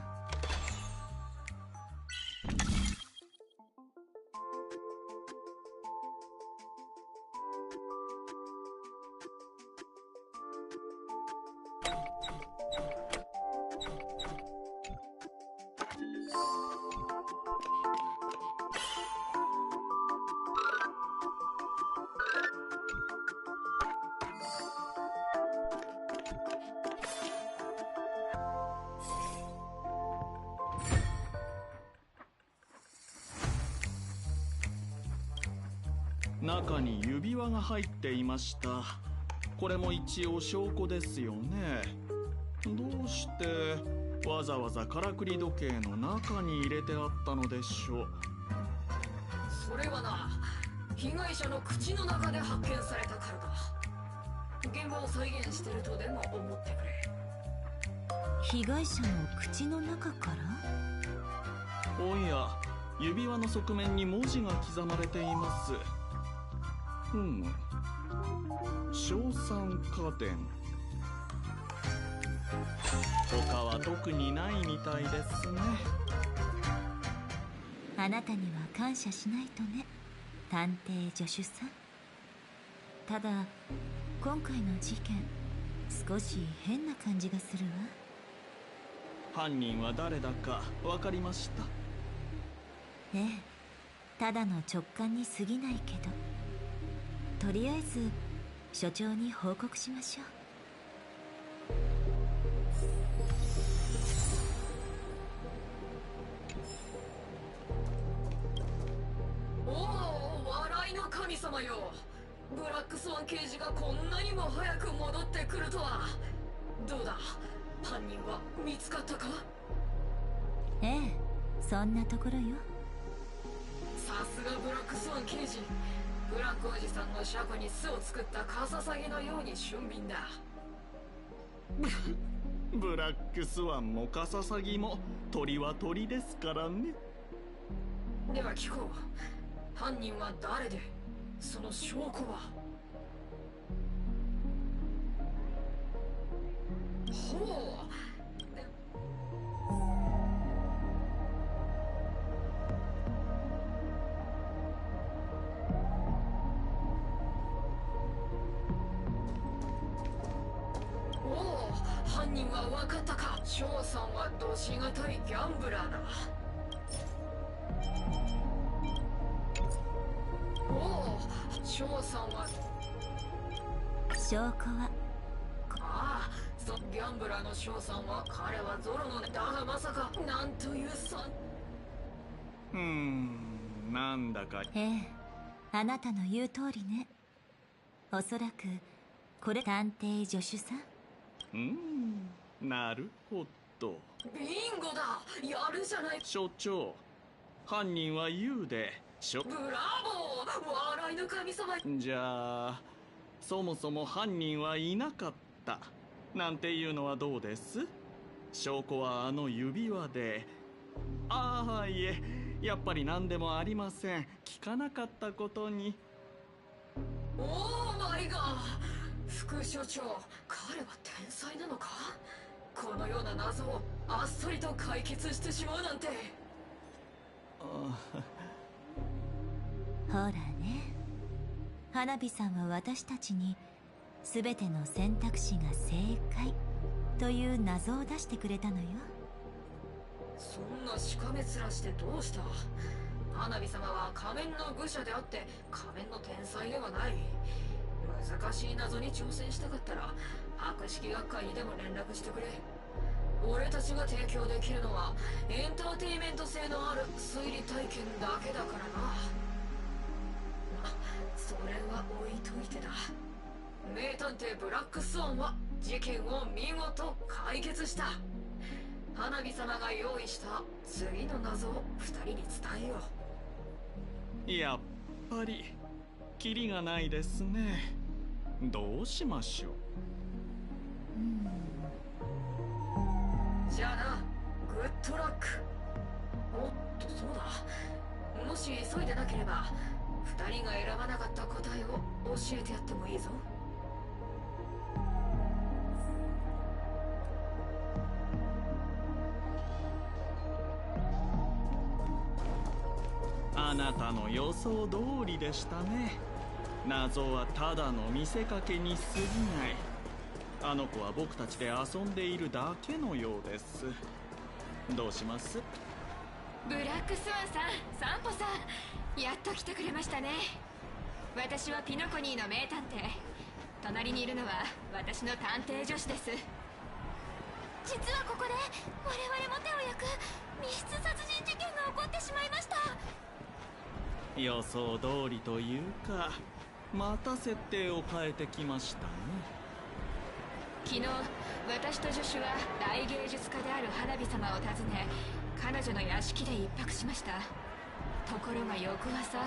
H: 中に指輪が入っていました。これも一応証拠ですよね。どうしてわざわざからくり時計の中に入れてあったのでしょう。
B: それはな、被害者の口の中で発見されたからだ。現場を再現してるとでも思ってくれ。
F: 被害者の口の中から？
H: おや、指輪の側面に文字が刻まれています。硝酸家電。他は特にないみたいですね。
F: あなたには感謝しないとね、探偵助手さん。ただ今回の事件、少し変な感じがするわ。
H: 犯人は誰だか分かりました？
F: ええ、ただの直感に過ぎないけど、とりあえず所長に報告しましょう。
B: 神様よ、ブラックスワン刑事がこんなにも早く戻ってくるとは。どうだ、犯人は見つかったか？
F: ええ、そんなところよ。
B: さすがブラックスワン刑事、フランクおじさんの車庫に巣を作ったカササギのように俊敏だ。
H: ブラックスワンもカササギも鳥は鳥ですからね。
B: では聞こう、犯人は誰で、その証拠は？ほう。犯人は分かったか。翔さんはどしがたいギャンブラーだ。おお、翔さんは
F: 証拠は？
B: ああ、ギャンブラーの翔さんは、彼はゾロのだがまさか、なんという
H: なんだか。
F: ええ、あなたの言う通りね。おそらくこれ探偵助手さん。
H: なるほど。
B: ビンゴだ、やるじゃない。
H: 所長、犯人はユウで
B: ブラボー、笑いの神様。
H: じゃあそもそも犯人はいなかったなんていうのはどうです？証拠はあの指輪で。ああ、いえ、やっぱり何でもありません。聞かなかったことに。
B: オーマイガー、副所長、彼は天才なのか？このような謎をあっさりと解決してしまうなんて。
F: ほらね、花火さんは私たちに全ての選択肢が正解という謎を出してくれたのよ。
B: そんなしかめ面してどうした？花火様は仮面の愚者であって仮面の天才ではない。難しい謎に挑戦したかったら博識学会にでも連絡してくれ。俺たちが提供できるのはエンターテインメント性のある推理体験だけだからな。それは置いといてだ。名探偵ブラックスワンは事件を見事解決した。花火様が用意した次の謎を2人に伝えよ
H: う。やっぱりキリがないですね。どうしましょう？
B: じゃあな、グッドラック。おっと、そうだ、もし急いでなければ2人が選ばなかった答えを教えてやってもいいぞ。
H: あなたの予想通りでしたね。謎はただの見せかけに過ぎない。あの子は僕たちで遊んでいるだけのようです。どうします？
V: ブラックスワンさん、サンポさん、やっと来てくれましたね。私はピノコニーの名探偵。隣にいるのは私の探偵助手です。
O: 実はここで我々も手を焼く密室殺人事件が起こってしまいました。
H: 予想通りというか、また設定を変えてきましたね。
V: 昨日、私と助手は大芸術家である花火様を訪ね、彼女の屋敷で一泊しました。ところが翌朝、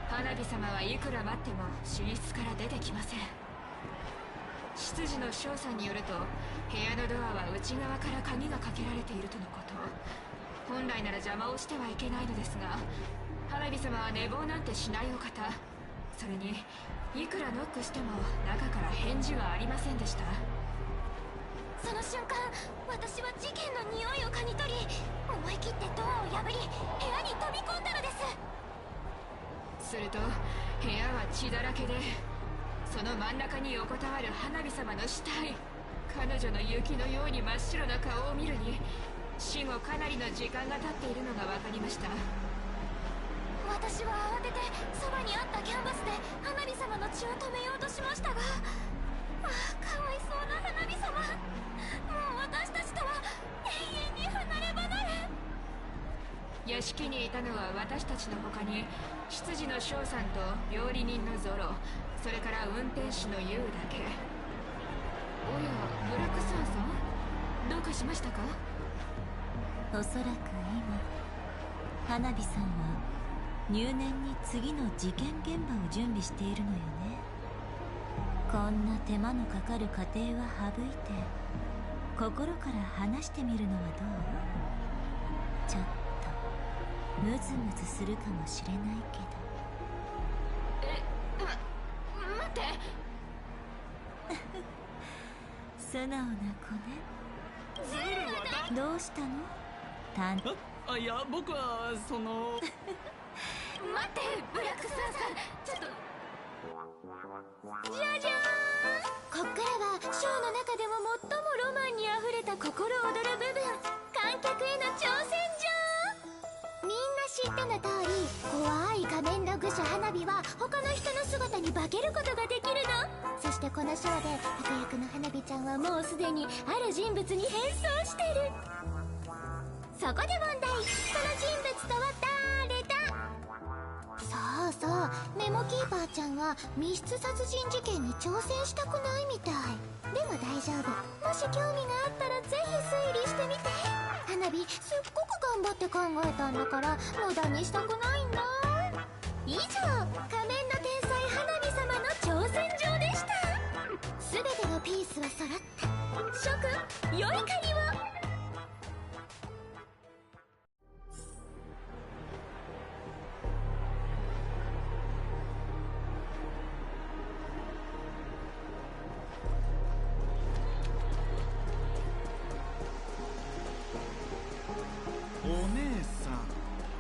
V: 花火様はいくら待っても寝室から出てきません。執事の翔さんによると、部屋のドアは内側から鍵がかけられているとのこと。本来なら邪魔をしてはいけないのですが、花火様は寝坊なんてしないお方。それにいくらノックしても中から返事はありませんでした。
O: その瞬間、私は事件の匂いを嗅ぎ取り、思い切ってドアを破り部屋に飛び込んだのです。
V: すると部屋は血だらけで、その真ん中に横たわる花火様の死体、彼女の雪のように真っ白な顔を見るに死後かなりの時間が経っているのが分かりました。
O: 私は慌ててそばにあったキャンバスで花火様の血を止めようとしましたが、かわいそうな花火様、もう私たちとは永遠に離れ離れ。
B: 屋敷にいたのは私たちの他に執事の翔さんと料理人のゾロ、それから運転手のユウだけ。おや、ブラックサーさん、どうかしましたか？
F: おそらく今花火さんは入念に次の事件現場を準備しているのよね。こんな手間のかかる過程は省いて心から話してみるのはどう？ちょっとムズムズするかもしれないけど。
B: 待って。
F: 素直な子ね。どうしたの？
H: いや、僕はその
B: 待って、ブラックサーさん、ちょっと。
O: じゃじゃーん。こっからはショーの中でも最もロマンにあふれた心躍る部分、観客への挑戦状。みんな知っての通り、怖い仮面の愚者花火は他の人の姿に化けることができるの。そしてこのショーで悪役の花火ちゃんはもうすでにある人物に変装してる。そこで問題、その人物とは誰だ？そうそう、メモキーパーちゃんは密室殺人事件に挑戦したくないみたい。でも大丈夫、もし興味があったらぜひ推理してみて。花火すっごく頑張って考えたんだから無駄にしたくないんだ。以上、仮面の天才花火様の挑戦状でした。全てのピースは揃った。諸君、良い狩りを。
H: お姉さん、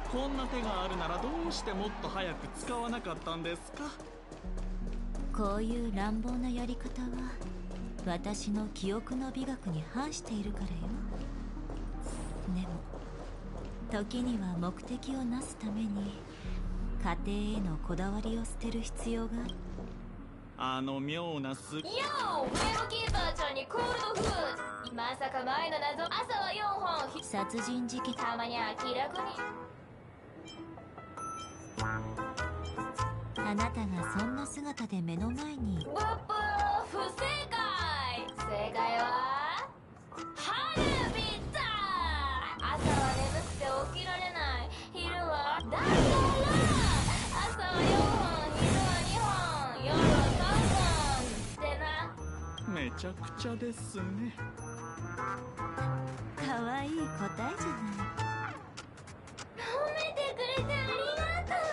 H: こんな手があるならどうしてもっと早く使わなかったんですか？
F: こういう乱暴なやり方は私の記憶の美学に反しているからよ。でも時には目的をなすために家庭へのこだわりを捨てる必要がある。
H: あの妙なす。
P: よー、メモキーパーちゃんにコールドフード。まさか前の謎、朝は4本。
F: 殺人事件。
P: たまに明らかに。
F: あなたがそんな姿で目の前に。
P: ブッブー、不正解。正解は花火だ。朝は眠くて起きられない。昼はだから朝は4本、昼は2本、夜は3本ってな。
H: めちゃくちゃですね。
F: かわいい答えじゃない。
P: 褒めてくれてありがとう。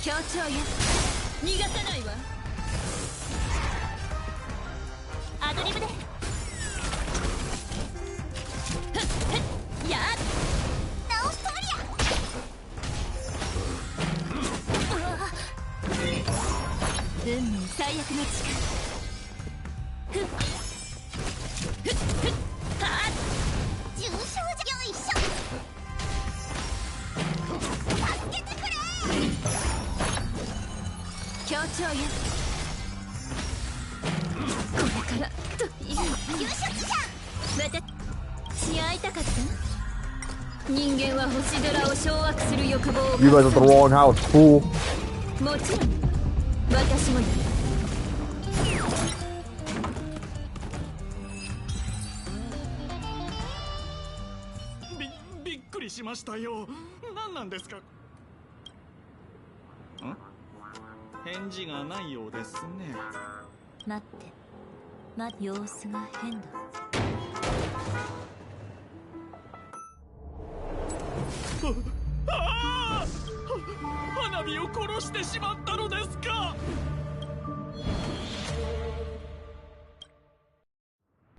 V: 協調よ、逃がさないわ。
O: アドリブで。
V: やっ
O: 直しとりゃ。
V: 運命最悪の力。ふっふっふっはっ。
O: 重症じゃよいしょ。助けてくれ。
V: 協調よ、これからという
O: 優勝じゃん。
V: 私会いたかった。人間は星空を掌握する欲望を。
E: You guys at the wrong house, fool.
V: もちろん私もよ。
H: びっくりしましたよ。何なんですか？ん？返事がないようですね。
F: 待って、様子が変だ。
H: ああ！花火を殺してしまったのですか？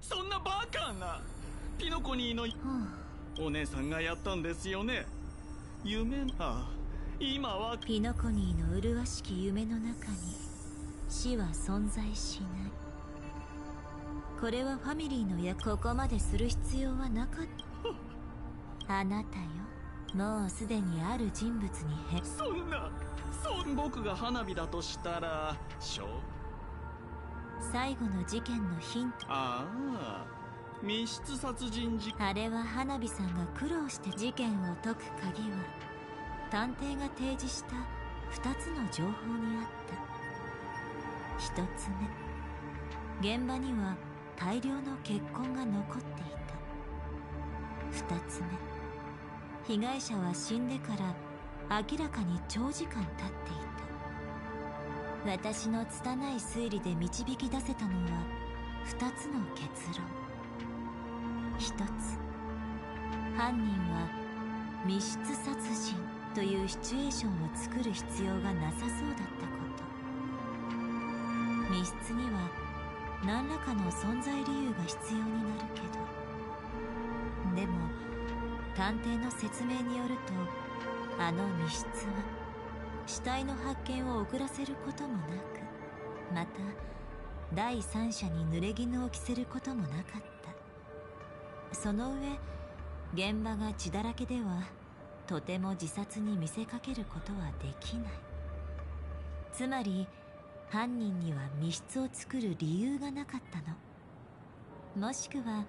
H: そんなバカな。ピノコニーのお姉さんがやったんですよね。夢。今は
F: ピノコニーの麗しき夢の中に死は存在しない。これはファミリーのここまでする必要はなかった。あなたよ、もうすでにある人物に
H: 僕が花火だとしたら
F: 最後の事件のヒント。
H: ああ、密室殺人事件。
F: あれは花火さんが苦労して事件を解く鍵は探偵が提示した2つの情報にあった。1つ目、現場には大量の血痕が残っていた。2つ目、被害者は死んでから明らかに長時間経っていた。私の拙い推理で導き出せたのは2つの結論。1つ、犯人は密室殺人というシチュエーションを作る必要がなさそうだったこと。密室には何らかの存在理由が必要になるけど、でも探偵の説明によると、あの密室は死体の発見を遅らせることもなく、また第三者に濡れ衣を着せることもなかった。その上、現場が血だらけではとても自殺に見せかけることはできない。つまり犯人には密室を作る理由がなかったの。もしくは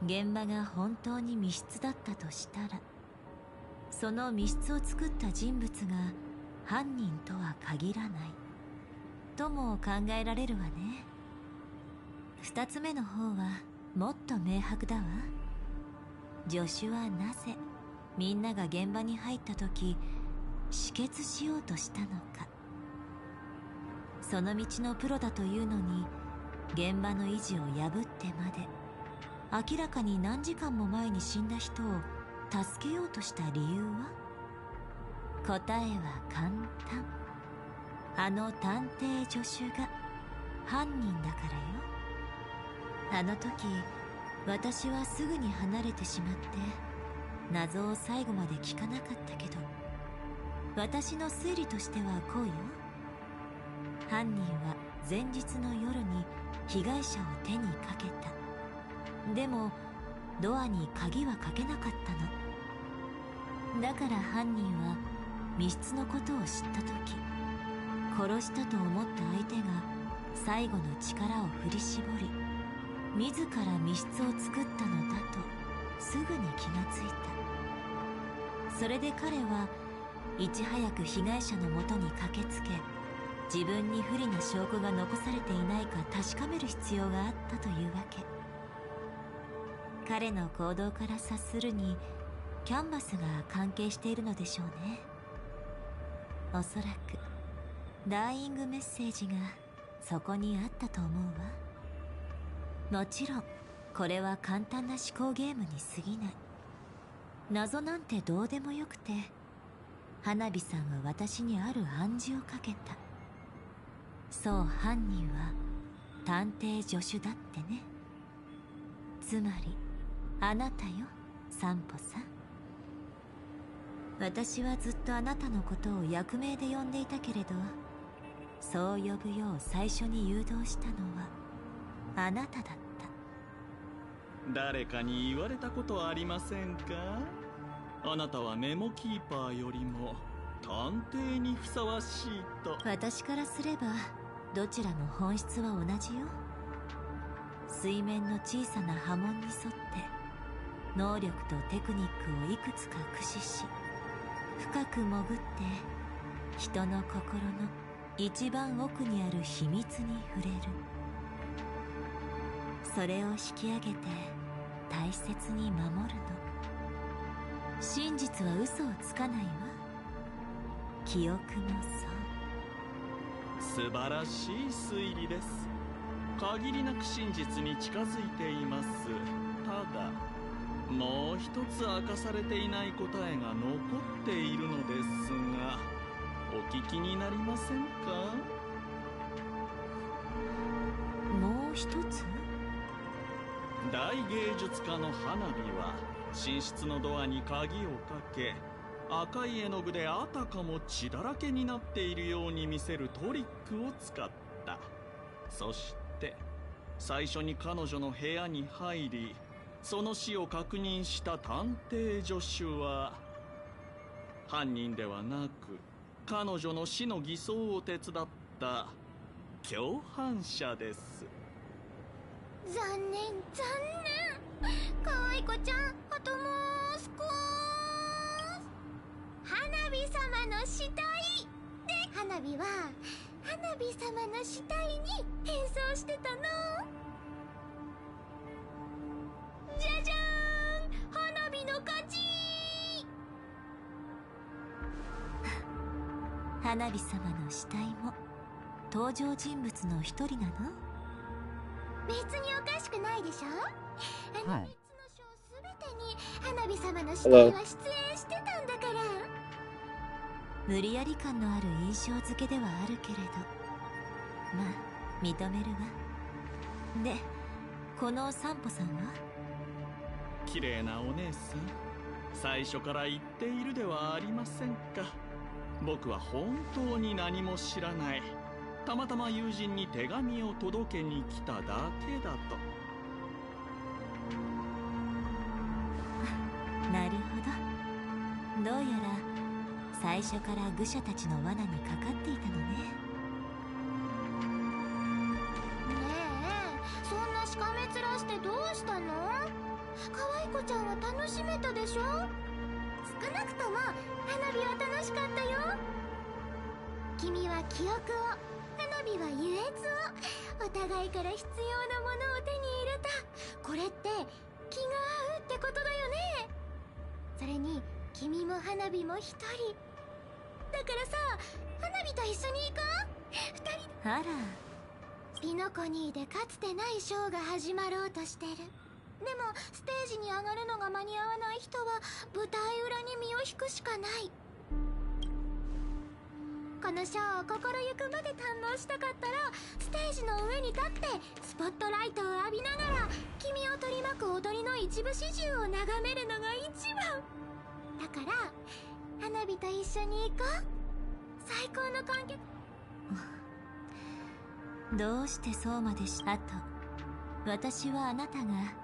F: 現場が本当に密室だったとしたら、その密室を作った人物が犯人とは限らないとも考えられるわね。2つ目の方はもっと明白だわ。助手はなぜみんなが現場に入った時止血しようとしたのか。その道のプロだというのに、現場の維持を破ってまで明らかに何時間も前に死んだ人を助けようとした理由は？答えは簡単。あの探偵助手が犯人だからよ。あの時私はすぐに離れてしまって謎を最後まで聞かなかったけど、私の推理としてはこうよ。犯人は前日の夜に被害者を手にかけた。でもドアに鍵はかけなかったの。だから犯人は密室のことを知った時、殺したと思った相手が最後の力を振り絞り、自ら密室を作ったのだとすぐに気がついた。それで彼はいち早く被害者のもとに駆けつけ、自分に不利な証拠が残されていないか確かめる必要があったというわけ。彼の行動から察するにキャンバスが関係しているのでしょうね。おそらくダイイングメッセージがそこにあったと思うわ。もちろんこれは簡単な思考ゲームに過ぎない。謎なんてどうでもよくて、花火さんは私にある暗示をかけた。そう、犯人は探偵助手だってね。つまりあなたよ、サンポさん。私はずっとあなたのことを役名で呼んでいたけれど、そう呼ぶよう最初に誘導したのはあなただった。
H: 誰かに言われたことありませんか？あなたはメモキーパーよりも探偵にふさわしいと。
F: 私からすればどちらも本質は同じよ。水面の小さな波紋に沿って能力とテクニックをいくつか駆使し、深く潜って人の心の一番奥にある秘密に触れる。それを引き上げて大切に守るの。真実は嘘をつかないわ。記憶も
H: そう。素晴らしい推理です。限りなく真実に近づいています。ただもう一つ明かされていない答えが残っているのですが、お聞きになりませんか？
F: もう一つ？
H: 大芸術家の花火は寝室のドアに鍵をかけ、赤い絵の具であたかも血だらけになっているように見せるトリックを使った。そして最初に彼女の部屋に入り、その死を確認した探偵助手は犯人ではなく彼女の死の偽装を手伝った共犯者です。
O: 残念残念。かわいこちゃん、あともう少し。花火様の死体で、花火は花火様の死体に変装してたの。じゃじゃーん、花火の勝ち。
F: 花火様の死体も登場人物の一人なの？
O: 別におかしくないでしょ。
E: はい。
O: すべてに花火様の死体は出演してたんだから。
F: 無理やり感のある印象付けではあるけれど、まあ認めるわ。で、この散歩さんは？
H: 綺麗なお姉さん、最初から言っているではありませんか。僕は本当に何も知らない。たまたま友人に手紙を届けに来ただけだと。
F: なるほど。どうやら最初から愚者たちの罠にかかっていたのね。
O: ねえ、そんなしかめ面してどうしたの？可愛い子ちゃんは楽しめたでしょ？少なくとも花火は楽しかったよ。君は記憶を、花火は優越を、お互いから必要なものを手に入れた。これって気が合うってことだよね。それに君も花火も一人だからさ、花火と一緒に行こう。二人。
F: あら、
O: ピノコニーでかつてないショーが始まろうとしてる。でもステージに上がるのが間に合わない人は舞台裏に身を引くしかない。このショーを心ゆくまで堪能したかったら、ステージの上に立ってスポットライトを浴びながら君を取り巻く踊りの一部始終を眺めるのが一番だから、花火と一緒に行こう。最高の観客。
F: どうしてそうまでし、あと私はあなたが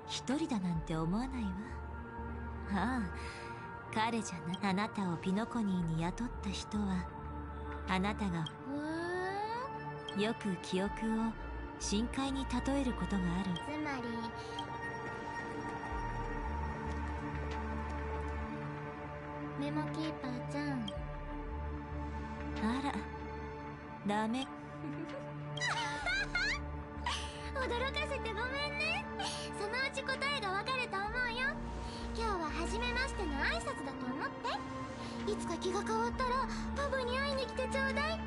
F: 一人だなんて思わないわ。ああ、彼じゃな。あなたをピノコニーに雇った人は、あなたがよく記憶を深海に例えることがある。
O: つまりメモキーパーちゃん。
F: あら、ダメ。
O: 驚かせてごめんね。そのうち答えがわかると思うよ。今日は初めましての挨拶だと思って。いつか気が変わったらパブに会いに来てちょうだい。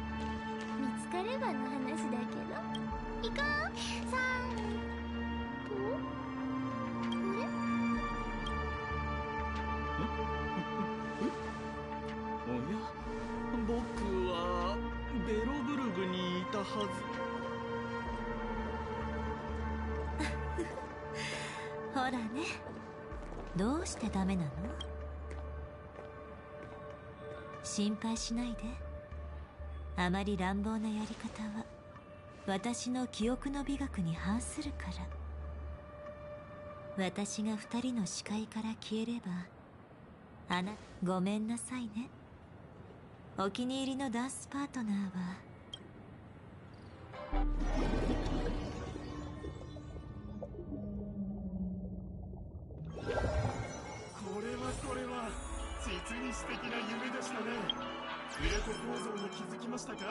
O: 見つかればの話だけど。行こう。さあ、これ？
H: おや、僕はベロブルグにいたはず。
F: ほらね、どうしてダメなの？心配しないで。あまり乱暴なやり方は私の記憶の美学に反するから。私が二人の視界から消えれば、ごめんなさいね。お気に入りのダンスパートナーは
D: これは実に素敵な夢でしたね。グレコ構造に気づきましたか？夢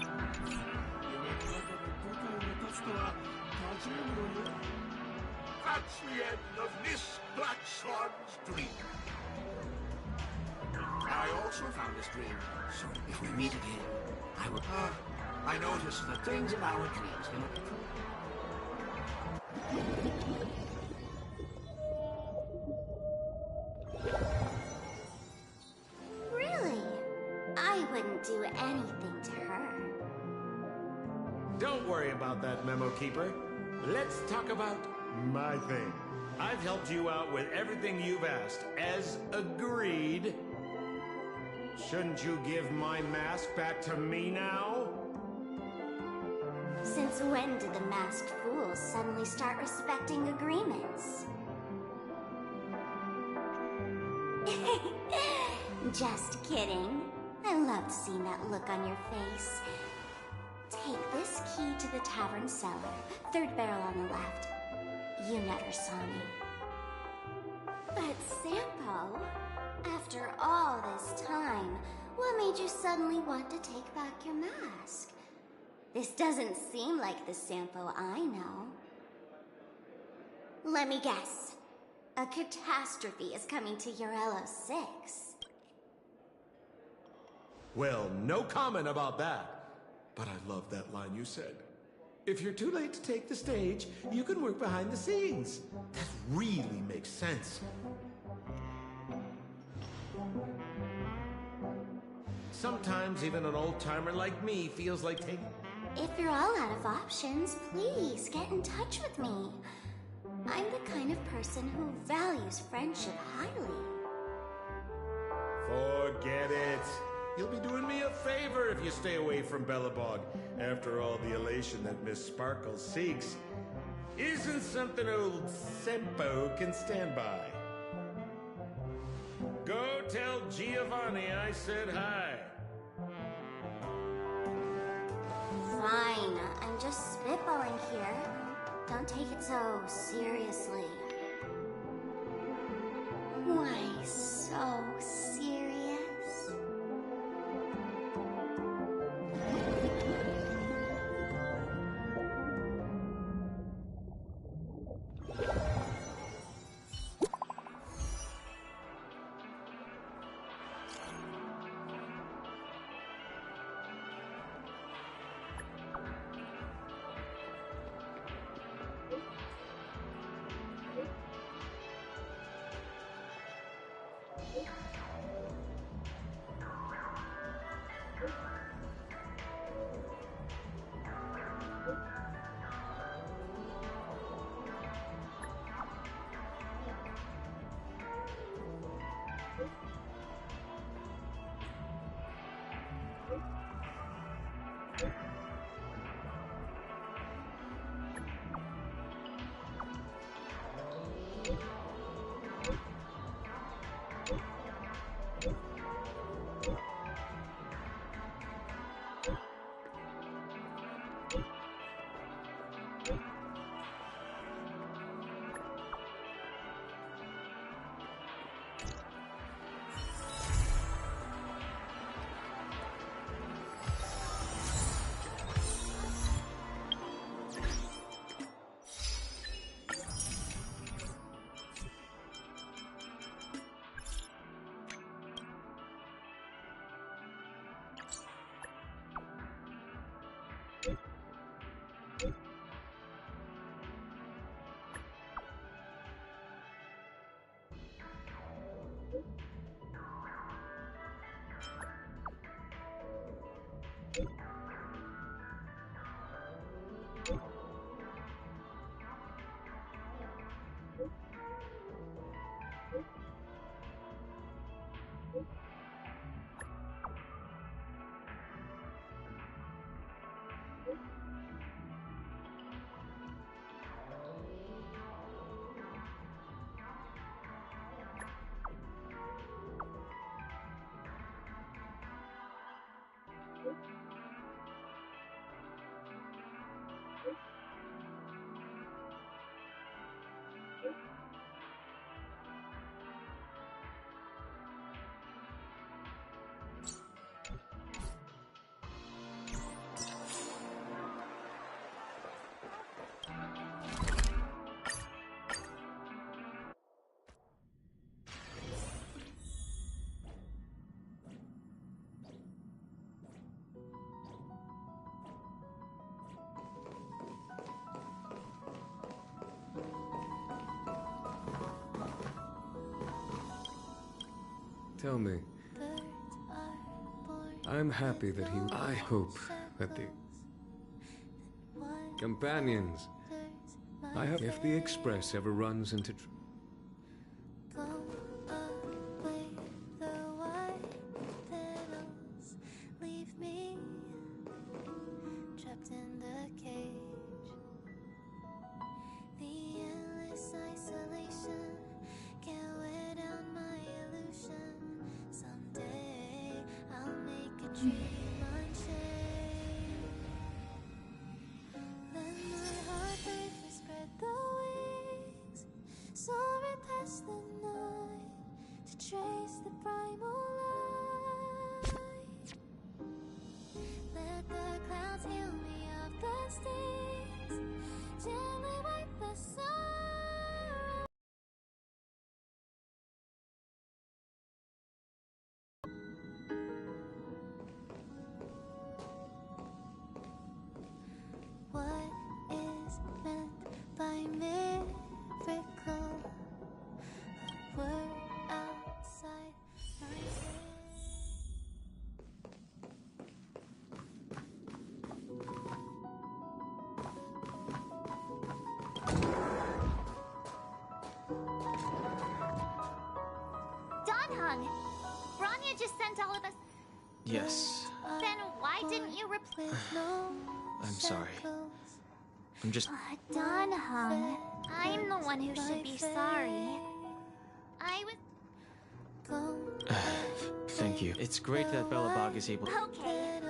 D: の中で舞台に立つとは多重のよ。
J: That's the end of Miss Blackswan's dream. I also found this dream, so if we meet again, I will... I noticed that things in our dreams cannot be true.
L: Really? I wouldn't do anything to her.
T: Don't worry about that, Memo Keeper. Let's talk about my thing. I've helped you out with everything you've asked, as agreed. Shouldn't you give my mask back to me now?
L: Since when did the masked fools suddenly start respecting agreements?
O: Just kidding. I loved seeing that look on your face. Take this key to the tavern cellar, third barrel on the left. You never saw me. But Sampo, after all this time, what made you suddenly want to take back your mask? This doesn't seem like the Sampo I know. Let me guess. A catastrophe is coming to Urello 6.
T: Well, no comment about that. But I love that line you said. If you're too late to take the stage, you can work behind the scenes. That really makes sense. Sometimes even an old-timer like me feels like taking...
O: If you're all out of options, please get in touch with me. I'm the kind of person who values friendship highly.
T: Forget it. You'll be doing me a favor if you stay away from Bellabog. After all, the elation that Miss Sparkle seeks isn't something old Sempo can stand by. Go tell Giovanni I said hi.
O: Fine, I'm just spitballing here. Don't take it so seriously. Why so serious?
R: Tell me. I'm happy that I hope that the companions I have, if the Express ever runs into
O: Someday Trace the primal light. Let the clouds heal me of the stings. Gently wipe the sorrow. What is meant by miracle? Word outside my head.
P: Donhung! Bronya just sent all of us.
R: Yes.
P: Then why didn't you reply?
R: I'm sorry. I'm just...
P: Donhung, I'm the one who should be sorry. I was...
R: Thank you. It's great that Belobog is able to...
P: Okay.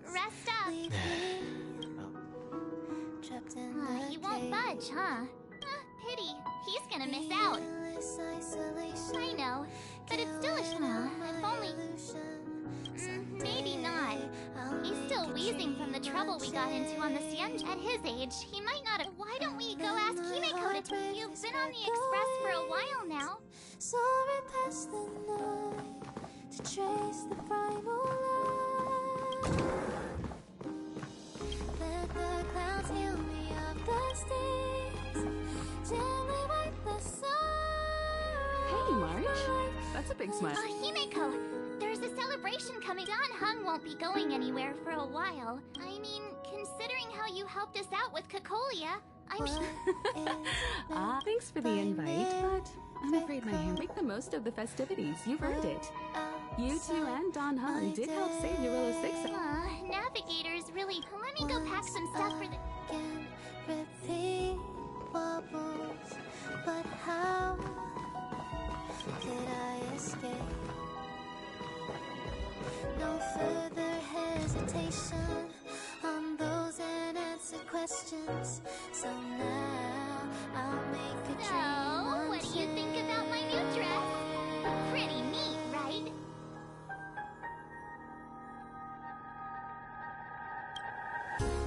P: Rest up. He won't budge, huh? Pity. He's gonna miss out. I know, but it's still a if only... maybe not. He's still wheezing from the trouble we got into on the Sienj. At his age, he might not have... Why don't we go ask Himeko to... You've been on the Express for a while now.
O: Soaring past the night to trace the primal light. Let the clouds heal me of the stings. Gently wipe the sorrow.
C: Hey, March. That's a big smile.
P: Himeko, there's a celebration coming. Donhung won't be going anywhere for a while. I mean, considering how you helped us out with Cocolia, I'm sure...
C: Thanks for the invite, but I'm afraid my hand... Make the most of the festivities. You've earned it. You two and Donhung did help save Eurilla 6.
P: Navigators really... Let me go pack some stuff for the...
O: Repeat bubbles, but how could I escape? No further hesitation on those unanswered questions. So now I'll make a dream.
P: So, what do you think about my new dress? Pretty neat, right?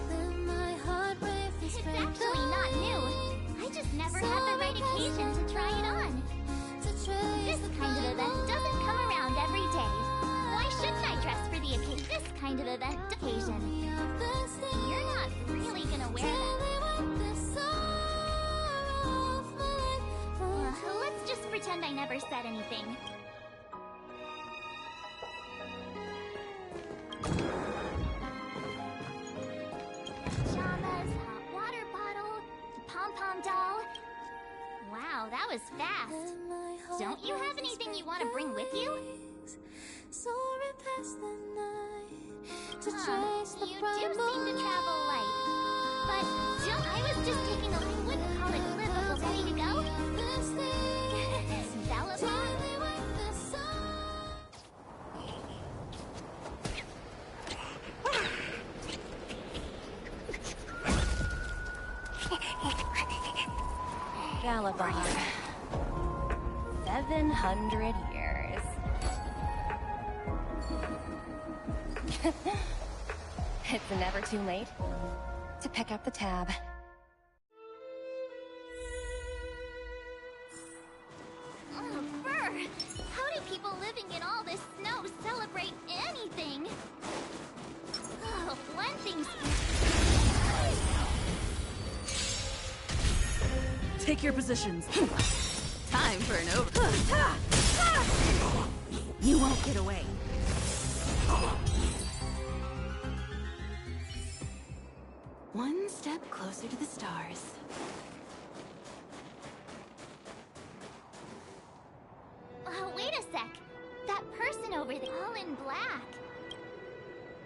O: Then my heart
P: It's actually not new. I just never had the right occasion to try it on. This kind of event doesn't come around every day. Why shouldn't I dress for the occasion? This kind of event occasion. You're not really gonna wear that. Let's just pretend I never said anything. Pajamas, hot water bottle, pom-pom doll. Wow, that was fast. Don't you have anything you want to bring with you?
O: Soaring past the night to trace the
P: You do seem to travel light. But I was just taking a... I wouldn't call it livable. Ready to go? Bellabong?
A: Galabon. 700 years. It's never too late to pick up the tab.
P: Oh, Fur! How do people living in all this snow celebrate anything? Oh, when things...
C: Take your positions.
I: Time for an over...
C: You won't get away.
A: One step closer to the stars.
P: Wait a sec. That person over there, all in black.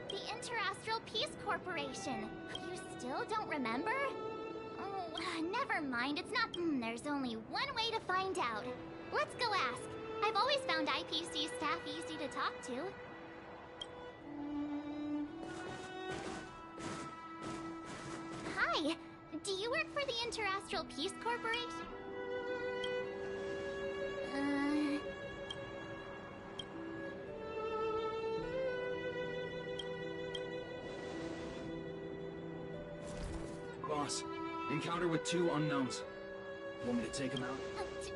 P: The Interastral Peace Corporation. You still don't remember? Oh, never mind. It's not... there's only one way to find out. Let's go ask. I've always found IPC staff easy to talk to. Hi! Do you work for the Interastral Peace Corporation?
G: Boss, encounter with 2 unknowns. Want me to take them out?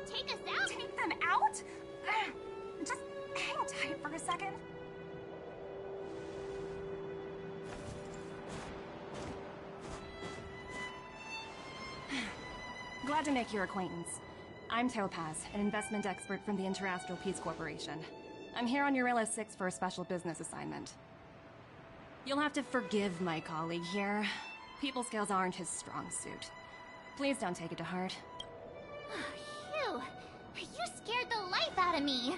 P: Take us out?
N: Take them out? Just hang tight for a second. Glad to make your acquaintance. I'm Topaz, an investment expert from the Interastral Peace Corporation. I'm here on Eurilla 6 for a special business assignment. You'll have to forgive my colleague here. People skills aren't his strong suit. Please don't take it to heart.
P: Phew! You scared the life out of me!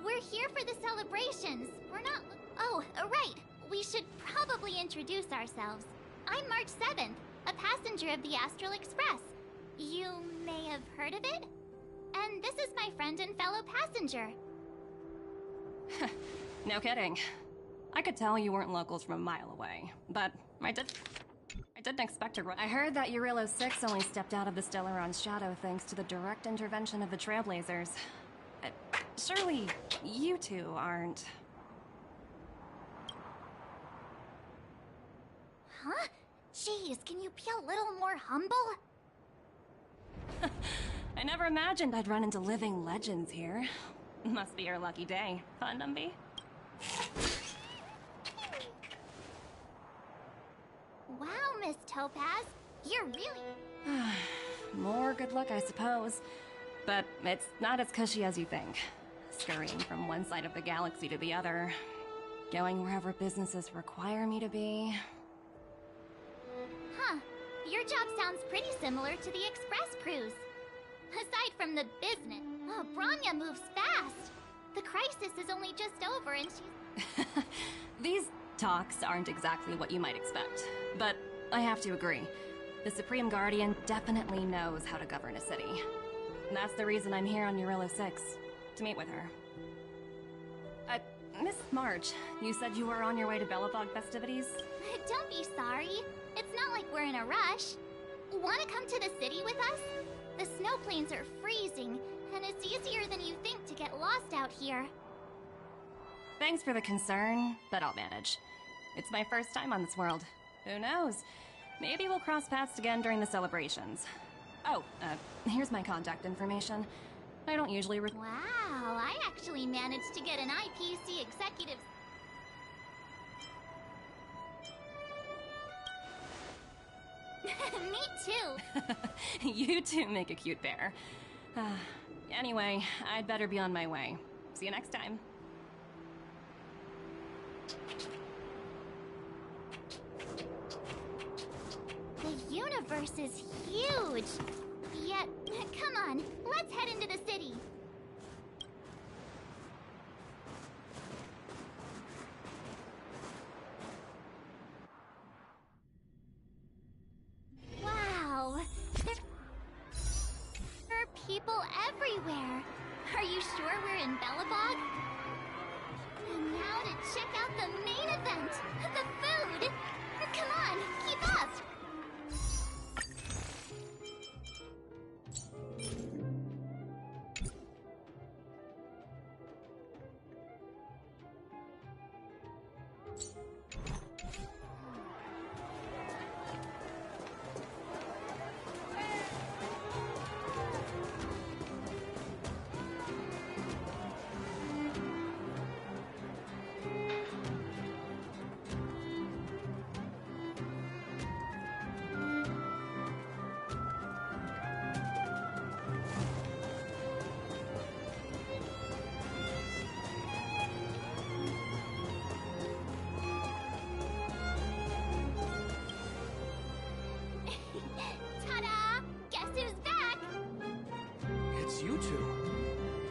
P: We're here for the celebrations. We're not... Oh, right. We should probably introduce ourselves. I'm March 7th, a passenger of the Astral Express. You may have heard of it? And this is my friend and fellow passenger.
N: No kidding. I could tell you weren't locals from a mile away, but I didn't expect to run. I heard that Eurilla 6 only stepped out of the Stellaron's shadow thanks to the direct intervention of the Trailblazers. Surely, you two aren't...
P: Huh? Jeez, can you be a little more humble?
N: I never imagined I'd run into living legends here. Must be your lucky day, huh, Numby?
P: Wow, Miss Topaz. You're really...
N: More good luck, I suppose. But it's not as cushy as you think. Scurrying from one side of the galaxy to the other. Going wherever businesses require me to be.
P: Huh. Your job sounds pretty similar to the express cruise. Aside from the business, Branya moves fast. The crisis is only just over and she's...
N: These talks aren't exactly what you might expect. But I have to agree. The Supreme Guardian definitely knows how to govern a city. And that's the reason I'm here on Eurilla 6, to meet with her. Miss March, you said you were on your way to Belobog festivities?
P: Don't be sorry. It's not like we're in a rush. Want to come to the city with us? The snow plains are freezing, and it's easier than you think to get lost out here.
N: Thanks for the concern, but I'll manage. It's my first time on this world. Who knows? Maybe we'll cross paths again during the celebrations. Oh, here's my contact information. I don't usually
P: Wow, I actually managed to get an IPC executive... Me too!
N: You two make a cute pair. Anyway, I'd better be on my way. See you next time.
P: The universe is huge! Yet, come on, let's head into the city. Wow! There are people everywhere. Are you sure we're in Belobog? And now to check out the main event, the food! Come on, keep up!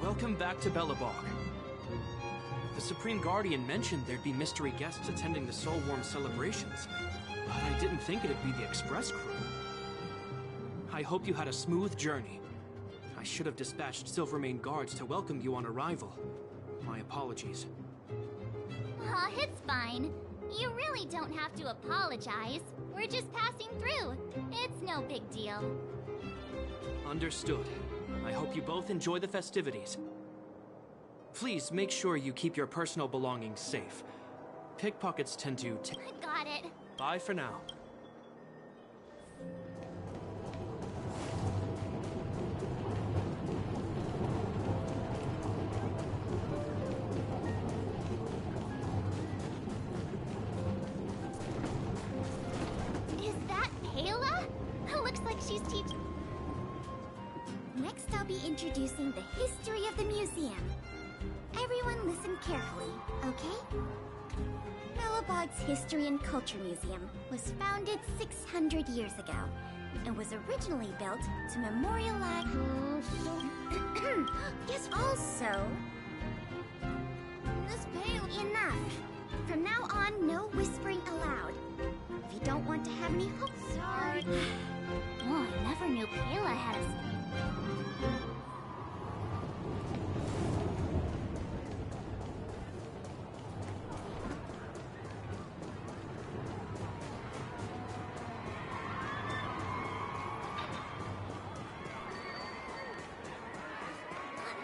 W: Welcome back to Belobog. The Supreme Guardian mentioned there'd be mystery guests attending the Soulworm celebrations, but I didn't think it'd be the Express crew. I hope you had a smooth journey. I should have dispatched Silvermane guards to welcome you on arrival. My apologies.
P: Aw, it's fine. You really don't have to apologize. We're just passing through. It's no big deal.
W: Understood. I hope you both enjoy the festivities. Please make sure you keep your personal belongings safe. Pickpockets tend to
P: Got it.
W: Bye for now.
P: Is that Ayla? Looks like she's teaching.
O: Next, I'll be introducing the history of the museum. Everyone listen carefully, okay? Belobog's History and Culture Museum was founded 600 years ago and was originally built to memorialize... Yes, also... This pale... Enough! From now on, no whispering aloud. If you don't want to have any hope... Sorry.
P: Oh, I never knew Ayla had a...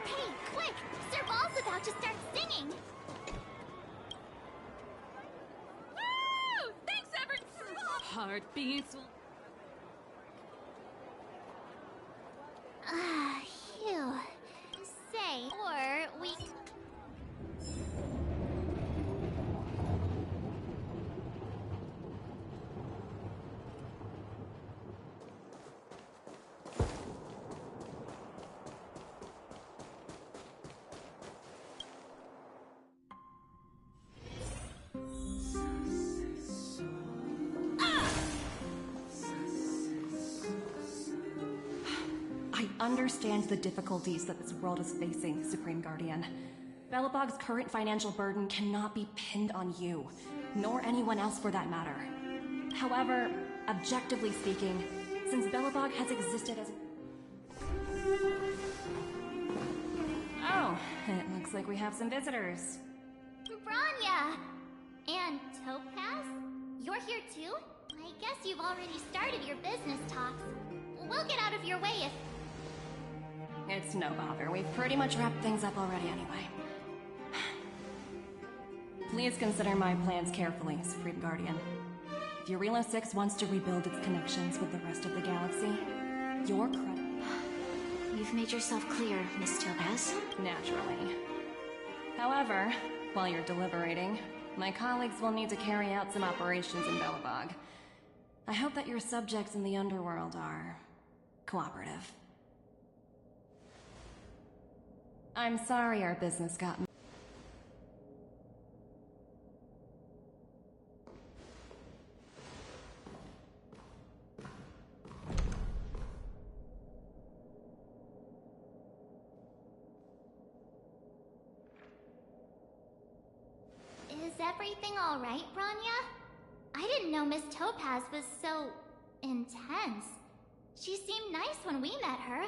P: Hey, quick! Sir Ball's about to start singing!
I: Woo! Thanks, everyone! Heartbeats.
P: Phew. Say, or we...
N: I understand the difficulties that this world is facing, Supreme Guardian. Belobog's current financial burden cannot be pinned on you, nor anyone else for that matter. However, objectively speaking, since Belobog has existed as... Oh, it looks like we have some visitors.
P: Branya! And Topaz? You're here too? I guess you've already started your business talks. We'll get out of your way if...
N: It's no bother. We've pretty much wrapped things up already anyway. Please consider my plans carefully, Supreme Guardian. If Eurela 6 wants to rebuild its connections with the rest of the galaxy, your credit...
F: You've made yourself clear, Miss Topaz.
N: Naturally. However, while you're deliberating, my colleagues will need to carry out some operations in Belobog. I hope that your subjects in the underworld are... cooperative. I'm sorry our business got...
P: Is everything alright, Branya? I didn't know Miss Topaz was so... intense. She seemed nice when we met her.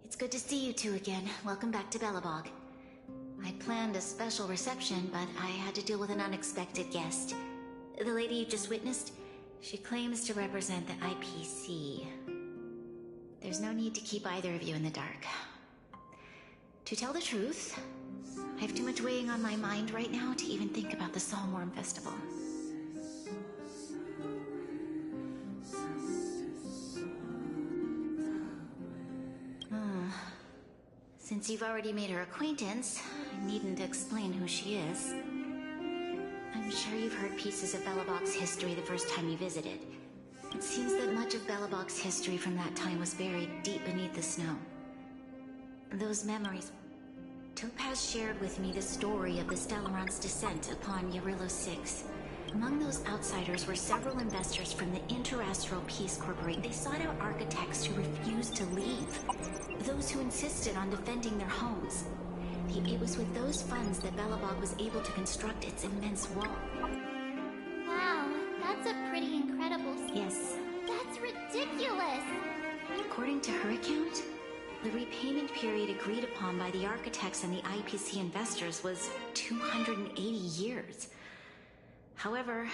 F: It's good to see you two again. Welcome back to Belobog. I planned a special reception, but I had to deal with an unexpected guest. The lady you just witnessed, she claims to represent the IPC. There's no need to keep either of you in the dark. To tell the truth, I have too much weighing on my mind right now to even think about the Soulworm Festival. Since you've already made her acquaintance, I needn't explain who she is. I'm sure you've heard pieces of Belobog's history the first time you visited. It seems that much of Belobog's history from that time was buried deep beneath the snow. Those memories... Topaz shared with me the story of the Stellaron's descent upon Eurela 6. Among those outsiders were several investors from the Interastral Peace Corporation. They sought out architects who refused to leave, those who insisted on defending their homes. It was with those funds that Belobog was able to construct its immense wall.
P: Wow, that's a pretty incredible...
F: Yes.
P: That's ridiculous!
F: According to her account, the repayment period agreed upon by the architects and the IPC investors was 280 years. However,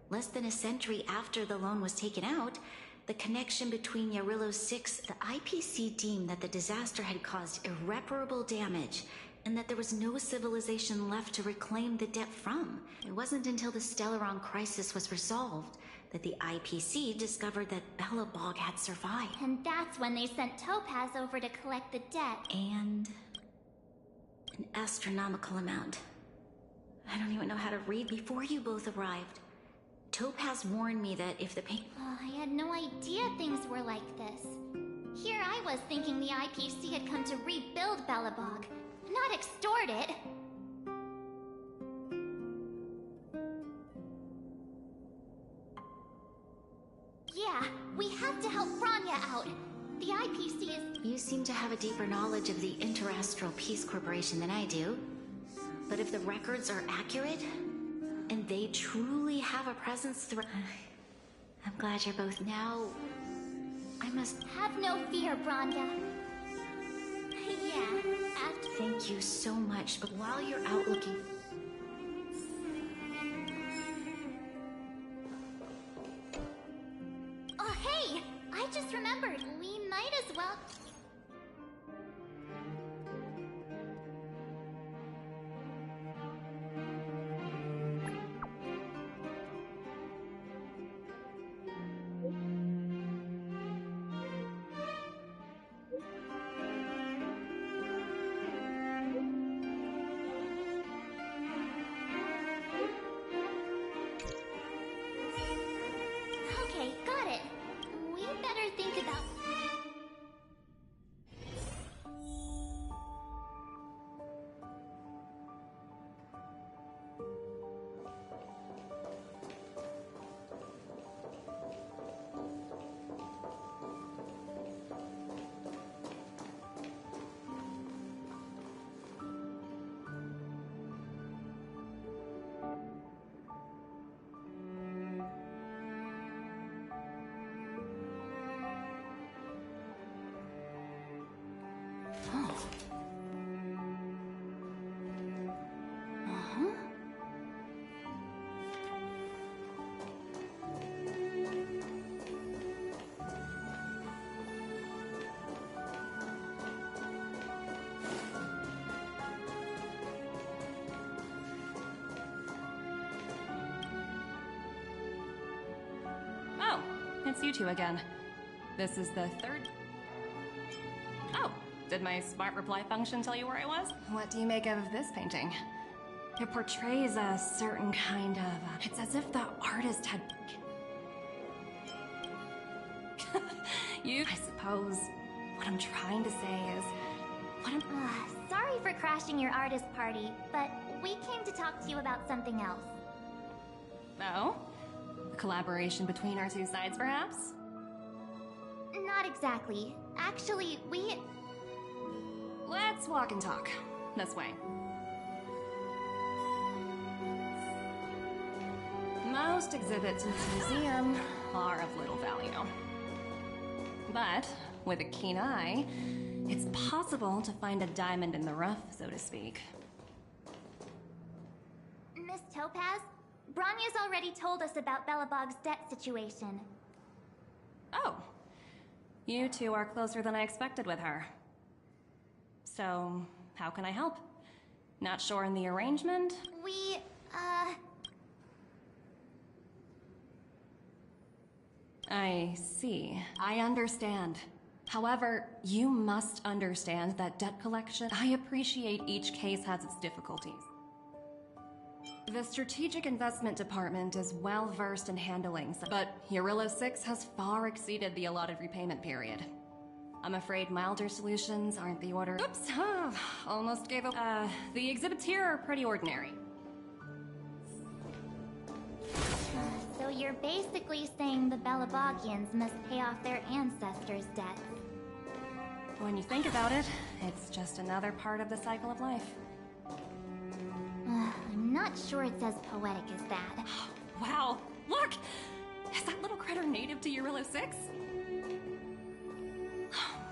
F: less than a century after the loan was taken out, the connection between Yarillo 6, the IPC deemed that the disaster had caused irreparable damage and that there was no civilization left to reclaim the debt from. It wasn't until the Stellaron crisis was resolved that the IPC discovered that Belobog had survived.
O: And that's when they sent Topaz over to collect the debt.
F: And an astronomical amount. I don't even know how to read. Before you both arrived, Topaz warned me that if the
O: I had no idea things were like this. Here I was thinking the IPC had come to rebuild Belobog, not extort it. Yeah, we have to help Bronya out. The IPC is...
F: You seem to have a deeper knowledge of the Interastral Peace Corporation than I do. But if the records are accurate, and they truly have a presence through... I'm glad you're both now... I must...
O: Have no fear, Bronya. Yeah,
F: Thank you so much, but while you're out looking...
O: Oh, hey! I just remembered. We might as well... Okay, got it. We better think about...
N: Oh, it's you two again. This is the third... Oh, did my smart reply function tell you where I was? What do you make of this painting? It portrays a certain kind of... it's as if the artist had... I suppose what I'm trying to say is...
O: sorry for crashing your artist party, but we came to talk to you about something else.
N: Oh? A collaboration between our two sides, perhaps?
O: Not exactly. Actually, we...
N: Let's walk and talk. This way. Most exhibits in this museum are of little value. But, with a keen eye, it's possible to find a diamond in the rough, so to speak.
O: Miss Topaz, Bronya's already told us about Belobog's debt situation.
N: Oh. You two are closer than I expected with her. So, how can I help? Not sure in the arrangement? I see. I understand. However, you must understand that debt collection... I appreciate each case has its difficulties. The Strategic Investment Department is well versed in handling some, but Yarillo 6 has far exceeded the allotted repayment period. I'm afraid milder solutions aren't the order. Oops! Almost gave up. The exhibits here are pretty ordinary.
O: So you're basically saying the Belobogians must pay off their ancestors' debts.
N: When you think about it, it's just another part of the cycle of life.
O: I'm not sure it's as poetic as that.
N: Wow! Look! Is that little critter native to Yarillo 6?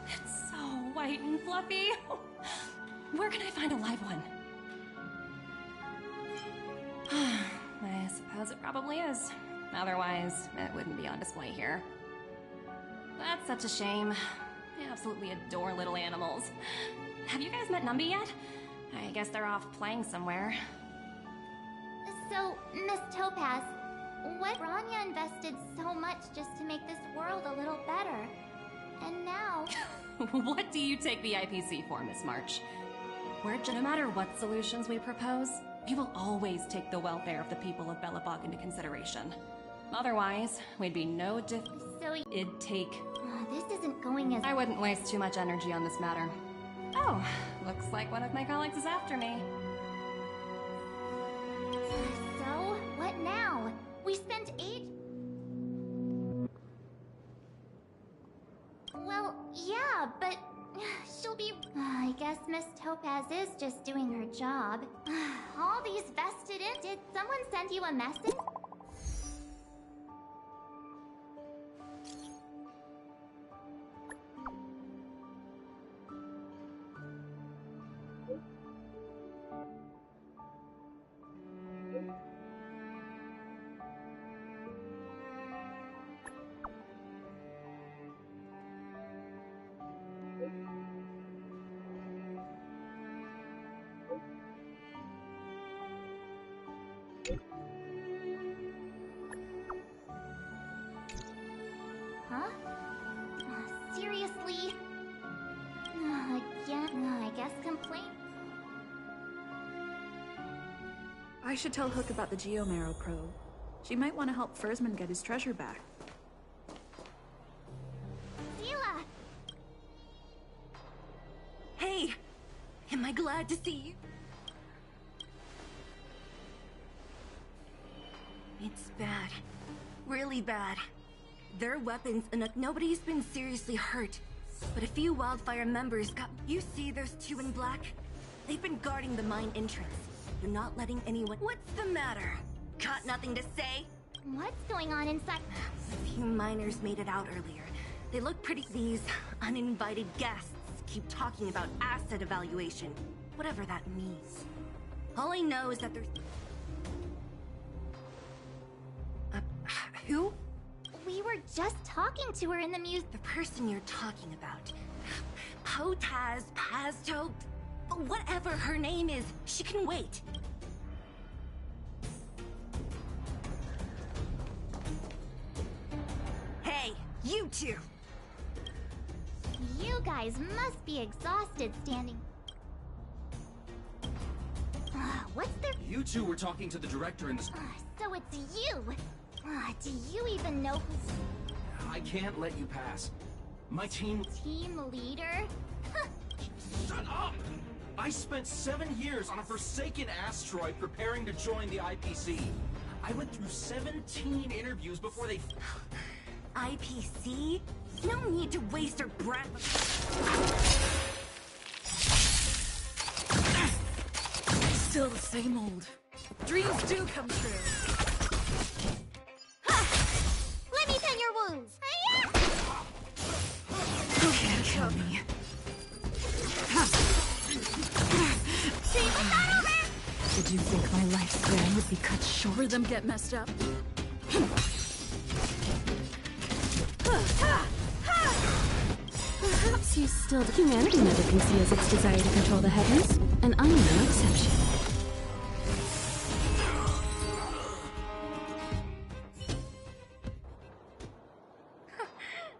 N: It's so white and fluffy. Where can I find a live one? I suppose it Probably is. Otherwise, it wouldn't be on display here. That's such a shame. I absolutely adore little animals. Have you guys met Numby yet? I guess they're off playing somewhere.
P: So, Miss Topaz, what Rania invested so much just to make this world a little better. And now...
N: What do you take the IPC for, Miss March? No matter what solutions we propose, we will always take the welfare of the people of Belobog into consideration. Otherwise, we'd be no
P: So
N: it'd take...
P: this isn't going as...
N: I wouldn't waste too much energy on this matter. Oh, looks like one of my colleagues is after me.
P: So, what now? We spent 8... Well, yeah, but... she'll be... I guess Miss Topaz is just doing her job. All these vested in... Did someone send you a message? Huh? Seriously? Again? I guess complaint?
K: I should tell Hook about the Geomarrow probe. She might want to help Fursman get his treasure back.
P: Sela!
S: Hey! Am I glad to see you? It's bad. Really bad. Their weapons and nobody's been seriously hurt. But a few Wildfire members got... You see those two in black? They've been guarding the mine entrance. They're not letting anyone... What's the matter? Got nothing to say?
P: What's going on inside?
S: A few miners made it out earlier. They look pretty... These uninvited guests keep talking about asset evaluation. Whatever that means. All I know is that there's... Who?
P: We were just talking to her in the
S: The person you're talking about. Potaz, Pazto... Whatever her name is, she can wait. Hey, you two!
P: You guys must be exhausted standing... what's their...
G: You two were talking to the director in the...
P: So it's you! Do you even know who...
G: I can't let you pass. My team...
P: Team leader?
G: Shut up! I spent 7 years on a forsaken asteroid preparing to join the IPC. I went through 17 interviews before they...
S: IPC? No need to waste our breath.
K: Still the same old. Dreams do come true.
P: Let me tend your wounds!
K: You can't kill me.
P: See, it's not over!
K: Did you think my lifespan would be cut short? For them get messed up?
C: Perhaps you still... Humanity never conceals its desire to control the heavens, and I'm no exception.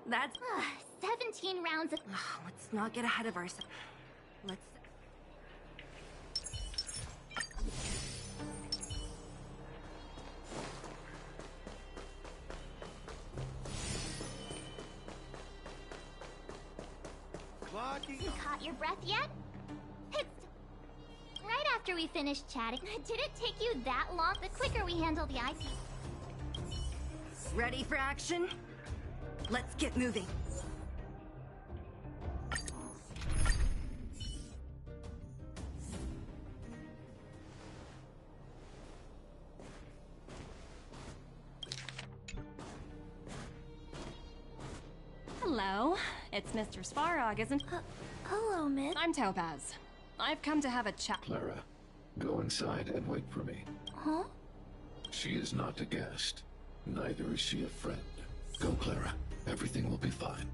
S: That's...
P: 17 rounds of...
S: Let's not get ahead of ourselves. Let's...
P: You caught your breath yet? It's... right after we finished chatting. Did it take you that long? The quicker we handle the IP...
S: Ready for action? Let's get moving.
N: Hello. It's Mr. Svarog, isn't...
P: hello, Miss.
N: I'm Topaz. I've come to have a chat.
U: Clara, go inside and wait for me.
P: Huh?
M: She is not a guest. Neither is she a friend. Go, Clara. Everything will be fine.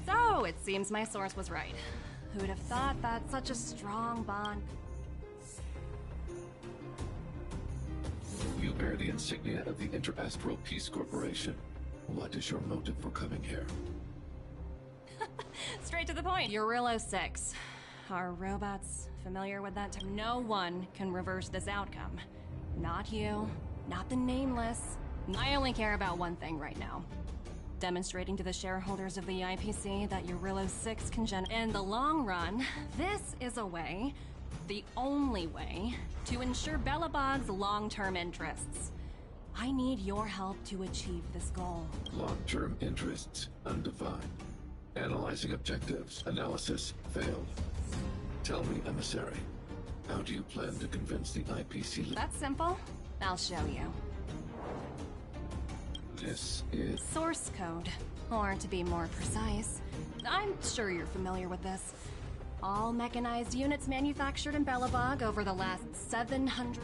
N: So, it seems my source was right. Who'd have thought that such a strong bond...
M: You bear the insignia of the Interastral Peace Corporation. What is your motive for coming here?
N: Straight to the point. Eurillo 6. Are robots familiar with that term? No one can reverse this outcome. Not you, not the Nameless. I only care about one thing right now. Demonstrating to the shareholders of the IPC that Eurillo 6 can in the long run, this is a way, the only way, to ensure Belobog's long-term interests. I need your help to achieve this goal.
M: Long-term interests undefined. Analyzing objectives. Analysis failed. Tell me, emissary, how do you plan to convince the IPC?
N: That's simple. I'll show you.
M: This is...
N: Source code. Or to be more precise, I'm sure you're familiar with this. All mechanized units manufactured in Belobog over the last 700...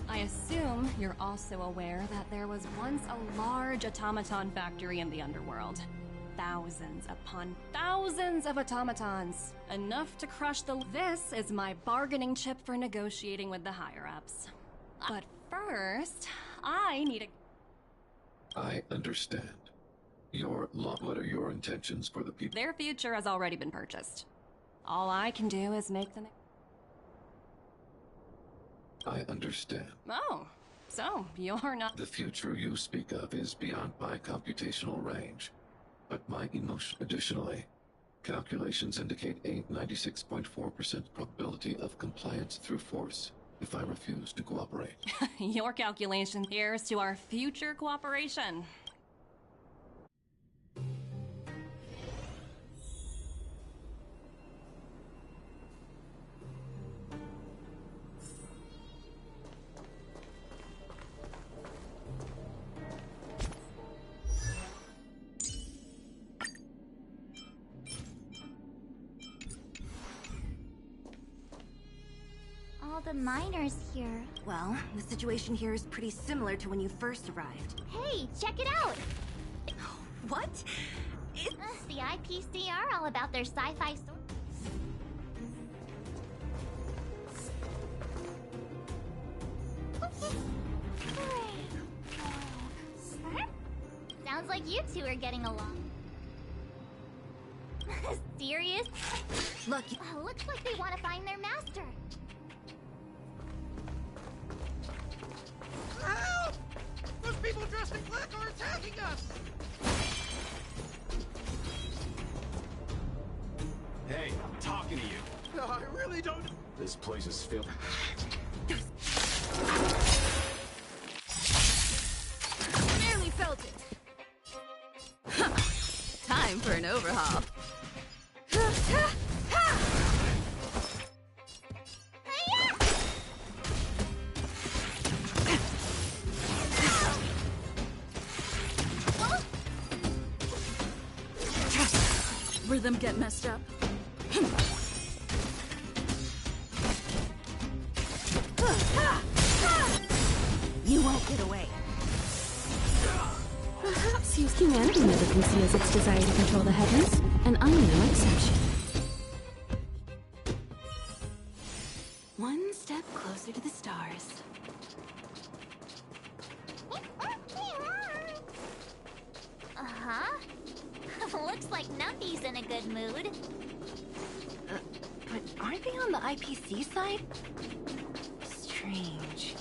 N: I assume you're also aware that there was once a large automaton factory in the underworld. Thousands upon thousands of automatons. Enough to crush the... This is my bargaining chip for negotiating with the higher-ups. But first, I need a...
M: I understand. What are your intentions for the people?
N: Their future has already been purchased. All I can do is make them...
M: I understand.
N: Oh, so you're not...
M: The future you speak of is beyond my computational range. But my emotion... Additionally, calculations indicate a 96.4% probability of compliance through force if I refuse to cooperate.
N: Your calculation. Here's to our future cooperation.
O: All the miners here.
S: Well, the situation here is pretty similar to when you first arrived.
O: Hey, check it out!
S: What?
O: The IPC are all about their sci-fi stories. Sounds like you two are getting along. Serious?
S: Look,
O: looks like they want to find their master.
G: Help! Those people dressed in black are attacking us!
D: Hey, I'm talking to you.
G: No, I really don't...
D: This place is filled...
K: Barely felt it. Time for an overhaul.
C: Rhythm get messed up.
S: you won't get away.
Q: Perhaps used humanity never conceals its desire to control the heavens, and I'm no exception. One step closer to the stars.
O: Uh-huh. Looks like Numpy's in a good mood.
S: But aren't they on the IPC side? Strange.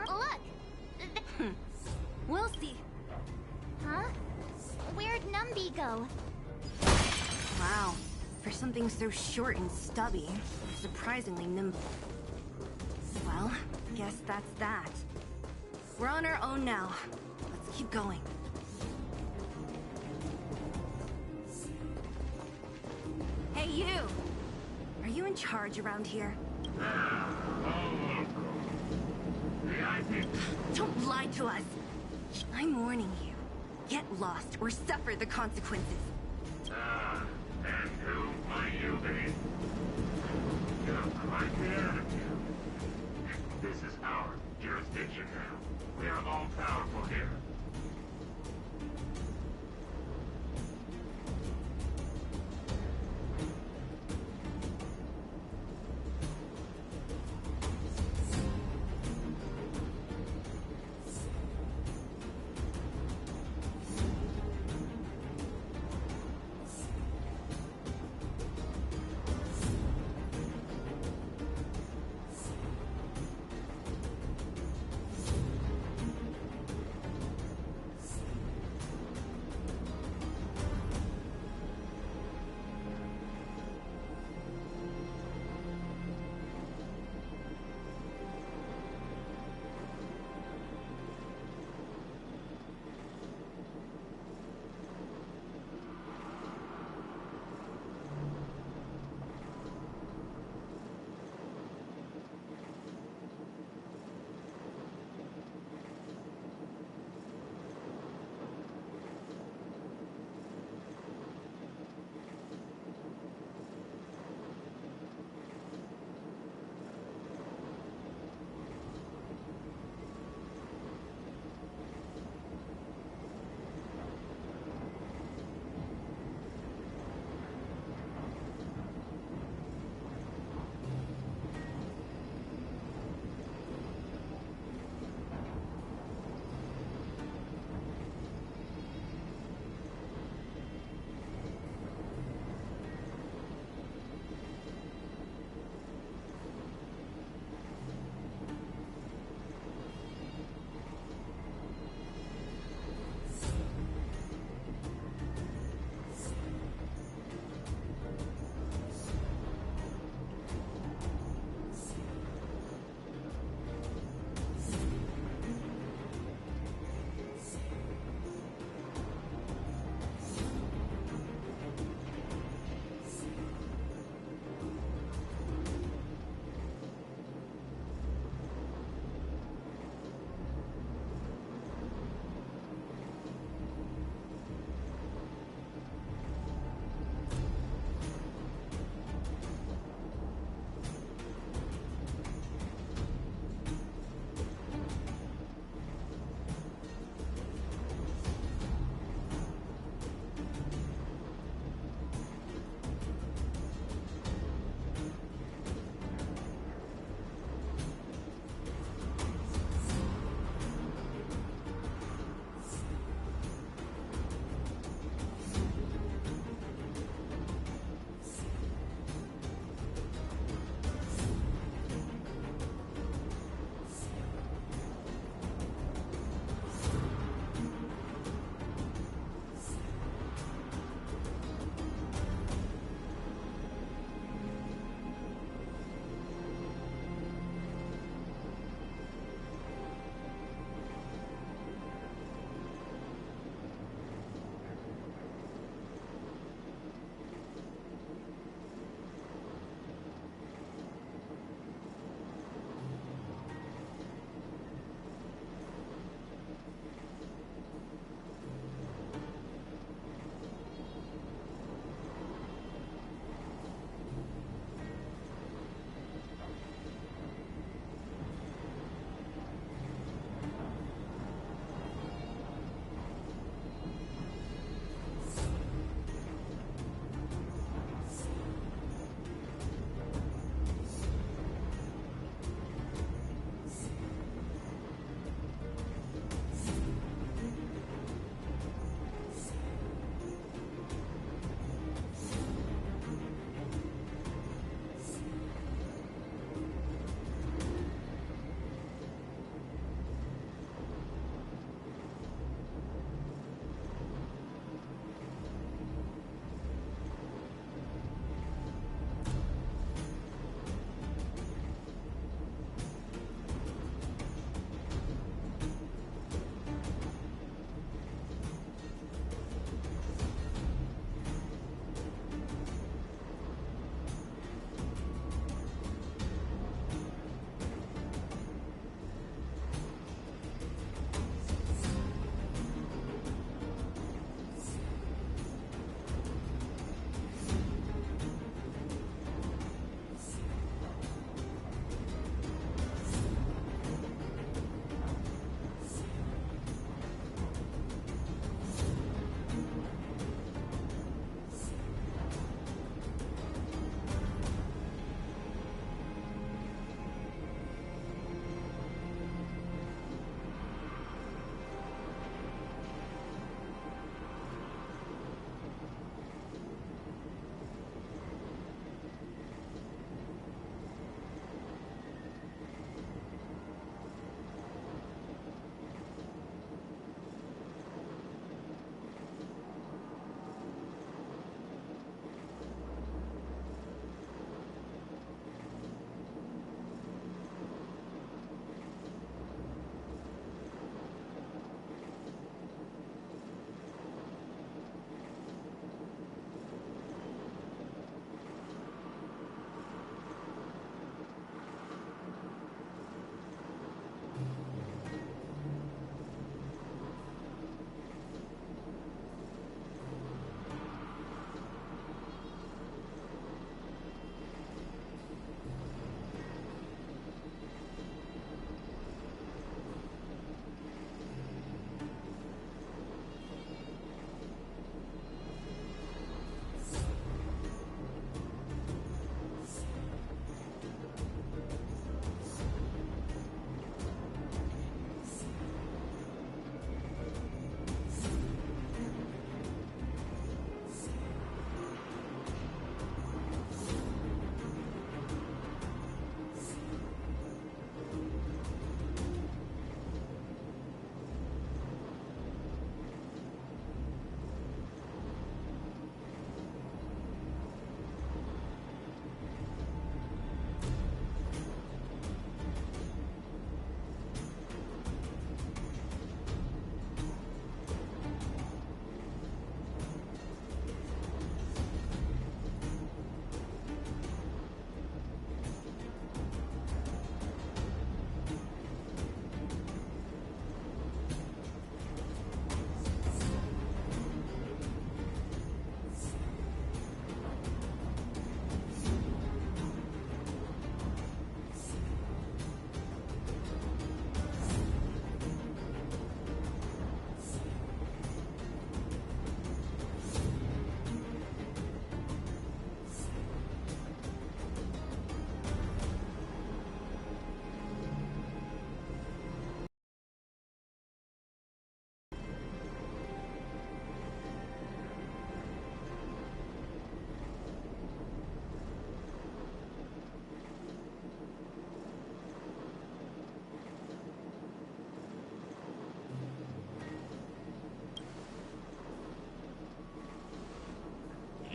O: Look!
S: We'll see.
O: Huh? Where'd Numby go?
S: Wow. For something so short and stubby, surprisingly nimble. Well, guess that's that. We're on our own now. Let's keep going. Hey, you! Are you in charge around here? Don't lie lied to us. I'm warning you. Get lost or suffer the consequences.
B: Ah, and who might you be? Just like the attitude. This is our jurisdiction now. We are all powerful here.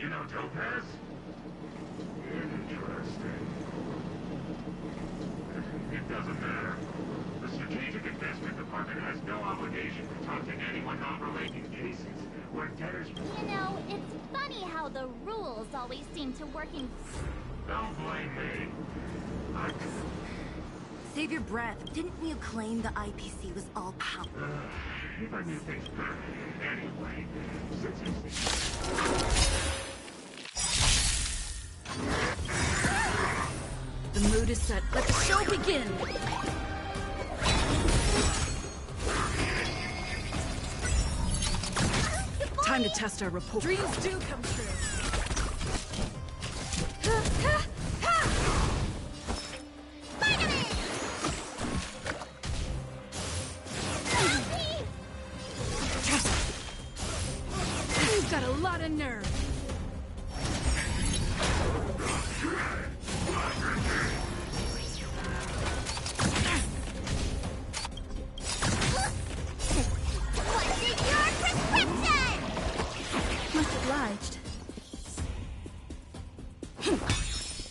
B: You know Topaz? Interesting. It doesn't matter. The Strategic Investment Department has no obligation to talk to anyone not related in cases where debtors...
P: You know, it's funny how the rules always seem to work in...
B: Don't blame me.
S: Save your breath. Didn't you claim the IPC was all power?
B: If I knew things better. Anyway,
C: The mood is set. Let the show begin! Time to test our rapport. Dreams do come true. You've got a lot of nerve.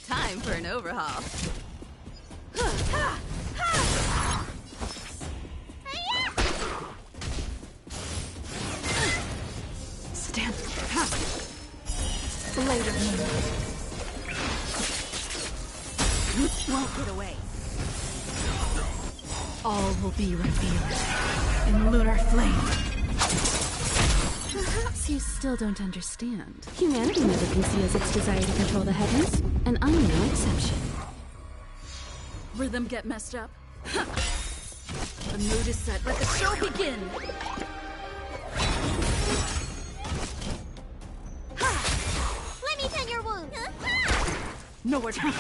I: Time for an overhaul.
C: Stand. Later. Won't get away. All will be revealed in lunar flame.
Q: Perhaps you still don't understand. Humanity never conceals its desire to control the heavens, and I'm no exception.
C: Rhythm get messed up. The mood is set. Let the show begin!
O: Let me tend your wound.
C: No more time.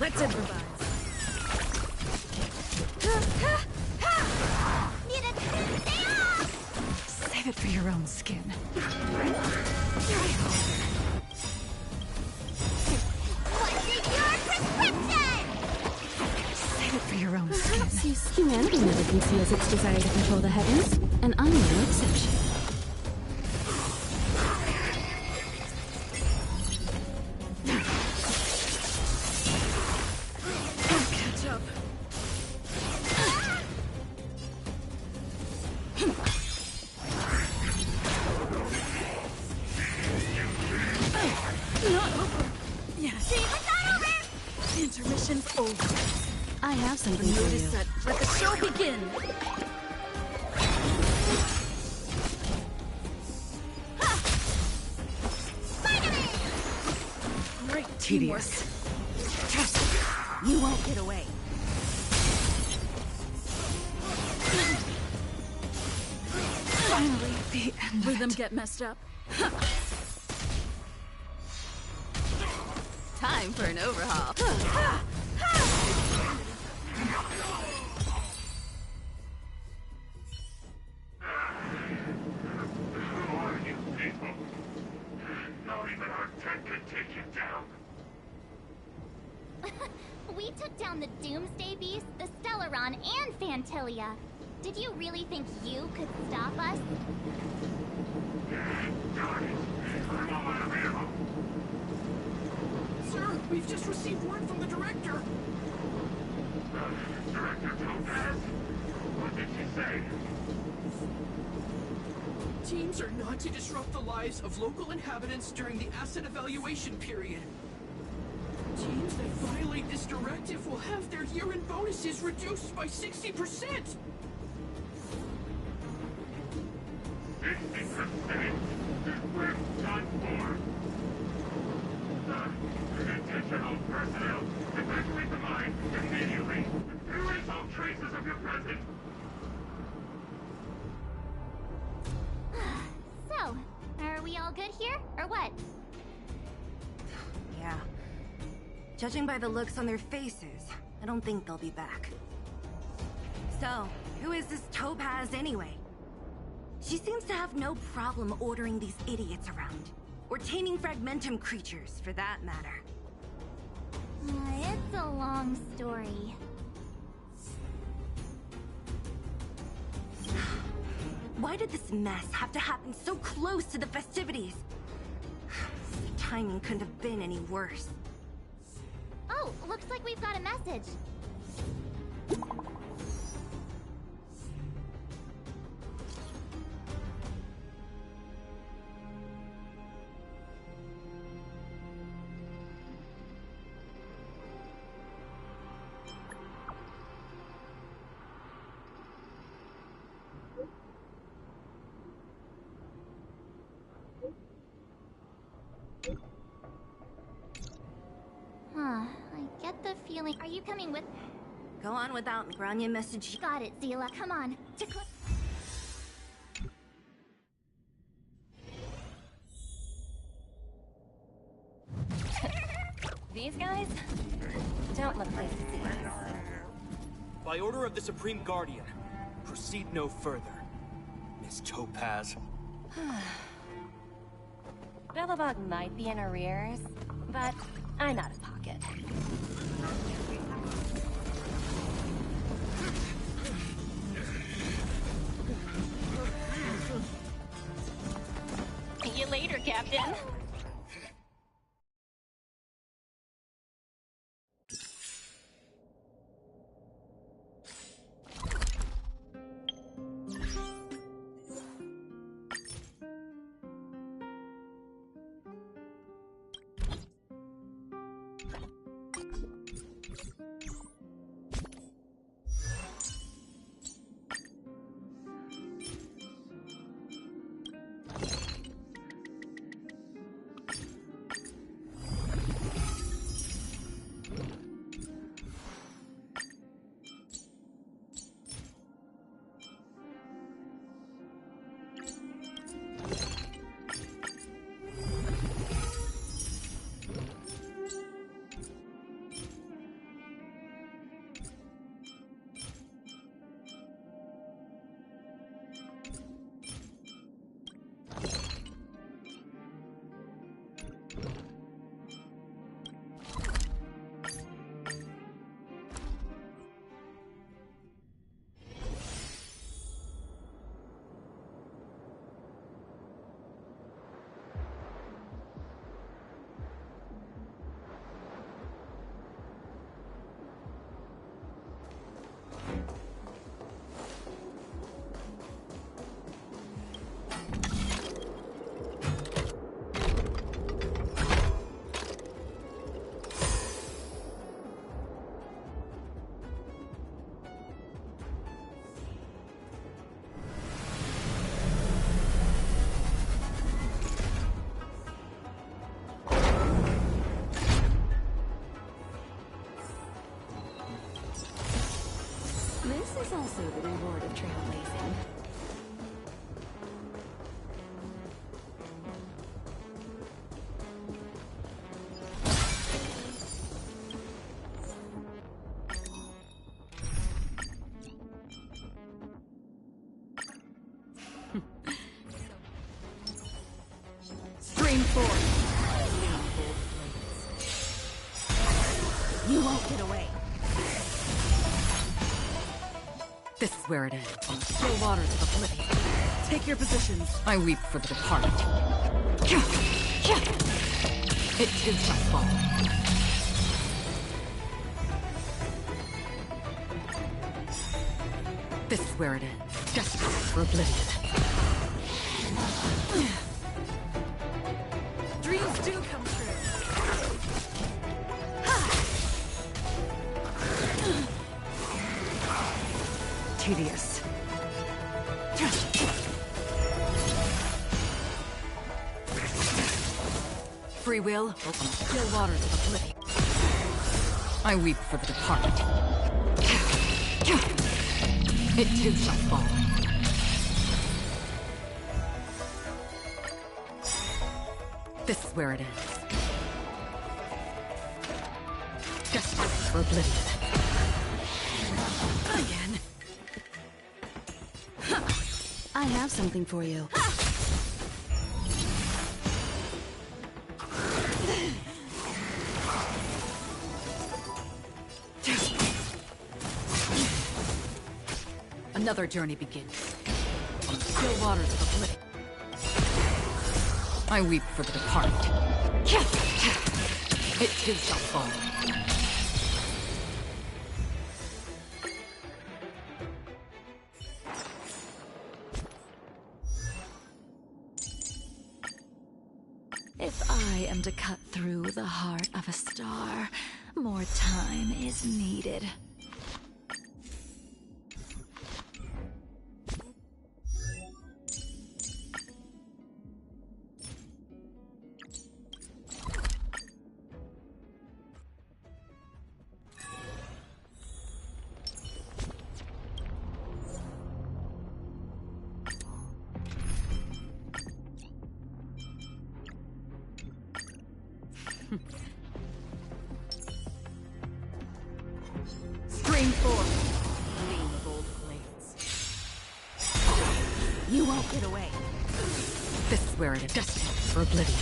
C: Let's improvise. Save it for your own skin.
O: What's in your prescription?
Q: Save it for your own skin. Perhaps humanity never conceals its desire to control the heavens, and I'm no exception.
C: Intermission's over.
Q: I have something
C: The
Q: for
C: mood
Q: you.
C: is set. Let the show begin. Great teamwork. Trust me, you won't get away. Finally, the end. Rhythm get messed up.
I: Time for an overhaul.
B: Who are you people? Not even our tech could take you down.
P: We took down the Doomsday Beast, the Stellaron, and Phantilia. Did you really think you could stop us?
B: Darn it. I'm all out of ammo.
G: Sir, we've just received word from the director.
B: Director Topaz? What did she say?
G: Teams are not to disrupt the lives of local inhabitants during the asset evaluation period. Teams that violate this directive will have their year-end bonuses reduced by 60%!
B: 60%? We're done for. Additional personnel, evacuate the mine immediately. Erase all traces of your presence.
P: So, are we all good here, or what?
S: Yeah. Judging by the looks on their faces, I don't think they'll be back. So, who is this Topaz anyway? She seems to have no problem ordering these idiots around. Or taming fragmentum creatures, for that matter.
O: It's a long story.
S: Why did this mess have to happen so close to the festivities? The timing couldn't have been any worse.
O: Oh, looks like we've got a message. Huh, I get the feeling... Are you coming with...
S: Go on without me. Grania message.
O: Got it, Zila. Come on.
N: These guys don't look pleased to see us.
W: By order of the Supreme Guardian, proceed no further, Miss Topaz.
N: Belobog might be in arrears, but I'm out of pocket. See you later, Captain. This is also the reward of trailblazing. Stream forth. You won't get away.
E: This is where it ends. Still waters of oblivion. Take your positions. I weep for the departed. It too shall fall. This is where it ends. Justice for oblivion.
K: Dreams do come true.
E: Tedious. Free will, still waters of oblivion. I weep for the departed. It too shall fall. This is where it ends. Justice for oblivion. Again. I have something for you. Another journey begins. On still waters of oblivion. I weep for the departed. It too shall fall.
F: If I am to cut through the heart of a star, more time is needed.
C: Stream 4. Lean bold blades. You won't get away.
E: This is where it is. Destined for oblivion.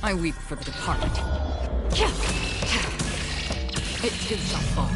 E: I weep for the departed. It too shall fall.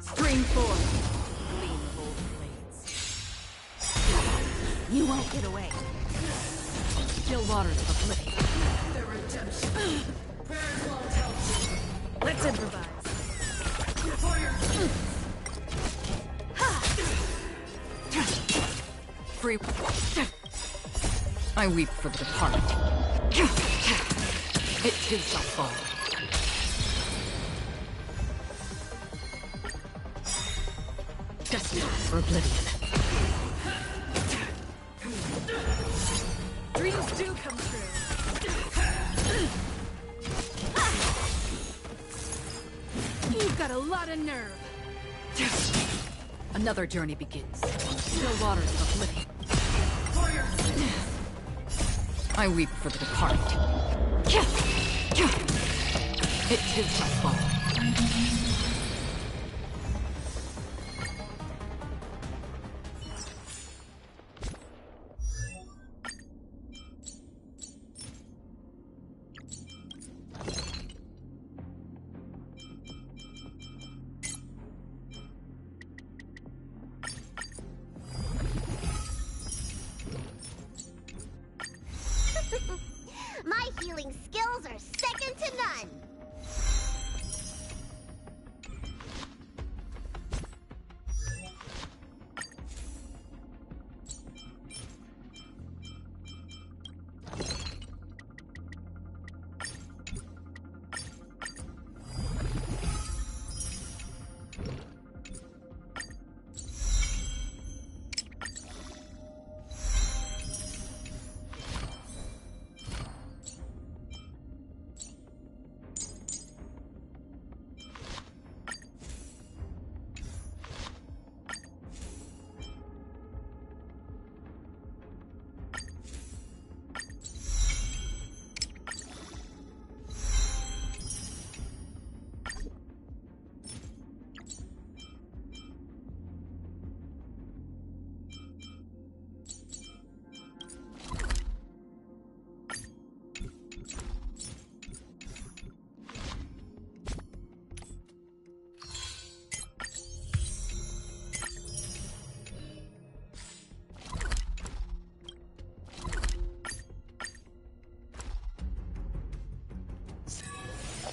C: Stream 4. Gleam bold blades. You won't get away.
E: Still waters of oblivion.
C: The redemption. Let's improvise.
E: Free. I weep for the departed. It too shall fall. Destined for oblivion.
C: Dreams do come true. You've got a lot of nerve.
E: Another journey begins. On still waters of oblivion. I weep for the departed. It too shall fall.
O: My healing skills are second to none.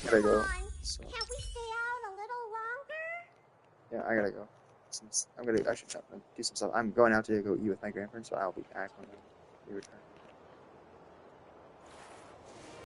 H: Gotta go. So.
O: Can't we stay out a little longer?
H: Yeah, I gotta go. Since I should jump and do some stuff. I'm going out to go eat with my grandparents, so I'll be back when we return.